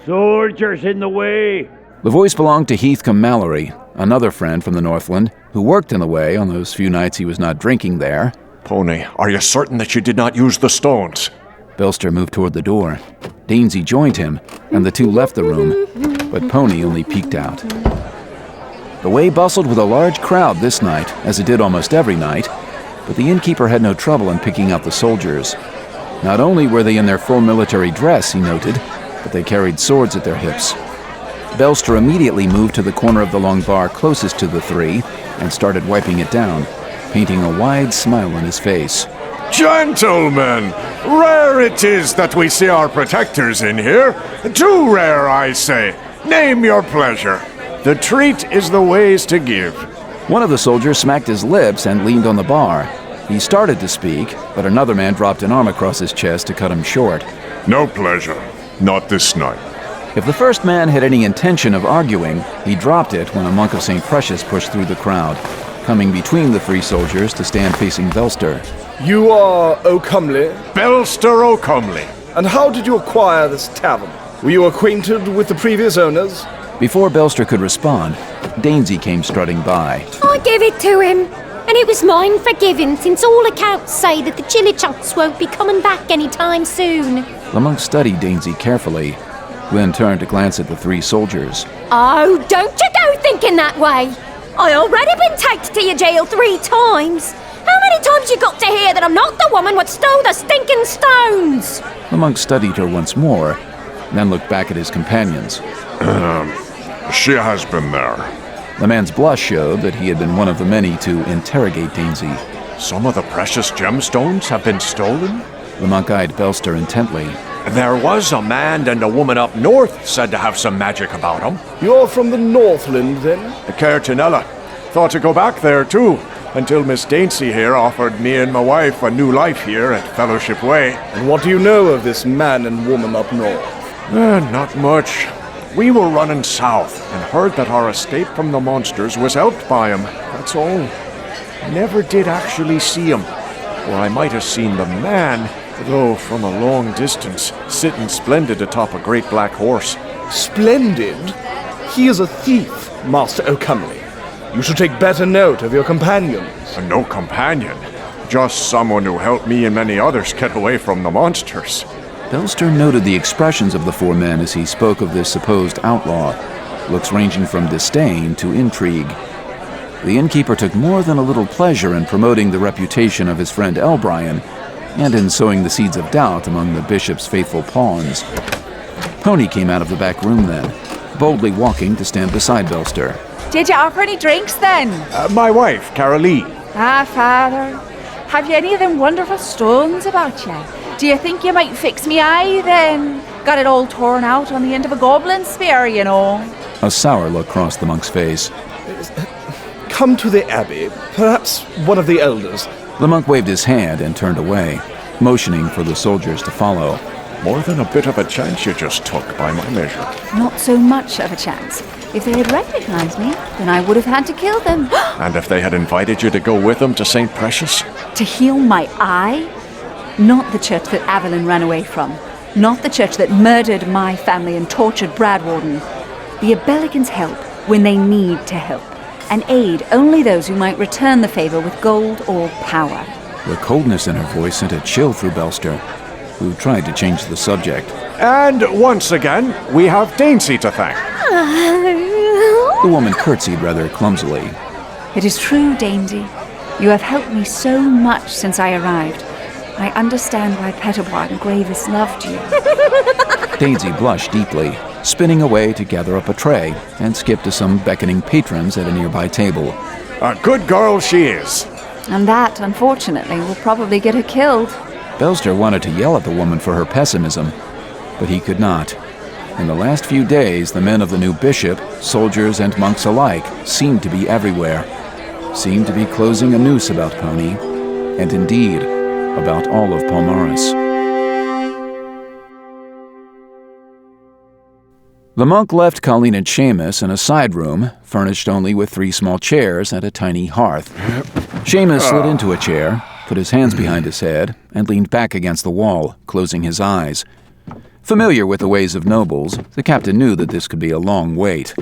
Soldiers in the way. The voice belonged to Heathcombe Mallory, another friend from the Northland, who worked in the way on those few nights he was not drinking there. Pony, are you certain that you did not use the stones? Belster moved toward the door. Dainsy joined him, and the two left the room, but Pony only peeked out. The way bustled with a large crowd this night, as it did almost every night, but the innkeeper had no trouble in picking out the soldiers. Not only were they in their full military dress, he noted, but they carried swords at their hips. Belster immediately moved to the corner of the long bar closest to the three and started wiping it down, painting a wide smile on his face. Gentlemen, rare it is that we see our protectors in here. Too rare, I say. Name your pleasure. The treat is the ways to give. One of the soldiers smacked his lips and leaned on the bar. He started to speak, but another man dropped an arm across his chest to cut him short. No pleasure. Not this night. If the first man had any intention of arguing, he dropped it when a monk of St. Precious pushed through the crowd, coming between the three soldiers to stand facing Belster. You are O'Cumley? Belster O'Cumley. And how did you acquire this tavern? Were you acquainted with the previous owners? Before Belster could respond, Dainsy came strutting by. I gave it to him, and it was mine for giving, since all accounts say that the Chillichunks won't be coming back anytime soon. The monk studied Dainsy carefully, then turned to glance at the three soldiers. Oh, don't you go thinking that way. I already been taken to your jail 3 times. How many times you got to hear that I'm not the woman what stole the stinking stones? The monk studied her once more, then looked back at his companions. She has been there. The man's blush showed that he had been one of the many to interrogate Dainsy. Some of the precious gemstones have been stolen? The monk eyed Belster intently. There was a man and a woman up north said to have some magic about them. You're from the Northland, then? Cairtinella. Thought to go back there, too, until Miss Dainsy here offered me and my wife a new life here at Fellowship Way. And what do you know of this man and woman up north? Not much. We were running south and heard that our escape from the monsters was helped by him. That's all. Never did actually see him. Or I might have seen the man, though from a long distance, sitting splendid atop a great black horse. Splendid? He is a thief, Master O'Cumley. You should take better note of your companions. No companion. Just someone who helped me and many others get away from the monsters. Belster noted the expressions of the 4 men as he spoke of this supposed outlaw, looks ranging from disdain to intrigue. The innkeeper took more than a little pleasure in promoting the reputation of his friend Elbrian, and in sowing the seeds of doubt among the bishop's faithful pawns. Pony came out of the back room then, boldly walking to stand beside Belster. Did you offer any drinks then? My wife, Carolee. Ah, Father. Have you any of them wonderful stones about you? Do you think you might fix me eye then? Got it all torn out on the end of a goblin spear, you know. A sour look crossed the monk's face. Come to the abbey. Perhaps one of the elders. The monk waved his hand and turned away, motioning for the soldiers to follow. More than a bit of a chance you just took, by my measure. Not so much of a chance. If they had recognized me, then I would have had to kill them. And if they had invited you to go with them to St. Precious? To heal my eye? Not the church that Avalon ran away from. Not the church that murdered my family and tortured Bradwarden. The Abelicans help when they need to help, and aid only those who might return the favor with gold or power. The coldness in her voice sent a chill through Belster, who tried to change the subject. And once again, we have Dainty to thank. The woman curtsied rather clumsily. It is true, Dainty. You have helped me so much since I arrived. I understand why Pettibone and Gravis loved you. Daisy blushed deeply, spinning away to gather up a tray and skip to some beckoning patrons at a nearby table. A good girl she is. And that, unfortunately, will probably get her killed. Belster wanted to yell at the woman for her pessimism, but he could not. In the last few days, the men of the new bishop, soldiers and monks alike, seemed to be everywhere. Seemed to be closing a noose about Pony, and indeed, about all of Palmaris. The monk left Colleen and Seamus in a side room, furnished only with 3 small chairs and a tiny hearth. Seamus slid into a chair, put his hands behind his head, and leaned back against the wall, closing his eyes. Familiar with the ways of nobles, the captain knew that this could be a long wait.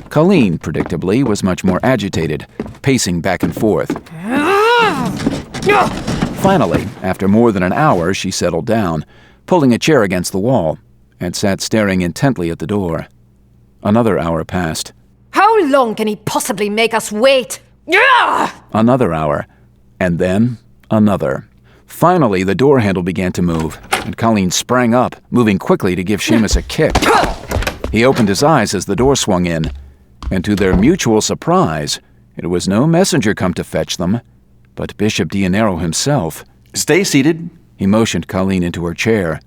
Colleen, predictably, was much more agitated, pacing back and forth. Finally, after more than an hour, she settled down, pulling a chair against the wall, and sat staring intently at the door. Another hour passed. How long can he possibly make us wait? Another hour, and then another. Finally, the door handle began to move, and Colleen sprang up, moving quickly to give Seamus a kick. He opened his eyes as the door swung in, and to their mutual surprise, it was no messenger come to fetch them, but Bishop Dionero himself. Stay seated. He motioned Colleen into her chair.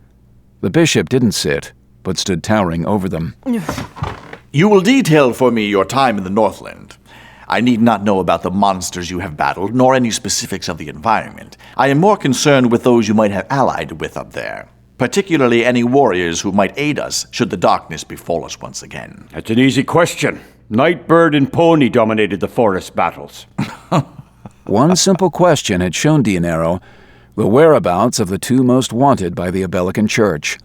The bishop didn't sit, but stood towering over them. You will detail for me your time in the Northland. I need not know about the monsters you have battled, nor any specifics of the environment. I am more concerned with those you might have allied with up there, particularly any warriors who might aid us should the darkness befall us once again. That's an easy question. Nightbird and Pony dominated the forest battles. One simple question had shown Dionero the whereabouts of the 2 most wanted by the Abelican Church.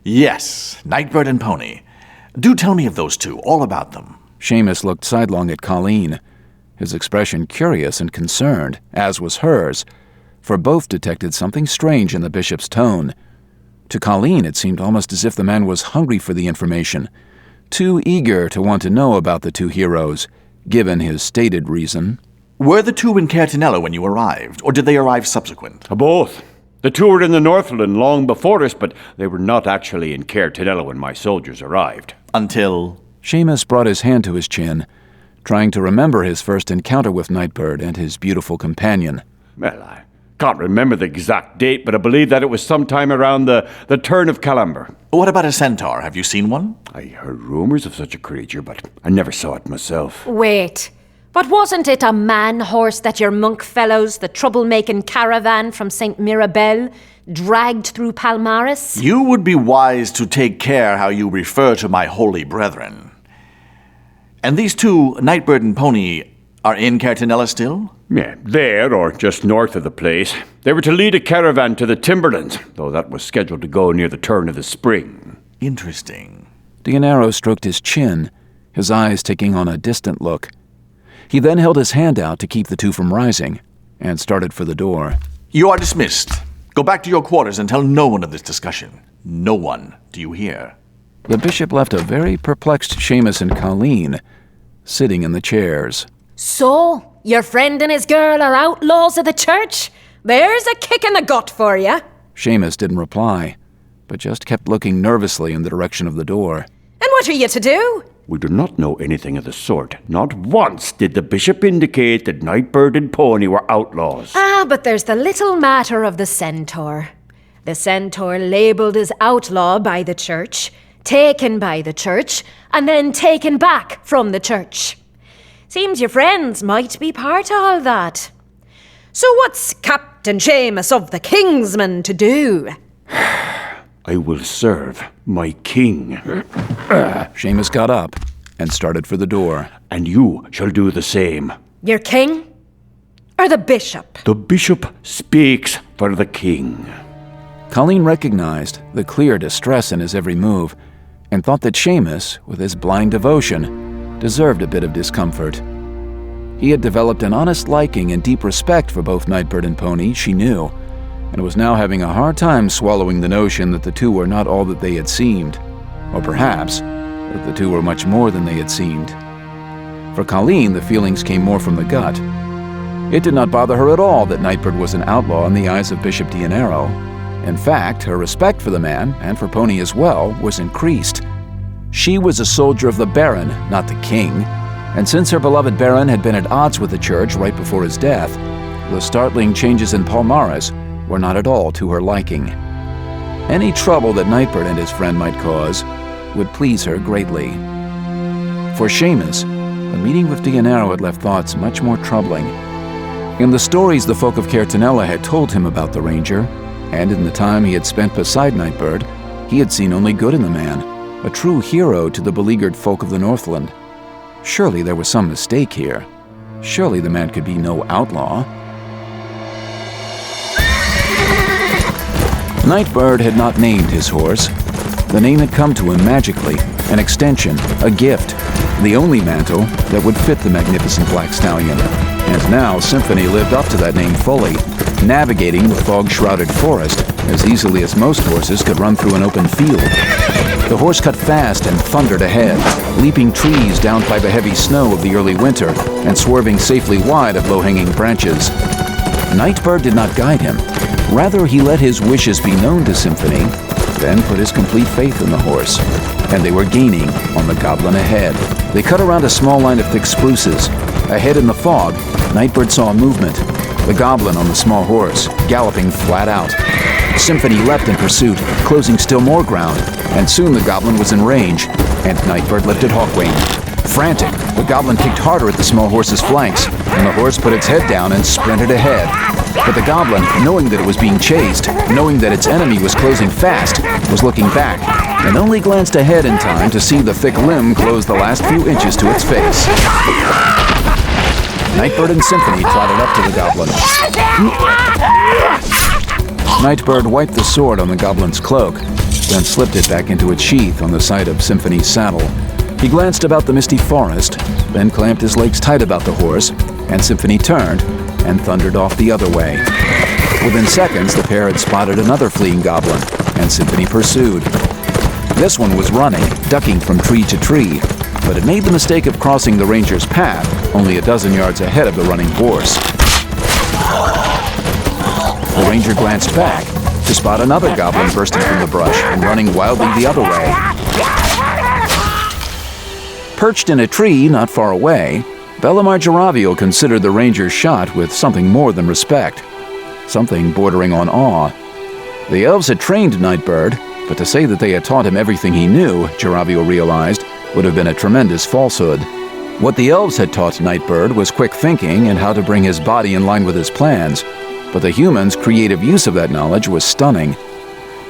Yes, Nightbird and Pony. Do tell me of those 2, all about them. Seamus looked sidelong at Colleen, his expression curious and concerned, as was hers, for both detected something strange in the bishop's tone. To Colleen, it seemed almost as if the man was hungry for the information, too eager to want to know about the 2 heroes, given his stated reason. Were the 2 in Caertanella when you arrived, or did they arrive subsequent? Both. The 2 were in the Northland long before us, but they were not actually in Caertanella when my soldiers arrived. Until... Seamus brought his hand to his chin, trying to remember his first encounter with Nightbird and his beautiful companion. Well, I can't remember the exact date, but I believe that it was sometime around the turn of Calamber. What about a centaur? Have you seen one? I heard rumors of such a creature, but I never saw it myself. Wait, but wasn't it a man-horse that your monk fellows, the troublemaking caravan from St. Mirabel, dragged through Palmaris? You would be wise to take care how you refer to my holy brethren. And these 2, Nightbird and Pony, are in Caertanella still? Yeah, there, or just north of the place. They were to lead a caravan to the Timberlands, though that was scheduled to go near the turn of the spring. Interesting. Dionero stroked his chin, his eyes taking on a distant look. He then held his hand out to keep the 2 from rising, and started for the door. You are dismissed. Go back to your quarters and tell no one of this discussion. No one. Do you hear? The bishop left a very perplexed Seamus and Colleen sitting in the chairs. So, your friend and his girl are outlaws of the church? There's a kick in the gut for you. Seamus didn't reply, but just kept looking nervously in the direction of the door. And what are you to do? We do not know anything of the sort. Not once did the bishop indicate that Nightbird and Pony were outlaws. But there's the little matter of the centaur. The centaur labelled as outlaw by the church, taken by the church, and then taken back from the church. Seems your friends might be part of all that. So what's Captain Seamus of the Kingsmen to do? I will serve my king. Seamus got up and started for the door. And you shall do the same. Your king? Or the bishop? The bishop speaks for the king. Colleen recognized the clear distress in his every move and thought that Seamus, with his blind devotion, deserved a bit of discomfort. He had developed an honest liking and deep respect for both Nightbird and Pony, she knew, and was now having a hard time swallowing the notion that the two were not all that they had seemed, or perhaps that the two were much more than they had seemed. For Colleen, the feelings came more from the gut. It did not bother her at all that Nightbird was an outlaw in the eyes of Bishop Dionero. In fact, her respect for the man, and for Pony as well, was increased. She was a soldier of the Baron, not the king, and since her beloved Baron had been at odds with the church right before his death, the startling changes in Palmares were not at all to her liking. Any trouble that Nightbird and his friend might cause would please her greatly. For Seamus, the meeting with Dionero had left thoughts much more troubling. In the stories the folk of Caertanella had told him about the ranger, and in the time he had spent beside Nightbird, he had seen only good in the man, a true hero to the beleaguered folk of the Northland. Surely there was some mistake here. Surely the man could be no outlaw. Nightbird had not named his horse. The name had come to him magically, an extension, a gift, the only mantle that would fit the magnificent black stallion. And now Symphony lived up to that name fully, navigating the fog-shrouded forest as easily as most horses could run through an open field. The horse cut fast and thundered ahead, leaping trees down by the heavy snow of the early winter and swerving safely wide of low-hanging branches. Nightbird did not guide him. Rather, he let his wishes be known to Symphony, then put his complete faith in the horse. And they were gaining on the goblin ahead. They cut around a small line of thick spruces. Ahead in the fog, Nightbird saw a movement. The goblin on the small horse, galloping flat out. Symphony leapt in pursuit, closing still more ground, and soon the goblin was in range, and Nightbird lifted Hawkwing. Frantic, the goblin kicked harder at the small horse's flanks, and the horse put its head down and sprinted ahead. But the goblin, knowing that it was being chased, knowing that its enemy was closing fast, was looking back, and only glanced ahead in time to see the thick limb close the last few inches to its face. Nightbird and Symphony trotted up to the goblin. Nightbird wiped the sword on the goblin's cloak, then slipped it back into its sheath on the side of Symphony's saddle. He glanced about the misty forest, then clamped his legs tight about the horse, and Symphony turned and thundered off the other way. Within seconds, the pair had spotted another fleeing goblin, and Symphony pursued. This one was running, ducking from tree to tree, but it made the mistake of crossing the ranger's path only a dozen yards ahead of the running horse. The ranger glanced back to spot another goblin bursting from the brush and running wildly the other way. Perched in a tree not far away, Bellamar Jaravio considered the ranger's shot with something more than respect, something bordering on awe. The elves had trained Nightbird, but to say that they had taught him everything he knew, Jaravio realized, would have been a tremendous falsehood. What the elves had taught Nightbird was quick thinking and how to bring his body in line with his plans, but the humans' creative use of that knowledge was stunning.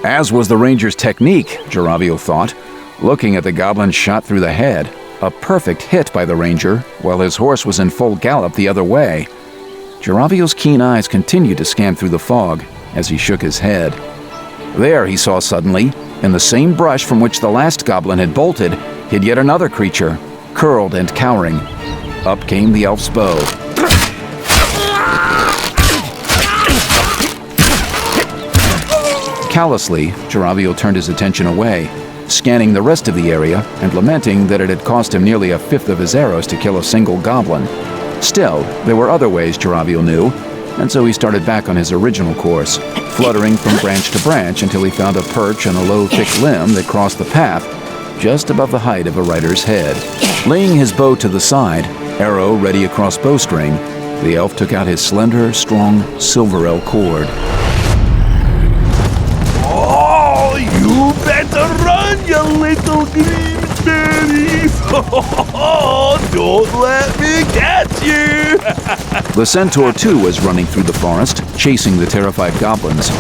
As was the ranger's technique, Jaravio thought, looking at the goblin's shot through the head, a perfect hit by the ranger, while his horse was in full gallop the other way. Jaravio's keen eyes continued to scan through the fog as he shook his head. There he saw suddenly, in the same brush from which the last goblin had bolted, hid yet another creature, curled and cowering. Up came the elf's bow. Callously, Jaravio turned his attention away, scanning the rest of the area and lamenting that it had cost him nearly a fifth of his arrows to kill a single goblin. Still, there were other ways Jaravio knew, and so he started back on his original course, fluttering from branch to branch until he found a perch on a low, thick limb that crossed the path, just above the height of a rider's head. Laying his bow to the side, arrow ready across bowstring, the elf took out his slender, strong silverel cord. Oh, you better run, you little green berries! Don't let me catch you! The centaur, too, was running through the forest, chasing the terrified goblins.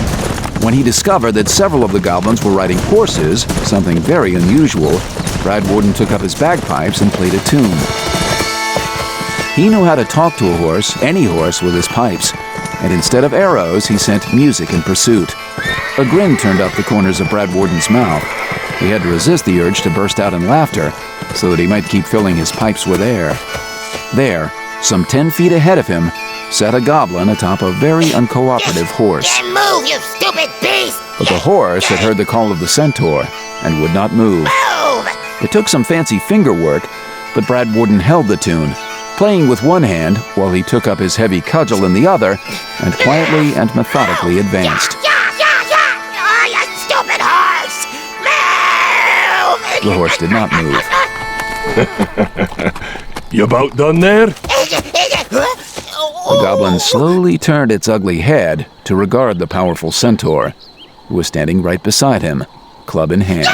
When he discovered that several of the goblins were riding horses, something very unusual, Brad Warden took up his bagpipes and played a tune. He knew how to talk to a horse, any horse, with his pipes, and instead of arrows, he sent music in pursuit. A grin turned up the corners of Brad Warden's mouth. He had to resist the urge to burst out in laughter so that he might keep filling his pipes with air. There, some 10 feet ahead of him, sat a goblin atop a very uncooperative horse. Then move, you stupid beast! But the horse had heard the call of the centaur and would not move. It took some fancy finger work, but Brad Warden held the tune, playing with one hand while he took up his heavy cudgel in the other and quietly and methodically advanced. Oh, you stupid horse! Move! The horse did not move. You about done there? The goblin slowly turned its ugly head to regard the powerful centaur, who was standing right beside him, club in hand.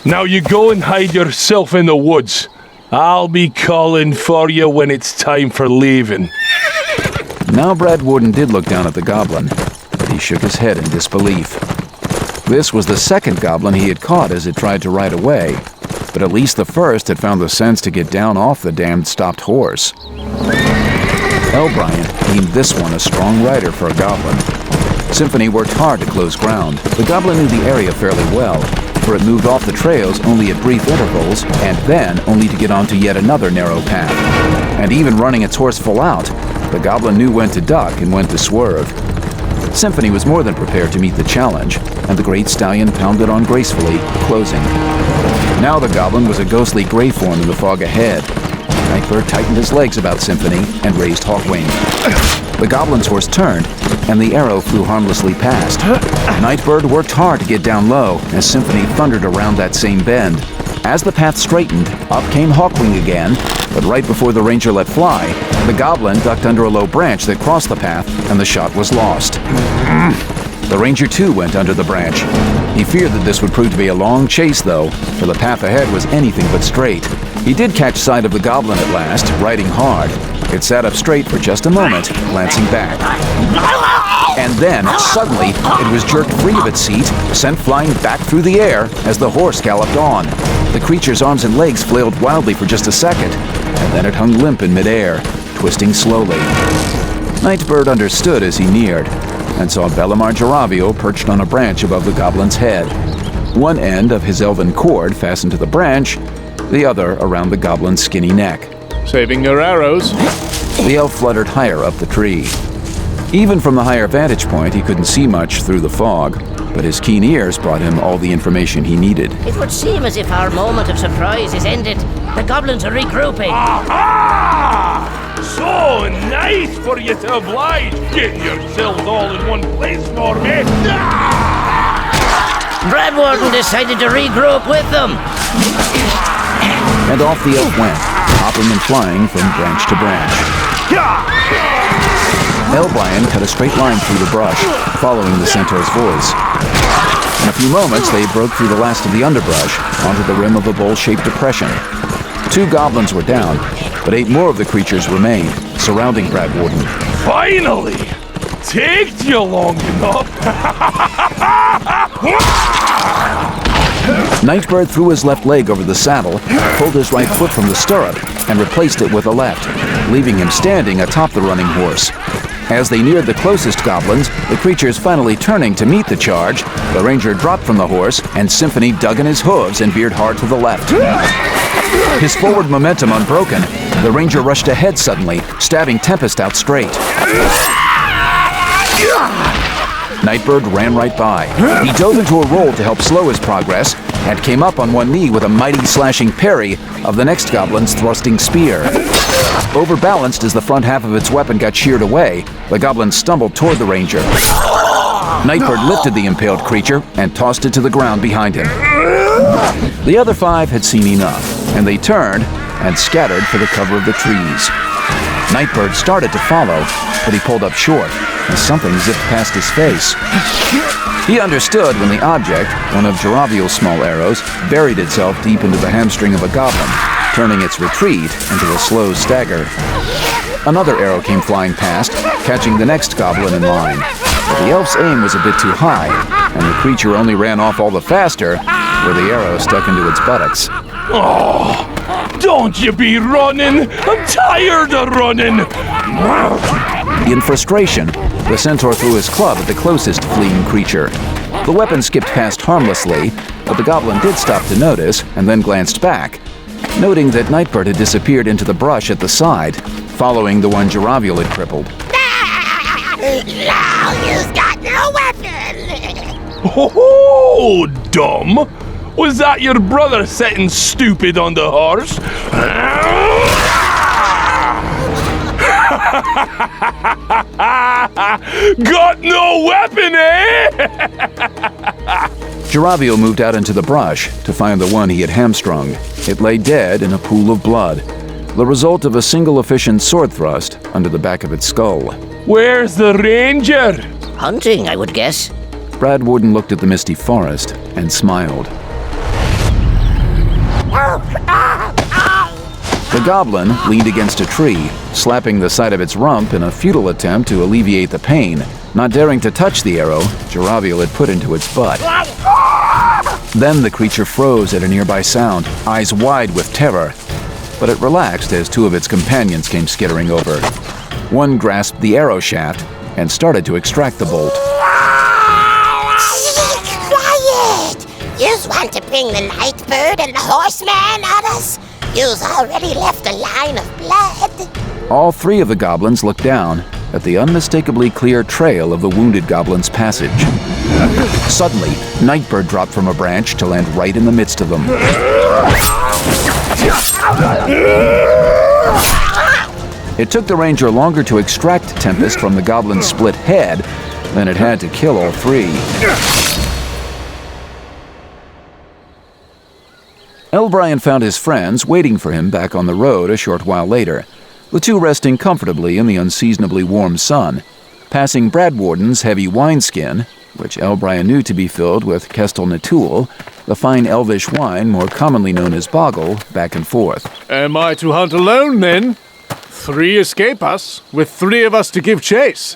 Now you go and hide yourself in the woods. I'll be calling for you when it's time for leaving. Now Brad Warden did look down at the goblin, but he shook his head in disbelief. This was the second goblin he had caught as it tried to ride away, but at least the first had found the sense to get down off the damned stopped horse. Bryant deemed this one a strong rider for a goblin. Symphony worked hard to close ground. The goblin knew the area fairly well, for it moved off the trails only at brief intervals, and then only to get onto yet another narrow path. And even running its horse full out, the goblin knew when to duck and when to swerve. Symphony was more than prepared to meet the challenge, and the great stallion pounded on gracefully, closing. Now the goblin was a ghostly gray form in the fog ahead. Nightbird tightened his legs about Symphony and raised Hawkwing. The goblin's horse turned, and the arrow flew harmlessly past. Nightbird worked hard to get down low as Symphony thundered around that same bend. As the path straightened, up came Hawkwing again, but right before the ranger let fly, the goblin ducked under a low branch that crossed the path, and the shot was lost. The ranger too went under the branch. He feared that this would prove to be a long chase, though, for the path ahead was anything but straight. He did catch sight of the goblin at last, riding hard. It sat up straight for just a moment, glancing back. And then, suddenly, it was jerked free of its seat, sent flying back through the air as the horse galloped on. The creature's arms and legs flailed wildly for just a second, and then it hung limp in midair, twisting slowly. Nightbird understood as he neared, and saw Bellamar Jaravio perched on a branch above the goblin's head. One end of his elven cord fastened to the branch, the other around the goblin's skinny neck. Saving your arrows. The elf fluttered higher up the tree. Even from the higher vantage point, he couldn't see much through the fog, but his keen ears brought him all the information he needed. It would seem as if our moment of surprise is ended. The goblins are regrouping. Aha! So nice for you to oblige, getting yourselves all in one place for me. Brad Warden decided to regroup with them. And off the elf went, hopping and flying from branch to branch. Elbrian cut a straight line through the brush, following the centaur's voice. In a few moments, they broke through the last of the underbrush onto the rim of a bowl-shaped depression. 2 goblins were down, but 8 more of the creatures remained, surrounding Brad Warden. Finally! Taked you long enough! Nightbird threw his left leg over the saddle, pulled his right foot from the stirrup, and replaced it with a left, leaving him standing atop the running horse. As they neared the closest goblins, the creatures finally turning to meet the charge, the ranger dropped from the horse, and Symphony dug in his hooves and veered hard to the left. His forward momentum unbroken, the ranger rushed ahead suddenly, stabbing Tempest out straight. Nightbird ran right by. He dove into a roll to help slow his progress, and came up on one knee with a mighty slashing parry of the next goblin's thrusting spear. Overbalanced as the front half of its weapon got sheared away, the goblin stumbled toward the ranger. Nightbird lifted the impaled creature and tossed it to the ground behind him. The other 5 had seen enough, and they turned and scattered for the cover of the trees. Nightbird started to follow, but he pulled up short, as something zipped past his face. He understood when the object, one of Jaravio's small arrows, buried itself deep into the hamstring of a goblin, turning its retreat into a slow stagger. Another arrow came flying past, catching the next goblin in line. But the elf's aim was a bit too high, and the creature only ran off all the faster where the arrow stuck into its buttocks. Oh, don't you be running! I'm tired of running! In frustration, the centaur threw his club at the closest fleeing creature. The weapon skipped past harmlessly, but the goblin did stop to notice and then glanced back, noting that Nightbird had disappeared into the brush at the side, following the one Jaraviel had crippled. Now you've got no weapon! Oh, dumb! Was that your brother sitting stupid on the horse? Got no weapon, eh? Jaraviel moved out into the brush to find the one he had hamstrung. It lay dead in a pool of blood, the result of a single efficient sword thrust under the back of its skull. Where's the ranger? Hunting, I would guess. Brad Warden looked at the misty forest and smiled. The goblin leaned against a tree, slapping the side of its rump in a futile attempt to alleviate the pain, not daring to touch the arrow Jaraviel had put into its butt. Then the creature froze at a nearby sound, eyes wide with terror. But it relaxed as two of its companions came skittering over. One grasped the arrow shaft and started to extract the bolt. Quiet! Yous want to bring the Nightbird and the Horseman on us? Yous already left a line of blood. All three of the goblins looked down at the unmistakably clear trail of the wounded goblin's passage. Suddenly, Nightbird dropped from a branch to land right in the midst of them. It took the ranger longer to extract Tempest from the goblin's split head than it had to kill all three. Elbrian found his friends waiting for him back on the road a short while later, the two resting comfortably in the unseasonably warm sun, passing Brad Warden's heavy wineskin, which Elbrian knew to be filled with Kestel Natul, the fine elvish wine more commonly known as boggle, back and forth. Am I to hunt alone, then? 3 escape us, with 3 of us to give chase.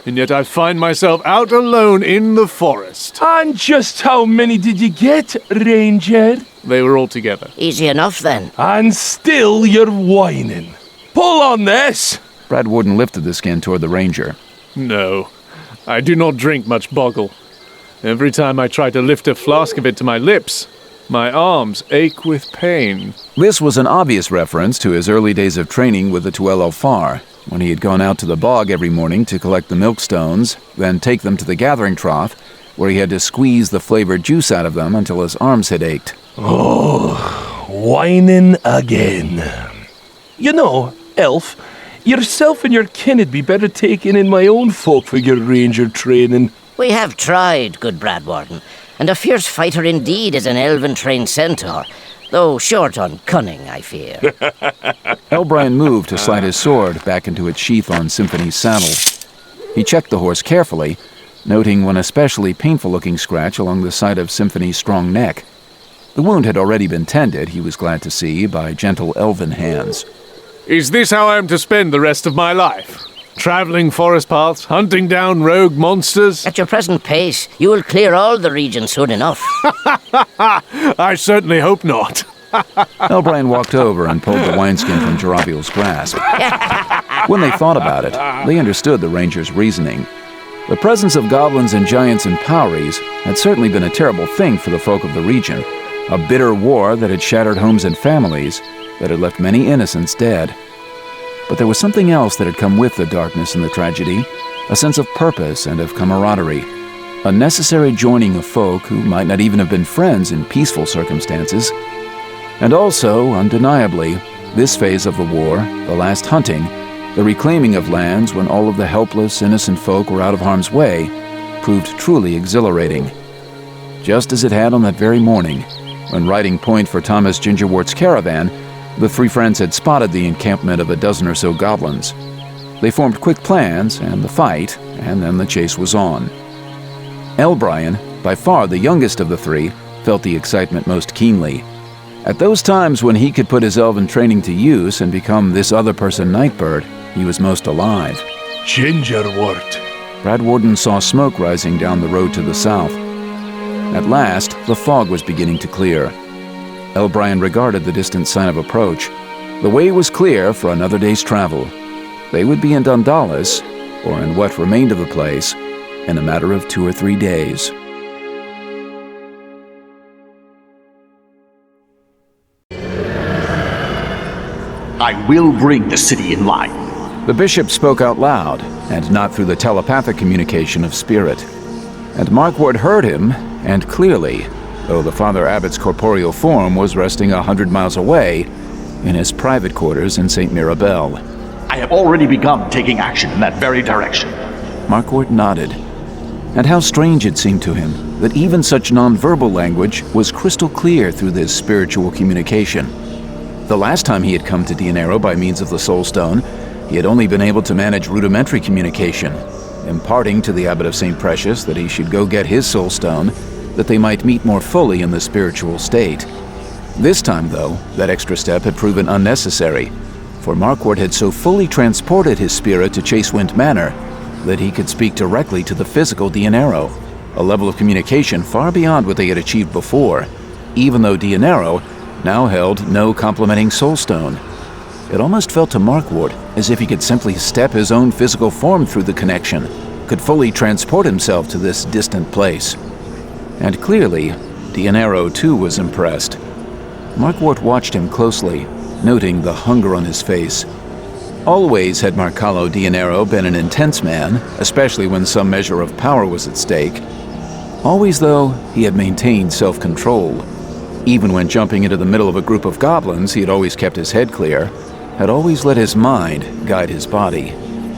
And yet I find myself out alone in the forest. And just how many did you get, Ranger? They were all together. Easy enough, then. And still you're whining. Pull on this! Brad Warden lifted the skin toward the ranger. No, I do not drink much boggle. Every time I try to lift a flask of it to my lips, my arms ache with pain. This was an obvious reference to his early days of training with the Tuel Elfar, when he had gone out to the bog every morning to collect the milkstones, then take them to the gathering trough, where he had to squeeze the flavored juice out of them until his arms had ached. Oh, whining again. You know, Elf, yourself and your kin'd be better taken in my own folk for your ranger training. We have tried, good Brad Warden, and a fierce fighter indeed is an elven-trained centaur, though short on cunning, I fear. Elbrian moved to slide his sword back into its sheath on Symphony's saddle. He checked the horse carefully, noting one especially painful-looking scratch along the side of Symphony's strong neck. The wound had already been tended, he was glad to see, by gentle elven hands. Is this how I am to spend the rest of my life? Traveling forest paths, hunting down rogue monsters? At your present pace, you will clear all the region soon enough. I certainly hope not. Elbrian walked over and pulled the wineskin from Jaraviel's grasp. When they thought about it, they understood the ranger's reasoning. The presence of goblins and giants in Powries had certainly been a terrible thing for the folk of the region, a bitter war that had shattered homes and families, that had left many innocents dead. But there was something else that had come with the darkness and the tragedy, a sense of purpose and of camaraderie, a necessary joining of folk who might not even have been friends in peaceful circumstances. And also, undeniably, this phase of the war, the last hunting, the reclaiming of lands when all of the helpless, innocent folk were out of harm's way, proved truly exhilarating. Just as it had on that very morning, when riding point for Thomas Gingerwort's caravan, the 3 friends had spotted the encampment of a dozen or so goblins. They formed quick plans, and the fight, and then the chase was on. Elbrian, by far the youngest of the 3, felt the excitement most keenly. At those times when he could put his elven training to use and become this other person Nightbird, he was most alive. Gingerwort. Brad Warden saw smoke rising down the road to the south. At last, the fog was beginning to clear. L. Bryan regarded the distant sign of approach. The way was clear for another day's travel. They would be in Dundalis, or in what remained of the place, in a matter of 2 or 3 days. I will bring the city in line. The bishop spoke out loud, and not through the telepathic communication of spirit. And Markward heard him, and clearly, though the Father Abbot's corporeal form was resting 100 miles away, in his private quarters in St. Mirabel. I have already begun taking action in that very direction. Markward nodded. And how strange it seemed to him that even such nonverbal language was crystal clear through this spiritual communication. The last time he had come to Dinero by means of the Soul Stone, he had only been able to manage rudimentary communication, imparting to the Abbot of St. Precious that he should go get his Soul Stone, that they might meet more fully in the spiritual state. This time, though, that extra step had proven unnecessary, for Markward had so fully transported his spirit to Chasewind Manor that he could speak directly to the physical Dinero, a level of communication far beyond what they had achieved before, even though Dinero now held no complementing Soul Stone. It almost felt to Markward as if he could simply step his own physical form through the connection, could fully transport himself to this distant place. And clearly, Dinero too was impressed. Markward watched him closely, noting the hunger on his face. Always had Marcalo Dinero been an intense man, especially when some measure of power was at stake. Always, though, he had maintained self-control. Even when jumping into the middle of a group of goblins, he had always kept his head clear, had always let his mind guide his body.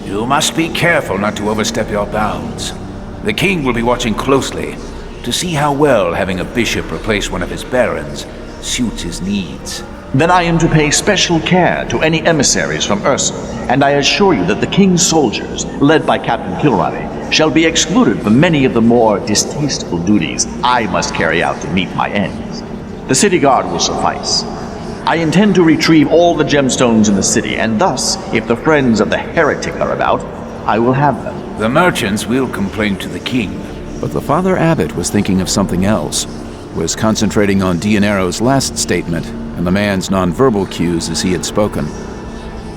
You must be careful not to overstep your bounds. The king will be watching closely to see how well having a bishop replace one of his barons suits his needs. Then I am to pay special care to any emissaries from Ursa, and I assure you that the king's soldiers, led by Captain Kilroney, shall be excluded from many of the more distasteful duties I must carry out to meet my ends. The city guard will suffice. I intend to retrieve all the gemstones in the city, and thus, if the friends of the heretic are about, I will have them. The merchants will complain to the king. But the Father Abbot was thinking of something else, was concentrating on Dinero's last statement and the man's nonverbal cues as he had spoken.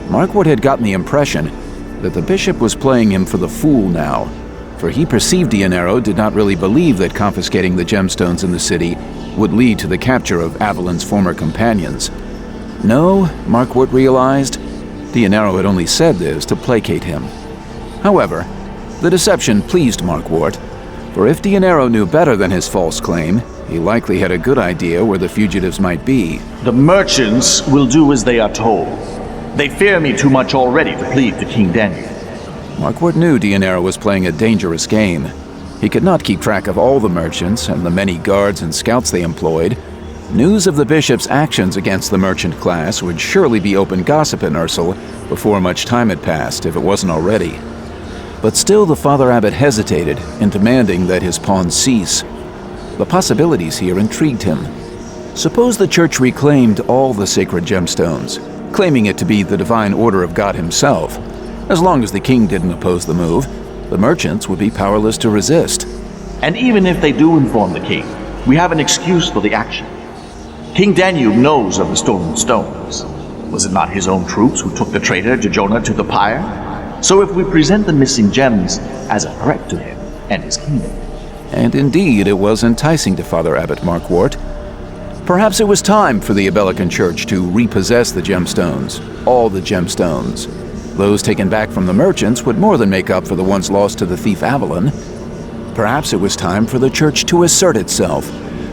Markward had gotten the impression that the bishop was playing him for the fool now, for he perceived Dinero did not really believe that confiscating the gemstones in the city would lead to the capture of Avalon's former companions. No, Markward realized, Dinero had only said this to placate him. However, the deception pleased Markward, for if Dinero knew better than his false claim, he likely had a good idea where the fugitives might be. The merchants will do as they are told. They fear me too much already to plead to King Daniel. Markward knew Dinero was playing a dangerous game. He could not keep track of all the merchants and the many guards and scouts they employed. News of the bishop's actions against the merchant class would surely be open gossip in Ursel before much time had passed, if it wasn't already. But still the Father Abbot hesitated in demanding that his pawns cease. The possibilities here intrigued him. Suppose the church reclaimed all the sacred gemstones, claiming it to be the divine order of God himself. As long as the king didn't oppose the move, the merchants would be powerless to resist. And even if they do inform the king, we have an excuse for the action. King Danube knows of the stolen stones. Was it not his own troops who took the traitor Jojona to the pyre? So if we present the missing gems as a threat to him and his kingdom. And indeed, it was enticing to Father Abbot Markward. Perhaps it was time for the Abelican Church to repossess the gemstones, all the gemstones. Those taken back from the merchants would more than make up for the ones lost to the thief Avalon. Perhaps it was time for the church to assert itself,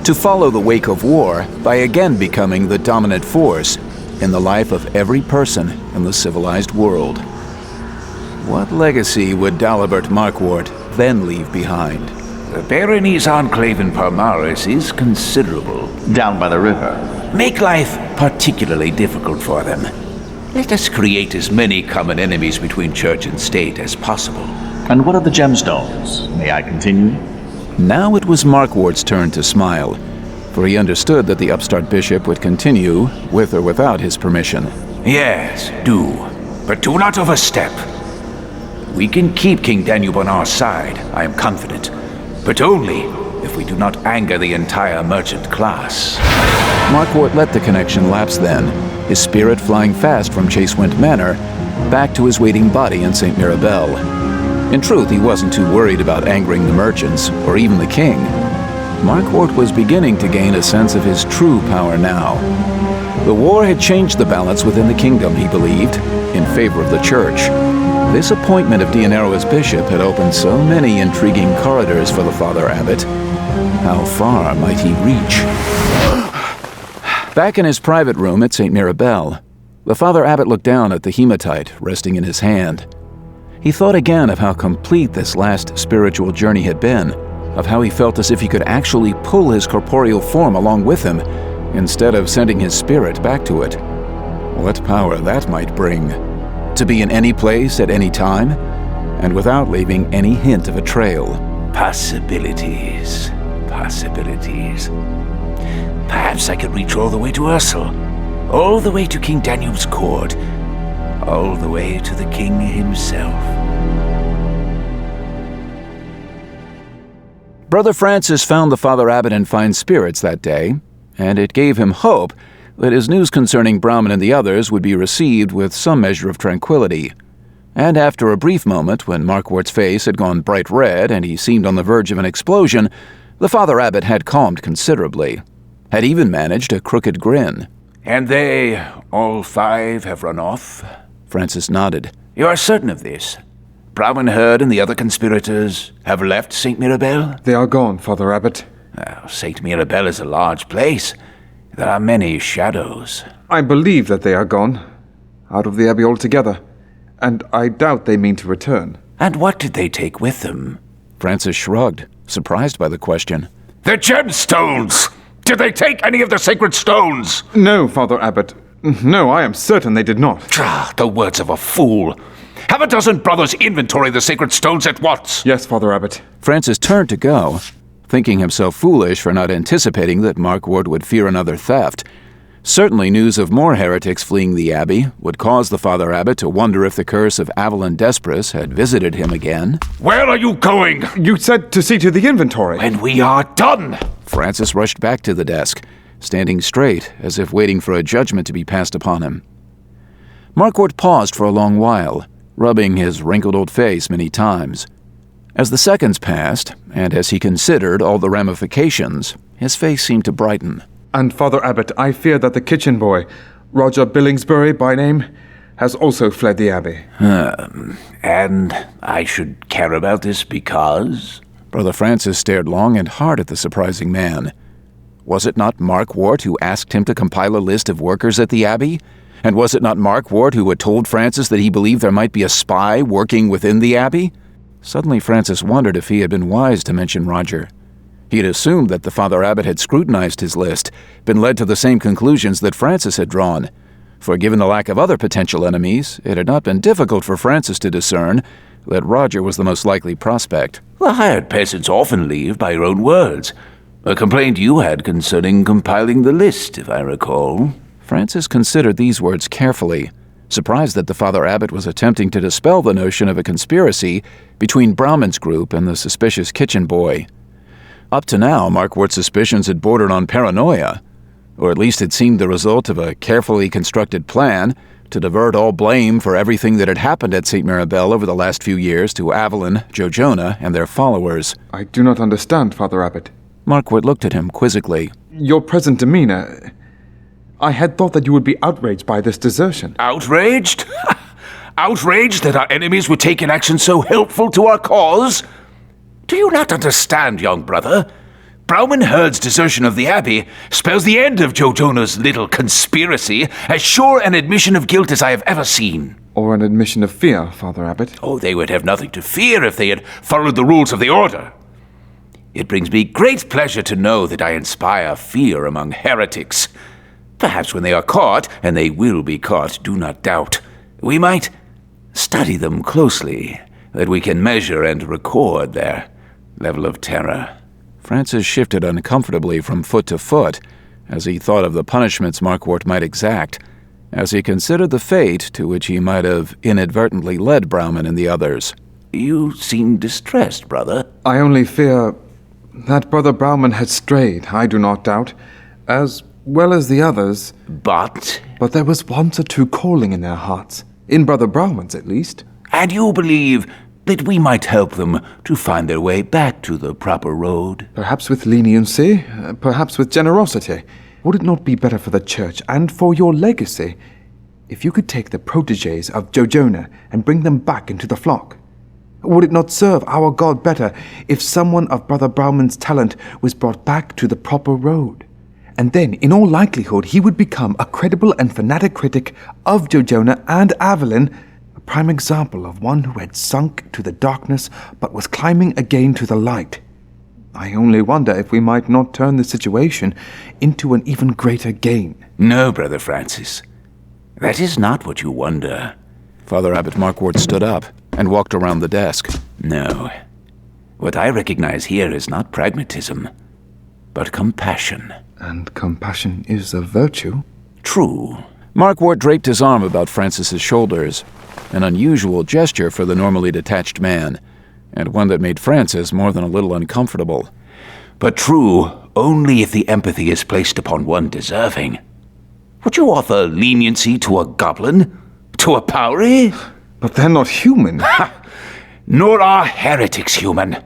to follow the wake of war by again becoming the dominant force in the life of every person in the civilized world. What legacy would Dalibert Markward then leave behind? The barony's enclave in Palmaris is considerable. Down by the river. Make life particularly difficult for them. Let us create as many common enemies between church and state as possible. And what of the gemstones? May I continue? Now it was Markward's turn to smile, for he understood that the upstart bishop would continue, with or without his permission. Yes, do. but do not overstep. We can keep King Danube on our side, I am confident, but only if we do not anger the entire merchant class. Markwort let the connection lapse then, his spirit flying fast from Chasewent Manor back to his waiting body in St. Mirabel. In truth, he wasn't too worried about angering the merchants, or even the king. Markwort was beginning to gain a sense of his true power now. The war had changed the balance within the kingdom, he believed, in favor of the church. This appointment of Dionero as bishop had opened so many intriguing corridors for the Father Abbot. How far might he reach? Back in his private room at St. Mirabel, the Father Abbot looked down at the hematite resting in his hand. He thought again of how complete this last spiritual journey had been, of how he felt as if he could actually pull his corporeal form along with him, instead of sending his spirit back to it. What power that might bring. To be in any place at any time, and without leaving any hint of a trail. Possibilities. Possibilities. Perhaps I could reach all the way to R.A.Salvatore, all the way to King Danube's court, all the way to the king himself. Brother Francis found the Father Abbot in fine spirits that day, and it gave him hope that his news concerning Brahman and the others would be received with some measure of tranquility. And after a brief moment, when Markwort's face had gone bright red and he seemed on the verge of an explosion, the Father Abbot had calmed considerably, had even managed a crooked grin. And they, all 5, have run off? Francis nodded. You are certain of this? Brahman Herd and the other conspirators have left St. Mirabel? They are gone, Father Abbot. St. Mirabel is a large place. There are many shadows. I believe that they are gone, out of the abbey altogether, and I doubt they mean to return. And what did they take with them? Francis shrugged, surprised by the question. The gemstones! Did they take any of the sacred stones? No, Father Abbot. No, I am certain they did not. The words of a fool. Have a dozen brothers inventory the sacred stones at once. Yes, Father Abbot. Francis turned to go, thinking himself foolish for not anticipating that Markwort would fear another theft. Certainly news of more heretics fleeing the abbey would cause the Father Abbot to wonder if the curse of Avalon Despris had visited him again. Where are you going? You said to see to the inventory. When we are done! Francis rushed back to the desk, standing straight as if waiting for a judgment to be passed upon him. Markwort paused for a long while, rubbing his wrinkled old face many times. As the seconds passed, and as he considered all the ramifications, his face seemed to brighten. And Father Abbot, I fear that the kitchen boy, Roger Billingsbury by name, has also fled the abbey. And I should care about this because? Brother Francis stared long and hard at the surprising man. Was it not Markwort who asked him to compile a list of workers at the abbey? And was it not Markwort who had told Francis that he believed there might be a spy working within the abbey? Suddenly Francis wondered if he had been wise to mention Roger. He had assumed that the Father Abbot had scrutinized his list, been led to the same conclusions that Francis had drawn. For given the lack of other potential enemies, it had not been difficult for Francis to discern that Roger was the most likely prospect. The hired peasants often leave by your own words. A complaint you had concerning compiling the list, if I recall. Francis considered these words carefully, surprised that the Father Abbot was attempting to dispel the notion of a conspiracy between Brahman's group and the suspicious kitchen boy. Up to now, Markwort's suspicions had bordered on paranoia, or at least had seemed the result of a carefully constructed plan to divert all blame for everything that had happened at St. Mirabel over the last few years to Avalon, Jojona, and their followers. I do not understand, Father Abbot. Markwort looked at him quizzically. Your present demeanor... I had thought that you would be outraged by this desertion. Outraged? Outraged that our enemies would take an action so helpful to our cause? Do you not understand, young brother? Brahman Herd's desertion of the abbey spells the end of Jojona's little conspiracy, as sure an admission of guilt as I have ever seen. Or an admission of fear, Father Abbot. Oh, they would have nothing to fear if they had followed the rules of the order. It brings me great pleasure to know that I inspire fear among heretics. Perhaps when they are caught, and they will be caught, do not doubt, we might study them closely, that we can measure and record their level of terror. Francis shifted uncomfortably from foot to foot as he thought of the punishments Markwort might exact. as he considered the fate to which he might have inadvertently led Brauman and the others. You seem distressed, brother. I only fear that Brother Brauman had strayed, I do not doubt, as well as the others. But there was once a true calling in their hearts, in Brother Brauman's at least. And you believe that we might help them to find their way back to the proper road? Perhaps with leniency, perhaps with generosity. Would it not be better for the church and for your legacy if you could take the protégés of Jojona and bring them back into the flock? Would it not serve our God better if someone of Brother Brauman's talent was brought back to the proper road? And then, in all likelihood, he would become a credible and fanatic critic of Jojona and Avalon, a prime example of one who had sunk to the darkness but was climbing again to the light. I only wonder if we might not turn the situation into an even greater gain. No, Brother Francis. That is not what you wonder. Father Abbot Markwart stood up and walked around the desk. No. What I recognize here is not pragmatism, but compassion. And compassion is a virtue? True. Markwart draped his arm about Francis's shoulders, an unusual gesture for the normally detached man, and one that made Francis more than a little uncomfortable. But true only if the empathy is placed upon one deserving. Would you offer leniency to a goblin? To a Powrie? But they're not human. Nor are heretics human.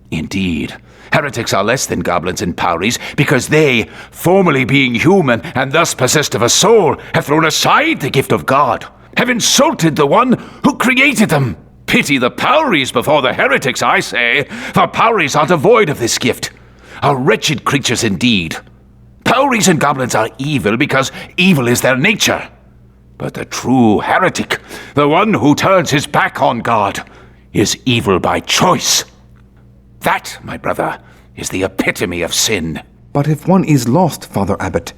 Indeed, heretics are less than goblins and Powries because they, formerly being human and thus possessed of a soul, have thrown aside the gift of God, have insulted the one who created them. Pity the Powries before the heretics, I say, for Powries are devoid of this gift. Are wretched creatures indeed. Powries and goblins are evil because evil is their nature. But the true heretic, the one who turns his back on God, is evil by choice. That, my brother, is the epitome of sin. But if one is lost, Father Abbot,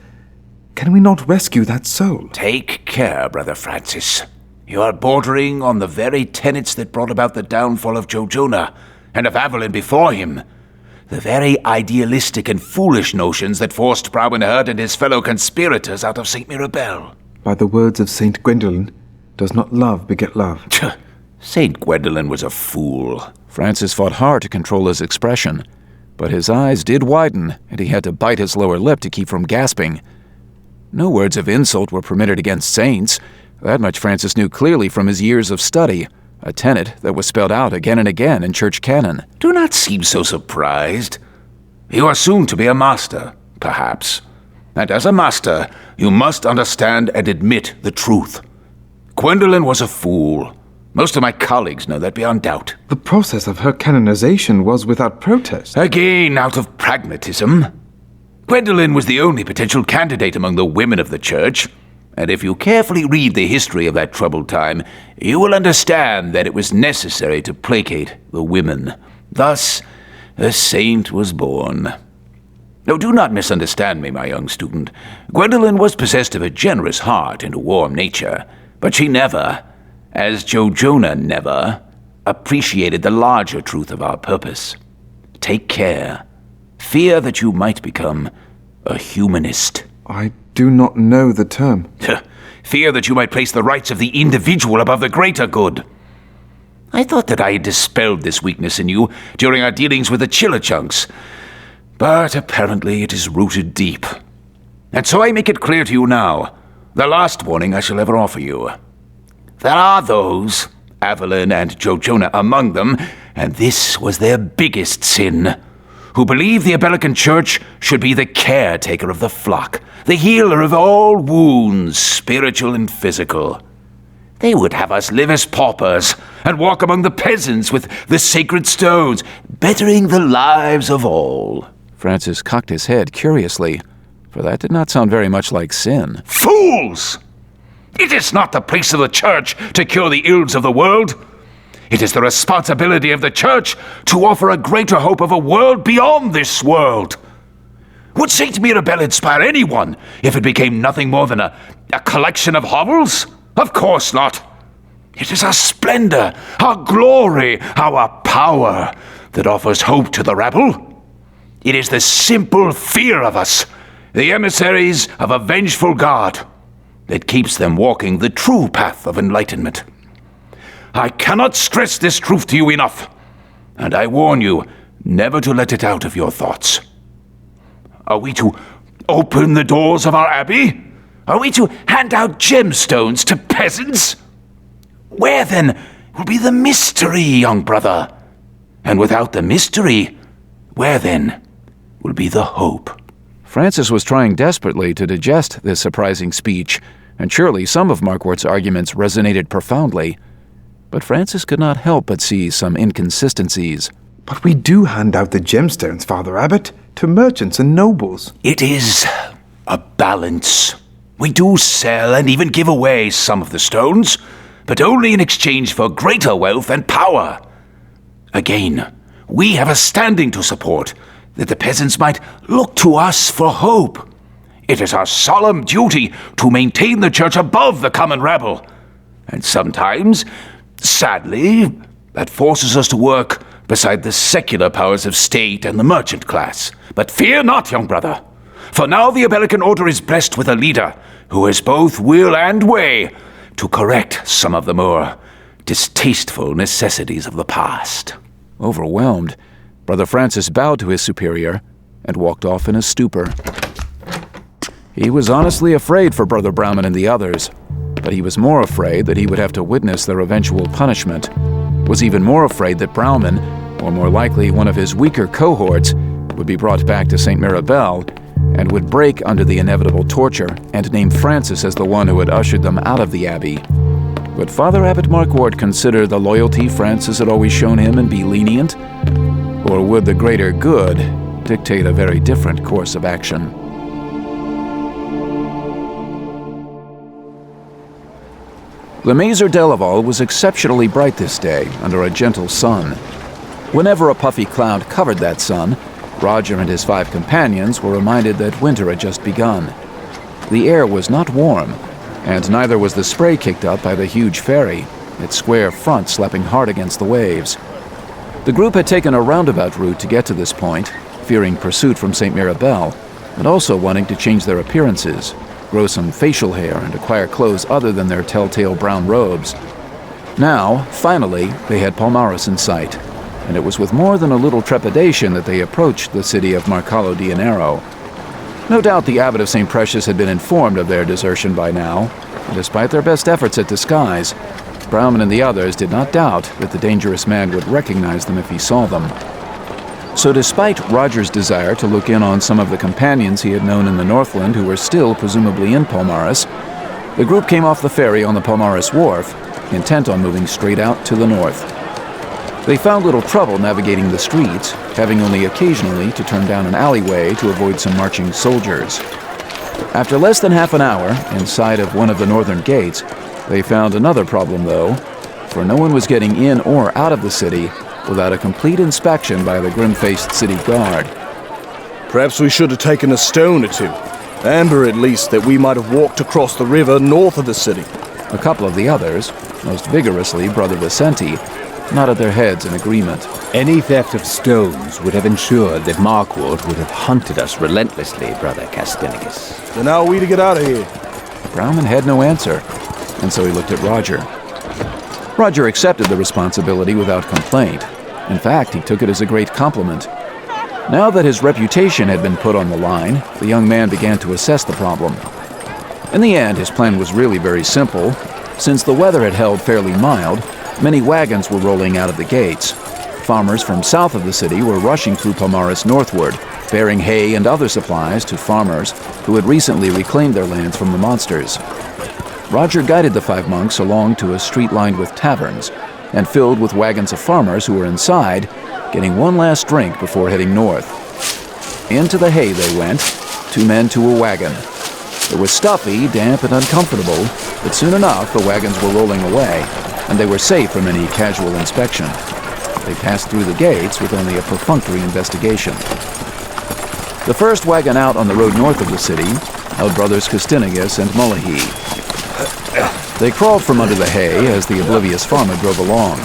can we not rescue that soul? Take care, Brother Francis. You are bordering on the very tenets that brought about the downfall of Jojona and of Avalon before him. The very idealistic and foolish notions that forced Brauman and his fellow conspirators out of St. Mirabel. By the words of St. Gwendolen, does not love beget love? St. Gwendolen was a fool. Francis fought hard to control his expression, but his eyes did widen, and he had to bite his lower lip to keep from gasping. No words of insult were permitted against saints. That much Francis knew clearly from his years of study, a tenet that was spelled out again and again in church canon. Do not seem so surprised. You are soon to be a master, perhaps. And as a master, you must understand and admit the truth. Gwendolen was a fool. Most of my colleagues know that beyond doubt. The process of her canonization was without protest. Again, out of pragmatism. Gwendolen was the only potential candidate among the women of the church. And if you carefully read the history of that troubled time, you will understand that it was necessary to placate the women. Thus, a saint was born. Now, do not misunderstand me, my young student. Gwendolen was possessed of a generous heart and a warm nature, but she never, as Jojona never, appreciated the larger truth of our purpose. Take care. Fear that you might become a humanist. I do not know the term. Fear that you might place the rights of the individual above the greater good. I thought that I had dispelled this weakness in you during our dealings with the Chillichunks, but apparently it is rooted deep. And so I make it clear to you now, the last warning I shall ever offer you. There are those, Avalon and Jojona among them, and this was their biggest sin, who believe the Abelican Church should be the caretaker of the flock, the healer of all wounds, spiritual and physical. They would have us live as paupers and walk among the peasants with the sacred stones, bettering the lives of all. Francis cocked his head curiously, for that did not sound very much like sin. Fools! It is not the place of the church to cure the ills of the world. It is the responsibility of the church to offer a greater hope of a world beyond this world. Would St. Mirabel inspire anyone if it became nothing more than a collection of hovels? Of course not. It is our splendor, our glory, our power that offers hope to the rabble. It is the simple fear of us, the emissaries of a vengeful God, that keeps them walking the true path of enlightenment. I cannot stress this truth to you enough, and I warn you never to let it out of your thoughts. Are we to open the doors of our abbey? Are we to hand out gemstones to peasants? Where then will be the mystery, young brother? And without the mystery, where then will be the hope? Francis was trying desperately to digest this surprising speech, and surely some of Marquardt's arguments resonated profoundly. But Francis could not help but see some inconsistencies. But we do hand out the gemstones, Father Abbot, to merchants and nobles. It is a balance. We do sell and even give away some of the stones, but only in exchange for greater wealth and power. Again, we have a standing to support, that the peasants might look to us for hope. It is our solemn duty to maintain the church above the common rabble. And sometimes, sadly, that forces us to work beside the secular powers of state and the merchant class. But fear not, young brother, for now the Abelican Order is blessed with a leader who has both will and way to correct some of the more distasteful necessities of the past. Overwhelmed, Brother Francis bowed to his superior and walked off in a stupor. He was honestly afraid for Brother Browman and the others, but he was more afraid that he would have to witness their eventual punishment, was even more afraid that Browman, or more likely one of his weaker cohorts, would be brought back to St. Mirabel and would break under the inevitable torture and name Francis as the one who had ushered them out of the abbey. Would Father Abbot Marquardt consider the loyalty Francis had always shown him and be lenient? Or would the greater good dictate a very different course of action? Le Mazer d'Elaval was exceptionally bright this day, under a gentle sun. Whenever a puffy cloud covered that sun, Roger and his 5 companions were reminded that winter had just begun. The air was not warm, and neither was the spray kicked up by the huge ferry, its square front slapping hard against the waves. The group had taken a roundabout route to get to this point, fearing pursuit from St. Mirabel, and also wanting to change their appearances, grow some facial hair and acquire clothes other than their telltale brown robes. Now, finally, they had Palmares in sight, and it was with more than a little trepidation that they approached the city of Marcalo de Enero. No doubt the abbot of St. Precious had been informed of their desertion by now, and despite their best efforts at disguise, Browman and the others did not doubt that the dangerous man would recognize them if he saw them. So despite Roger's desire to look in on some of the companions he had known in the Northland who were still presumably in Palmares, the group came off the ferry on the Palmares wharf, intent on moving straight out to the north. They found little trouble navigating the streets, having only occasionally to turn down an alleyway to avoid some marching soldiers. After less than half an hour, inside of one of the northern gates, they found another problem though, for no one was getting in or out of the city without a complete inspection by the grim-faced city guard. Perhaps we should have taken a stone or two. Amber, at least, that we might have walked across the river north of the city. A couple of the others, most vigorously Brother Vicenti, nodded their heads in agreement. Any theft of stones would have ensured that Marquardt would have hunted us relentlessly, Brother Castinigus. Then how are we to get out of here? Browman had no answer, and so he looked at Roger. Roger accepted the responsibility without complaint. In fact, he took it as a great compliment. Now that his reputation had been put on the line, the young man began to assess the problem. In the end, his plan was really very simple. Since the weather had held fairly mild, many wagons were rolling out of the gates. Farmers from south of the city were rushing through Palmares northward, bearing hay and other supplies to farmers who had recently reclaimed their lands from the monsters. Roger guided the 5 monks along to a street lined with taverns and filled with wagons of farmers who were inside, getting one last drink before heading north. Into the hay they went, 2 men to a wagon. It was stuffy, damp, and uncomfortable, but soon enough the wagons were rolling away, and they were safe from any casual inspection. They passed through the gates with only a perfunctory investigation. The first wagon out on the road north of the city held brothers Castinigus and Mullahy. They crawled from under the hay as the oblivious farmer drove along.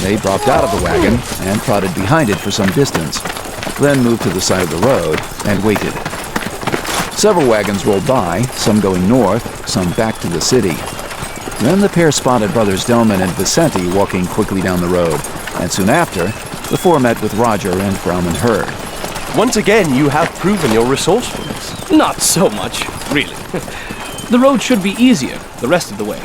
They dropped out of the wagon and trotted behind it for some distance, then moved to the side of the road and waited. Several wagons rolled by, some going north, some back to the city. Then the pair spotted brothers Delman and Vicente walking quickly down the road, and soon after, the four met with Roger and Brahmin Herd. Once again, you have proven your resourcefulness. Not so much, really. The road should be easier the rest of the way.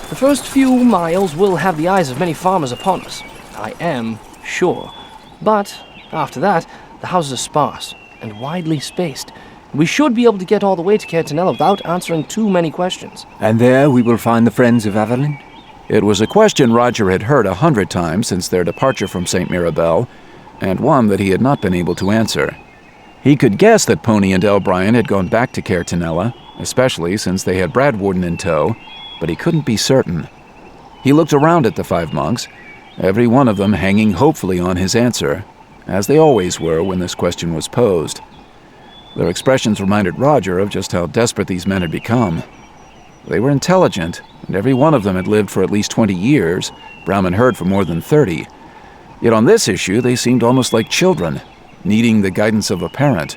The first few miles will have the eyes of many farmers upon us, I am sure. But after that, the houses are sparse and widely spaced. We should be able to get all the way to Caertanella without answering too many questions. And there we will find the friends of Avalon? It was a question Roger had heard 100 times since their departure from St. Mirabel, and one that he had not been able to answer. He could guess that Pony and Elbrian had gone back to Caertanella, especially since they had Bradwarden in tow, but he couldn't be certain. He looked around at the 5 monks, every one of them hanging hopefully on his answer, as they always were when this question was posed. Their expressions reminded Roger of just how desperate these men had become. They were intelligent, and every one of them had lived for at least 20 years, Brahmin Herd for more than 30. Yet on this issue, they seemed almost like children, needing the guidance of a parent.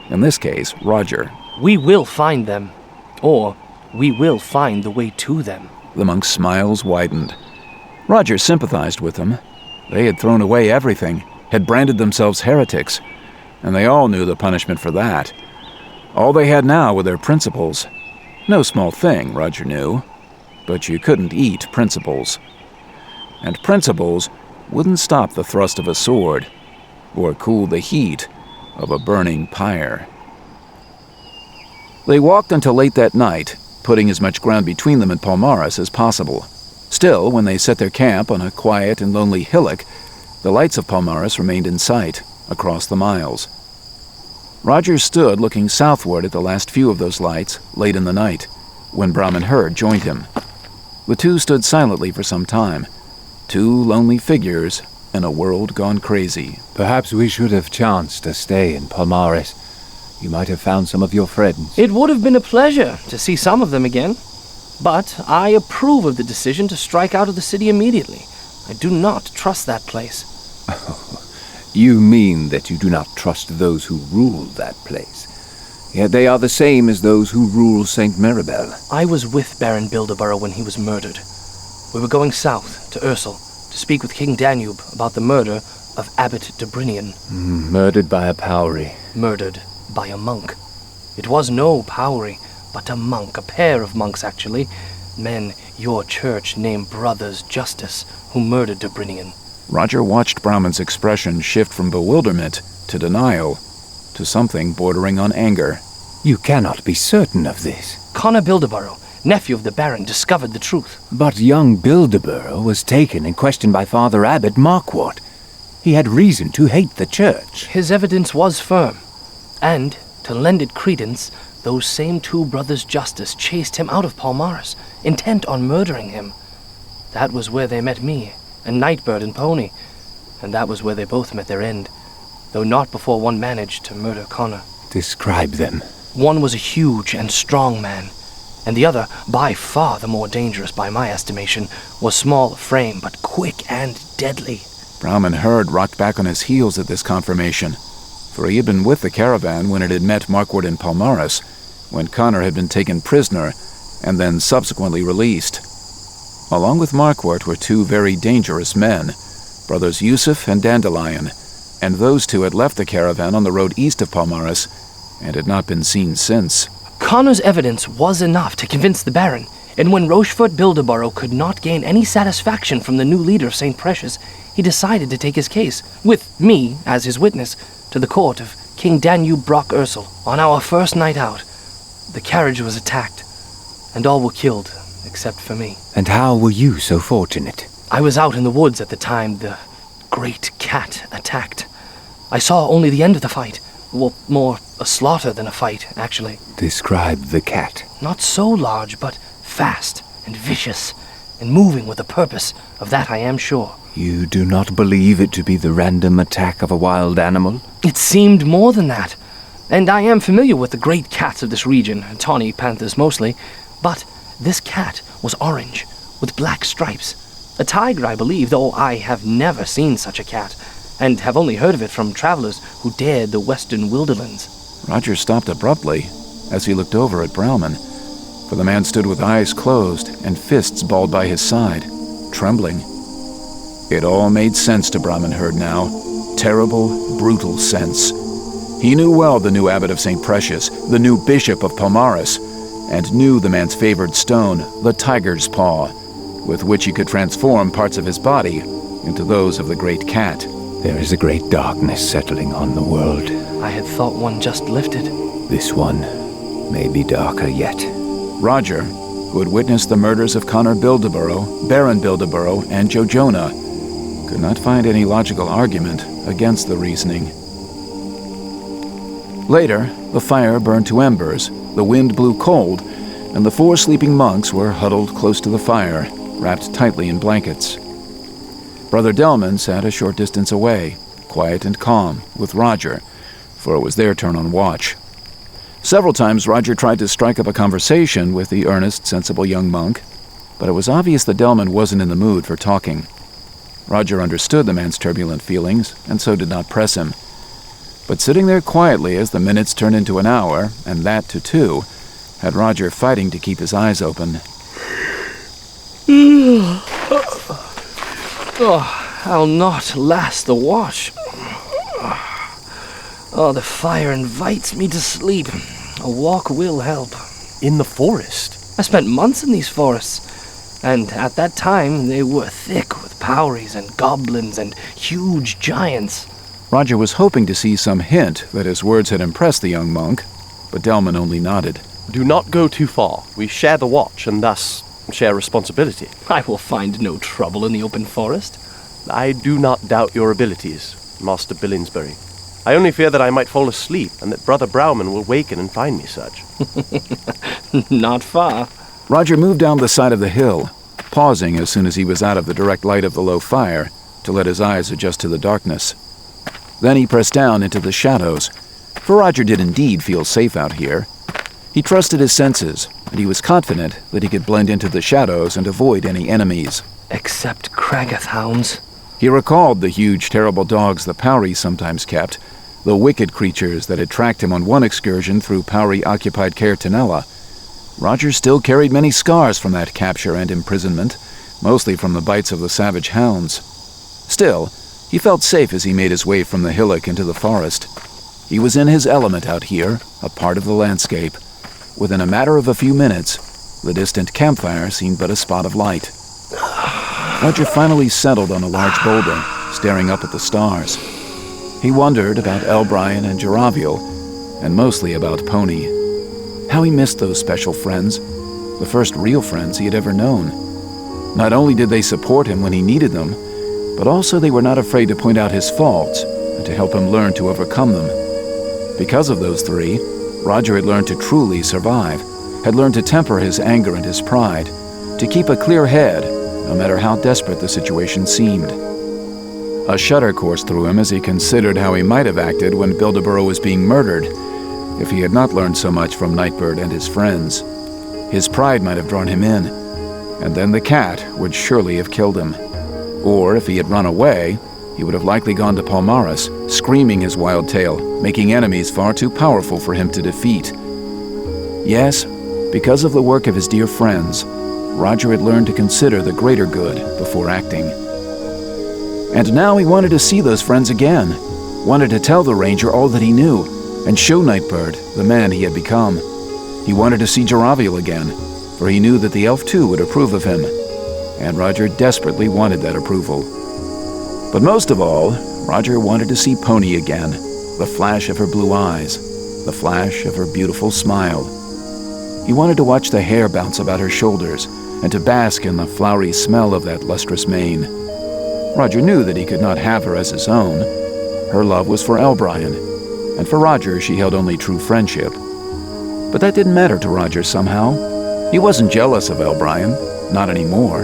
In this case, Roger. We will find them, or we will find the way to them. The monk's smiles widened. Roger sympathized with them. They had thrown away everything, had branded themselves heretics, and they all knew the punishment for that. All they had now were their principles. No small thing, Roger knew, but you couldn't eat principles. And principles wouldn't stop the thrust of a sword, or cool the heat of a burning pyre. They walked until late that night, putting as much ground between them and Palmaris as possible. Still, when they set their camp on a quiet and lonely hillock, the lights of Palmaris remained in sight, across the miles. Roger stood looking southward at the last few of those lights, late in the night, when Brahmin Herd joined him. The two stood silently for some time, 2 lonely figures in a world gone crazy. Perhaps we should have chanced to stay in Palmaris. You might have found some of your friends. It would have been a pleasure to see some of them again, but I approve of the decision to strike out of the city immediately. I do not trust that place. You mean that you do not trust those who rule that place. Yet they are the same as those who rule St. Mirabel. I was with Baron Bildeborough when he was murdered. We were going south to Ursel to speak with King Danube about the murder of Abbot de Brinian. Murdered by a Powery. Murdered by a monk. It was no Powery, but a monk, a pair of monks actually. Men your church named Brothers Justice, who murdered de Brinian. Roger watched Brahmin's expression shift from bewilderment to denial to something bordering on anger. You cannot be certain of this. Connor Bildeborough, nephew of the Baron, discovered the truth. But young Bildeborough was taken and questioned by Father Abbot Marquardt. He had reason to hate the church. His evidence was firm, and, to lend it credence, those same 2 Brothers Justice chased him out of Palmaris, intent on murdering him. That was where they met me, and Nightbird and Pony, and that was where they both met their end, though not before one managed to murder Connor. Describe them. One was a huge and strong man, and the other, by far the more dangerous by my estimation, was small of frame, but quick and deadly. Brahmin Herd rocked back on his heels at this confirmation, for he had been with the caravan when it had met Marquardt in Palmaris, when Connor had been taken prisoner and then subsequently released. Along with Marquardt were 2 very dangerous men, brothers Yusuf and Dandelion, and those 2 had left the caravan on the road east of Palmaris and had not been seen since. Connor's evidence was enough to convince the Baron, and when Rochefort Bildeborough could not gain any satisfaction from the new leader of St. Precious, he decided to take his case, with me as his witness, to the court of King Danube Brock Ursel. On our first night out, the carriage was attacked, and all were killed, except for me. And how were you so fortunate? I was out in the woods at the time the great cat attacked. I saw only the end of the fight. Well, more a slaughter than a fight, actually. Describe the cat. Not so large, but fast and vicious, and moving with a purpose. Of that I am sure. You do not believe it to be the random attack of a wild animal? It seemed more than that. And I am familiar with the great cats of this region, tawny panthers mostly, but this cat was orange, with black stripes. A tiger, I believe, though I have never seen such a cat, and have only heard of it from travelers who dared the western wilderlands. Roger stopped abruptly. as he looked over at Brauman, for the man stood with eyes closed and fists balled by his side, trembling. It all made sense to Brahmanherd now. Terrible, brutal sense. He knew well the new abbot of St. Precious, the new bishop of Palmaris, and knew the man's favored stone, the tiger's paw, with which he could transform parts of his body into those of the great cat. There is a great darkness settling on the world. I had thought one just lifted. This one may be darker yet. Roger, who had witnessed the murders of Connor Bildeborough, Baron Bildeborough, and Joe Jonah, could not find any logical argument against the reasoning. Later, the fire burned to embers, the wind blew cold, and the 4 sleeping monks were huddled close to the fire, wrapped tightly in blankets. Brother Delman sat a short distance away, quiet and calm, with Roger, for it was their turn on watch. Several times Roger tried to strike up a conversation with the earnest, sensible young monk, but it was obvious that Delman wasn't in the mood for talking. Roger understood the man's turbulent feelings, and so did not press him. But sitting there quietly as the minutes turned into an hour, and that to 2, had Roger fighting to keep his eyes open. Oh, I'll not last the watch. Oh, the fire invites me to sleep. A walk will help. In the forest? I spent months in these forests, and at that time they were thick with powries and goblins and huge giants. Roger was hoping to see some hint that his words had impressed the young monk, but Delman only nodded. Do not go too far. We share the watch, and thus share responsibility. I will find no trouble in the open forest. I do not doubt your abilities, Master Billingsbury. I only fear that I might fall asleep, and that Brother Brauman will waken and find me such. Not far. Roger moved down the side of the hill, pausing as soon as he was out of the direct light of the low fire, to let his eyes adjust to the darkness. Then he pressed down into the shadows, for Roger did indeed feel safe out here. He trusted his senses, and he was confident that he could blend into the shadows and avoid any enemies. Except Craggoth hounds. He recalled the huge, terrible dogs the Powrie sometimes kept, the wicked creatures that had tracked him on one excursion through Powrie-occupied Caer Tenella. Roger still carried many scars from that capture and imprisonment, mostly from the bites of the savage hounds. Still, he felt safe as he made his way from the hillock into the forest. He was in his element out here, a part of the landscape. Within a matter of a few minutes, the distant campfire seemed but a spot of light. Roger finally settled on a large boulder, staring up at the stars. He wondered about Elbrian and Jaraviel, and mostly about Pony. How he missed those special friends, the first real friends he had ever known. Not only did they support him when he needed them, but also they were not afraid to point out his faults and to help him learn to overcome them. Because of those 3, Roger had learned to truly survive, had learned to temper his anger and his pride, to keep a clear head, no matter how desperate the situation seemed. A shudder coursed through him as he considered how he might have acted when Bildeborough was being murdered, if he had not learned so much from Nightbird and his friends. His pride might have drawn him in, and then the cat would surely have killed him. Or if he had run away, he would have likely gone to Palmaris, screaming his wild tale, making enemies far too powerful for him to defeat. Yes, because of the work of his dear friends, Roger had learned to consider the greater good before acting. And now he wanted to see those friends again, wanted to tell the ranger all that he knew, and show Nightbird the man he had become. He wanted to see Jaraviel again, for he knew that the elf too would approve of him, and Roger desperately wanted that approval. But most of all, Roger wanted to see Pony again, the flash of her blue eyes, the flash of her beautiful smile. He wanted to watch the hair bounce about her shoulders, and to bask in the flowery smell of that lustrous mane. Roger knew that he could not have her as his own. Her love was for Elbrian, and for Roger she held only true friendship. But that didn't matter to Roger somehow. He wasn't jealous of Elbrian, not anymore,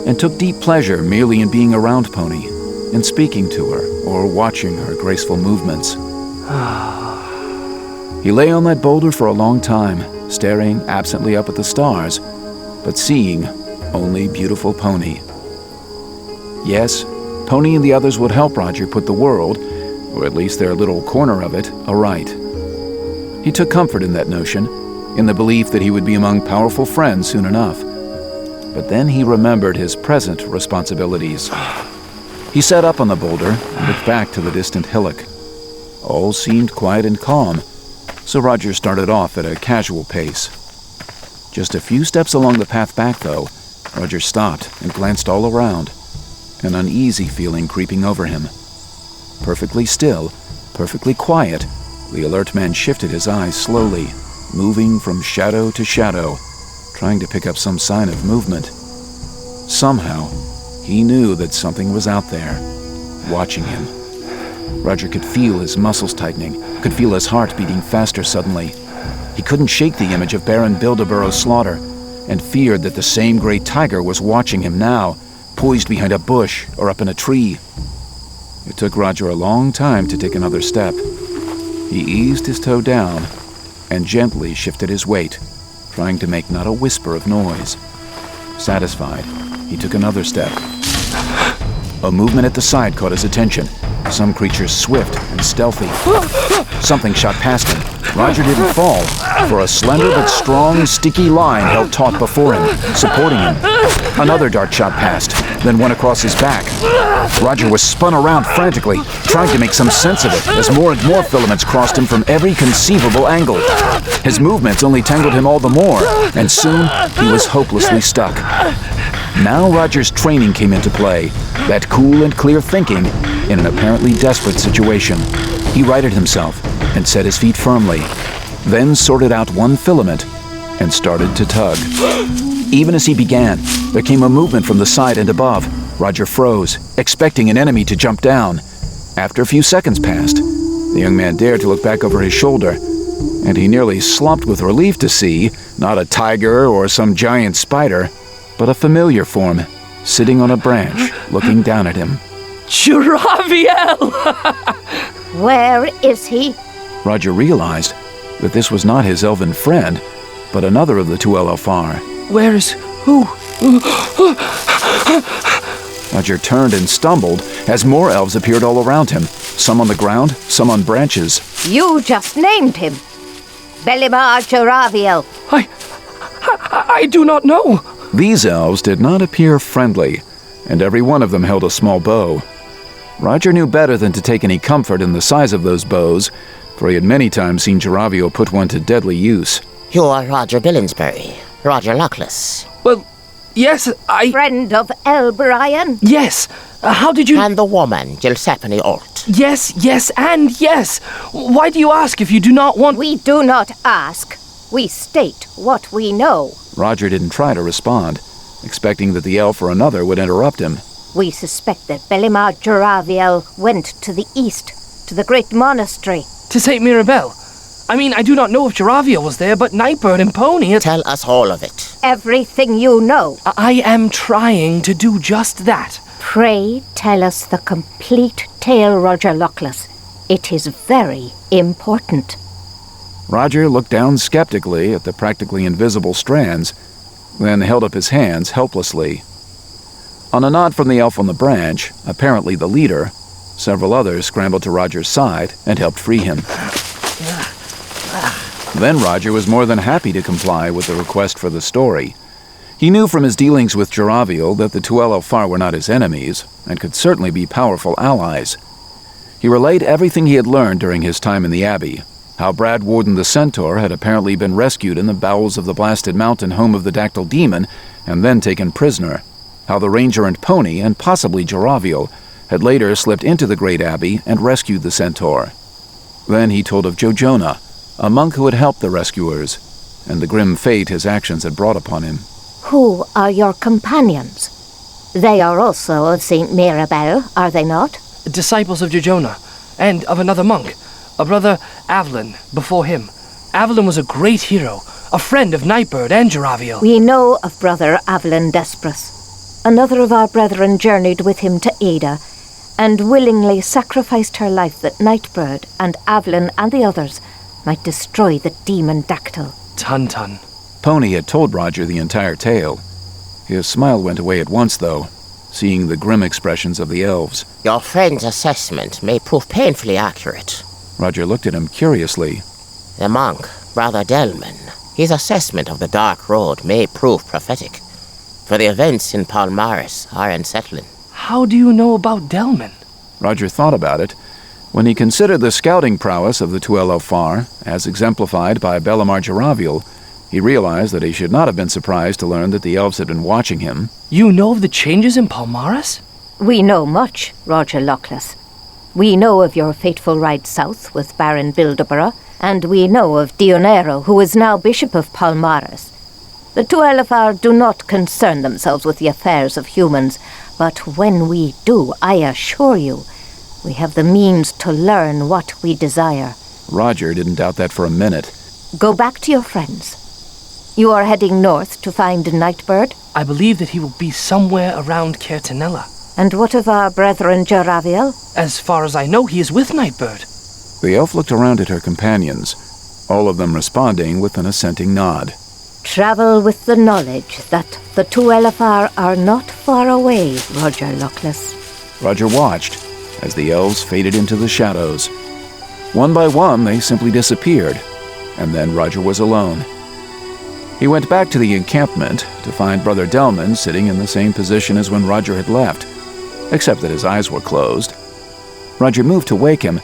and took deep pleasure merely in being around Pony, in speaking to her or watching her graceful movements. He lay on that boulder for a long time, staring absently up at the stars, but seeing only beautiful Pony. Yes, Pony and the others would help Roger put the world, or at least their little corner of it, aright. He took comfort in that notion, in the belief that he would be among powerful friends soon enough. But then he remembered his present responsibilities. He sat up on the boulder and looked back to the distant hillock. All seemed quiet and calm, so Roger started off at a casual pace. Just a few steps along the path back, though, Roger stopped and glanced all around, an uneasy feeling creeping over him. Perfectly still, perfectly quiet, the alert man shifted his eyes slowly, moving from shadow to shadow, trying to pick up some sign of movement. Somehow, he knew that something was out there, watching him. Roger could feel his muscles tightening, could feel his heart beating faster suddenly. He couldn't shake the image of Baron Bilderborough's slaughter, and feared that the same great tiger was watching him now, poised behind a bush or up in a tree. It took Roger a long time to take another step. He eased his toe down and gently shifted his weight, trying to make not a whisper of noise. Satisfied, he took another step. A movement at the side caught his attention, some creature swift and stealthy. Something shot past him. Roger didn't fall, for a slender but strong, sticky line held taut before him, supporting him. Another dart shot past, then went across his back. Roger was spun around frantically, trying to make some sense of it, as more and more filaments crossed him from every conceivable angle. His movements only tangled him all the more, and soon he was hopelessly stuck. Now Roger's training came into play, that cool and clear thinking in an apparently desperate situation. He righted himself and set his feet firmly, then sorted out one filament and started to tug. Even as he began, there came a movement from the side and above. Roger froze, expecting an enemy to jump down. After a few seconds passed, the young man dared to look back over his shoulder, and he nearly slumped with relief to see not a tiger or some giant spider, but a familiar form, sitting on a branch, looking down at him. Jaraviel! Where is he? Roger realized that this was not his elven friend, but another of the two Elfar. Where is... who? Roger turned and stumbled as more elves appeared all around him, some on the ground, some on branches. You just named him. Belimar Jaraviel. I do not know. These elves did not appear friendly, and every one of them held a small bow. Roger knew better than to take any comfort in the size of those bows, for he had many times seen Jaraviel put one to deadly use. You are Roger Billinsbury, Roger Luckless. Well, yes, Friend of Elbrian? Yes. How did you... And the woman, Gilsephine Alt. Yes, and yes. Why do you ask if you do not want... We do not ask. We state what we know. Roger didn't try to respond, expecting that the elf or another would interrupt him. We suspect that Belimar Jaraviel went to the east, to the great monastery. To St. Mirabel? I mean, I do not know if Jaraviel was there, but Nightbird and Pony... Tell us all of it. Everything you know. I am trying to do just that. Pray tell us the complete tale, Roger Luckless. It is very important. Roger looked down skeptically at the practically invisible strands, then held up his hands helplessly. On a nod from the elf on the branch, apparently the leader, several others scrambled to Roger's side and helped free him. Then Roger was more than happy to comply with the request for the story. He knew from his dealings with Jaraviel that the Tuel Elfar were not his enemies, and could certainly be powerful allies. He relayed everything he had learned during his time in the Abbey, how Brad Warden the Centaur had apparently been rescued in the bowels of the blasted mountain home of the Dactyl Demon, and then taken prisoner, how the Ranger and Pony, and possibly Jaraviel, had later slipped into the Great Abbey and rescued the Centaur. Then he told of Jojona, a monk who had helped the rescuers, and the grim fate his actions had brought upon him. Who are your companions? They are also of St. Mirabel, are they not? Disciples of Jojona, and of another monk, a brother Avlin, before him. Avlin was a great hero, a friend of Nightbird and Jaraviel. We know of brother Avlin Desprus. Another of our brethren journeyed with him to Ada, and willingly sacrificed her life that Nightbird and Avlin and the others might destroy the demon Dactyl. Tun. Pony had told Roger the entire tale. His smile went away at once, though, seeing the grim expressions of the elves. Your friend's assessment may prove painfully accurate. Roger looked at him curiously. The monk, Brother Delman. His assessment of the Dark Road may prove prophetic, for the events in Palmaris are unsettling. How do you know about Delman? Roger thought about it. When he considered the scouting prowess of the Tuel Far, as exemplified by Belamar Jaraviel, he realized that he should not have been surprised to learn that the elves had been watching him. You know of the changes in Palmaris? We know much, Roger Lockless. We know of your fateful ride south with Baron Bildeborough, and we know of Dionero, who is now Bishop of Palmaris. The Tuelafar do not concern themselves with the affairs of humans, but when we do, I assure you, we have the means to learn what we desire. Roger didn't doubt that for a minute. Go back to your friends. You are heading north to find Nightbird? I believe that he will be somewhere around Kertinella. And what of our brethren Jaraviel? As far as I know, he is with Nightbird. The elf looked around at her companions, all of them responding with an assenting nod. Travel with the knowledge that the Tuelafar are not far away, Roger Lockless. Roger watched as the elves faded into the shadows. One by one, they simply disappeared, and then Roger was alone. He went back to the encampment to find Brother Delman sitting in the same position as when Roger had left, except that his eyes were closed. Roger moved to wake him,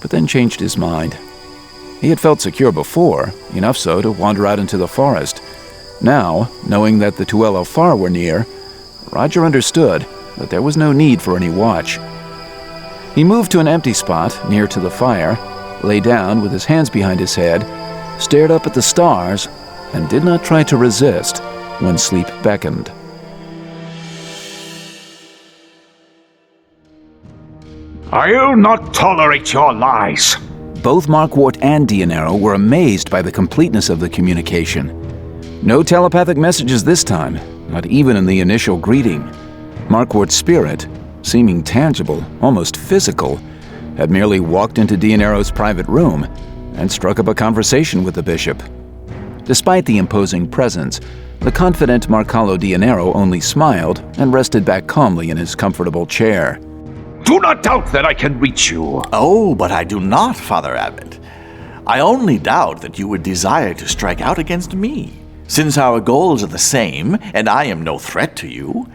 but then changed his mind. He had felt secure before, enough so to wander out into the forest. Now, knowing that the Tuel Far were near, Roger understood that there was no need for any watch. He moved to an empty spot near to the fire, lay down with his hands behind his head, stared up at the stars, and did not try to resist when sleep beckoned. I'll not tolerate your lies. Both Markwart and Dionero were amazed by the completeness of the communication. No telepathic messages this time, not even in the initial greeting. Markwart's spirit, seeming tangible, almost physical, had merely walked into Dionero's private room and struck up a conversation with the bishop. Despite the imposing presence, the confident Marcalo Dionero only smiled and rested back calmly in his comfortable chair. Do not doubt that I can reach you. Oh, but I do not, Father Abbot. I only doubt that you would desire to strike out against me, since our goals are the same and I am no threat to you.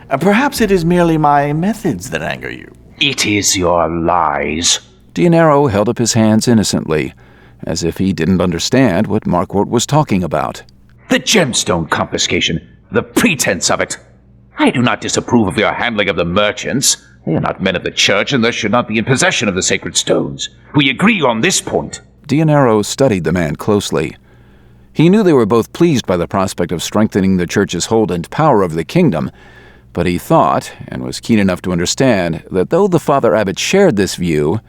Perhaps it is merely my methods that anger you. It is your lies. Dionero held up his hands innocently, as if he didn't understand what Markwart was talking about. The gemstone confiscation, the pretense of it. I do not disapprove of your handling of the merchants. They are not men of the church and thus should not be in possession of the sacred stones. We agree on this point. Dionero studied the man closely. He knew they were both pleased by the prospect of strengthening the church's hold and power over the kingdom, but he thought, and was keen enough to understand, that though the Father Abbot shared this view,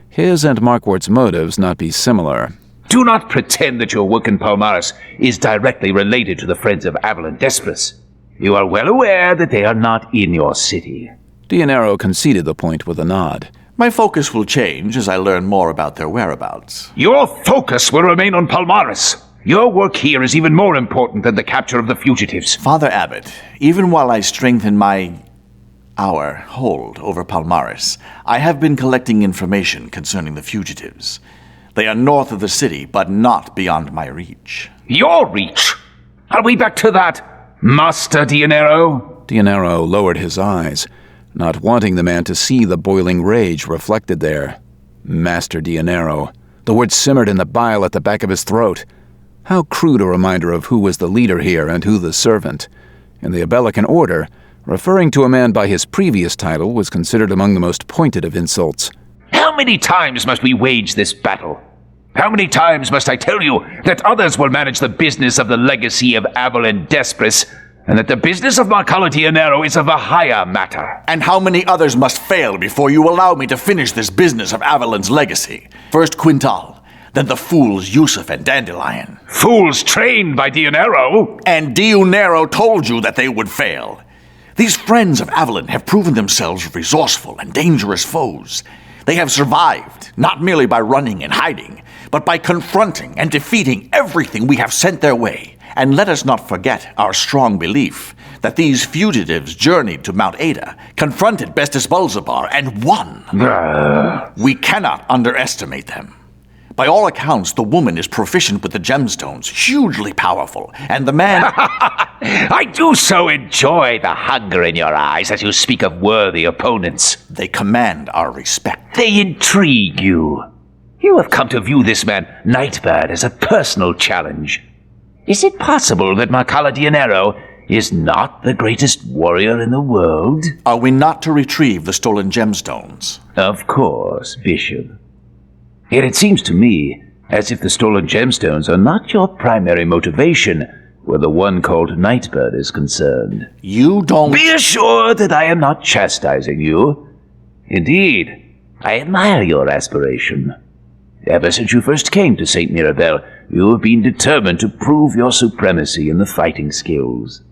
his and Markwart's motives not be similar. Do not pretend that your work in Palmaris is directly related to the Friends of Avalon Despris. You are well aware that they are not in your city. Dionero conceded the point with a nod. My focus will change as I learn more about their whereabouts. Your focus will remain on Palmaris. Your work here is even more important than the capture of the fugitives. Father Abbot, even while I strengthen our hold over Palmaris, I have been collecting information concerning the fugitives. They are north of the city, but not beyond my reach. Your reach? Are we back to that, Master Dionero? Dionero lowered his eyes, not wanting the man to see the boiling rage reflected there. Master Dionero. The word simmered in the bile at the back of his throat. How crude a reminder of who was the leader here and who the servant. In the Abelican order, referring to a man by his previous title was considered among the most pointed of insults. How many times must we wage this battle? How many times must I tell you that others will manage the business of the legacy of Avalon Despris, and that the business of Marcalo Dionero is of a higher matter? And how many others must fail before you allow me to finish this business of Avalon's legacy? First Quintal, then the fools Yusuf and Dandelion. Fools trained by Dionero? And Dionero told you that they would fail. These friends of Avalon have proven themselves resourceful and dangerous foes. They have survived, not merely by running and hiding, but by confronting and defeating everything we have sent their way. And let us not forget our strong belief that these fugitives journeyed to Mount Ada, confronted Bestis Bulzabar, and won. We cannot underestimate them. By all accounts, the woman is proficient with the gemstones, hugely powerful, and the man... I do so enjoy the hunger in your eyes as you speak of worthy opponents. They command our respect. They intrigue you. You have come to view this man, Nightbird, as a personal challenge. Is it possible that Marcala Dionero is not the greatest warrior in the world? Are we not to retrieve the stolen gemstones? Of course, Bishop. Yet it seems to me as if the stolen gemstones are not your primary motivation where the one called Nightbird is concerned. You don't... Be assured that I am not chastising you. Indeed, I admire your aspiration. Ever since you first came to St. Mirabel, you have been determined to prove your supremacy in the fighting skills.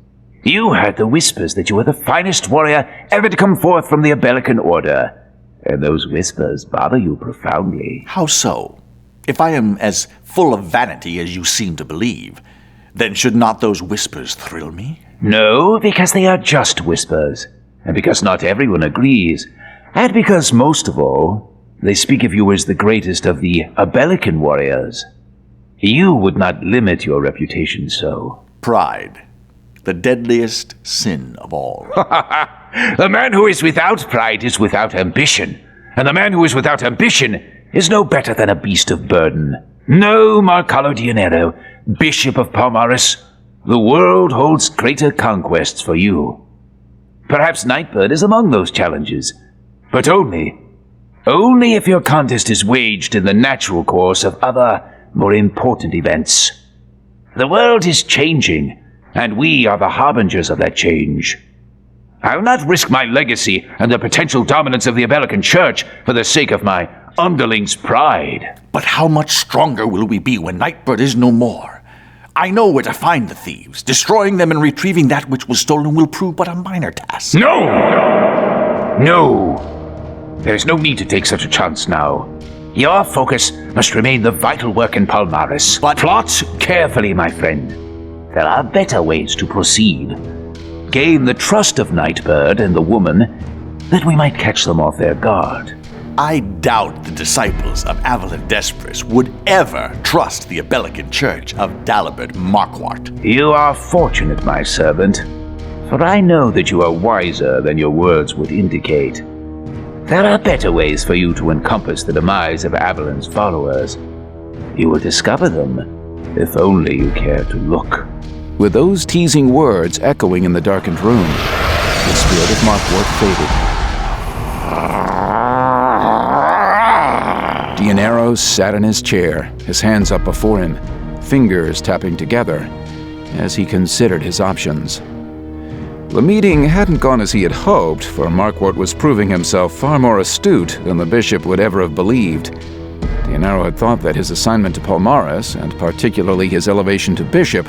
You heard the whispers that you were the finest warrior ever to come forth from the Abelican Order. And those whispers bother you profoundly. How so? If I am as full of vanity as you seem to believe, then should not those whispers thrill me? No, because they are just whispers, and because not everyone agrees, and because, most of all, they speak of you as the greatest of the Abelican warriors. You would not limit your reputation so. Pride. The deadliest sin of all. The man who is without pride is without ambition, and the man who is without ambition is no better than a beast of burden. No, Marcalo Dionero, Bishop of Palmares, the world holds greater conquests for you. Perhaps Nightbird is among those challenges, but only if your contest is waged in the natural course of other, more important events. The world is changing, and we are the harbingers of that change. I will not risk my legacy and the potential dominance of the Abelican Church for the sake of my underling's pride. But how much stronger will we be when Nightbird is no more? I know where to find the thieves. Destroying them and retrieving that which was stolen will prove but a minor task. No! There's no need to take such a chance now. Your focus must remain the vital work in Palmares. But plot carefully, my friend. There are better ways to proceed. Gain the trust of Nightbird and the woman, that we might catch them off their guard. I doubt the disciples of Avalon Despris would ever trust the Abelican Church of Dalibert Marquardt. You are fortunate, my servant, for I know that you are wiser than your words would indicate. There are better ways for you to encompass the demise of Avalon's followers. You will discover them, if only you care to look. With those teasing words echoing in the darkened room, the spirit of Marquardt faded. Dionero sat in his chair, his hands up before him, fingers tapping together, as he considered his options. The meeting hadn't gone as he had hoped, for Marquardt was proving himself far more astute than the bishop would ever have believed. Dionero had thought that his assignment to Palmares, and particularly his elevation to bishop,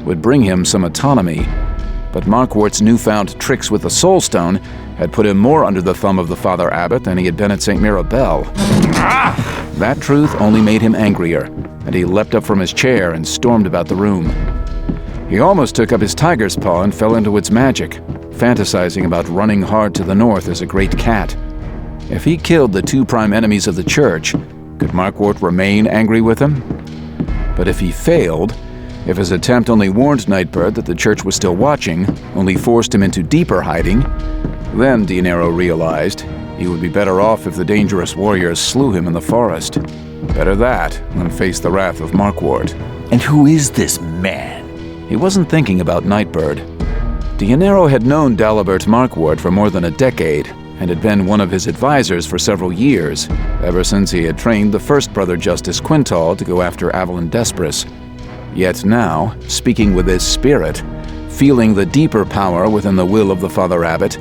would bring him some autonomy. But Marquardt's newfound tricks with the Soul Stone had put him more under the thumb of the Father Abbot than he had been at St. Mirabel. That truth only made him angrier, and he leapt up from his chair and stormed about the room. He almost took up his tiger's paw and fell into its magic, fantasizing about running hard to the north as a great cat. If he killed the two prime enemies of the church, could Marquardt remain angry with him? But if he failed, if his attempt only warned Nightbird that the church was still watching, only forced him into deeper hiding, then Dionero realized he would be better off if the dangerous warriors slew him in the forest. Better that than face the wrath of Marquardt. And who is this man? He wasn't thinking about Nightbird. Dionero had known Dalibert Marquardt for more than a decade, and had been one of his advisors for several years, ever since he had trained the first brother Justice Quintal to go after Avalon Despris. Yet now, speaking with his spirit, feeling the deeper power within the will of the Father Abbot,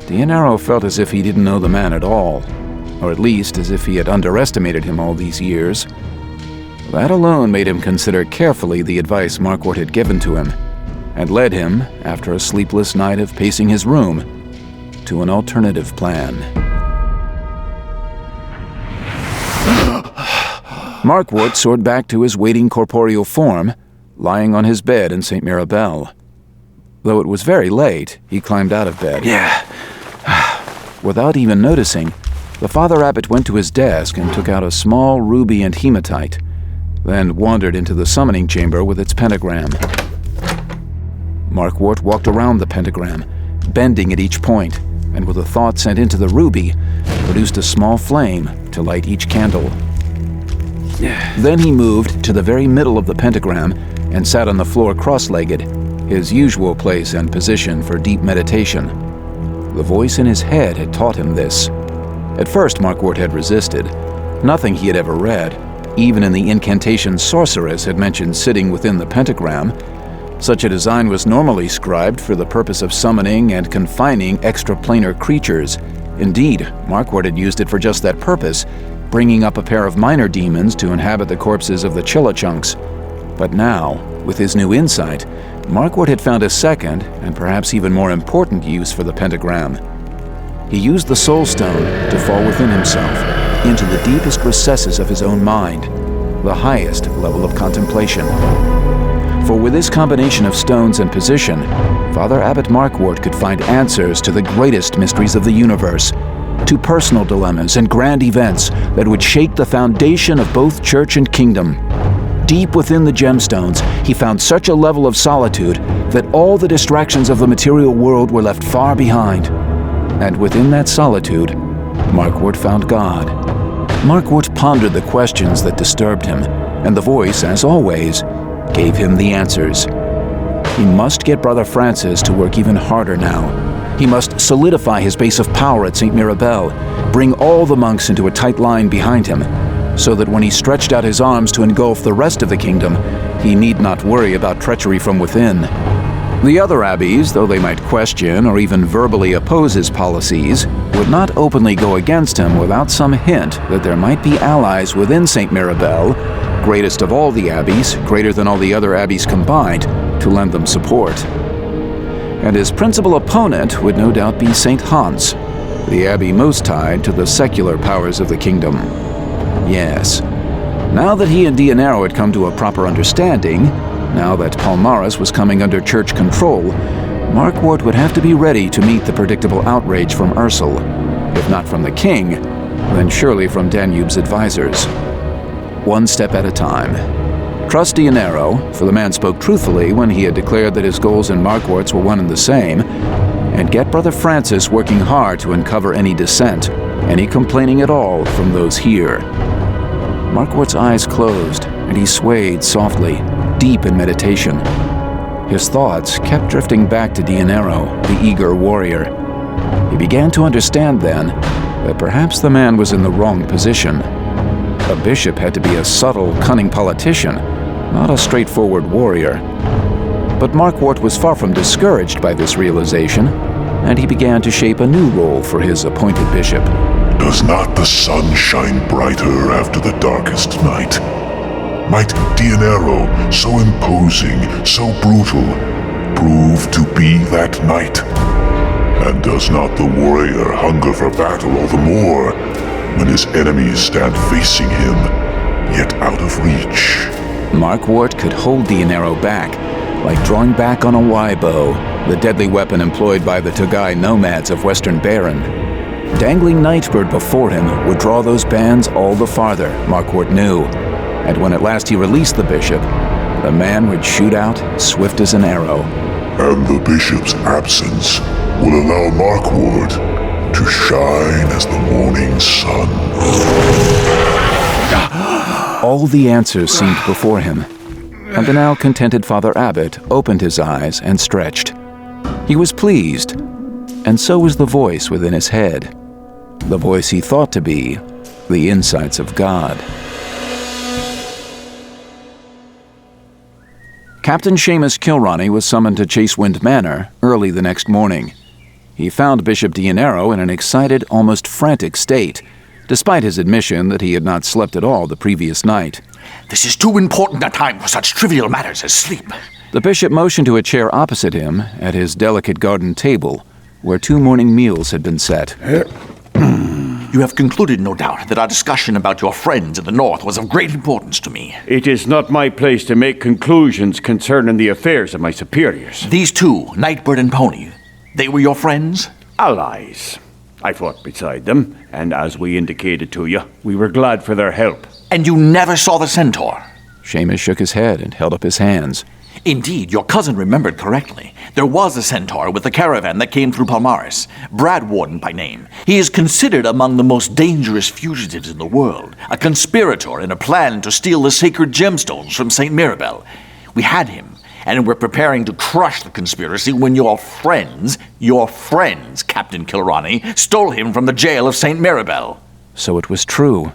Dionero felt as if he didn't know the man at all, or at least as if he had underestimated him all these years. That alone made him consider carefully the advice Marquardt had given to him, and led him, after a sleepless night of pacing his room, to an alternative plan. Marquardt soared back to his waiting corporeal form, lying on his bed in St. Mirabel. Though it was very late, he climbed out of bed. Yeah. Without even noticing, The Father Abbot went to his desk and took out a small ruby and hematite, then wandered into the summoning chamber with its pentagram. Markwort walked around the pentagram, bending at each point, and with a thought sent into the ruby, produced a small flame to light each candle. Then he moved to the very middle of the pentagram and sat on the floor cross-legged, his usual place and position for deep meditation. The voice in his head had taught him this. At first, Markwort had resisted. Nothing he had ever read, even in the incantation Sorceress, had mentioned sitting within the pentagram. Such a design was normally scribed for the purpose of summoning and confining extraplanar creatures. Indeed, Markwort had used it for just that purpose, bringing up a pair of minor demons to inhabit the corpses of the Chillachunks. But now, with his new insight, Markwort had found a second, and perhaps even more important use for the pentagram. He used the Soul Stone to fall within himself, into the deepest recesses of his own mind, the highest level of contemplation. For with this combination of stones and position, Father Abbot Markwort could find answers to the greatest mysteries of the universe, to personal dilemmas and grand events that would shake the foundation of both church and kingdom. Deep within the gemstones, he found such a level of solitude that all the distractions of the material world were left far behind. And within that solitude, Markwort found God. Markwort pondered the questions that disturbed him, and the voice, as always, gave him the answers. He must get Brother Francis to work even harder now. He must solidify his base of power at St. Mirabel, bring all the monks into a tight line behind him, so that when he stretched out his arms to engulf the rest of the kingdom, he need not worry about treachery from within. The other abbeys, though they might question or even verbally oppose his policies, would not openly go against him without some hint that there might be allies within St. Mirabel, greatest of all the abbeys, greater than all the other abbeys combined, to lend them support. And his principal opponent would no doubt be St. Hans, the abbey most tied to the secular powers of the kingdom. Yes, now that he and Dionero had come to a proper understanding, now that Palmaris was coming under church control, Markwort would have to be ready to meet the predictable outrage from Ursel. If not from the king, then surely from Danube's advisors. One step at a time. Trust Dionero, for the man spoke truthfully when he had declared that his goals and Markwort's were one and the same, and get Brother Francis working hard to uncover any dissent, any complaining at all from those here. Markwort's eyes closed, and he swayed softly, deep in meditation. His thoughts kept drifting back to Dionero, the eager warrior. He began to understand then that perhaps the man was in the wrong position. A bishop had to be a subtle, cunning politician, not a straightforward warrior. But Markwort was far from discouraged by this realization, and he began to shape a new role for his appointed bishop. Does not the sun shine brighter after the darkest night? Might Dionero, so imposing, so brutal, prove to be that night? And does not the warrior hunger for battle all the more when his enemies stand facing him, yet out of reach? Markwort could hold Dionero back, like drawing back on a Y-bow, the deadly weapon employed by the Togai nomads of Western Baron. Dangling Nightbird before him would draw those bands all the farther, Markwort knew. And when at last he released the bishop, the man would shoot out swift as an arrow. And the bishop's absence will allow Markwort to shine as the morning sun. All the answers seemed before him, and the now contented Father Abbot opened his eyes and stretched. He was pleased, and so was the voice within his head, the voice he thought to be the insights of God. Captain Seamus Kilroney was summoned to Chasewind Manor early the next morning. He found Bishop Dionero in an excited, almost frantic state, despite his admission that he had not slept at all the previous night. This is too important a time for such trivial matters as sleep. The bishop motioned to a chair opposite him at his delicate garden table, where 2 morning meals had been set. You have concluded, no doubt, that our discussion about your friends in the north was of great importance to me. It is not my place to make conclusions concerning the affairs of my superiors. These two, Nightbird and Pony, they were your friends? Allies. I fought beside them, and as we indicated to you, we were glad for their help. And you never saw the centaur? Seamus shook his head and held up his hands. Indeed, your cousin remembered correctly. There was a centaur with the caravan that came through Palmaris, Brad Warden by name. He is considered among the most dangerous fugitives in the world, a conspirator in a plan to steal the sacred gemstones from St. Mirabel. We had him, and were preparing to crush the conspiracy when your friends, Captain Kilroney, stole him from the jail of St. Mirabel. So it was true.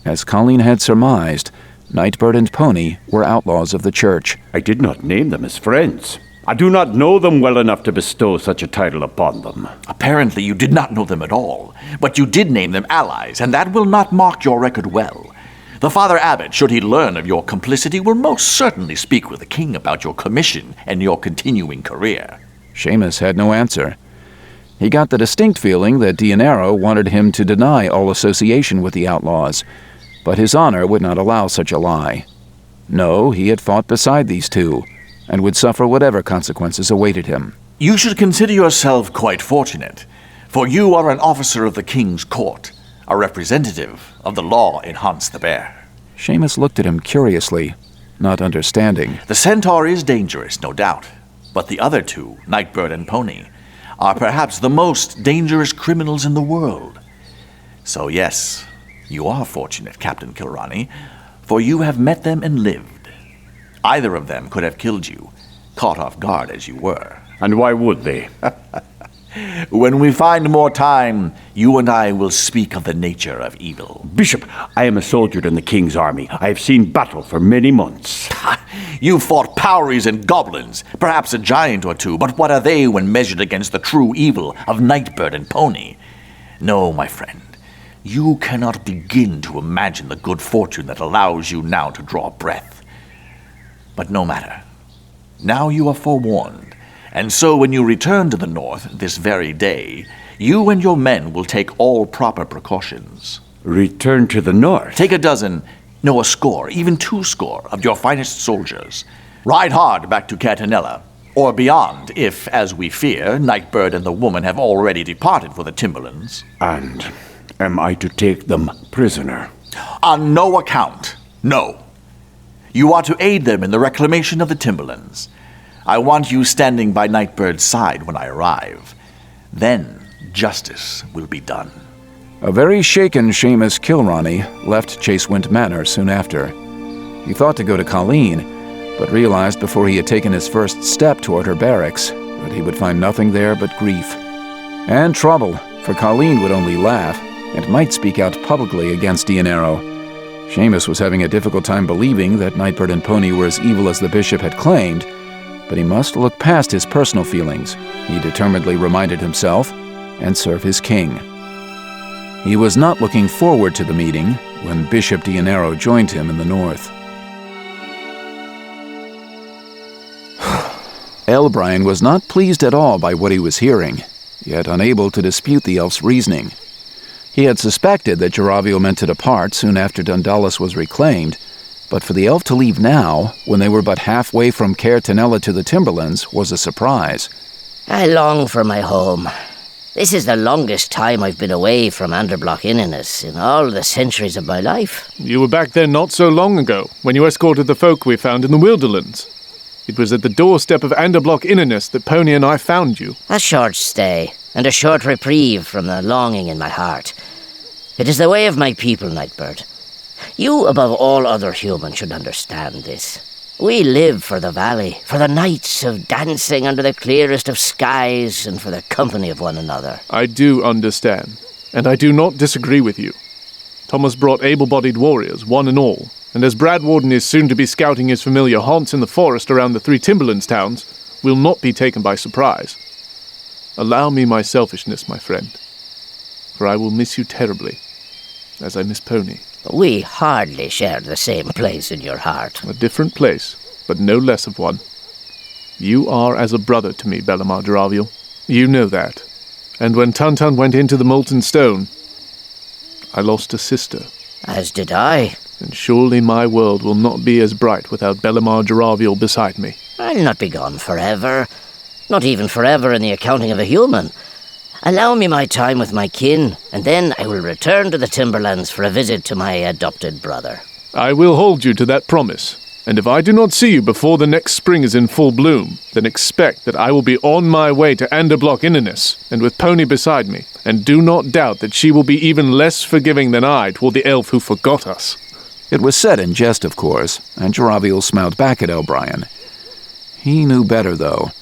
As Colleen had surmised, Nightbird and Pony were outlaws of the church. I did not name them as friends. I do not know them well enough to bestow such a title upon them. Apparently you did not know them at all, but you did name them allies, and that will not mark your record well. The Father Abbot, should he learn of your complicity, will most certainly speak with the king about your commission and your continuing career. Seamus had no answer. He got the distinct feeling that Dionero wanted him to deny all association with the outlaws, but his honor would not allow such a lie. No, he had fought beside these two, and would suffer whatever consequences awaited him. You should consider yourself quite fortunate, for you are an officer of the king's court, a representative of the law in Hans the Bear. Seamus looked at him curiously, not understanding. The centaur is dangerous, no doubt, but the other two, Nightbird and Pony, are perhaps the most dangerous criminals in the world. So yes, you are fortunate, Captain Kilroney, for you have met them and lived. Either of them could have killed you, caught off guard as you were. And why would they? When we find more time, you and I will speak of the nature of evil. Bishop, I am a soldier in the king's army. I have seen battle for many months. You fought powries and goblins, perhaps a giant or two, but what are they when measured against the true evil of Nightbird and Pony? No, my friend. You cannot begin to imagine the good fortune that allows you now to draw breath. But no matter. Now you are forewarned, and so when you return to the north this very day, you and your men will take all proper precautions. Return to the north? Take a score, even 2 score of your finest soldiers. Ride hard back to Catanella, or beyond, if, as we fear, Nightbird and the woman have already departed for the Timberlands. And am I to take them prisoner? On no account, no. You are to aid them in the reclamation of the Timberlands. I want you standing by Nightbird's side when I arrive. Then justice will be done. A very shaken Seamus Kilroney left Chasewint Manor soon after. He thought to go to Colleen, but realized before he had taken his first step toward her barracks that he would find nothing there but grief. And trouble, for Colleen would only laugh and might speak out publicly against Dionero. Seamus was having a difficult time believing that Nightbird and Pony were as evil as the bishop had claimed, but he must look past his personal feelings, he determinedly reminded himself, and serve his king. He was not looking forward to the meeting when Bishop Dionero joined him in the north. Elbrine was not pleased at all by what he was hearing, yet unable to dispute the elf's reasoning. He had suspected that Jaravio meant to depart soon after Dundalis was reclaimed, but for the elf to leave now, when they were but halfway from Caer Tenella to the Timberlands, was a surprise. I long for my home. This is the longest time I've been away from Anderblock Inniness in all the centuries of my life. You were back there not so long ago, when you escorted the folk we found in the Wilderlands. It was at the doorstep of Anderblock Inniness that Pony and I found you. A short stay, and a short reprieve from the longing in my heart. It is the way of my people, Nightbird. You, above all other humans, should understand this. We live for the valley, for the nights of dancing under the clearest of skies, and for the company of one another. I do understand, and I do not disagree with you. Thomas brought able-bodied warriors, one and all, and as Brad Warden is soon to be scouting his familiar haunts in the forest around the 3 Timberlands towns, will not be taken by surprise. Allow me my selfishness, my friend, for I will miss you terribly, as I miss Pony. We hardly share the same place in your heart. A different place, but no less of one. You are as a brother to me, Bellamar Jaravio. You know that. And when Tuntun went into the Molten Stone, I lost a sister. As did I. And surely my world will not be as bright without Bellamar Jaravio beside me. I'll not be gone forever. Not even forever in the accounting of a human. Allow me my time with my kin, and then I will return to the Timberlands for a visit to my adopted brother. I will hold you to that promise. And if I do not see you before the next spring is in full bloom, then expect that I will be on my way to Anderblock Innerness, and with Pony beside me, and do not doubt that she will be even less forgiving than I toward the elf who forgot us. It was said in jest, of course, and Jaraviel smiled back at Elbrian. He knew better, though.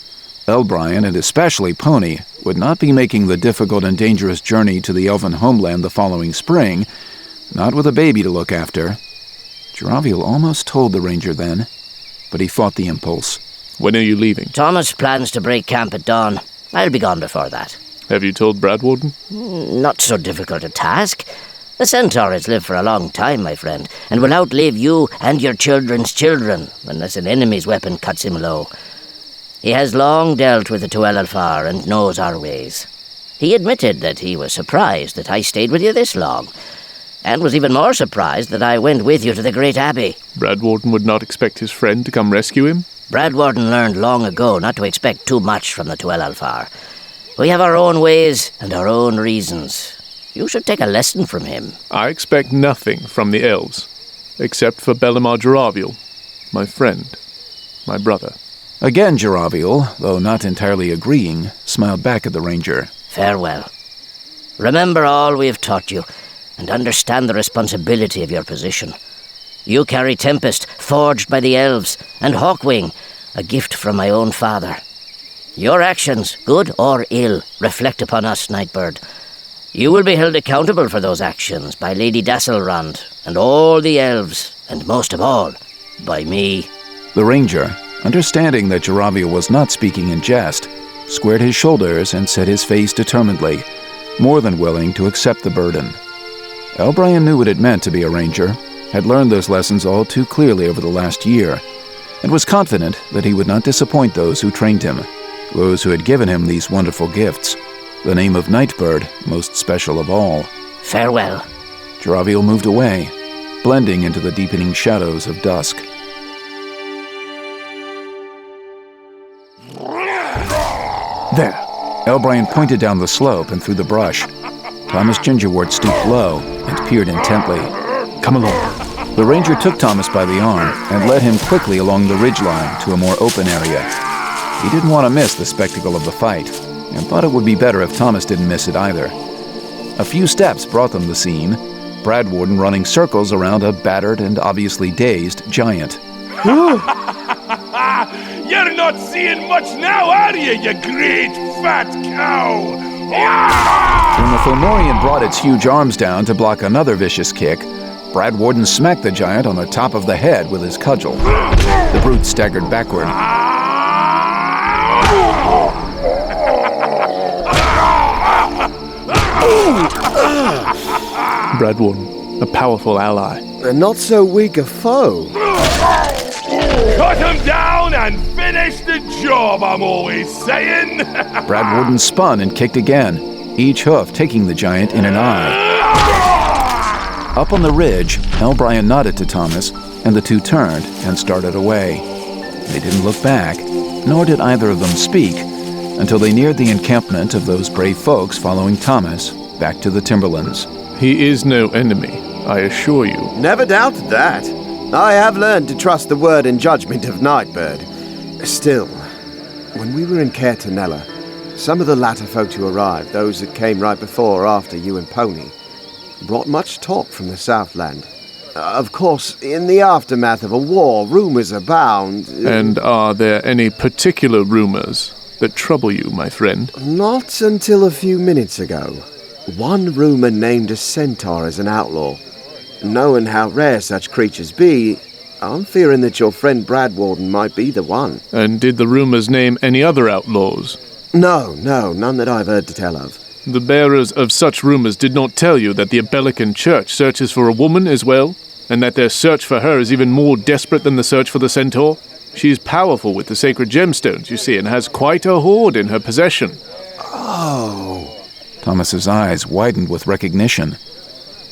Elbrian, and especially Pony, would not be making the difficult and dangerous journey to the elven homeland the following spring, not with a baby to look after. Jaraviel almost told the ranger then, but he fought the impulse. When are you leaving? Thomas plans to break camp at dawn. I'll be gone before that. Have you told Bradwarden? Not so difficult a task. The centaur has lived for a long time, my friend, and will outlive you and your children's children, unless an enemy's weapon cuts him low. He has long dealt with the Tuel and knows our ways. He admitted that he was surprised that I stayed with you this long, and was even more surprised that I went with you to the Great Abbey. Bradwarden would not expect his friend to come rescue him? Bradwarden learned long ago not to expect too much from the Tuel. We have our own ways and our own reasons. You should take a lesson from him. I expect nothing from the elves, except for Bellamar Jaraviel, my friend, my brother. Again Jaraviel, though not entirely agreeing, smiled back at the ranger. Farewell. Remember all we have taught you, and understand the responsibility of your position. You carry Tempest, forged by the elves, and Hawkwing, a gift from my own father. Your actions, good or ill, reflect upon us, Nightbird. You will be held accountable for those actions by Lady Dasselrand, and all the elves, and most of all, by me. The ranger, understanding that Jaraviel was not speaking in jest, squared his shoulders and set his face determinedly, more than willing to accept the burden. Elbrian knew what it meant to be a ranger, had learned those lessons all too clearly over the last year, and was confident that he would not disappoint those who trained him, those who had given him these wonderful gifts, the name of Nightbird most special of all. Farewell. Jaraviel moved away, blending into the deepening shadows of dusk. There! Elbrian pointed down the slope and through the brush. Thomas Gingerwort stooped low and peered intently. Come along. The ranger took Thomas by the arm and led him quickly along the ridgeline to a more open area. He didn't want to miss the spectacle of the fight, and thought it would be better if Thomas didn't miss it either. A few steps brought them the scene, Bradwarden running circles around a battered and obviously dazed giant. You're not seeing much now, are you great fat cow? When the Fomorian brought its huge arms down to block another vicious kick, Bradwarden smacked the giant on the top of the head with his cudgel. The brute staggered backward. Bradwarden, a powerful ally. And not so weak a foe. Cut him down and finish the job, I'm always saying. Bradwarden spun and kicked again, each hoof taking the giant in an eye. Up on the ridge, Elbrian nodded to Thomas, and the two turned and started away. They didn't look back, nor did either of them speak, until they neared the encampment of those brave folks following Thomas back to the Timberlands. He is no enemy, I assure you. Never doubted that. I have learned to trust the word and judgment of Nightbird. Still, when we were in Caer Tenella, some of the latter folk who arrived, those that came right before or after you and Pony, brought much talk from the Southland. Of course, in the aftermath of a war, rumors abound. And are there any particular rumors that trouble you, my friend? Not until a few minutes ago. One rumor named a centaur as an outlaw. Knowing how rare such creatures be, I'm fearing that your friend Bradwarden might be the one. And did the rumors name any other outlaws? No, none that I've heard to tell of. The bearers of such rumors did not tell you that the Abelican Church searches for a woman as well, and that their search for her is even more desperate than the search for the centaur? She is powerful with the sacred gemstones, you see, and has quite a hoard in her possession. Oh. Thomas's eyes widened with recognition.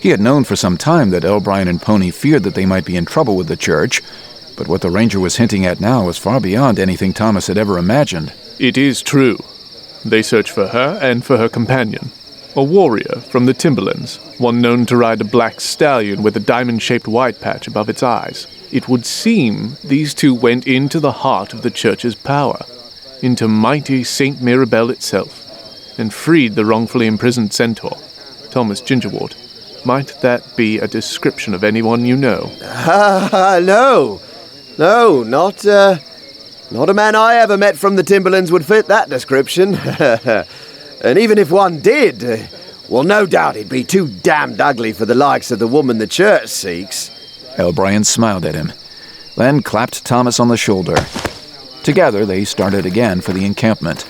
He had known for some time that Elbrian and Pony feared that they might be in trouble with the church, but what the ranger was hinting at now was far beyond anything Thomas had ever imagined. It is true. They search for her and for her companion, a warrior from the Timberlands, one known to ride a black stallion with a diamond-shaped white patch above its eyes. It would seem these two went into the heart of the church's power, into mighty St. Mirabel itself, and freed the wrongfully imprisoned centaur, Thomas Gingerwort. Might that be a description of anyone you know? No, not a man I ever met from the Timberlands would fit that description. And even if one did, well, no doubt he'd be too damned ugly for the likes of the woman the church seeks. Elbrian smiled at him, then clapped Thomas on the shoulder. Together, they started again for the encampment.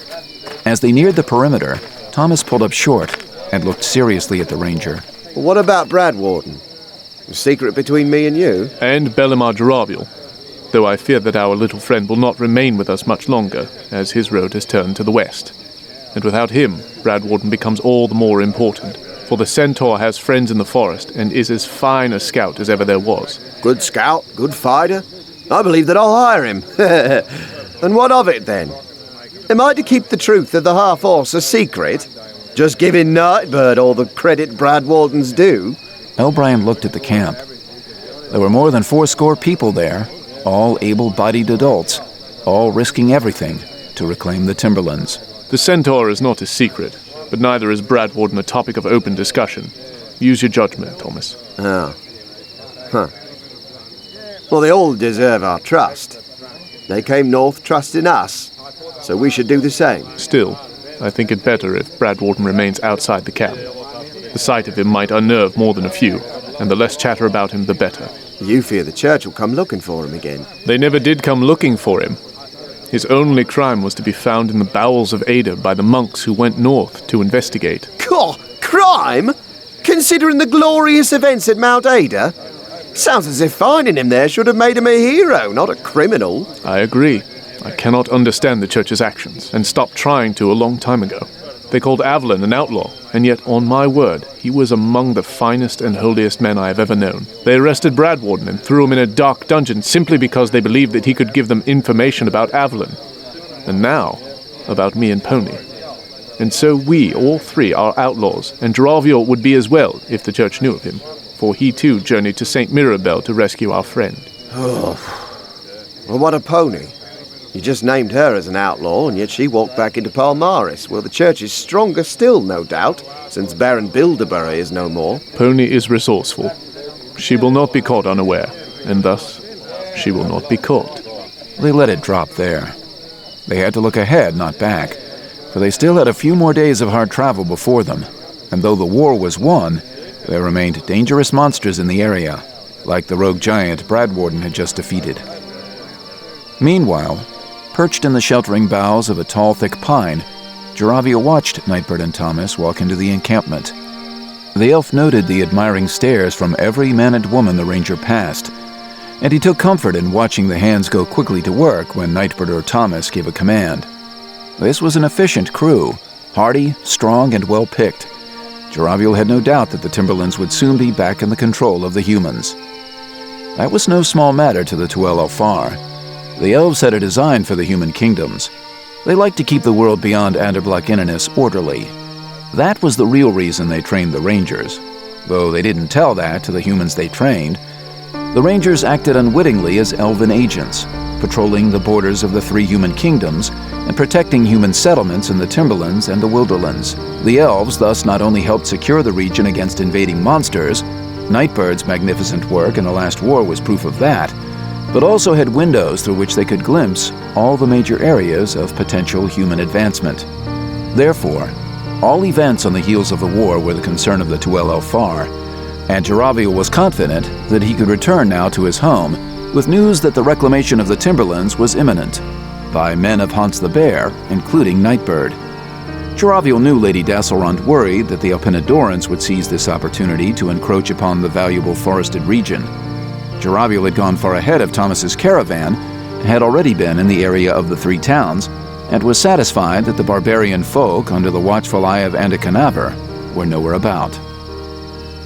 As they neared the perimeter, Thomas pulled up short and looked seriously at the ranger. What about Bradwarden? A secret between me and you? And Bellamar Jaraviel, though I fear that our little friend will not remain with us much longer, as his road has turned to the west. And without him, Bradwarden becomes all the more important, for the centaur has friends in the forest and is as fine a scout as ever there was. Good scout, good fighter. I believe that I'll hire him. And what of it, then? Am I to keep the truth of the half-horse a secret? Just giving Nightbird all the credit Bradwarden's due? Elbrian looked at the camp. There were more than 80 people there, all able-bodied adults, all risking everything to reclaim the Timberlands. The centaur is not a secret, but neither is Bradwarden a topic of open discussion. Use your judgment, Thomas. Oh. Huh. Well, they all deserve our trust. They came north trusting us, so we should do the same. Still, I think it better if Bradwarden remains outside the camp. The sight of him might unnerve more than a few, and the less chatter about him, the better. You fear the church will come looking for him again. They never did come looking for him. His only crime was to be found in the bowels of Ada by the monks who went north to investigate. Crime? Considering the glorious events at Mount Ada? Sounds as if finding him there should have made him a hero, not a criminal. I agree. I cannot understand the church's actions, and stopped trying to a long time ago. They called Avalon an outlaw, and yet, on my word, he was among the finest and holiest men I have ever known. They arrested Bradwarden and threw him in a dark dungeon simply because they believed that he could give them information about Avalon. And now, about me and Pony. And so we, all three, are outlaws, and Jaraviel would be as well, if the church knew of him, for he too journeyed to St. Mirabel to rescue our friend. Oh, well, what a pony. You just named her as an outlaw, and yet she walked back into Palmaris, where the church is stronger still, no doubt, since Baron Bilderberry is no more. Pony is resourceful. She will not be caught unaware, and thus, she will not be caught. They let it drop there. They had to look ahead, not back, for they still had a few more days of hard travel before them, and though the war was won, there remained dangerous monsters in the area, like the rogue giant Bradwarden had just defeated. Meanwhile, perched in the sheltering boughs of a tall, thick pine, Jaraviel watched Nightbird and Thomas walk into the encampment. The elf noted the admiring stares from every man and woman the ranger passed, and he took comfort in watching the hands go quickly to work when Nightbird or Thomas gave a command. This was an efficient crew, hardy, strong, and well-picked. Jaraviel had no doubt that the Timberlands would soon be back in the control of the humans. That was no small matter to the Tuel Alfar. The elves had a design for the human kingdoms. They liked to keep the world beyond Anderblach Inninus orderly. That was the real reason they trained the rangers, though they didn't tell that to the humans they trained. The rangers acted unwittingly as elven agents, patrolling the borders of the 3 human kingdoms and protecting human settlements in the Timberlands and the Wilderlands. The elves thus not only helped secure the region against invading monsters, Nightbird's magnificent work in the last war was proof of that, but also had windows through which they could glimpse all the major areas of potential human advancement. Therefore, all events on the heels of the war were the concern of the Tuel Alfar, and Jaraviel was confident that he could return now to his home with news that the reclamation of the Timberlands was imminent, by men of Hans the Bear, including Nightbird. Jaraviel knew Lady Dasselrond worried that the Alpinadorans would seize this opportunity to encroach upon the valuable forested region. Jaraviel had gone far ahead of Thomas's caravan, had already been in the area of the 3 towns, and was satisfied that the barbarian folk under the watchful eye of Andacanaver were nowhere about.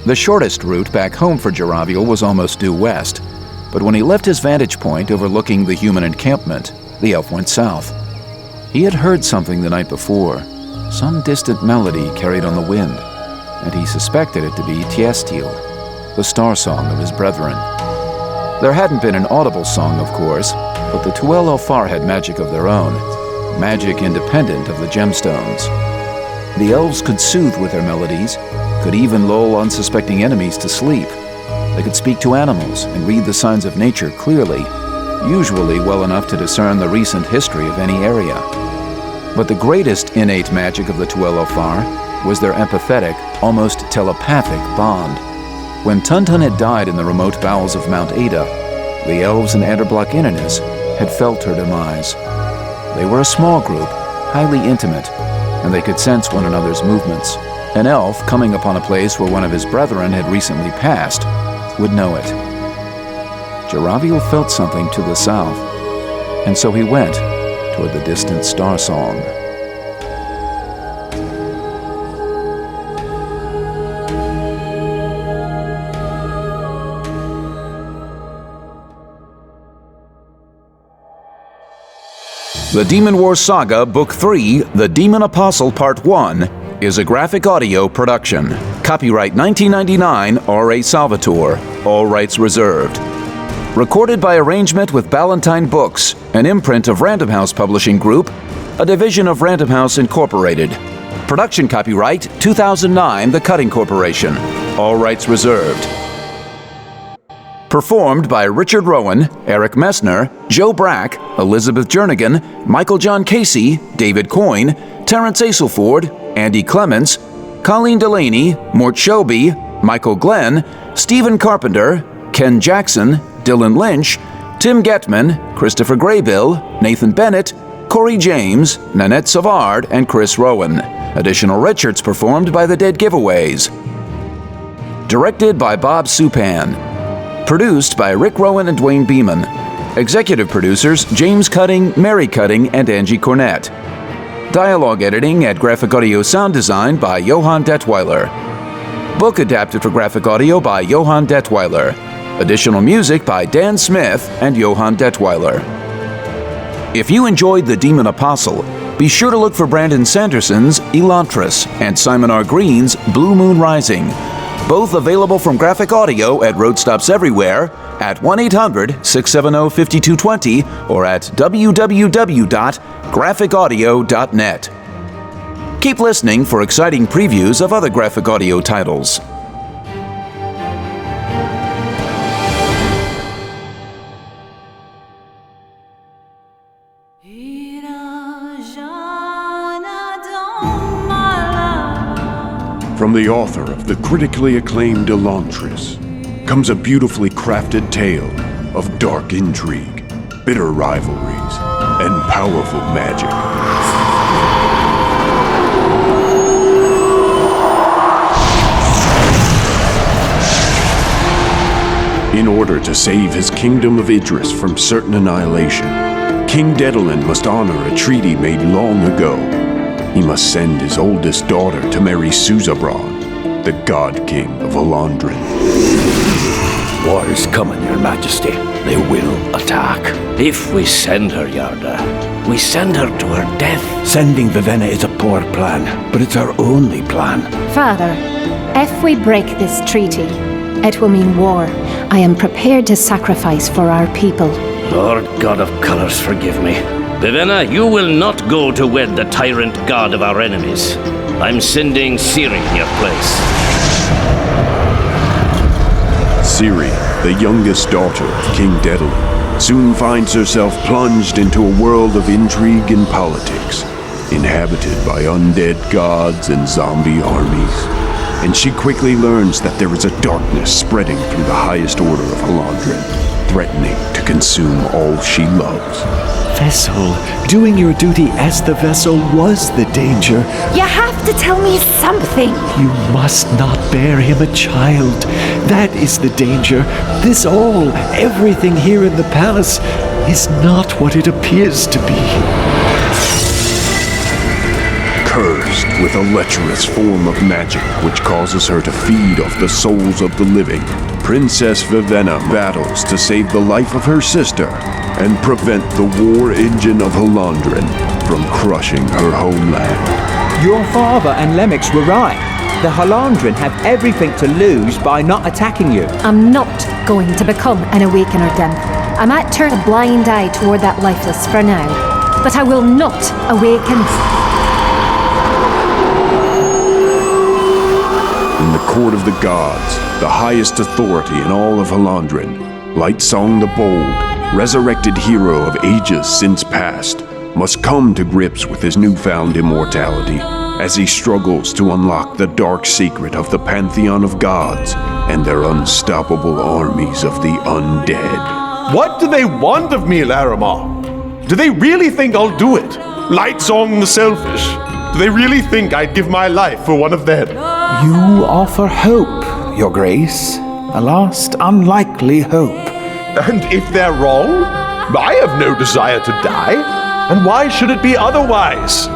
The shortest route back home for Jaraviel was almost due west, but when he left his vantage point overlooking the human encampment, the elf went south. He had heard something the night before, some distant melody carried on the wind, and he suspected it to be Tiestiel, the star song of his brethren. There hadn't been an audible song, of course, but the Tuel Elfar had magic of their own, magic independent of the gemstones. The elves could soothe with their melodies, could even lull unsuspecting enemies to sleep. They could speak to animals and read the signs of nature clearly, usually well enough to discern the recent history of any area. But the greatest innate magic of the Tuel Elfar was their empathetic, almost telepathic bond. When Tuntun had died in the remote bowels of Mount Ada, the elves in Anderblock Innernis had felt her demise. They were a small group, highly intimate, and they could sense one another's movements. An elf coming upon a place where one of his brethren had recently passed would know it. Jaraviel felt something to the south, and so he went toward the distant star song. The Demon Wars Saga, Book 3, The Demon Apostle Part 1, is a graphic audio production. Copyright 1999, R.A.Salvatore. All rights reserved. Recorded by arrangement with Ballantine Books, an imprint of Random House Publishing Group, a division of Random House Incorporated. Production copyright 2009, The Cutting Corporation. All rights reserved. Performed by Richard Rowan, Eric Messner, Joe Brack, Elizabeth Jernigan, Michael John Casey, David Coyne, Terrence Aselford, Andy Clements, Colleen Delaney, Mort Shelby, Michael Glenn, Stephen Carpenter, Ken Jackson, Dylan Lynch, Tim Getman, Christopher Graybill, Nathan Bennett, Corey James, Nanette Savard, and Chris Rowan. Additional Richards performed by the Dead Giveaways. Directed by Bob Supan. Produced by Rick Rowan and Dwayne Beeman. Executive producers James Cutting, Mary Cutting, and Angie Cornett. Dialogue editing and graphic audio sound design by Johann Detweiler. Book adapted for graphic audio by Johann Detweiler. Additional music by Dan Smith and Johann Detweiler. If you enjoyed The Demon Apostle, be sure to look for Brandon Sanderson's Elantris and Simon R. Green's Blue Moon Rising. Both available from Graphic Audio at Roadstops Everywhere, at 1-800-670-5220, or at www.graphicaudio.net. Keep listening for exciting previews of other Graphic Audio titles. From the author of the critically acclaimed Elantris comes a beautifully crafted tale of dark intrigue, bitter rivalries, and powerful magic. In order to save his kingdom of Idris from certain annihilation, King Dedalin must honor a treaty made long ago. He must send his oldest daughter to marry Suzabron, the God King of Elandrin. War is coming, Your Majesty. They will attack. If we send her, Yarda, we send her to her death. Sending Vivenna is a poor plan, but it's our only plan. Father, if we break this treaty, it will mean war. I am prepared to sacrifice for our people. Lord God of Colors, forgive me. Vivenna, you will not go to wed the tyrant god of our enemies. I'm sending Ciri in your place. Ciri, the youngest daughter of King Dedalin, soon finds herself plunged into a world of intrigue and politics, inhabited by undead gods and zombie armies. And she quickly learns that there is a darkness spreading through the highest order of Elandrin, threatening to consume all she loves. Vessel, doing your duty as the vessel was the danger. You have to tell me something. You must not bear him a child. That is the danger. This all, everything here in the palace, is not what it appears to be. Cursed with a lecherous form of magic which causes her to feed off the souls of the living, Princess Vivenna battles to save the life of her sister and prevent the war engine of Elandrin from crushing her homeland. Your father and Lemix were right. The Halandrin have everything to lose by not attacking you. I'm not going to become an Awakener, Dim. I might turn a blind eye toward that lifeless for now, but I will not awaken. In the court of the gods, the highest authority in all of Halandrin, Lightsong the Bold, resurrected hero of ages since past, must come to grips with his newfound immortality as he struggles to unlock the dark secret of the pantheon of gods and their unstoppable armies of the undead. What do they want of me, Larimar? Do they really think I'll do it? Lightsong the Selfish. Do they really think I'd give my life for one of them? You offer hope, Your Grace. A last unlikely hope. And if they're wrong, I have no desire to die. And why should it be otherwise?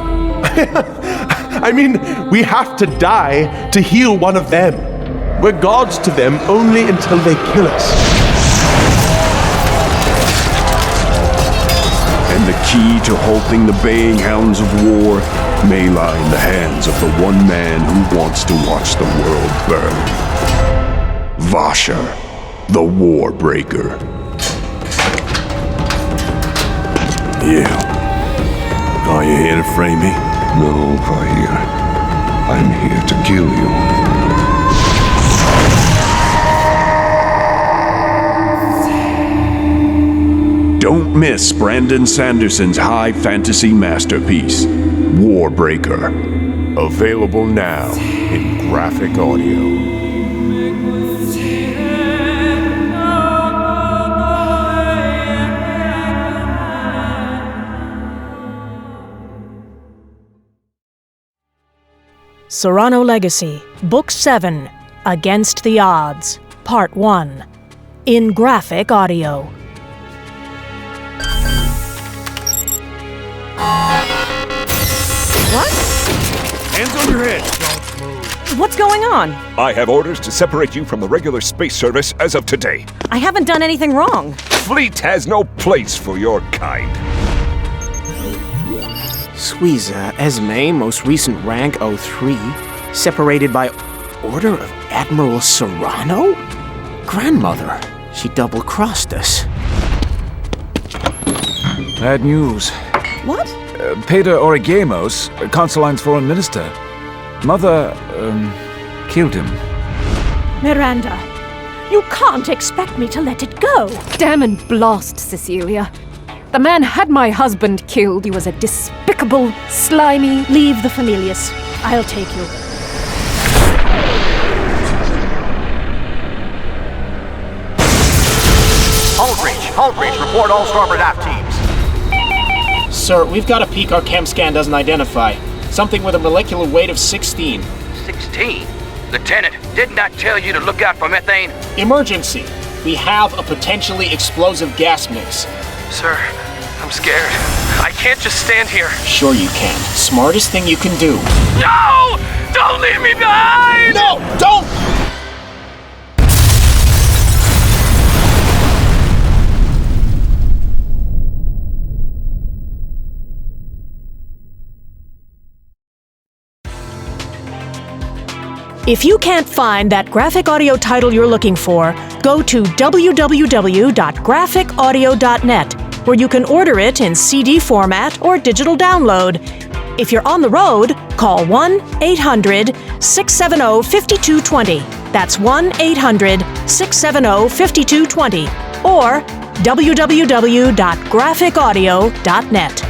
I mean, we have to die to heal one of them. We're gods to them only until they kill us. And the key to halting the baying hounds of war may lie in the hands of the one man who wants to watch the world burn. Vasher, the Warbreaker. You. Are you here to frame me? No, Vahir. I'm here to kill you. Don't miss Brandon Sanderson's high fantasy masterpiece, Warbreaker. Available now in graphic audio. Serrano Legacy, Book 7, Against the Odds, Part 1, in graphic audio. What? Hands on your head. What's going on? I have orders to separate you from the regular space service as of today. I haven't done anything wrong. Fleet has no place for your kind. Suiza Esme, most recent rank 03, separated by order of Admiral Serrano? Grandmother, she double-crossed us. Bad news. What? Pedro Origamos, Consoline's foreign minister. Mother, killed him. Miranda, you can't expect me to let it go. Damn and blast, Cecilia. The man had my husband killed. He was a despicable, slimy... Leave the Familius. I'll take you. Hull breach, report all starboard aft teams. Sir, we've got a peak our chem scan doesn't identify. Something with a molecular weight of 16. 16? Lieutenant, didn't I tell you to look out for methane? Emergency. We have a potentially explosive gas mix. Sir, I'm scared. I can't just stand here. Sure you can. Smartest thing you can do. No! Don't leave me behind! No! Don't! If you can't find that graphic audio title you're looking for, go to www.graphicaudio.net, where you can order it in CD format or digital download. If you're on the road, call 1-800-670-5220. That's 1-800-670-5220 or www.graphicaudio.net.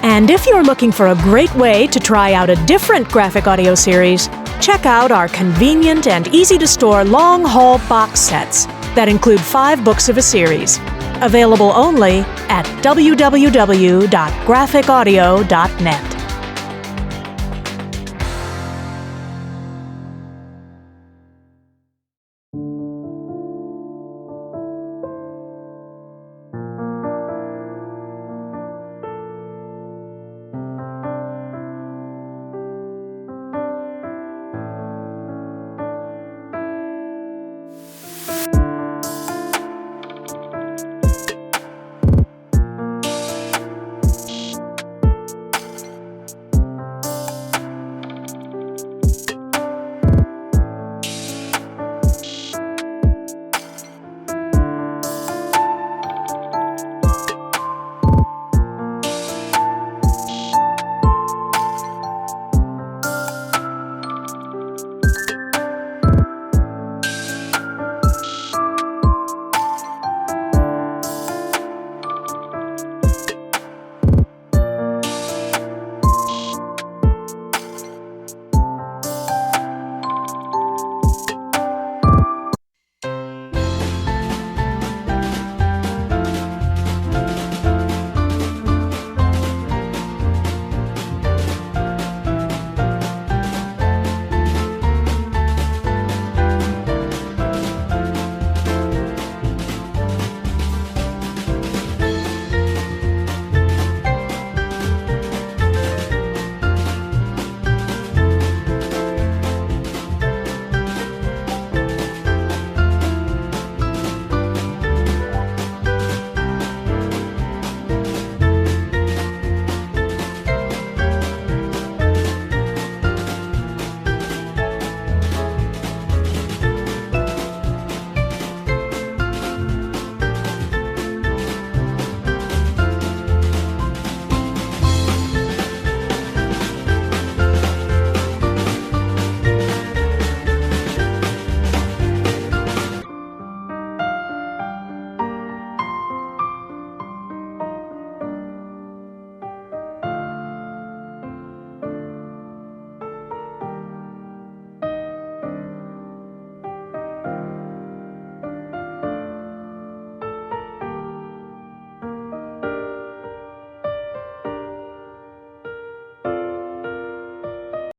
And if you're looking for a great way to try out a different graphic audio series, check out our convenient and easy-to-store long-haul box sets that include 5 books of a series, available only at www.graphicaudio.net.